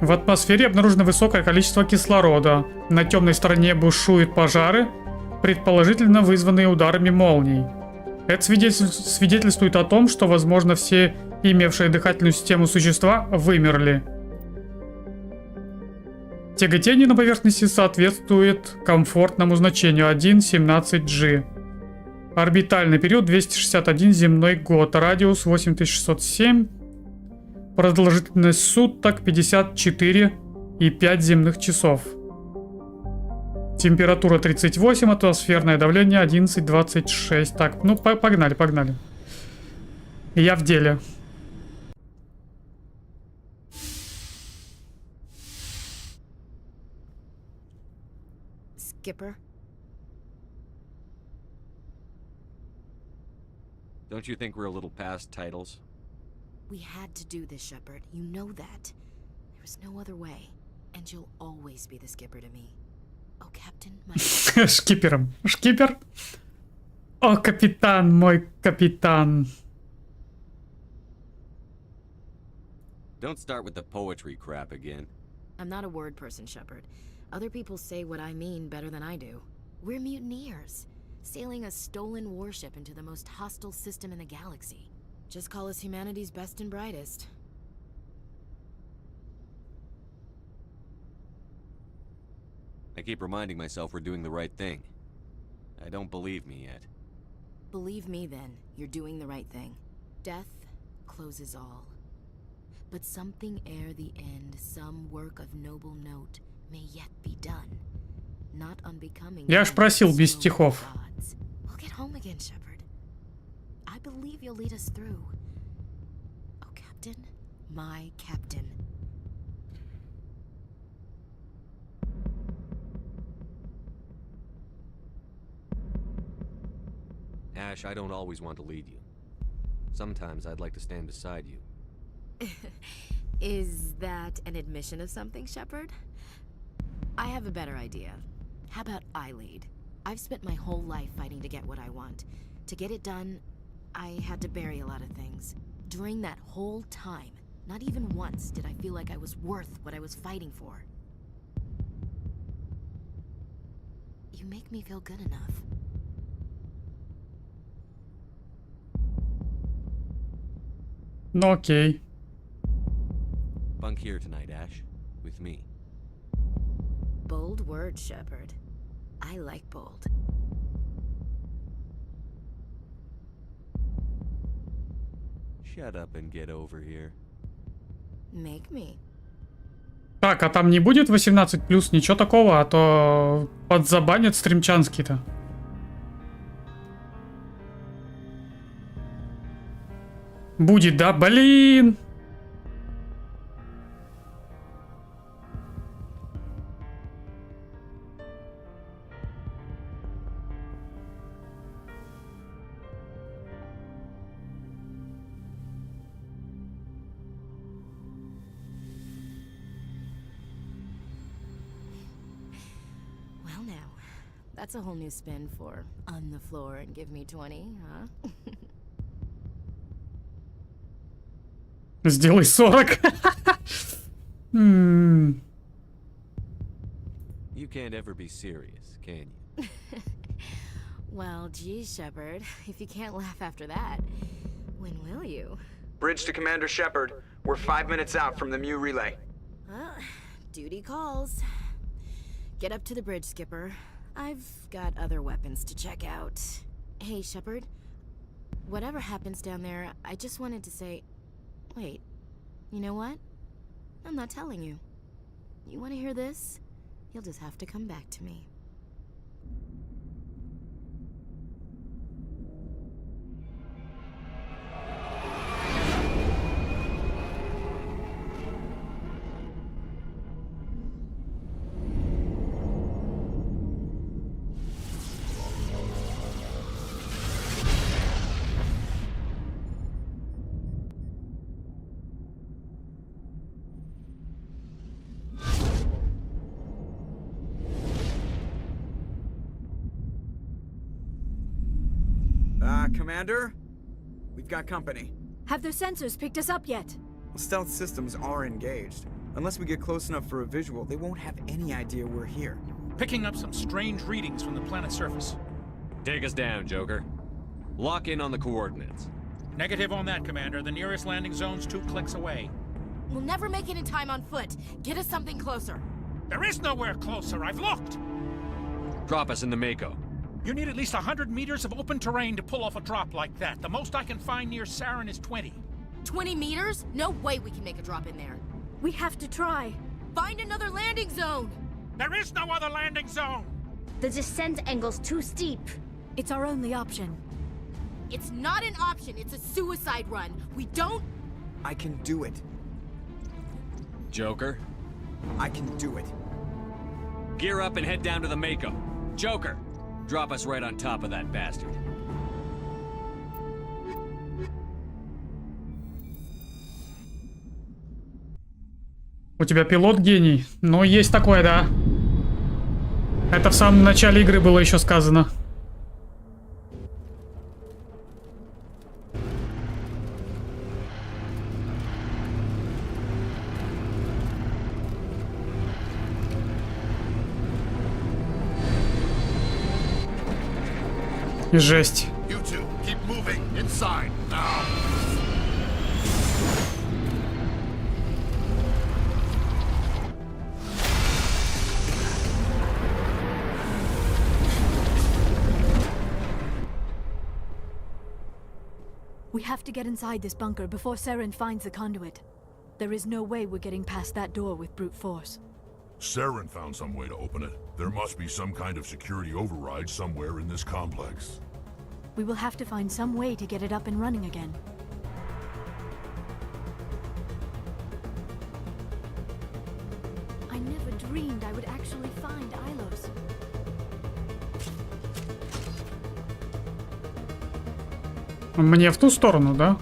Speaker 1: В атмосфере обнаружено высокое количество кислорода. На темной стороне бушуют пожары, предположительно вызванные ударами молний. Это свидетельствует о том, что, возможно, все имевшие дыхательную систему существа вымерли. Тяготение на поверхности соответствует комфортному значению 1,17G. Орбитальный период 261 земной год, радиус 8607, продолжительность суток 54,5 земных часов. Температура 38, атмосферное давление 11,26. Так, ну погнали. Я в деле.
Speaker 2: Skipper?
Speaker 12: Don't you think we're a little past titles?
Speaker 2: We had to do this, Shepard. You know that. There was no other way. And you'll always be the skipper to me. Oh, Captain, my...
Speaker 1: Шкипером. Шкипер? О, капитан, мой капитан.
Speaker 12: Don't start with the poetry crap again.
Speaker 2: I'm not a word person, Shepard. Other people say what I mean better than I do. We're mutineers, sailing a stolen warship into the most hostile system in the galaxy. Just call us humanity's best and brightest.
Speaker 12: I keep reminding myself we're doing the right thing. I don't believe me yet.
Speaker 2: Believe me then, you're doing the right thing. Death closes all. But something ere the end, some work of noble note, may yet be done. Not unbecoming.
Speaker 1: Я ж просил без стихов.
Speaker 2: We'll get home again, Shepard. I believe you'll lead us through. Oh, Captain, my Captain.
Speaker 12: Ash, I don't always want to lead you. Sometimes I'd like to stand beside you.
Speaker 2: Is that an admission of something, Shepard? I have a better idea. How about I lead? I've spent my whole life fighting to get what I want. To get it done, I had to bury a lot of things. During that whole time, not even once did I feel like I was worth what I was fighting for. You make me feel good enough.
Speaker 1: Ну окей.
Speaker 12: Bunk here tonight, Ash. With me.
Speaker 2: Bold word, Shepard. I like bold.
Speaker 12: Shut up and get over here.
Speaker 2: Make me.
Speaker 1: Так, а там не будет 18+, ничего такого, а то подзабанят стримчанский-то. Будет, да? Блин!
Speaker 2: Well now, that's a whole new spin for on the floor and give me 20, huh?
Speaker 1: Сделай 40.
Speaker 12: You can't ever be serious, can you?
Speaker 2: Well, geez, Shepard, if you can't laugh after that, when will you?
Speaker 20: Bridge to Commander Shepard. We're 5 minutes out from the Mu relay.
Speaker 2: Duty calls. Get up to the bridge, Skipper. I've got other weapons to check out. Hey, Shepard. Whatever happens down there, I just wanted to say... Wait, you know what? I'm not telling you. You want to hear this? You'll just have to come back to me.
Speaker 20: Commander? We've got company.
Speaker 7: Have their sensors picked us up yet?
Speaker 20: Well, stealth systems are engaged. Unless we get close enough for a visual, they won't have any idea we're here.
Speaker 11: Picking up some strange readings from the planet's surface.
Speaker 12: Take us down, Joker. Lock in on the coordinates.
Speaker 11: Negative on that, Commander. The nearest landing zone's 2 clicks away.
Speaker 2: We'll never make it in time on foot. Get us something closer.
Speaker 11: There is nowhere closer. I've looked.
Speaker 12: Drop us in the Mako.
Speaker 11: You need at least 100 meters of open terrain to pull off a drop like that. The most I can find near Sarin is 20.
Speaker 2: 20 meters? No way we can make a drop in there.
Speaker 7: We have to try.
Speaker 2: Find another landing zone!
Speaker 11: There is no other landing zone!
Speaker 16: The descent angle's too steep.
Speaker 7: It's our only option.
Speaker 2: It's not an option, it's a suicide run. We don't...
Speaker 20: I can do it.
Speaker 12: Joker?
Speaker 20: I can do it.
Speaker 12: Gear up and head down to the Mako. Joker! Drop us right on top of that bastard.
Speaker 1: У тебя пилот гений. Ну, есть такое, да. Это в самом начале игры было еще сказано. Жесть.
Speaker 15: You two, keep moving inside now.
Speaker 7: We have to get inside this bunker before Saren finds the conduit. There is no way we're getting past that door with brute force.
Speaker 15: Saren found some way to open it. There must be some kind of security override somewhere in this complex.
Speaker 7: We will have to find some way to get it up and running again. I never dreamed I would actually find Ilos.
Speaker 1: Мне в ту сторону, да?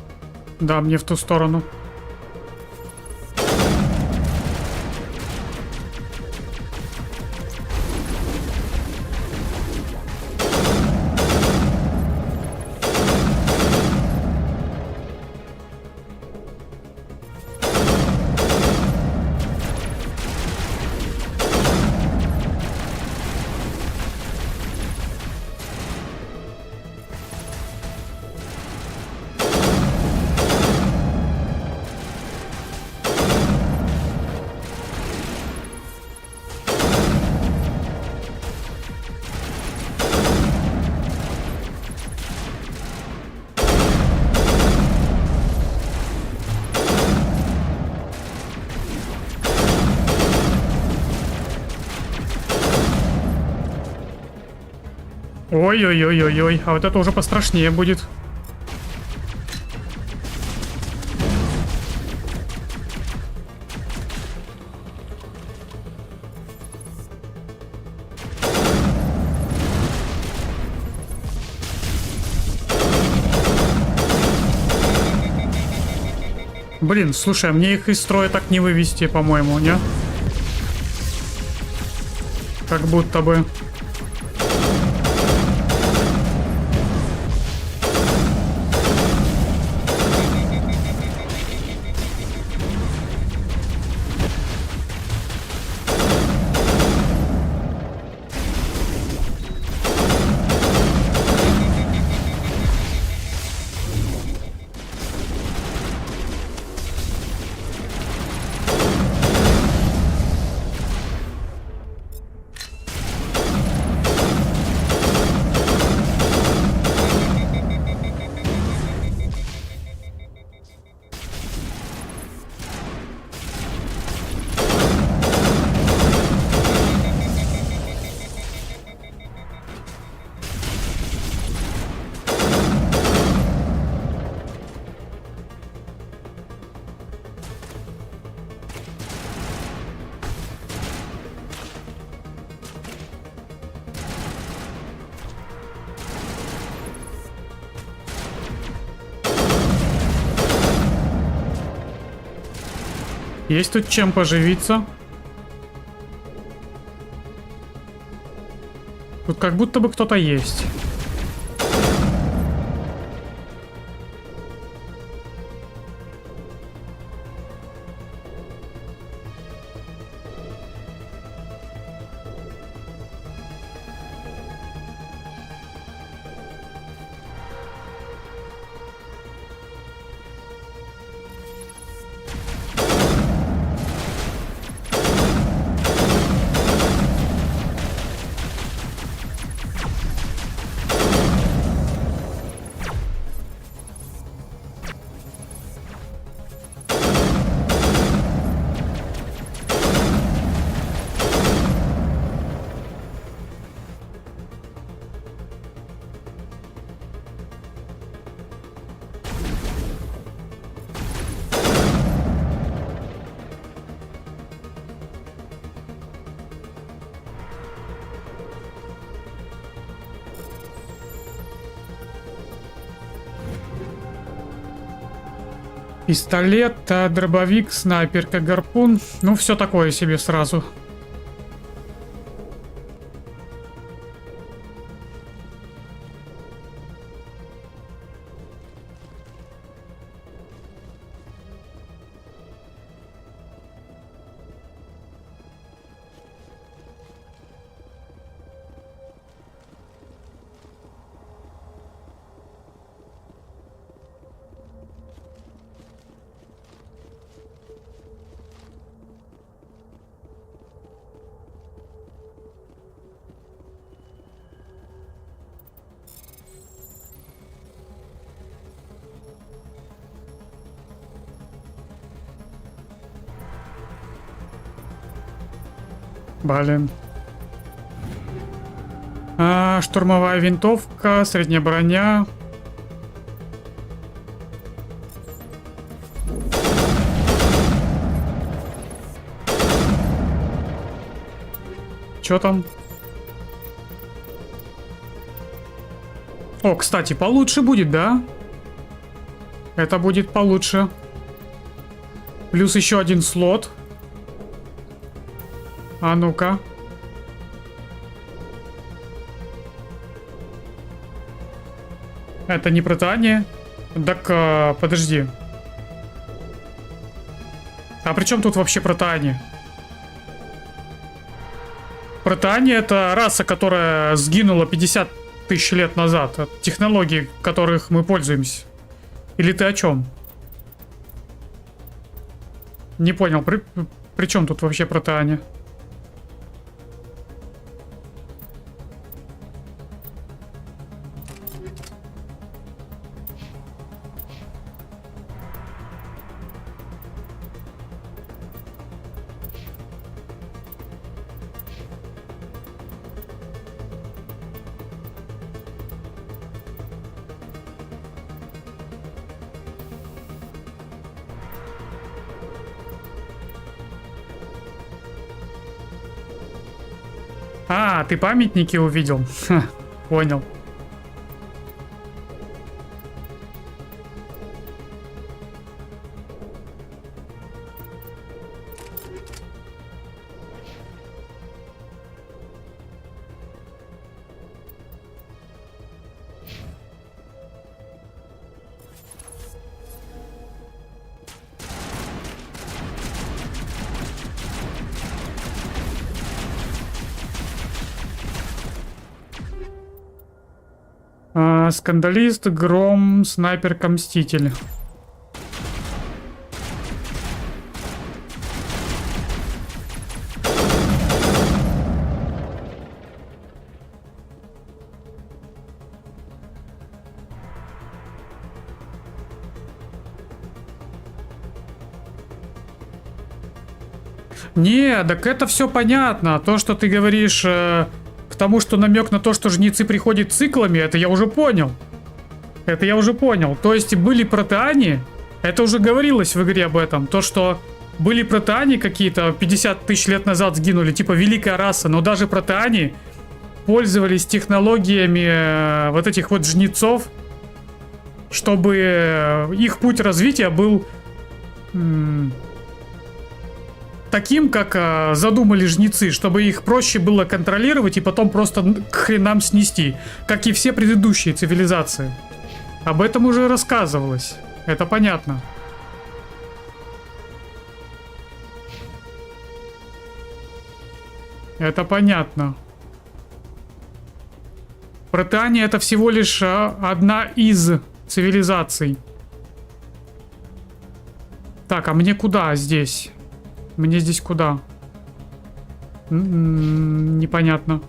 Speaker 1: Да, мне в ту сторону. Ой-ой-ой-ой-ой, а вот это уже пострашнее будет. Блин, слушай, а мне их из строя так не вывести, по-моему, не? Как будто бы. Есть тут чем поживиться. Тут как будто бы кто-то есть. Пистолет, дробовик, снайперка, гарпун. Ну, все такое себе сразу. Блин. Штурмовая винтовка, средняя броня. Чё там? О, кстати, получше будет, да? Это будет получше. Плюс еще один слот. А ну-ка. Это не протание? Так, подожди. А при чем тут вообще протание? Протание — это раса, которая сгинула 50 тысяч лет назад. От технологий, которых мы пользуемся. Или ты о чем? Не понял, при чем тут вообще протание? А, ты памятники увидел? Ха, понял. Скандалист, гром, снайперка, мститель. Не, так это все понятно. То, что ты говоришь... Потому что намек на то, что жнецы приходят циклами, это я уже понял. Это я уже понял. То есть были протеани, это уже говорилось в игре об этом. То, что были протеани какие-то 50 тысяч лет назад сгинули, типа великая раса, но даже протеани пользовались технологиями вот этих вот жнецов, чтобы их путь развития был таким, как задумали жнецы, чтобы их проще было контролировать и потом просто к хренам снести, как и все предыдущие цивилизации. Об этом уже рассказывалось. Это понятно. Это понятно. Протеане — это всего лишь одна из цивилизаций. Так, а мне куда здесь? Мне здесь куда? Непонятно.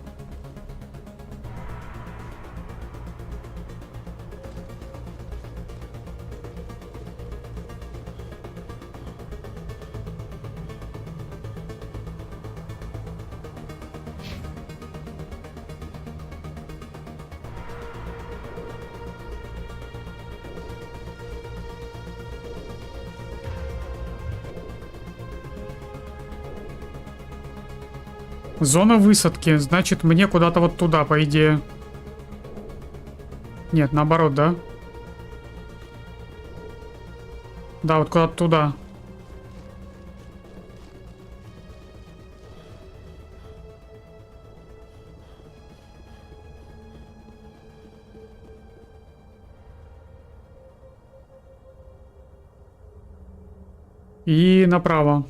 Speaker 1: Зона высадки. Значит, мне куда-то вот туда, по идее. Нет, наоборот, да? Да, вот куда-то туда. И направо.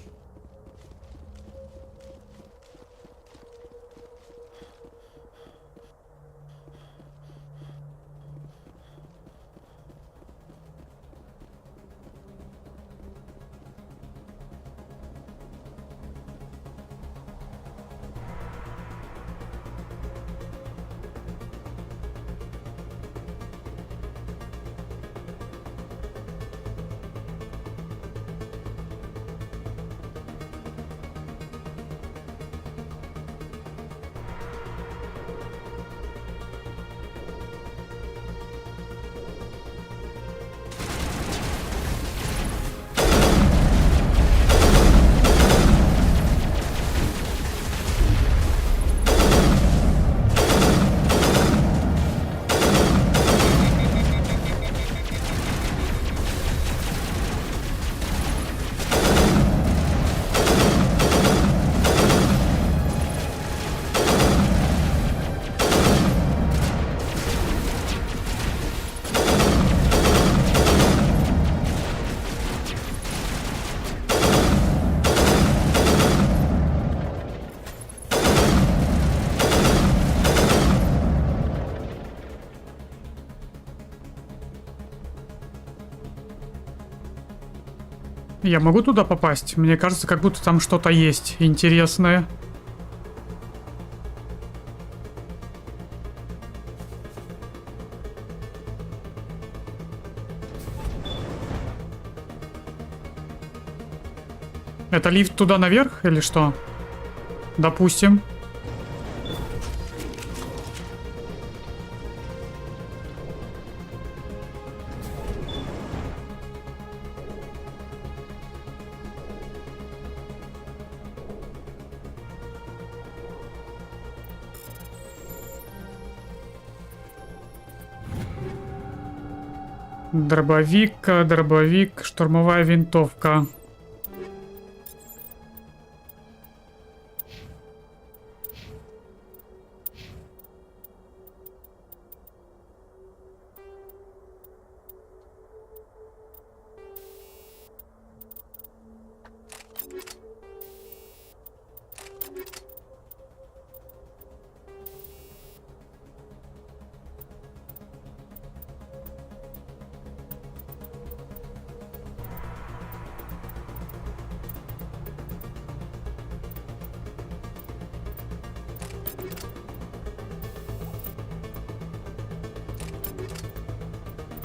Speaker 1: Я могу туда попасть? Мне кажется, как будто там что-то есть интересное. Это лифт туда наверх или что? Допустим. Дробовик, штурмовая винтовка.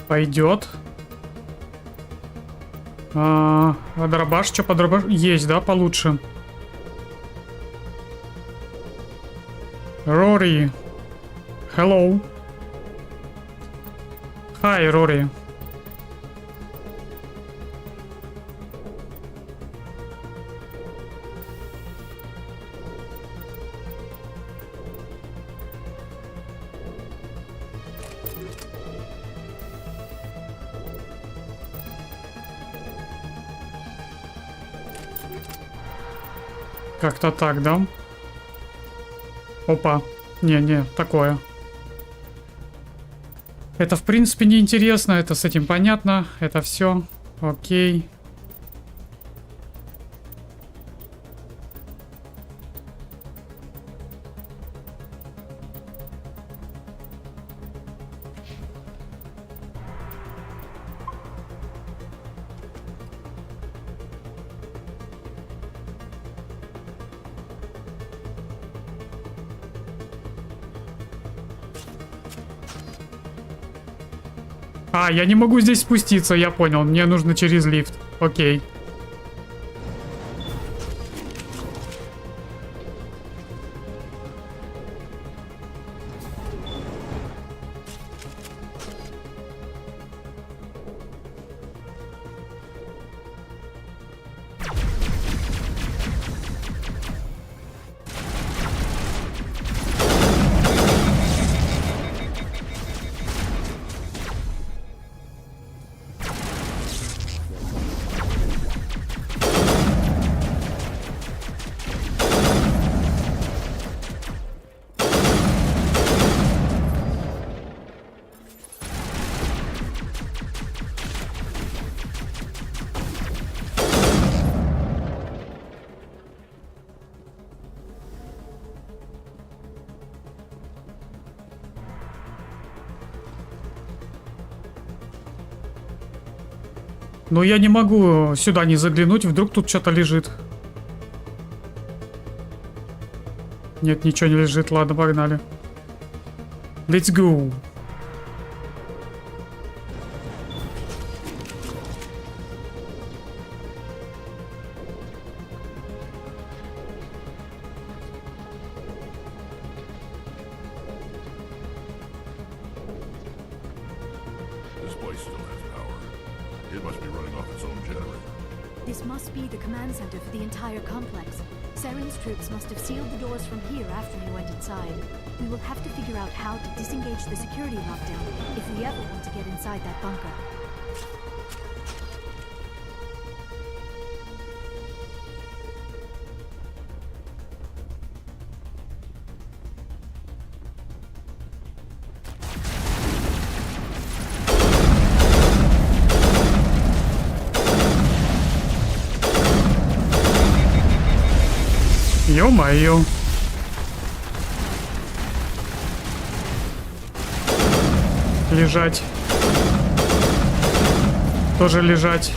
Speaker 1: Пойдет. А дробаш, что по дробаш? Есть, да, получше. Рори. Hello. Hi, Рори. Как-то так, да? Опа. Не, такое. Это, в принципе, неинтересно. Это с этим понятно. Это все. Окей. А, я не могу здесь спуститься, я понял. Мне нужно через лифт. Окей. Но я не могу сюда не заглянуть, вдруг тут что-то лежит. Нет, ничего не лежит. Ладно, погнали. Let's go.
Speaker 7: This must be the command center for the entire complex. Saren's troops must have sealed the doors from here after he went inside. We will have to figure out how to disengage the security lockdown if we ever want to get inside that bunker.
Speaker 1: Ё-моё. Лежать. Тоже лежать.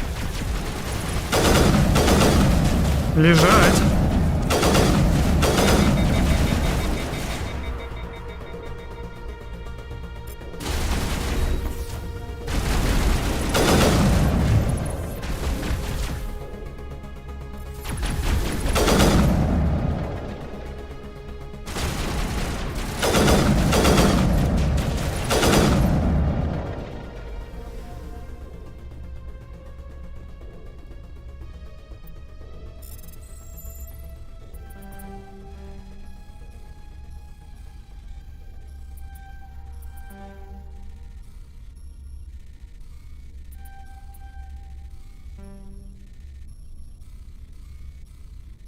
Speaker 1: Лежать.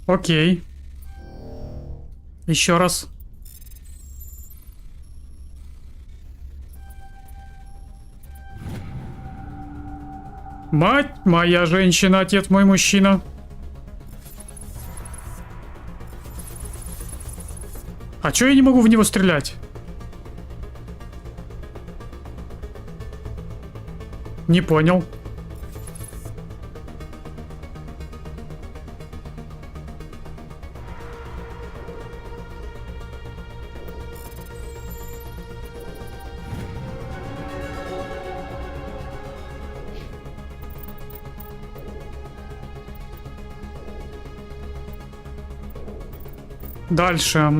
Speaker 1: Окей. Еще раз. Мать моя женщина, отец мой мужчина. А чё я не могу в него стрелять? Не понял. Дальше.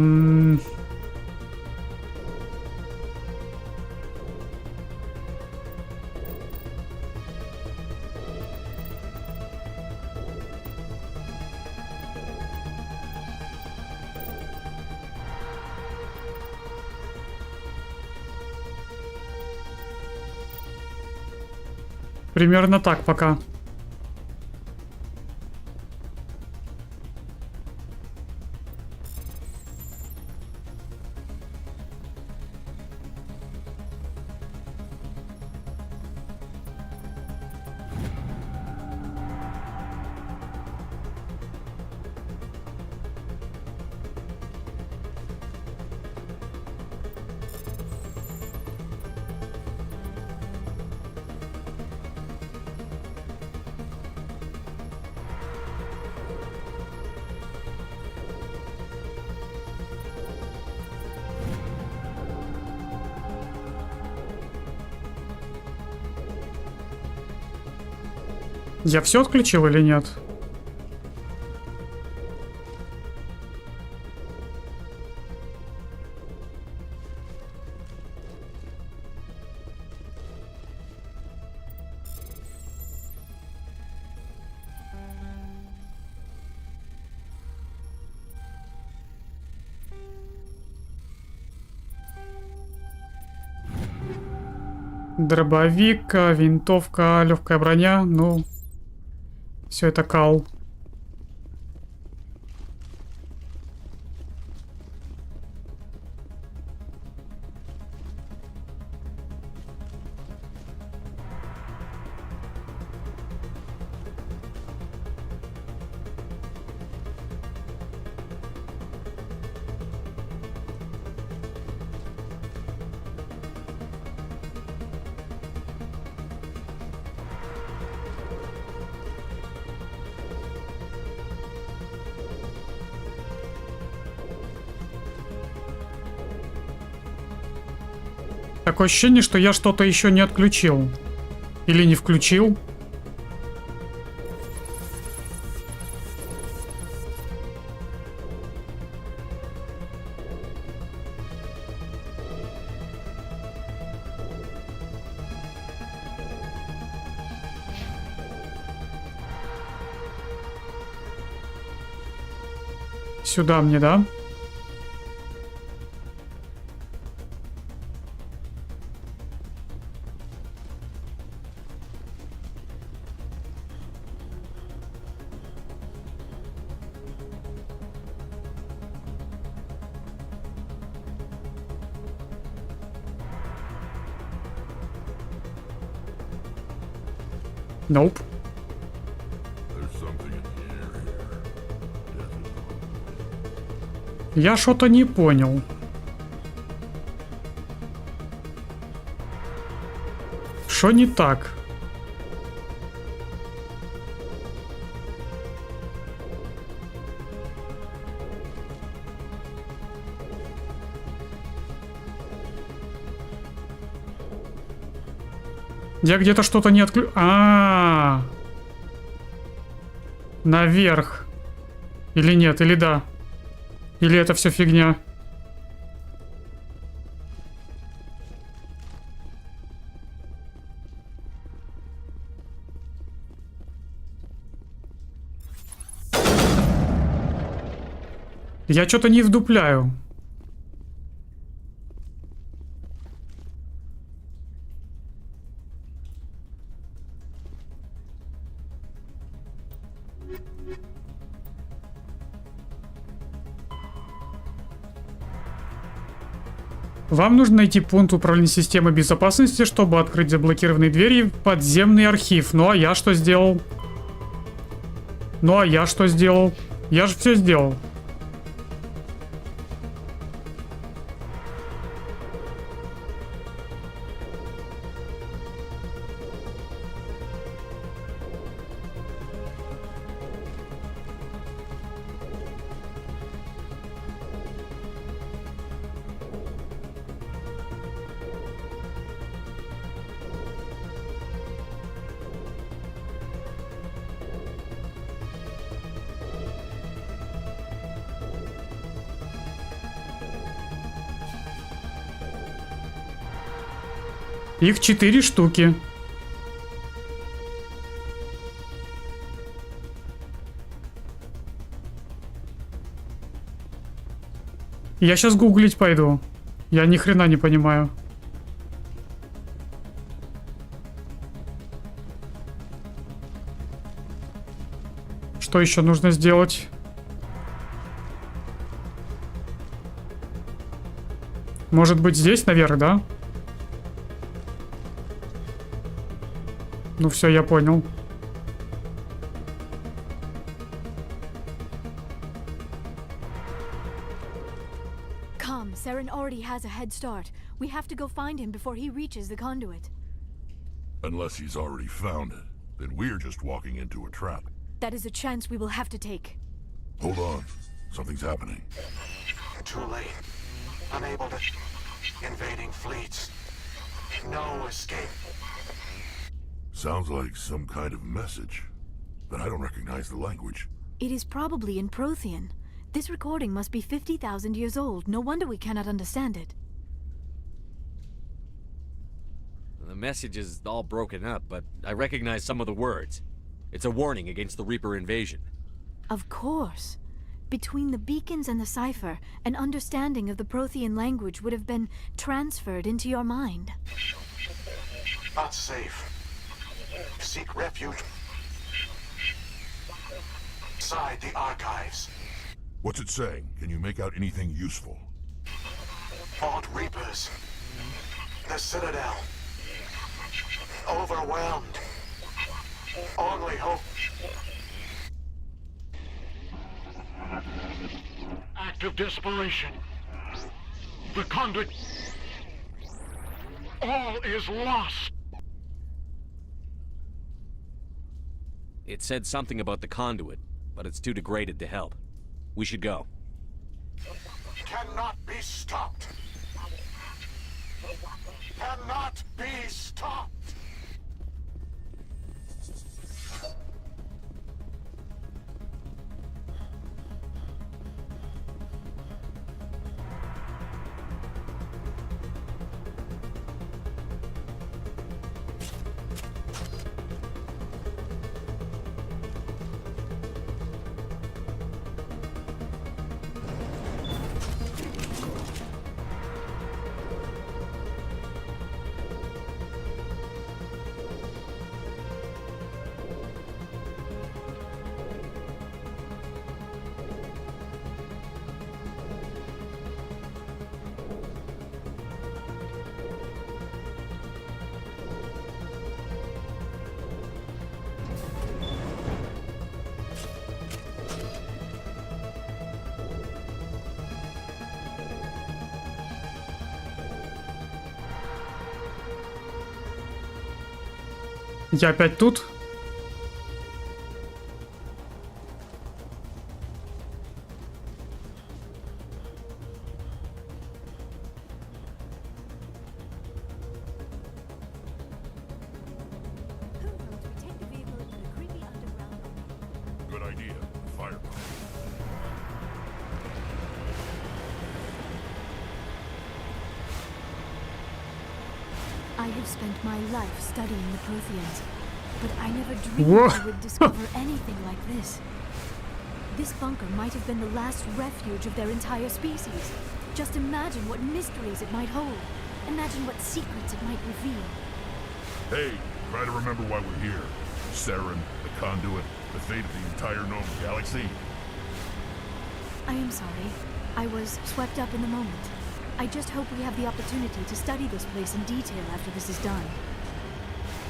Speaker 1: Примерно так пока. Я все отключил или нет? Дробовик, винтовка, легкая броня, ну, все это кал. Такое ощущение, что я что-то еще не отключил. Или не включил. Сюда мне, да? Nope. Я что-то не понял. Что не так? Я где-то что-то не отключил. Наверх. Или нет, или да. Или это все фигня. Я что-то не вдупляю. Вам нужно найти пункт управления системой безопасности, чтобы открыть заблокированные двери в подземный архив. Ну а я что сделал? Я же все сделал. Их 4 штуки. Я сейчас гуглить пойду. Я ни хрена не понимаю. Что еще нужно сделать? Может быть, здесь наверх, да? Ну все, я понял.
Speaker 7: Come, Saren already has a head start. We have to go find him before he reaches the conduit.
Speaker 15: Unless he's already found it, then we're just walking into a trap.
Speaker 7: That is a chance we will have to take.
Speaker 15: Hold on. Something's happening.
Speaker 6: Too late. Unable to... Invading fleets. No escape.
Speaker 15: Sounds like some kind of message. but I don't recognize the language.
Speaker 7: It is probably in Prothean. This recording must be 50,000 years old. No wonder we cannot understand it.
Speaker 12: The message is all broken up, but I recognize some of the words. It's a warning against the Reaper invasion.
Speaker 7: Of course. Between the beacons and the cipher, an understanding of the Prothean language would have been transferred into your mind.
Speaker 6: Not safe. Seek refuge inside the archives.
Speaker 15: What's it saying? Can you make out anything useful?
Speaker 6: Fought Reapers. The Citadel. Overwhelmed. Only hope.
Speaker 4: Act of desperation. The conduit. All is lost.
Speaker 12: It said something about the conduit, but it's too degraded to help. We should go.
Speaker 6: Cannot be stopped. Cannot be stopped.
Speaker 1: Я опять тут?
Speaker 15: Good idea. Fire.
Speaker 7: I have spent my life studying the Protheans, but I never dreamed I would discover anything like this. This bunker might have been the last refuge of their entire species. Just imagine what mysteries it might hold. Imagine what secrets it might reveal.
Speaker 15: Hey, try to remember why we're here. Saren, the conduit, the fate of the entire known galaxy.
Speaker 7: I am sorry. I was swept up in the moment. I just hope we have the opportunity to study this place in detail after this is done.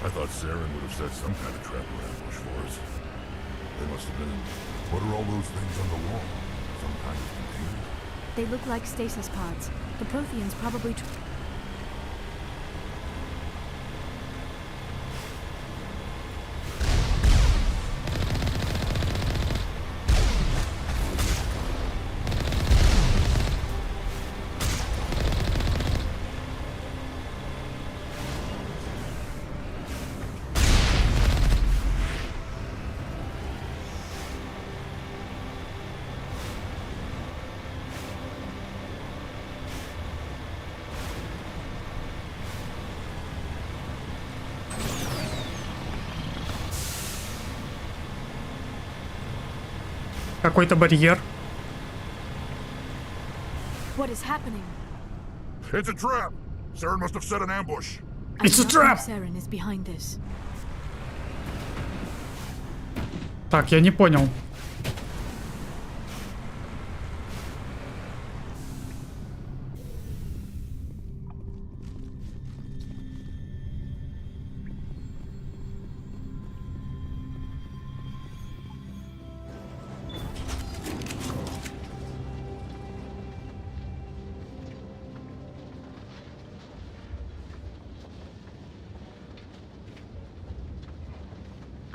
Speaker 15: I thought Saren would have set some kind of trap or ambush for us. They must have been... What are all those things on the wall? Some kind of container?
Speaker 7: They look like stasis pods. The Protheans probably...
Speaker 1: Какой-то барьер.
Speaker 7: What is happening?
Speaker 15: It's a trap! Saren must have set an ambush.
Speaker 1: It's a trap!
Speaker 7: Saren is behind this.
Speaker 1: Так, я не понял.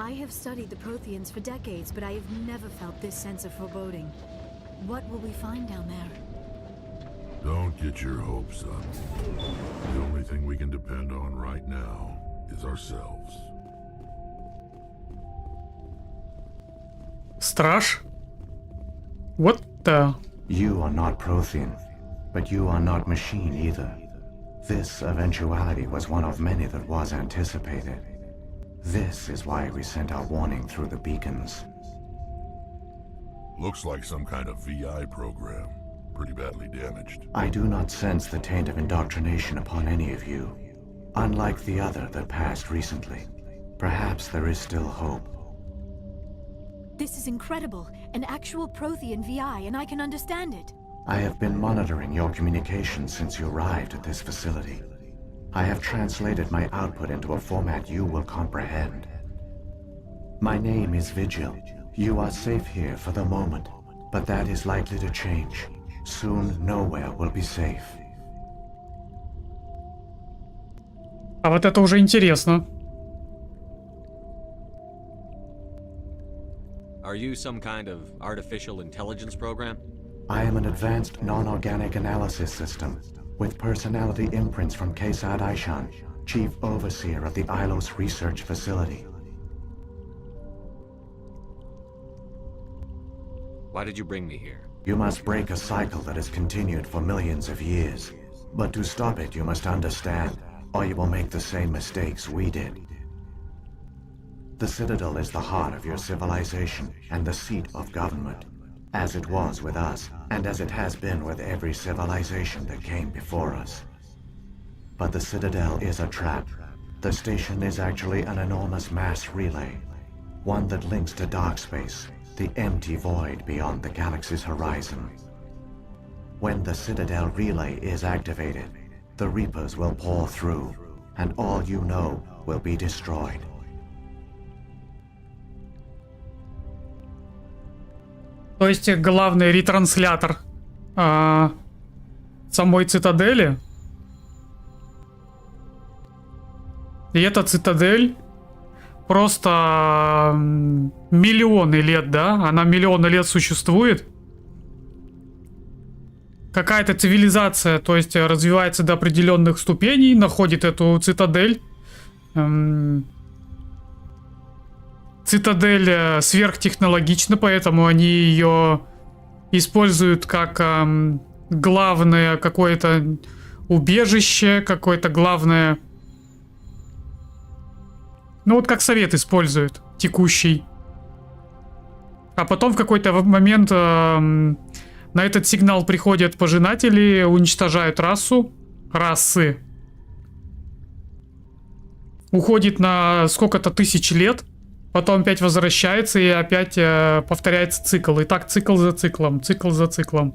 Speaker 7: I have studied the Protheans for decades, but I have never felt this sense of foreboding. What will we find down there?
Speaker 15: Don't get your hopes up. The only thing we can depend on right now is ourselves.
Speaker 1: Страж? What the?
Speaker 8: You are not Prothean, but you are not machine either. This eventuality was one of many that was anticipated. This is why we sent our warning through the beacons.
Speaker 15: Looks like some kind of VI program. Pretty badly damaged.
Speaker 8: I do not sense the taint of indoctrination upon any of you. Unlike the other that passed recently. Perhaps there is still hope.
Speaker 7: This is incredible. An actual Prothean VI, and I can understand it.
Speaker 8: I have been monitoring your communications since you arrived at this facility. I have translated my output into a format you will comprehend. My name is Vigil. You are safe here for the moment, but that is likely to change. Soon, nowhere will be safe.
Speaker 1: А вот это уже интересно.
Speaker 12: Are you some kind of artificial intelligence program?
Speaker 8: I am an advanced non-organic analysis system with personality imprints from Kesad Aishan, chief overseer of the Ilos research facility.
Speaker 12: Why did you bring me here?
Speaker 8: You must break a cycle that has continued for millions of years. But to stop it, you must understand, or you will make the same mistakes we did. The Citadel is the heart of your civilization and the seat of government, as it was with us, and as it has been with every civilization that came before us. But the Citadel is a trap. The station is actually an enormous mass relay, one that links to dark space, the empty void beyond the galaxy's horizon. When the Citadel relay is activated, the Reapers will pour through, and all you know will be destroyed.
Speaker 1: То есть главный ретранслятор самой цитадели. И эта цитадель просто миллионы лет, да? Она миллионы лет существует. Какая-то цивилизация, то есть развивается до определенных ступеней, находит эту цитадель. Цитадель сверхтехнологична, поэтому они ее используют как главное какое-то убежище, какое-то главное... Ну вот как совет используют, текущий. А потом в какой-то момент на этот сигнал приходят пожинатели, уничтожают расы. Уходит на сколько-то тысяч лет. Потом опять возвращается и опять повторяется цикл. И так цикл за циклом, цикл за циклом.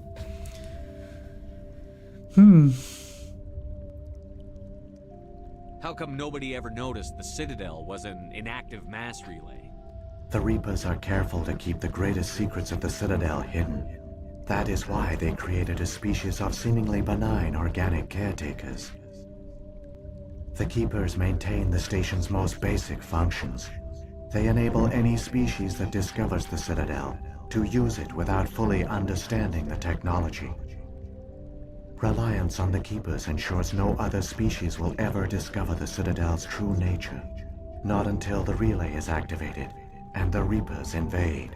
Speaker 12: How come nobody ever noticed the Citadel was an inactive mass relay?
Speaker 8: The Reapers are careful to keep the greatest secrets of the Citadel hidden. That is why they created a species of seemingly benign organic caretakers. The Keepers maintain the station's most basic functions. They enable any species that discovers the Citadel to use it without fully understanding the technology. Reliance on the Keepers ensures no other species will ever discover the Citadel's true nature. Not until the relay is activated and the Reapers invade.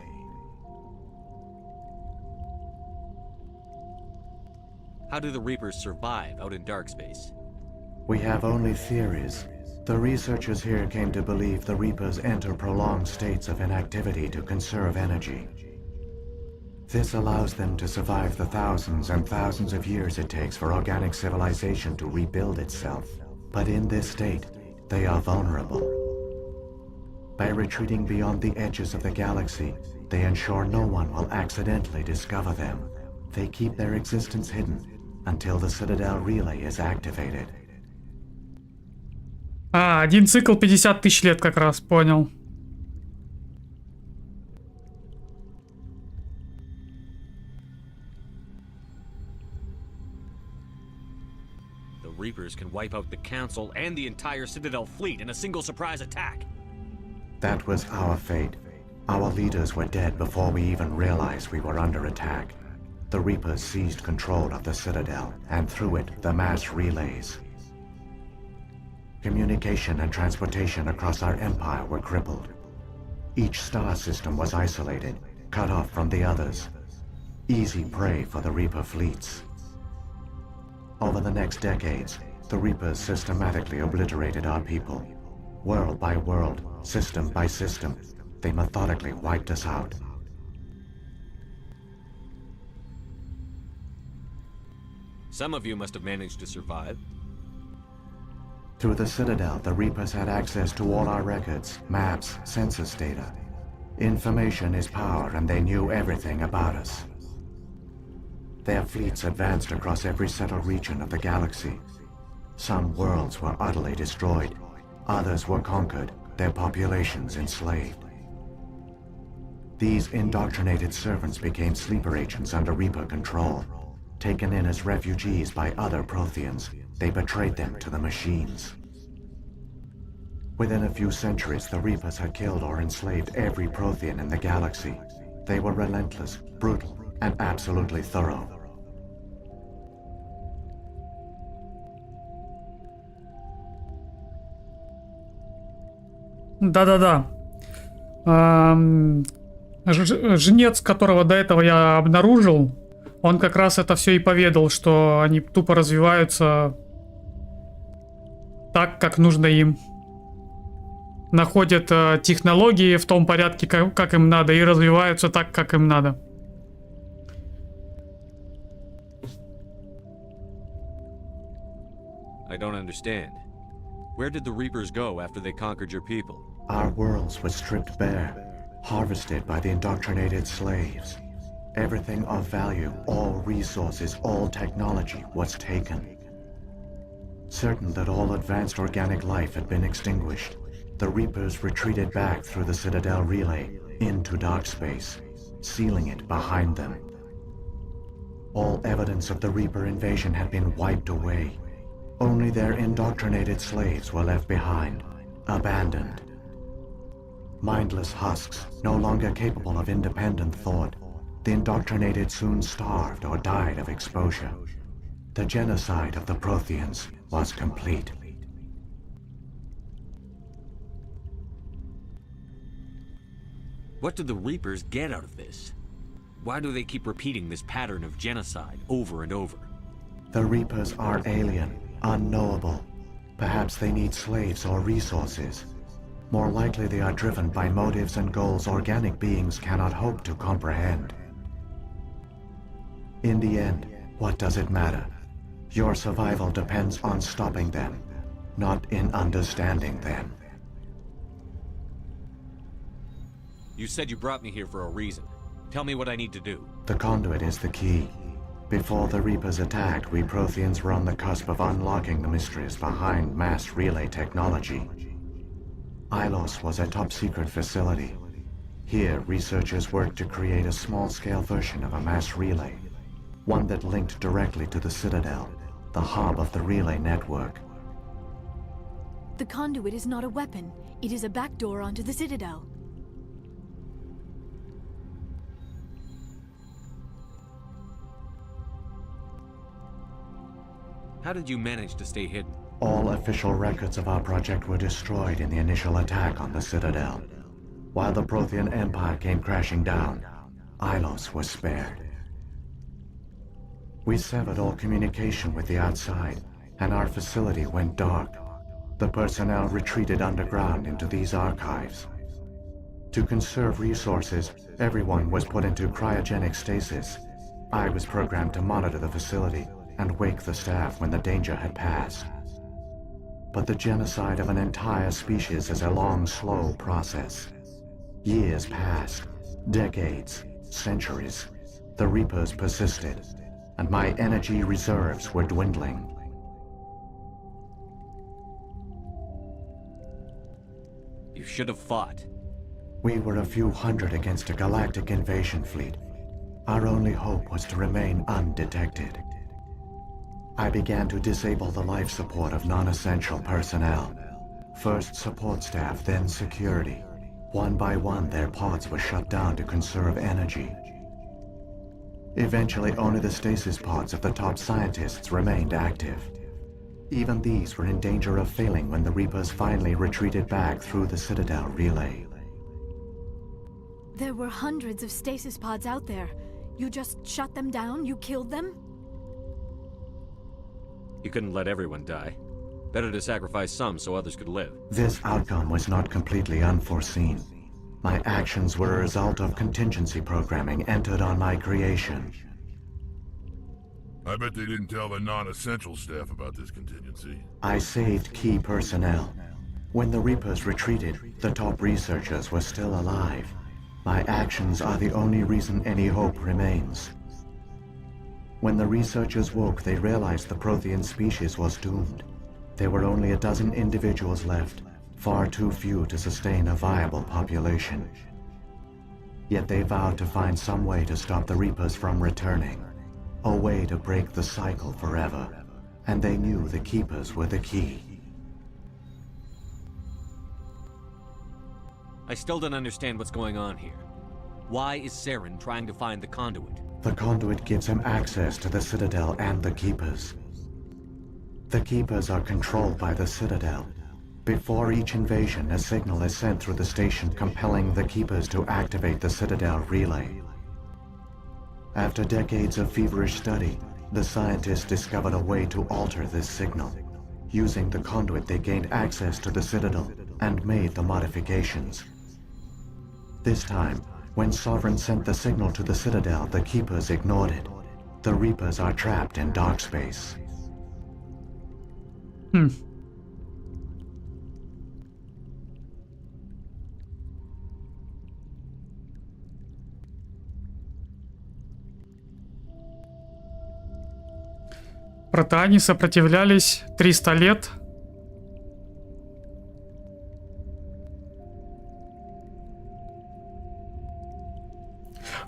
Speaker 12: How do the Reapers survive out in dark space?
Speaker 8: We have only theories. The researchers here came to believe the Reapers enter prolonged states of inactivity to conserve energy. This allows them to survive the thousands and thousands of years it takes for organic civilization to rebuild itself. But in this state, they are vulnerable. By retreating beyond the edges of the galaxy, they ensure no one will accidentally discover them. They keep their existence hidden until the Citadel relay is activated.
Speaker 1: Один цикл 50 тысяч лет как раз, понял.
Speaker 12: The Reapers can wipe out the Council and the entire Citadel fleet in a single surprise attack.
Speaker 8: That was our fate. Our leaders were dead before we even realized we were under attack. The Reapers seized control of the Citadel, and through it, the mass relays. Communication and transportation across our empire were crippled. Each star system was isolated, cut off from the others. Easy prey for the Reaper fleets. Over the next decades, the Reapers systematically obliterated our people. World by world, system by system, they methodically wiped us out.
Speaker 12: Some of you must have managed to survive.
Speaker 8: Through the Citadel, the Reapers had access to all our records, maps, census data. Information is power, and they knew everything about us. Their fleets advanced across every settled region of the galaxy. Some worlds were utterly destroyed. Others were conquered, their populations enslaved. These indoctrinated servants became sleeper agents under Reaper control. Taken in as refugees by other Protheans, they betrayed them to the machines. Within a few centuries, the Reapers had killed or enslaved every Prothean in the galaxy. They were relentless, brutal, and absolutely thorough.
Speaker 1: Да-да-да. Жнец, которого до этого я обнаружил, он как раз это все и поведал, что они тупо развиваются так, как нужно им. Находят технологии в том порядке, как им надо, и развиваются так, как им надо.
Speaker 12: I don't understand. Where did the Reapers go after they conquered your people?
Speaker 8: Our worlds were stripped bare, harvested by the indoctrinated slaves. Everything of value, all resources, all technology was taken. Certain that all advanced organic life had been extinguished, the Reapers retreated back through the Citadel relay into dark space, sealing it behind them. All evidence of the Reaper invasion had been wiped away. Only their indoctrinated slaves were left behind, abandoned. Mindless husks, no longer capable of independent thought, the indoctrinated soon starved or died of exposure. The genocide of the Protheans was complete.
Speaker 12: What do the Reapers get out of this? Why do they keep repeating this pattern of genocide over and over?
Speaker 8: The Reapers are alien, unknowable. Perhaps they need slaves or resources. More likely they are driven by motives and goals organic beings cannot hope to comprehend. In the end, what does it matter? Your survival depends on stopping them, not in understanding them.
Speaker 12: You said you brought me here for a reason. Tell me what I need to do.
Speaker 8: The conduit is the key. Before the Reapers attacked, we Protheans were on the cusp of unlocking the mysteries behind mass relay technology. Ilos was a top-secret facility. Here, researchers worked to create a small-scale version of a mass relay, one that linked directly to the Citadel, the hub of the relay network.
Speaker 7: The conduit is not a weapon. It is a backdoor onto the Citadel.
Speaker 12: How did you manage to stay hidden?
Speaker 8: All official records of our project were destroyed in the initial attack on the Citadel. While the Prothean Empire came crashing down, Ilos was spared. We severed all communication with the outside, and our facility went dark. The personnel retreated underground into these archives. To conserve resources, everyone was put into cryogenic stasis. I was programmed to monitor the facility and wake the staff when the danger had passed. But the genocide of an entire species is a long, slow process. Years passed, decades, centuries. The Reapers persisted, and my energy reserves were dwindling.
Speaker 12: You should have fought.
Speaker 8: We were a few hundred against a galactic invasion fleet. Our only hope was to remain undetected. I began to disable the life support of non-essential personnel. First support staff, then security. One by one, their pods were shut down to conserve energy. Eventually, only the stasis pods of the top scientists remained active. Even these were in danger of failing when the Reapers finally retreated back through the Citadel relay.
Speaker 7: There were hundreds of stasis pods out there. You just shut them down? You killed them?
Speaker 12: You couldn't let everyone die. Better to sacrifice some so others could live.
Speaker 8: This outcome was not completely unforeseen. My actions were a result of contingency programming entered on my creation.
Speaker 15: I bet they didn't tell the non-essential staff about this contingency.
Speaker 8: I saved key personnel. When the Reapers retreated, the top researchers were still alive. My actions are the only reason any hope remains. When the researchers woke, they realized the Prothean species was doomed. There were only a dozen individuals left, far too few to sustain a viable population. Yet they vowed to find some way to stop the Reapers from returning, a way to break the cycle forever, and they knew the Keepers were the key.
Speaker 12: I still don't understand what's going on here. Why is Saren trying to find the conduit?
Speaker 8: The conduit gives him access to the Citadel and the Keepers. The Keepers are controlled by the Citadel. Before each invasion, a signal is sent through the station compelling the Keepers to activate the Citadel relay. After decades of feverish study, the scientists discovered a way to alter this signal. Using the conduit, they gained access to the Citadel and made the modifications. This time, when Sovereign sent the signal to the Citadel, the Keepers ignored it. The Reapers are trapped in dark space.
Speaker 1: Протане сопротивлялись 300 лет.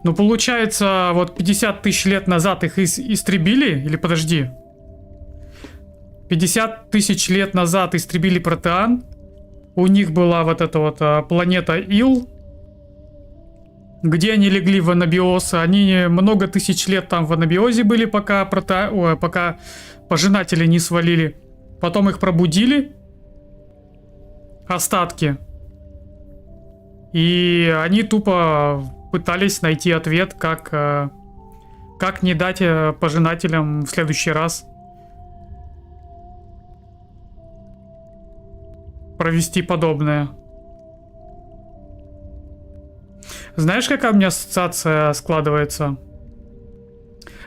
Speaker 1: Ну, получается, вот 50 тысяч лет назад их истребили? Или подожди. 50 тысяч лет назад истребили протеан. У них была вот эта вот планета Ил, где они легли в анабиоз. Они много тысяч лет там в анабиозе были, пока пока пожинатели не свалили. Потом их пробудили. Остатки. И они тупо пытались найти ответ, как не дать пожинателям в следующий раз провести подобное. Знаешь, какая у меня ассоциация складывается?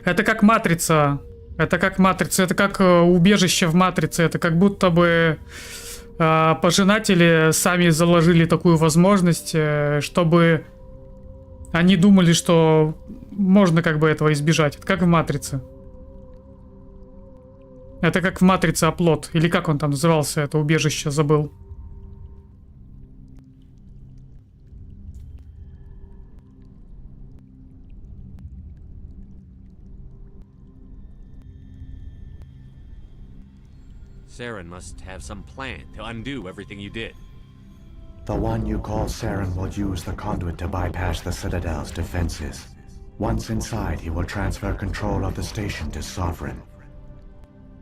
Speaker 1: Это как матрица. Это как матрица. Это как убежище в матрице. Это как будто бы пожинатели сами заложили такую возможность, чтобы они думали, что можно как бы этого избежать. Это как в матрице. Это как в матрице оплот. Или как он там назывался, это убежище, забыл.
Speaker 12: Saren must have some plan to undo everything you did.
Speaker 8: The one you call Saren will use the conduit to bypass the Citadel's defenses. Once inside, he will transfer control of the station to Sovereign.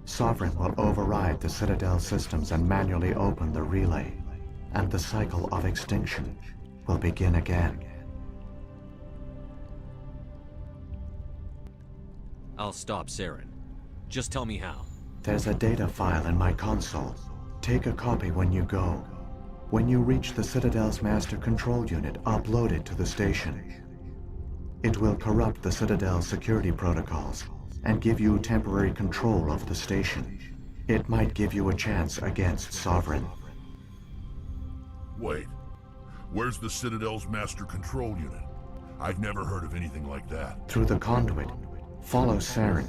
Speaker 8: Sovereign will override the Citadel systems and manually open the relay, and the cycle of extinction will begin again.
Speaker 12: I'll stop Saren. Just tell me how.
Speaker 8: There's a data file in my console. Take a copy when you go. When you reach the Citadel's master control unit, upload it to the station. It will corrupt the Citadel's security protocols and give you temporary control of the station. It might give you a chance against Sovereign.
Speaker 15: Wait. Where's the Citadel's master control unit? I've never heard of anything like that.
Speaker 8: Through the conduit. Follow Saren.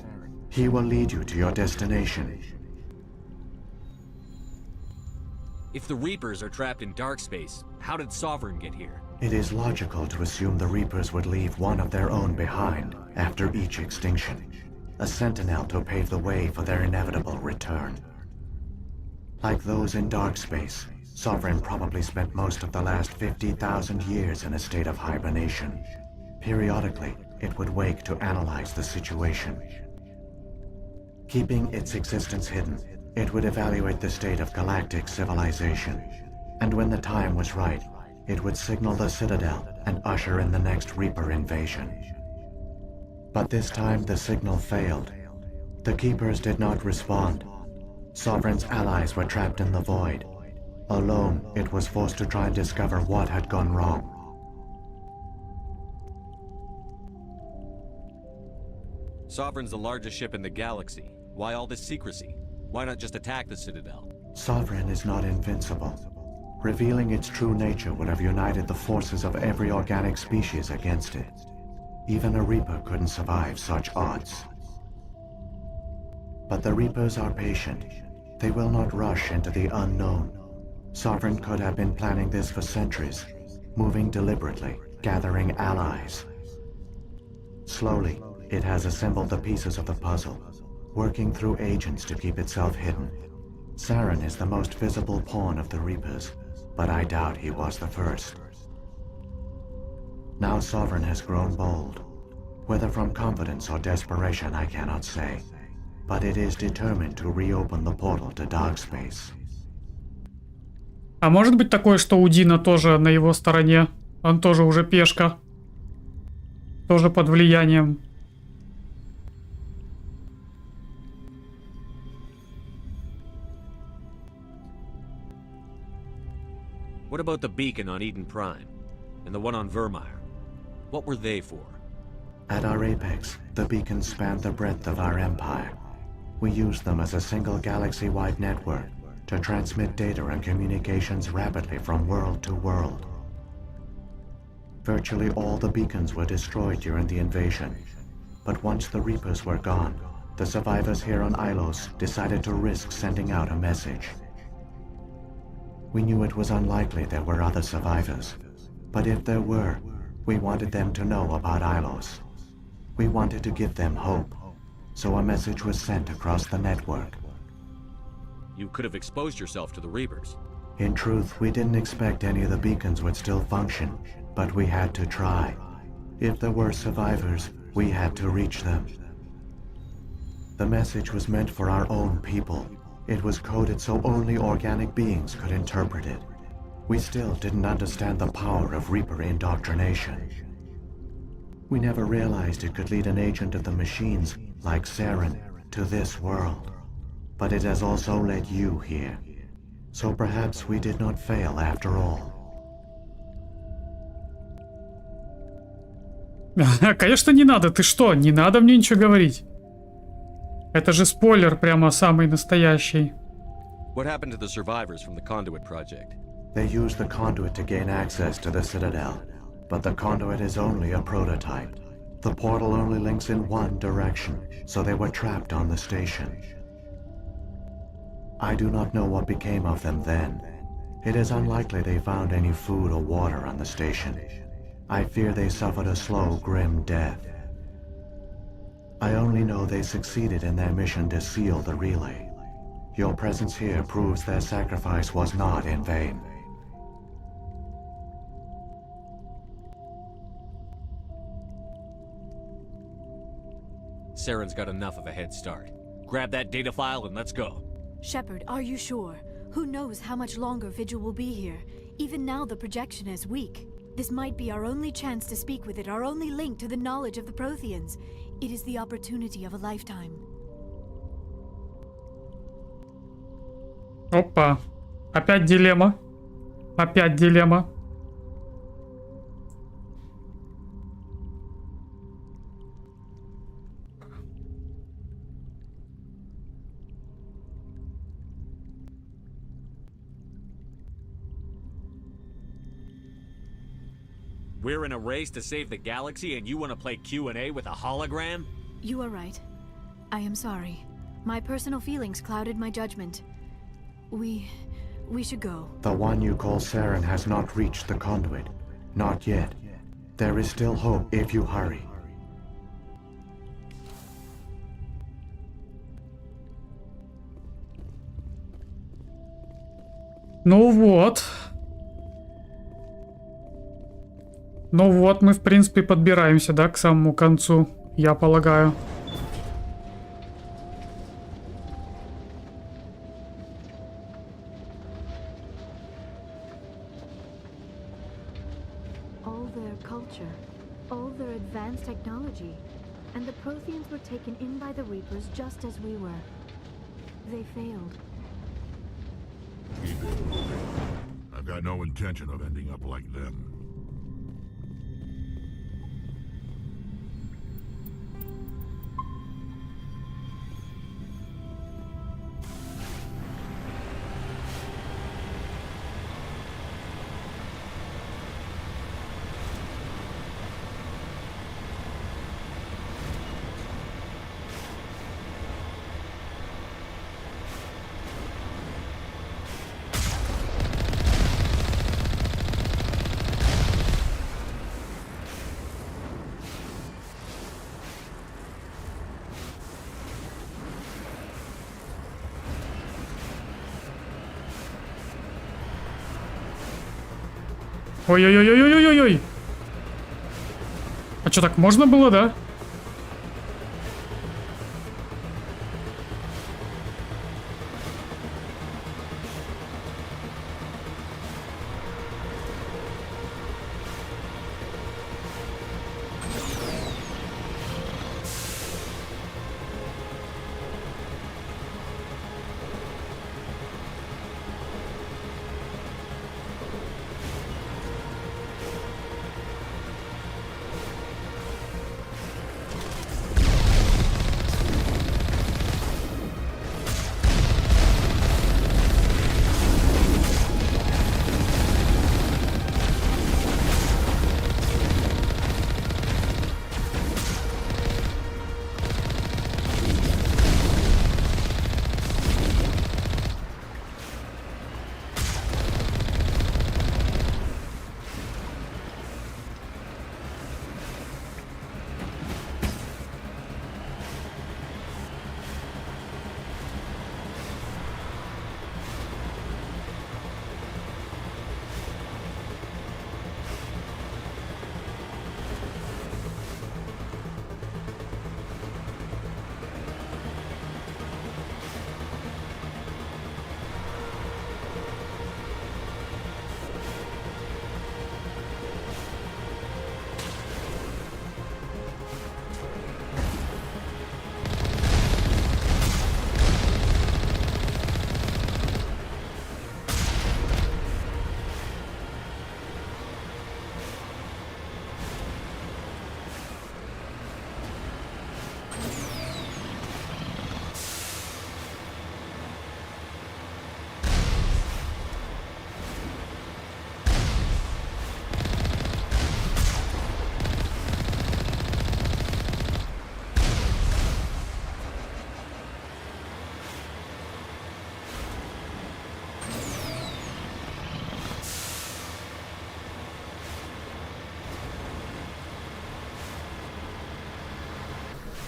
Speaker 8: He will lead you to your destination.
Speaker 12: If the Reapers are trapped in dark space, how did Sovereign get here?
Speaker 8: It is logical to assume the Reapers would leave one of their own behind after each extinction. A sentinel to pave the way for their inevitable return. Like those in dark space, Sovereign probably spent most of the last 50,000 years in a state of hibernation. Periodically, it would wake to analyze the situation. Keeping its existence hidden, it would evaluate the state of galactic civilization. And when the time was right, it would signal the Citadel and usher in the next Reaper invasion. But this time the signal failed. The Keepers did not respond. Sovereign's allies were trapped in the void. Alone, it was forced to try and discover what had gone wrong.
Speaker 12: Sovereign's the largest ship in the galaxy. Why all this secrecy? Why not just attack the Citadel?
Speaker 8: Sovereign is not invincible. Revealing its true nature would have united the forces of every organic species against it. Even a Reaper couldn't survive such odds. But the Reapers are patient. They will not rush into the unknown. Sovereign could have been planning this for centuries, moving deliberately, gathering allies. Slowly, it has assembled the pieces of the puzzle, working through agents to keep itself hidden. Saren is the most visible pawn of the Reapers, but I doubt he was the first. Now Sovereign has grown bold. Whether from confidence or desperation, I cannot say. But it is determined to reopen the portal to dark space.
Speaker 1: А может быть такое, что у Дина тоже на его стороне? Он тоже уже пешка. Тоже под влиянием.
Speaker 12: What about the beacon on Eden Prime? And the one on Vermeer? What were they for?
Speaker 8: At our apex, the beacons spanned the breadth of our empire. We used them as a single galaxy-wide network to transmit data and communications rapidly from world to world. Virtually all the beacons were destroyed during the invasion, but once the Reapers were gone, the survivors here on Ilos decided to risk sending out a message. We knew it was unlikely there were other survivors, but if there were, we wanted them to know about Ilos. We wanted to give them hope, so a message was sent across the network.
Speaker 12: You could have exposed yourself to the Reapers.
Speaker 8: In truth, we didn't expect any of the beacons would still function, but we had to try. If there were survivors, we had to reach them. The message was meant for our own people. It was coded so only organic beings could interpret it. We still didn't understand the power of Reaper indoctrination. We never realized it could lead an agent of the machines, like Saren, to this world. But it has also led you here. So perhaps we did not fail after all.
Speaker 1: Конечно, не надо. Ты что? Не надо мне ничего говорить. Это же спойлер прямо самый настоящий.
Speaker 12: What happened to the survivors from the Conduit project?
Speaker 8: They used the conduit to gain access to the Citadel, but the conduit is only a prototype. The portal only links in one direction, so they were trapped on the station. I do not know what became of them then. It is unlikely they found any food or water on the station. I fear they suffered a slow, grim death. I only know they succeeded in their mission to seal the relay. Your presence here proves their sacrifice was not in vain.
Speaker 12: Saren's got enough of a head start. Grab that data file and let's go.
Speaker 7: Shepard, are you sure? Who knows how much longer Vigil will be here? Even now the projection is weak. This might be our only chance to speak with it, our only link to the knowledge of the Protheans. It is the opportunity of a lifetime.
Speaker 1: Опа. Опять дилемма. Опять дилемма.
Speaker 12: We're in a race to save the galaxy and you want to play Q&A with a hologram?
Speaker 7: You are right. I am sorry. My personal feelings clouded my judgment. We should go.
Speaker 8: The one you call Saren has not reached the conduit. Not yet. There is still hope if you hurry.
Speaker 1: Ну вот. Ну вот, мы, в принципе, подбираемся, да, к самому концу, я полагаю.
Speaker 7: All their All their advanced technology. And the Protheans were taken in by the Reapers just as we were. They failed.
Speaker 15: I've got no intention of ending up like them.
Speaker 1: Ой-ой-ой-ой-ой-ой-ой! А что, так можно было, да?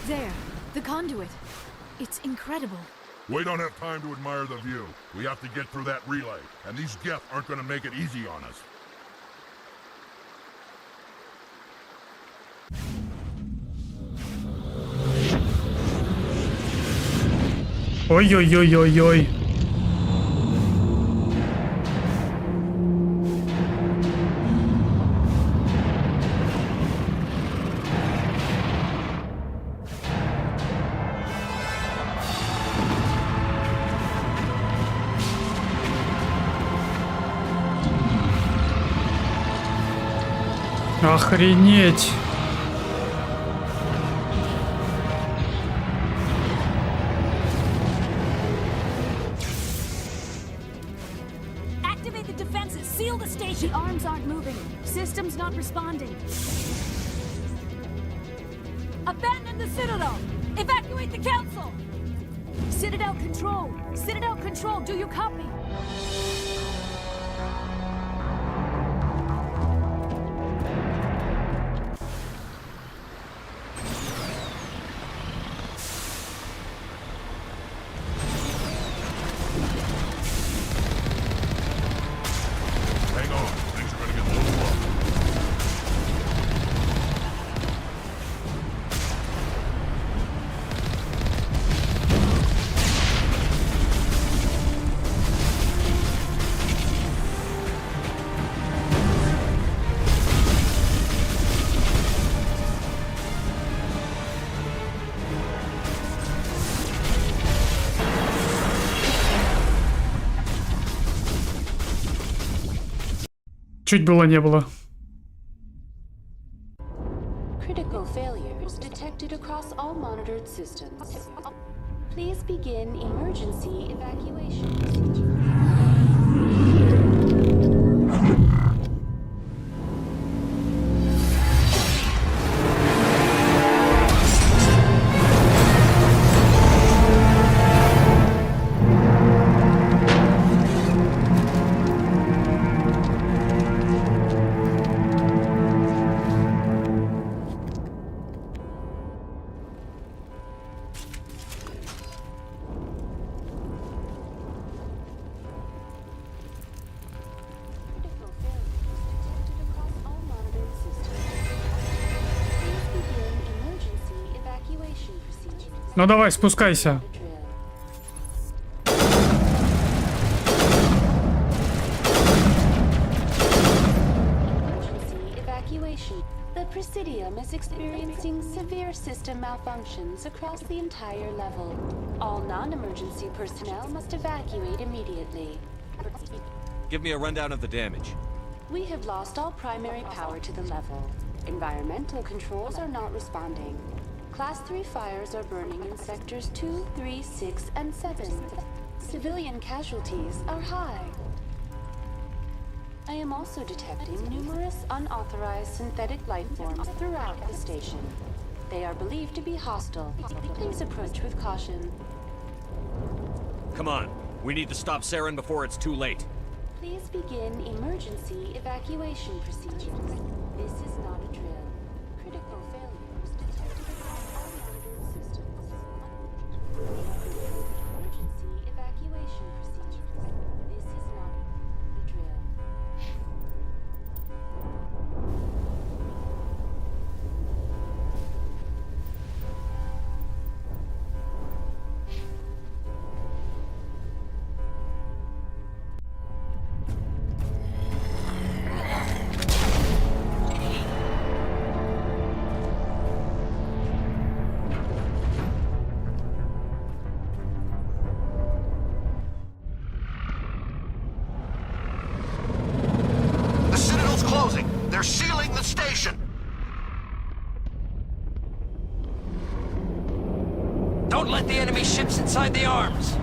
Speaker 7: There, the conduit. It's incredible.
Speaker 15: We don't have time to admire the view. We have to get through that relay, and these Geth aren't gonna make it easy on us.
Speaker 1: Ой-ой-ой-ой-ой. Охренеть!
Speaker 13: Activate the defenses. Seal the station.
Speaker 7: The arms aren't moving. System's not responding.
Speaker 13: Abandon the Citadel. Evacuate the Council.
Speaker 7: Citadel Control. Citadel Control, do you copy?
Speaker 1: Чуть было не было.
Speaker 10: Critical failures detected across all monitored systems. Please begin emergency evacuation.
Speaker 1: Ну давай, спускайся.
Speaker 10: The Presidium is experiencing severe system malfunctions across the entire level. All non-emergency personnel must evacuate immediately.
Speaker 12: Give me a rundown of the damage.
Speaker 10: We have lost all primary power to the level. Environmental controls are not responding. Class 3 fires are burning in sectors 2, 3, 6, and 7. Civilian casualties are high. I am also detecting numerous unauthorized synthetic life forms throughout the station. They are believed to be hostile. Please approach with caution.
Speaker 12: Come on, we need to stop Saren before it's too late.
Speaker 10: Please begin emergency evacuation procedures. This is not a drill. Critical failures detected across all monitored systems. Emergency evacuation procedures. This is not a drill.
Speaker 6: The Citadel's closing. They're sealing the station.
Speaker 14: Don't let the enemy ships inside the arms.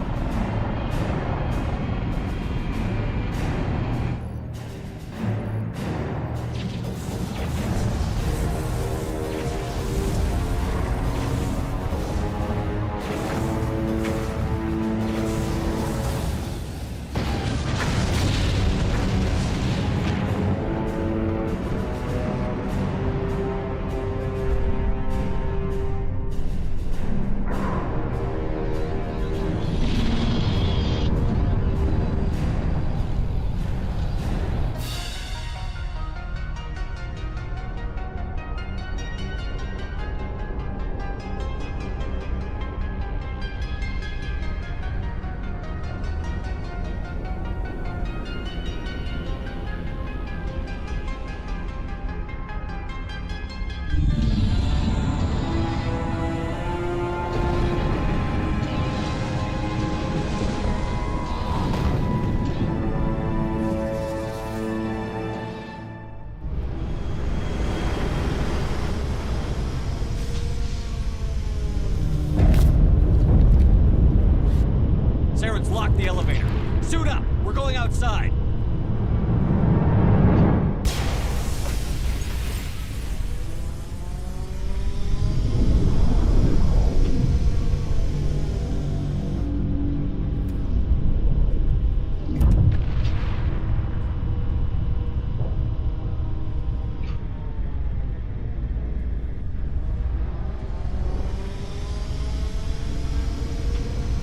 Speaker 12: Saren's locked the elevator. Suit up! We're going outside!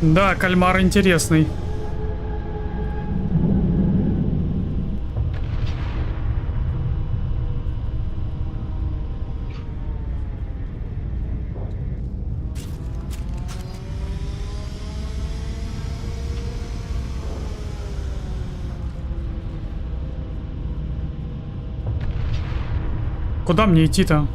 Speaker 1: Да, кальмар интересный. Куда мне идти-то?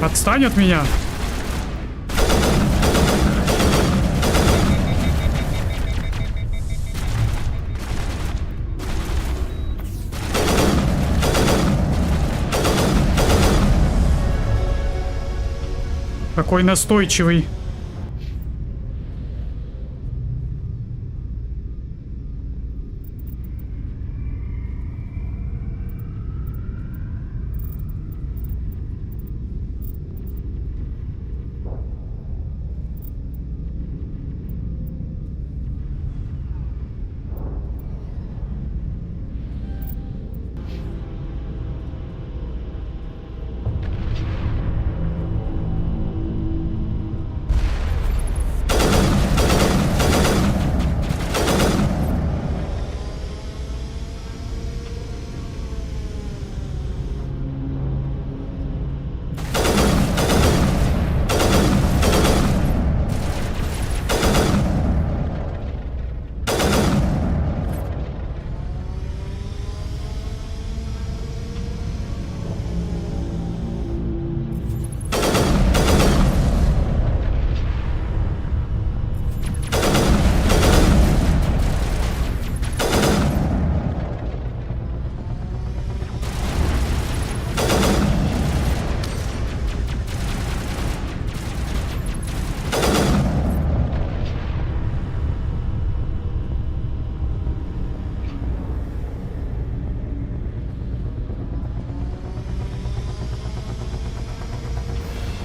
Speaker 1: Отстань от меня. Какой настойчивый.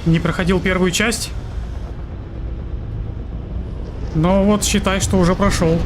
Speaker 1: Не проходил первую часть. Но вот считай, что уже прошел.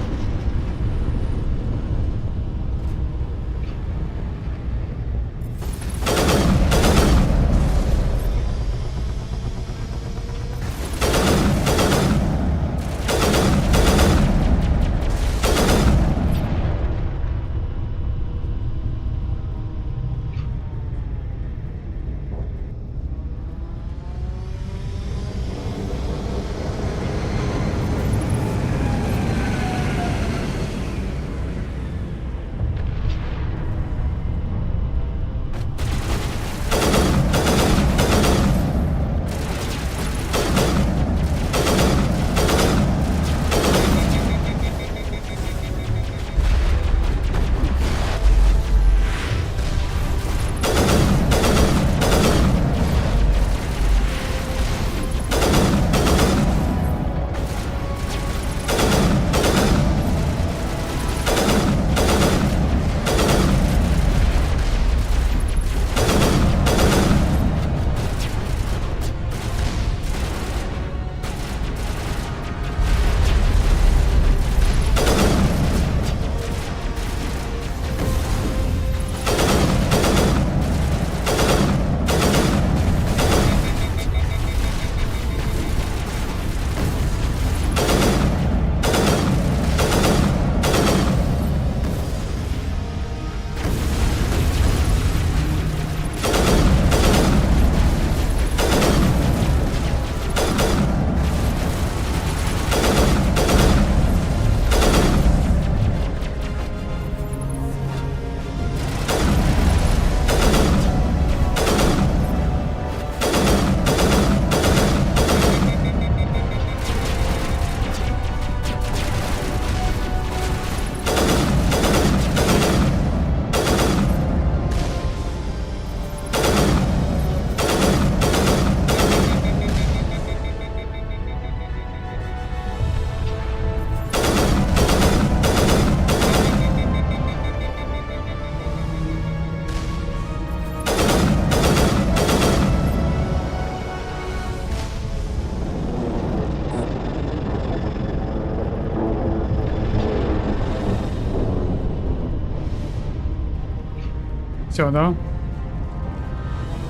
Speaker 1: Все, да?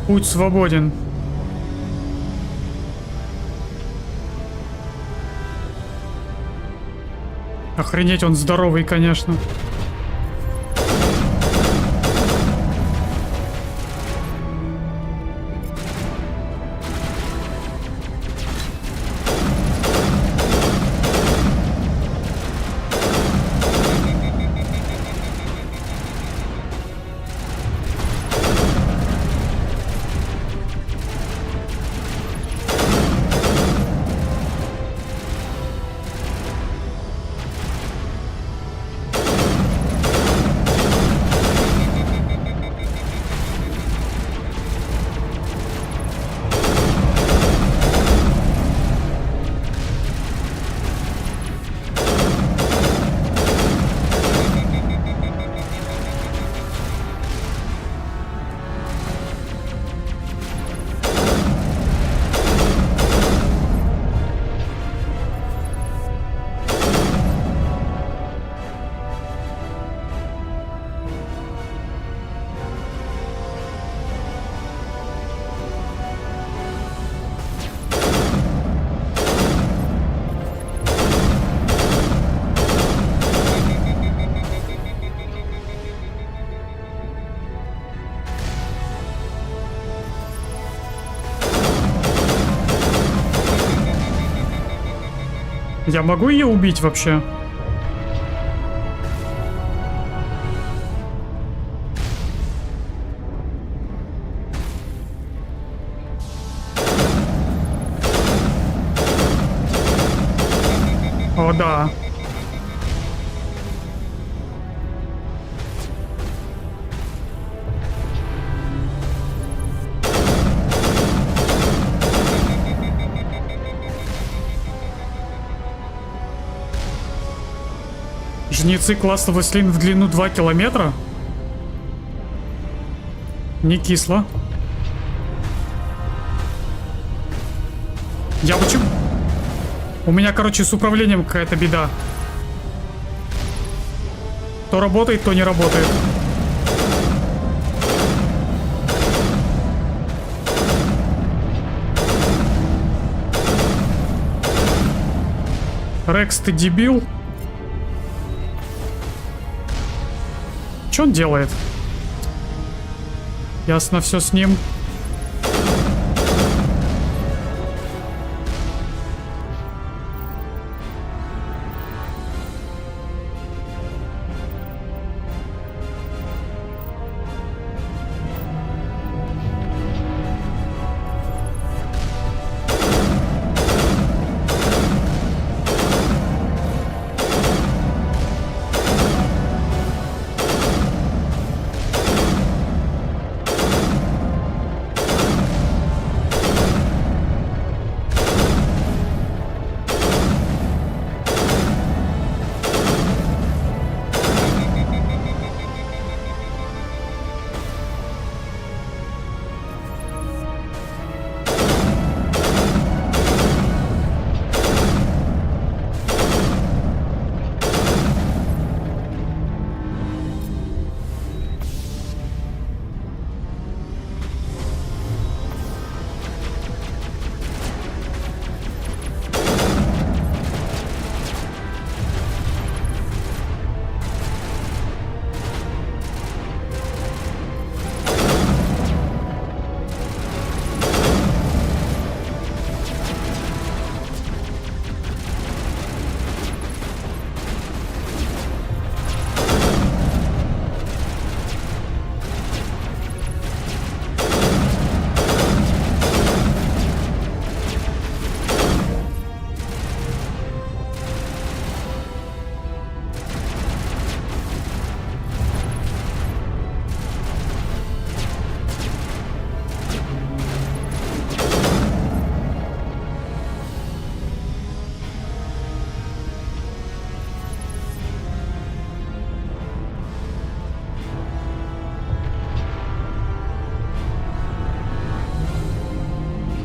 Speaker 1: Путь свободен. Охренеть, он здоровый, конечно. Я могу ее убить вообще? О, да. Жнецы класса Веслин в длину 2 километра? Не кисло. Я почему? У меня, короче, с управлением какая-то беда. То работает, то не работает. Рекс, ты дебил? Что он делает? Ясно, все с ним.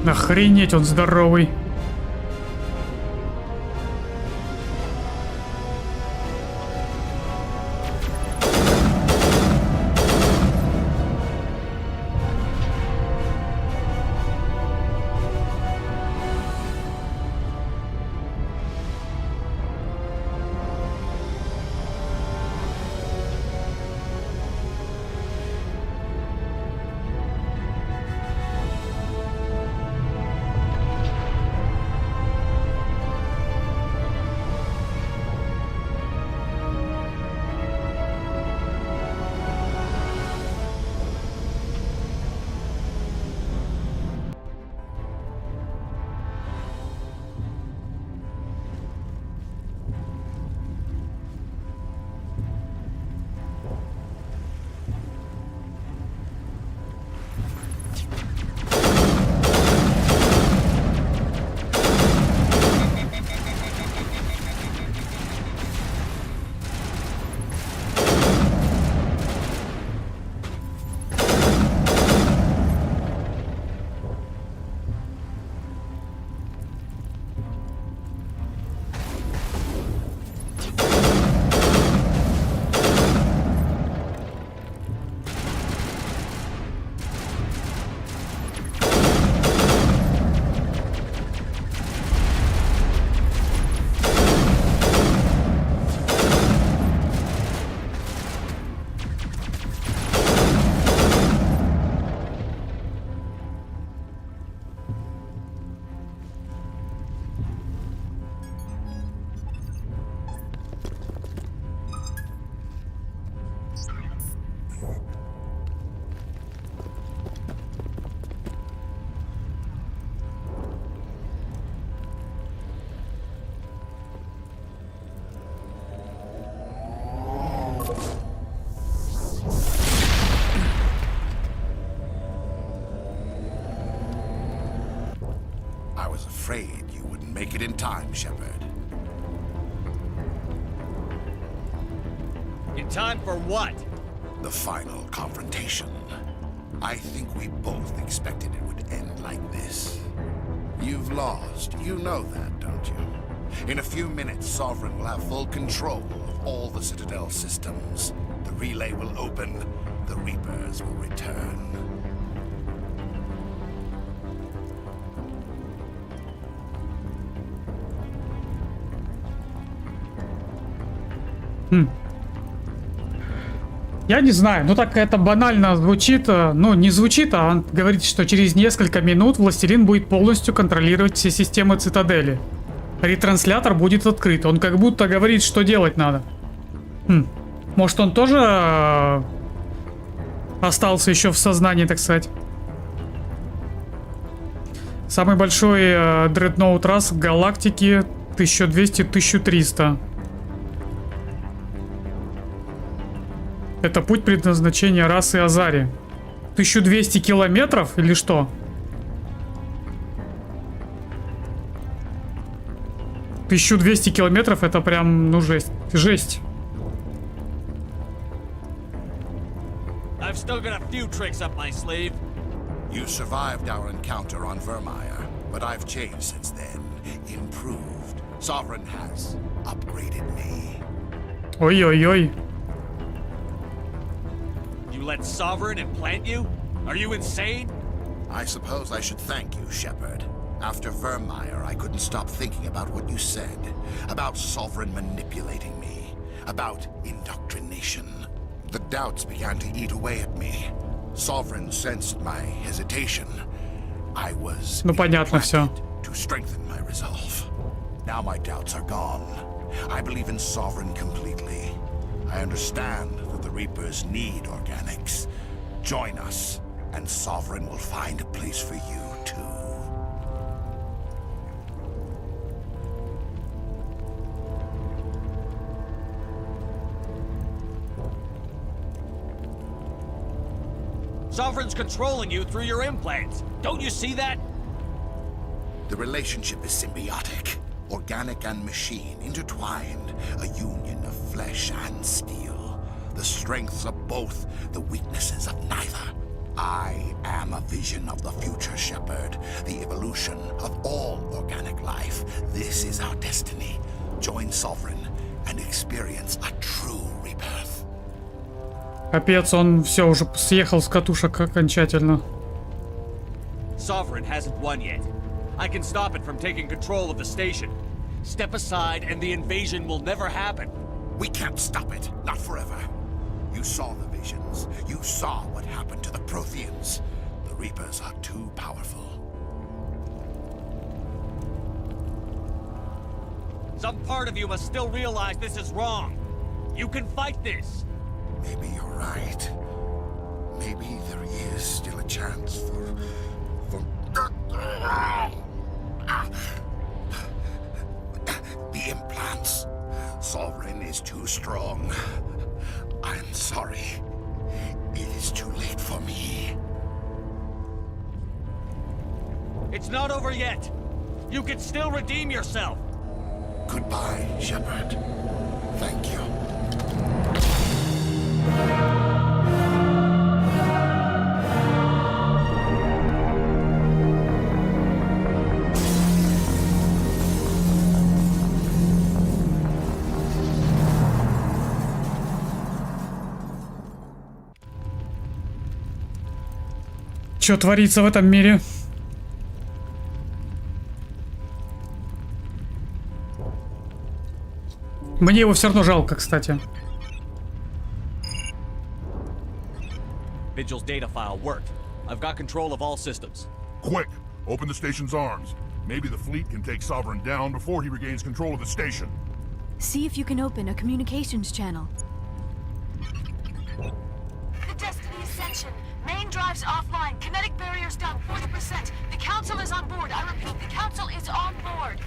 Speaker 1: Охренеть, он здоровый.
Speaker 15: I was afraid you wouldn't make it in time, Shepard.
Speaker 9: In time for what?
Speaker 15: The final confrontation. I think we both expected it would end like this. You've lost. You know that, don't you? In a few minutes, Sovereign will have full control of all the Citadel systems. The relay will open. The Reapers will return.
Speaker 1: Я не знаю, ну так это банально звучит, ну не звучит, а он говорит, что через несколько минут Властелин будет полностью контролировать все системы Цитадели. Ретранслятор будет открыт, он как будто говорит, что делать надо. Может он тоже остался еще в сознании, так сказать. Самый большой дредноут рас в галактике 1200-1300. Это путь предназначения расы Азари. 1200 километров или что? 1200 километров это прям, ну жесть. Жесть.
Speaker 9: I've still got a few tricks up my sleeve.
Speaker 15: You survived our encounter on Vermeer, but I've changed since then. Improved. Sovereign has upgraded me.
Speaker 1: Ой-ой-ой.
Speaker 9: You let Sovereign implant you? Are you insane?
Speaker 15: I suppose I should thank you, Shepard. After Vermeer, I couldn't stop thinking about what you said. About Sovereign manipulating me. About indoctrination. The doubts began to eat away at me. Sovereign sensed my hesitation. I was
Speaker 1: Ну понятно все.
Speaker 15: To strengthen my resolve. Now my doubts are gone. I believe in Sovereign completely. I understand that the Reapers need organics. Join us, and Sovereign will find a place for you, too.
Speaker 9: Sovereign's controlling you through your implants. Don't you see that?
Speaker 15: The relationship is symbiotic. Organic and machine intertwined. A union of flesh and steel. The strengths of both, the weaknesses of neither. I am a vision of the future, Shepard. The evolution of all organic life. This is our destiny. Join Sovereign and experience a true rebirth.
Speaker 1: Капец, он все уже съехал с катушек окончательно.
Speaker 9: Sovereign hasn't won yet. I can stop it from taking control of the station. Step aside and the invasion will never happen.
Speaker 15: We can't stop it, not forever. You saw the visions. You saw what happened to the Protheans. The Reapers are too powerful.
Speaker 9: Some part of you must still realize this is wrong. You can fight this.
Speaker 15: Maybe you're right. Maybe there is still a chance for... The implants. Sovereign is too strong. I'm sorry. It is too late for me.
Speaker 9: It's not over yet. You can still redeem yourself.
Speaker 15: Goodbye, Shepard. Thank you.
Speaker 1: Что творится в этом мире? Мне его все равно жалко, кстати.
Speaker 9: Vigil's data file worked. I've got control of all systems.
Speaker 17: Quick! Open the station's arms. Maybe the fleet can take Sovereign down before he regains control of the station.
Speaker 7: See if you can open a communications channel.
Speaker 13: The Destiny Ascension. Main drives offline. Kinetic barriers down 40%. The Council is on board. I repeat, the Council is on board.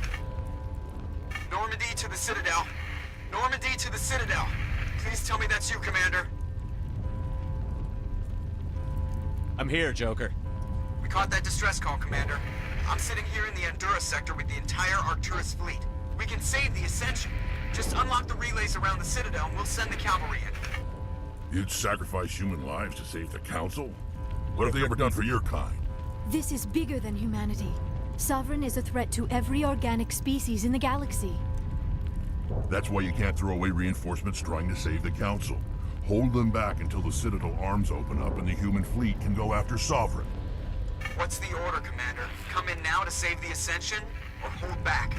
Speaker 20: Normandy to the Citadel. Normandy to the Citadel. Please tell me that's you, Commander.
Speaker 9: I'm here, Joker.
Speaker 20: We caught that distress call, Commander. I'm sitting here in the Endura sector with the entire Arcturus fleet. We can save the Ascension. Just unlock the relays around the Citadel and we'll send the cavalry in.
Speaker 17: You'd sacrifice human lives to save the Council? What have they ever done for your kind?
Speaker 7: This is bigger than humanity. Sovereign is a threat to every organic species in the galaxy.
Speaker 17: That's why you can't throw away reinforcements trying to save the Council. Hold them back until the Citadel arms open up and the human fleet can go after Sovereign.
Speaker 20: What's the order, Commander? Come in now to save the Ascension, or hold back?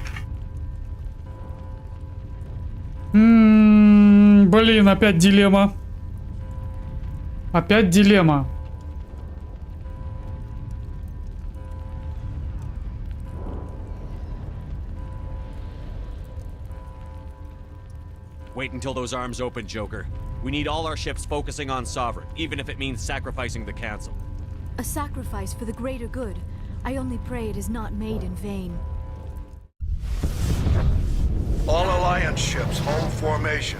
Speaker 1: Блин, опять дилемма. Опять дилемма.
Speaker 9: Wait until those arms open, Joker. We need all our ships focusing on Sovereign, even if it means sacrificing the Council.
Speaker 7: A sacrifice for the greater good. I only pray it is not made in vain.
Speaker 6: All Alliance ships, home formation.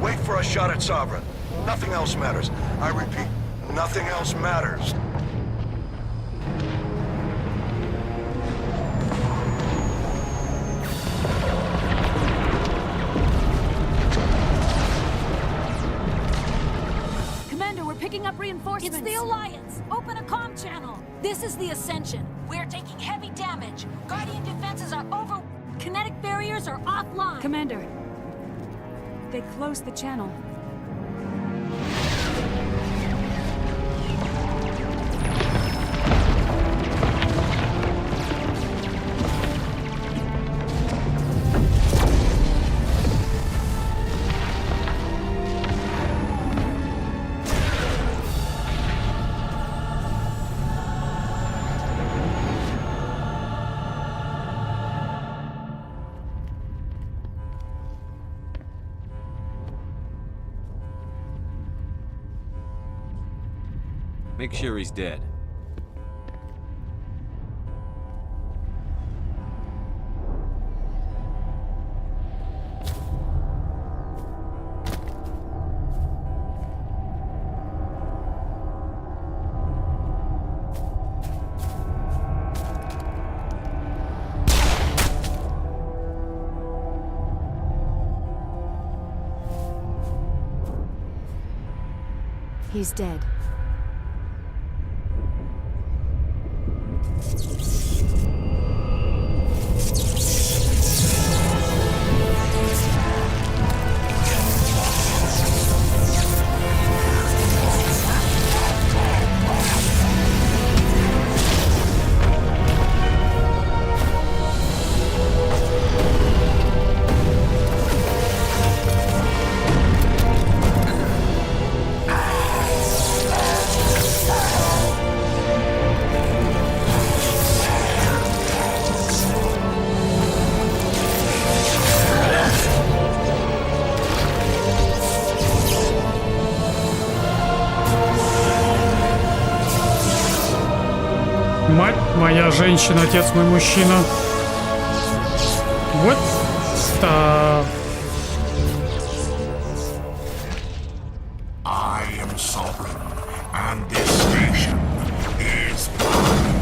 Speaker 6: Wait for a shot at Sovereign. Nothing else matters. I repeat, nothing else matters.
Speaker 13: Commander, we're picking up reinforcements.
Speaker 18: It's the Alliance! Open a comm channel! This is the Ascension.
Speaker 13: We're taking heavy damage. Guardian defenses are over.
Speaker 18: Kinetic barriers are offline.
Speaker 24: Commander, they closed the channel.
Speaker 12: Make sure he's dead.
Speaker 7: He's dead.
Speaker 1: Мать моя женщина, отец мой мужчина. Вот так.
Speaker 15: I am sovereign, and this station is mine.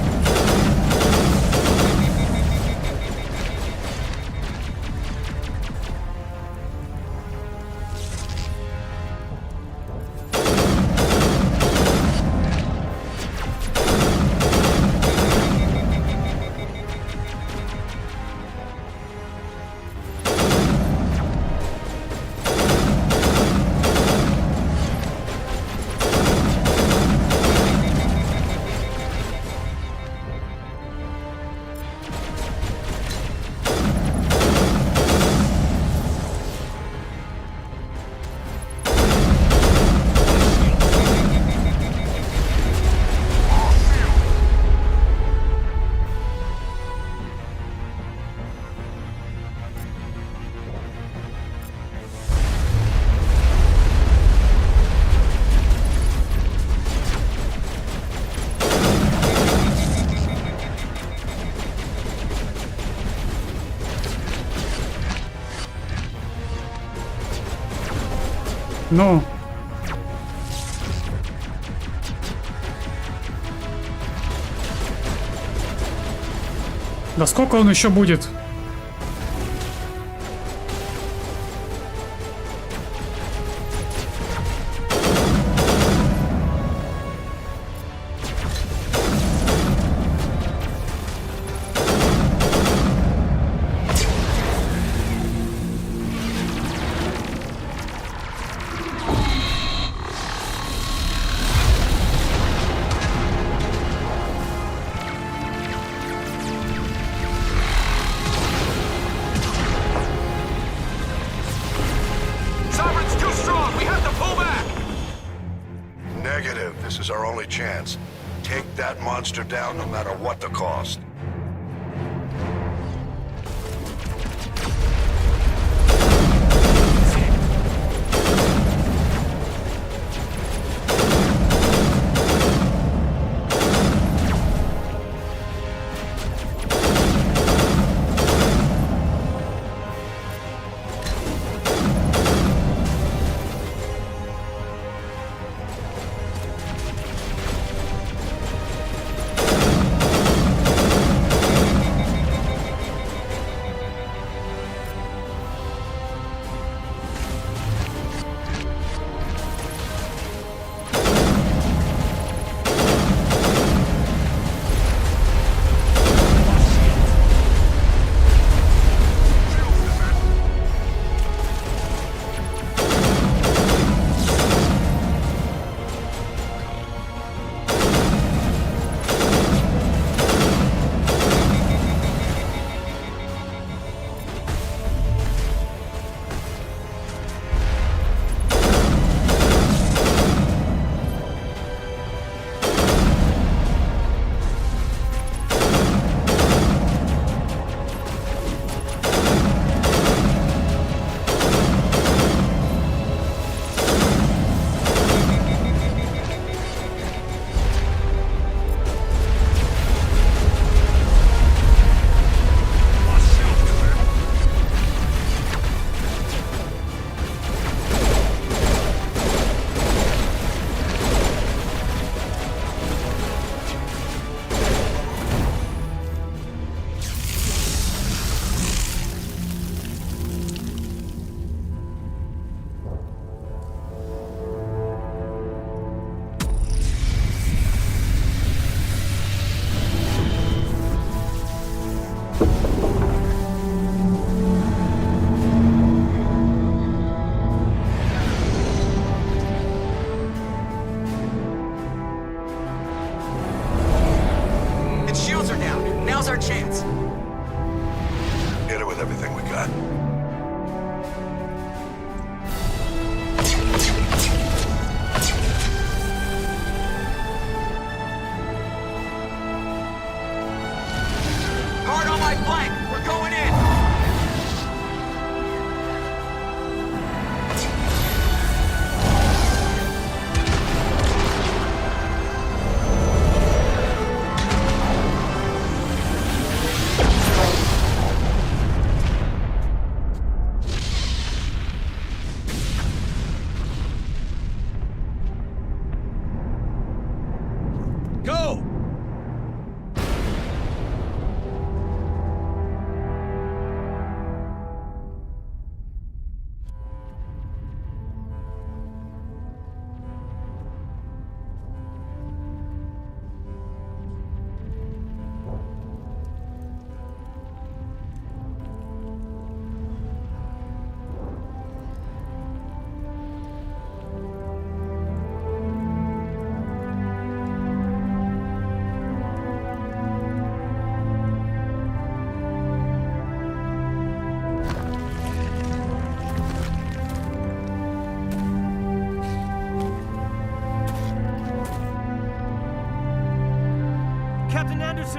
Speaker 1: Ну. Да сколько он еще будет?
Speaker 6: This is our only chance. Take that monster down no matter what the cost.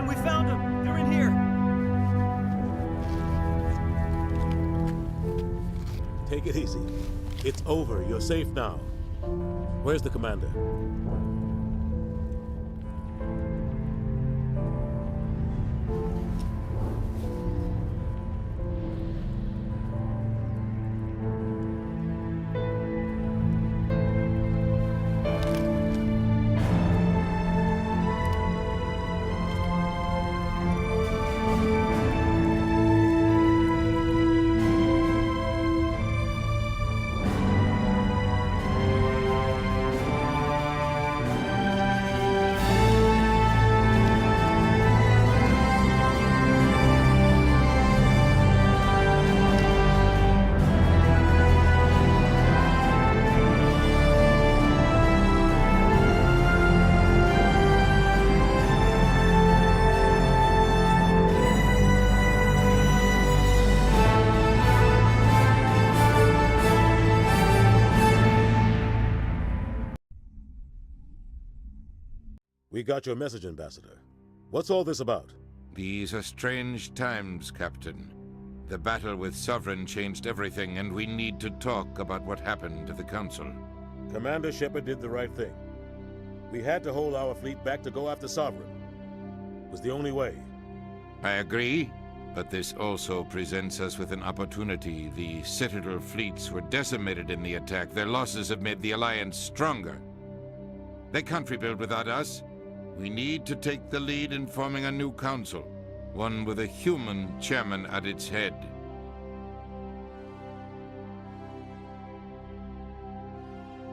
Speaker 5: We found them. They're in here.
Speaker 19: Take it easy. It's over. You're safe now. Where's the commander? got your message, Ambassador. What's all this about?
Speaker 3: These are strange times, Captain. The battle with Sovereign changed everything, and we need to talk about what happened to the Council.
Speaker 19: Commander Shepard did the right thing. We had to hold our fleet back to go after Sovereign. It was the only way.
Speaker 3: I agree, but this also presents us with an opportunity. The Citadel fleets were decimated in the attack. Their losses have made the Alliance stronger. They can't rebuild without us. We need to take the lead in forming a new council, one with a human chairman at its head.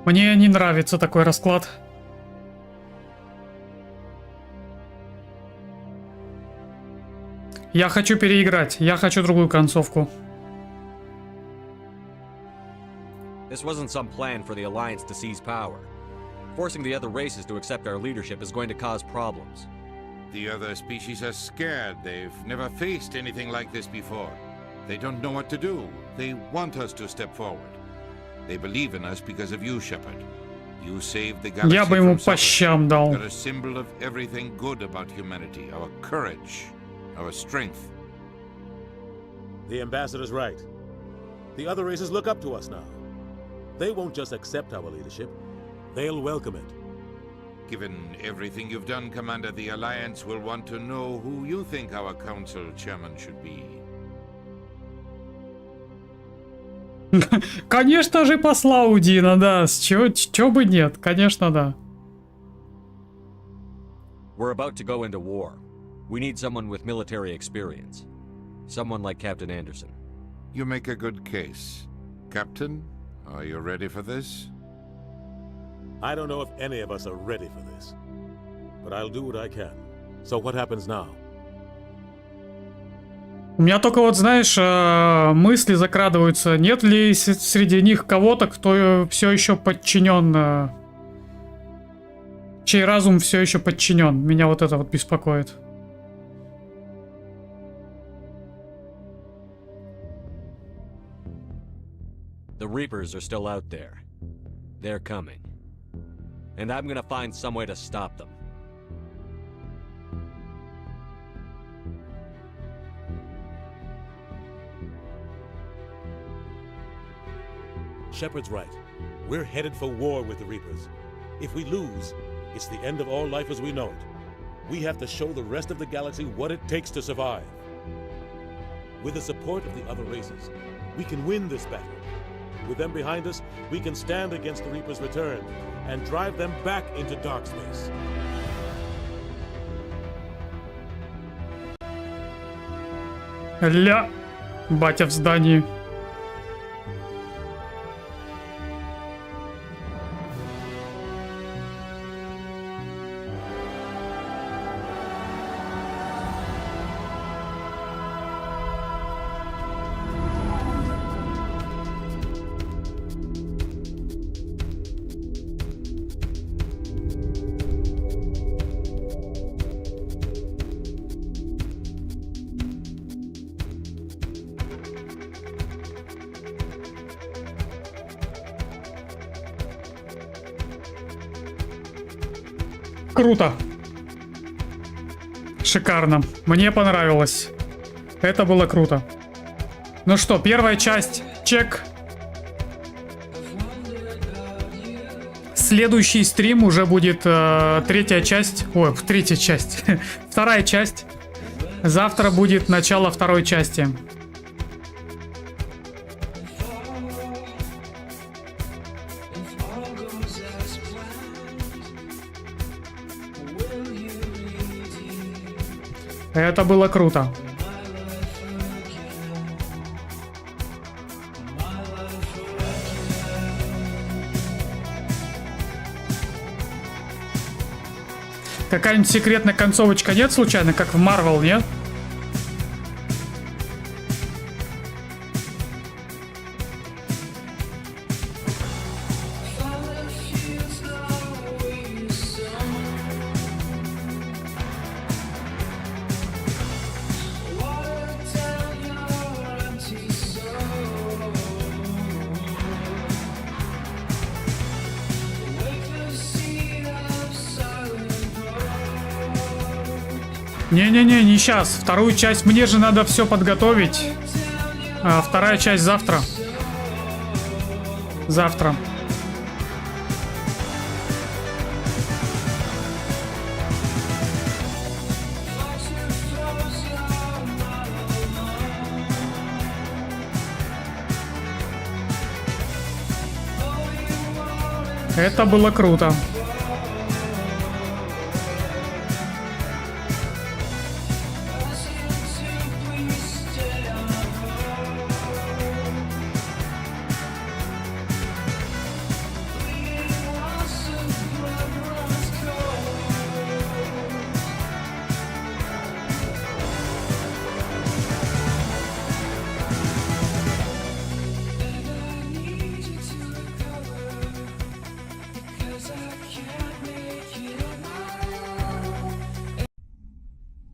Speaker 1: Мне не нравится такой расклад. Я хочу переиграть. Я хочу другую концовку.
Speaker 9: This wasn't some plan for the Alliance to seize power. Forcing the other races to accept our leadership is going to cause problems.
Speaker 3: The other species are scared. They've never faced anything like this before. They don't know what to do. They want us to step forward. They believe in us because of you, Shepard. You saved the galaxy
Speaker 1: Я бы ему
Speaker 3: from
Speaker 1: по щам дал.
Speaker 3: You're a symbol of everything good about humanity. Our courage, our strength.
Speaker 19: The Ambassador's right. The other races look up to us now. They won't just accept our leadership. They'll welcome it.
Speaker 3: Given everything you've done, Commander, the Alliance will want to know who you think our council chairman should be.
Speaker 1: Конечно же, посла Удина, да. Чё бы нет, конечно, да.
Speaker 9: We're about to go into war. We need someone with military experience. Someone like Captain Anderson.
Speaker 3: You make a good case. Captain, are you ready for this?
Speaker 19: I don't know if any of us are ready for this, but I'll do what I can. So what happens now?
Speaker 1: У меня только вот, знаешь, мысли закрадываются. Нет ли среди них кого-то, кто все еще подчинен, чей разум все еще подчинен? Меня вот это вот беспокоит.
Speaker 9: The Reapers are still out there. They're coming. And I'm gonna find some way to stop them.
Speaker 19: Shepard's right. We're headed for war with the Reapers. If we lose, it's the end of all life as we know it. We have to show the rest of the galaxy what it takes to survive. With the support of the other races, we can win this battle. With them behind us, we can stand against the Reapers' return and drive them back into dark space.
Speaker 1: Ля, батя в здании. Круто. Шикарно. Мне понравилось. Это было круто. Ну что, первая часть. Чек. Следующий стрим уже будет третья часть. Ой, третья часть. Вторая часть. Завтра будет начало второй части. Это было круто. Какая-нибудь секретная концовочка нет случайно, как в Marvel, нет? Не-не-не, не сейчас. Вторую часть мне же надо все подготовить. А вторая часть завтра. Завтра. Это было круто.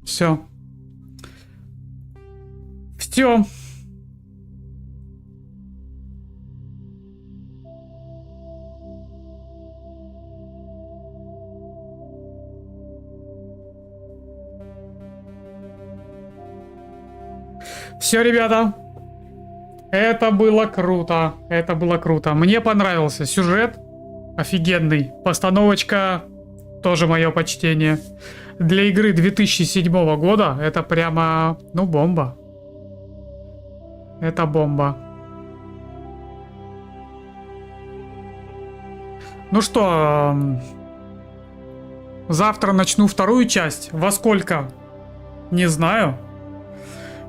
Speaker 1: Все. Все. Все, ребята. Это было круто. Это было круто. Мне понравился сюжет. Офигенный. Постановочка тоже мое почтение. Для игры 2007 года это прямо, ну, бомба. Это бомба. Ну что, завтра начну вторую часть. Во сколько? Не знаю.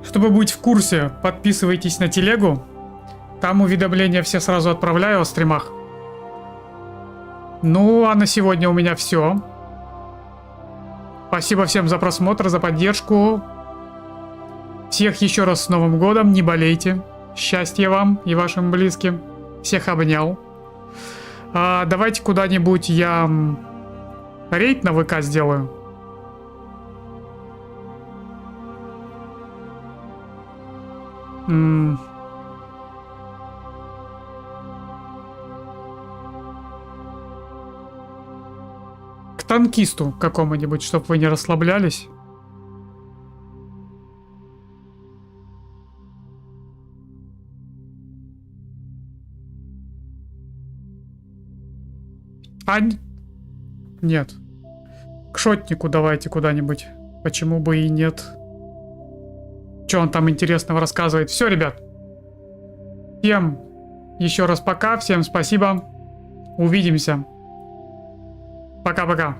Speaker 1: Чтобы быть в курсе, подписывайтесь на телегу. Там уведомления все сразу отправляю о стримах. Ну, а на сегодня у меня все. Спасибо всем за просмотр, за поддержку. Всех еще раз с Новым годом, не болейте. Счастья вам и вашим близким. Всех обнял. Давайте куда-нибудь я рейд на ВК сделаю. К танкисту какому-нибудь, чтобы вы не расслаблялись. Нет. К шотнику давайте куда-нибудь. Почему бы и нет? Что он там интересного рассказывает? Все, ребят. Всем еще раз пока. Всем спасибо. Увидимся. Пока-пока.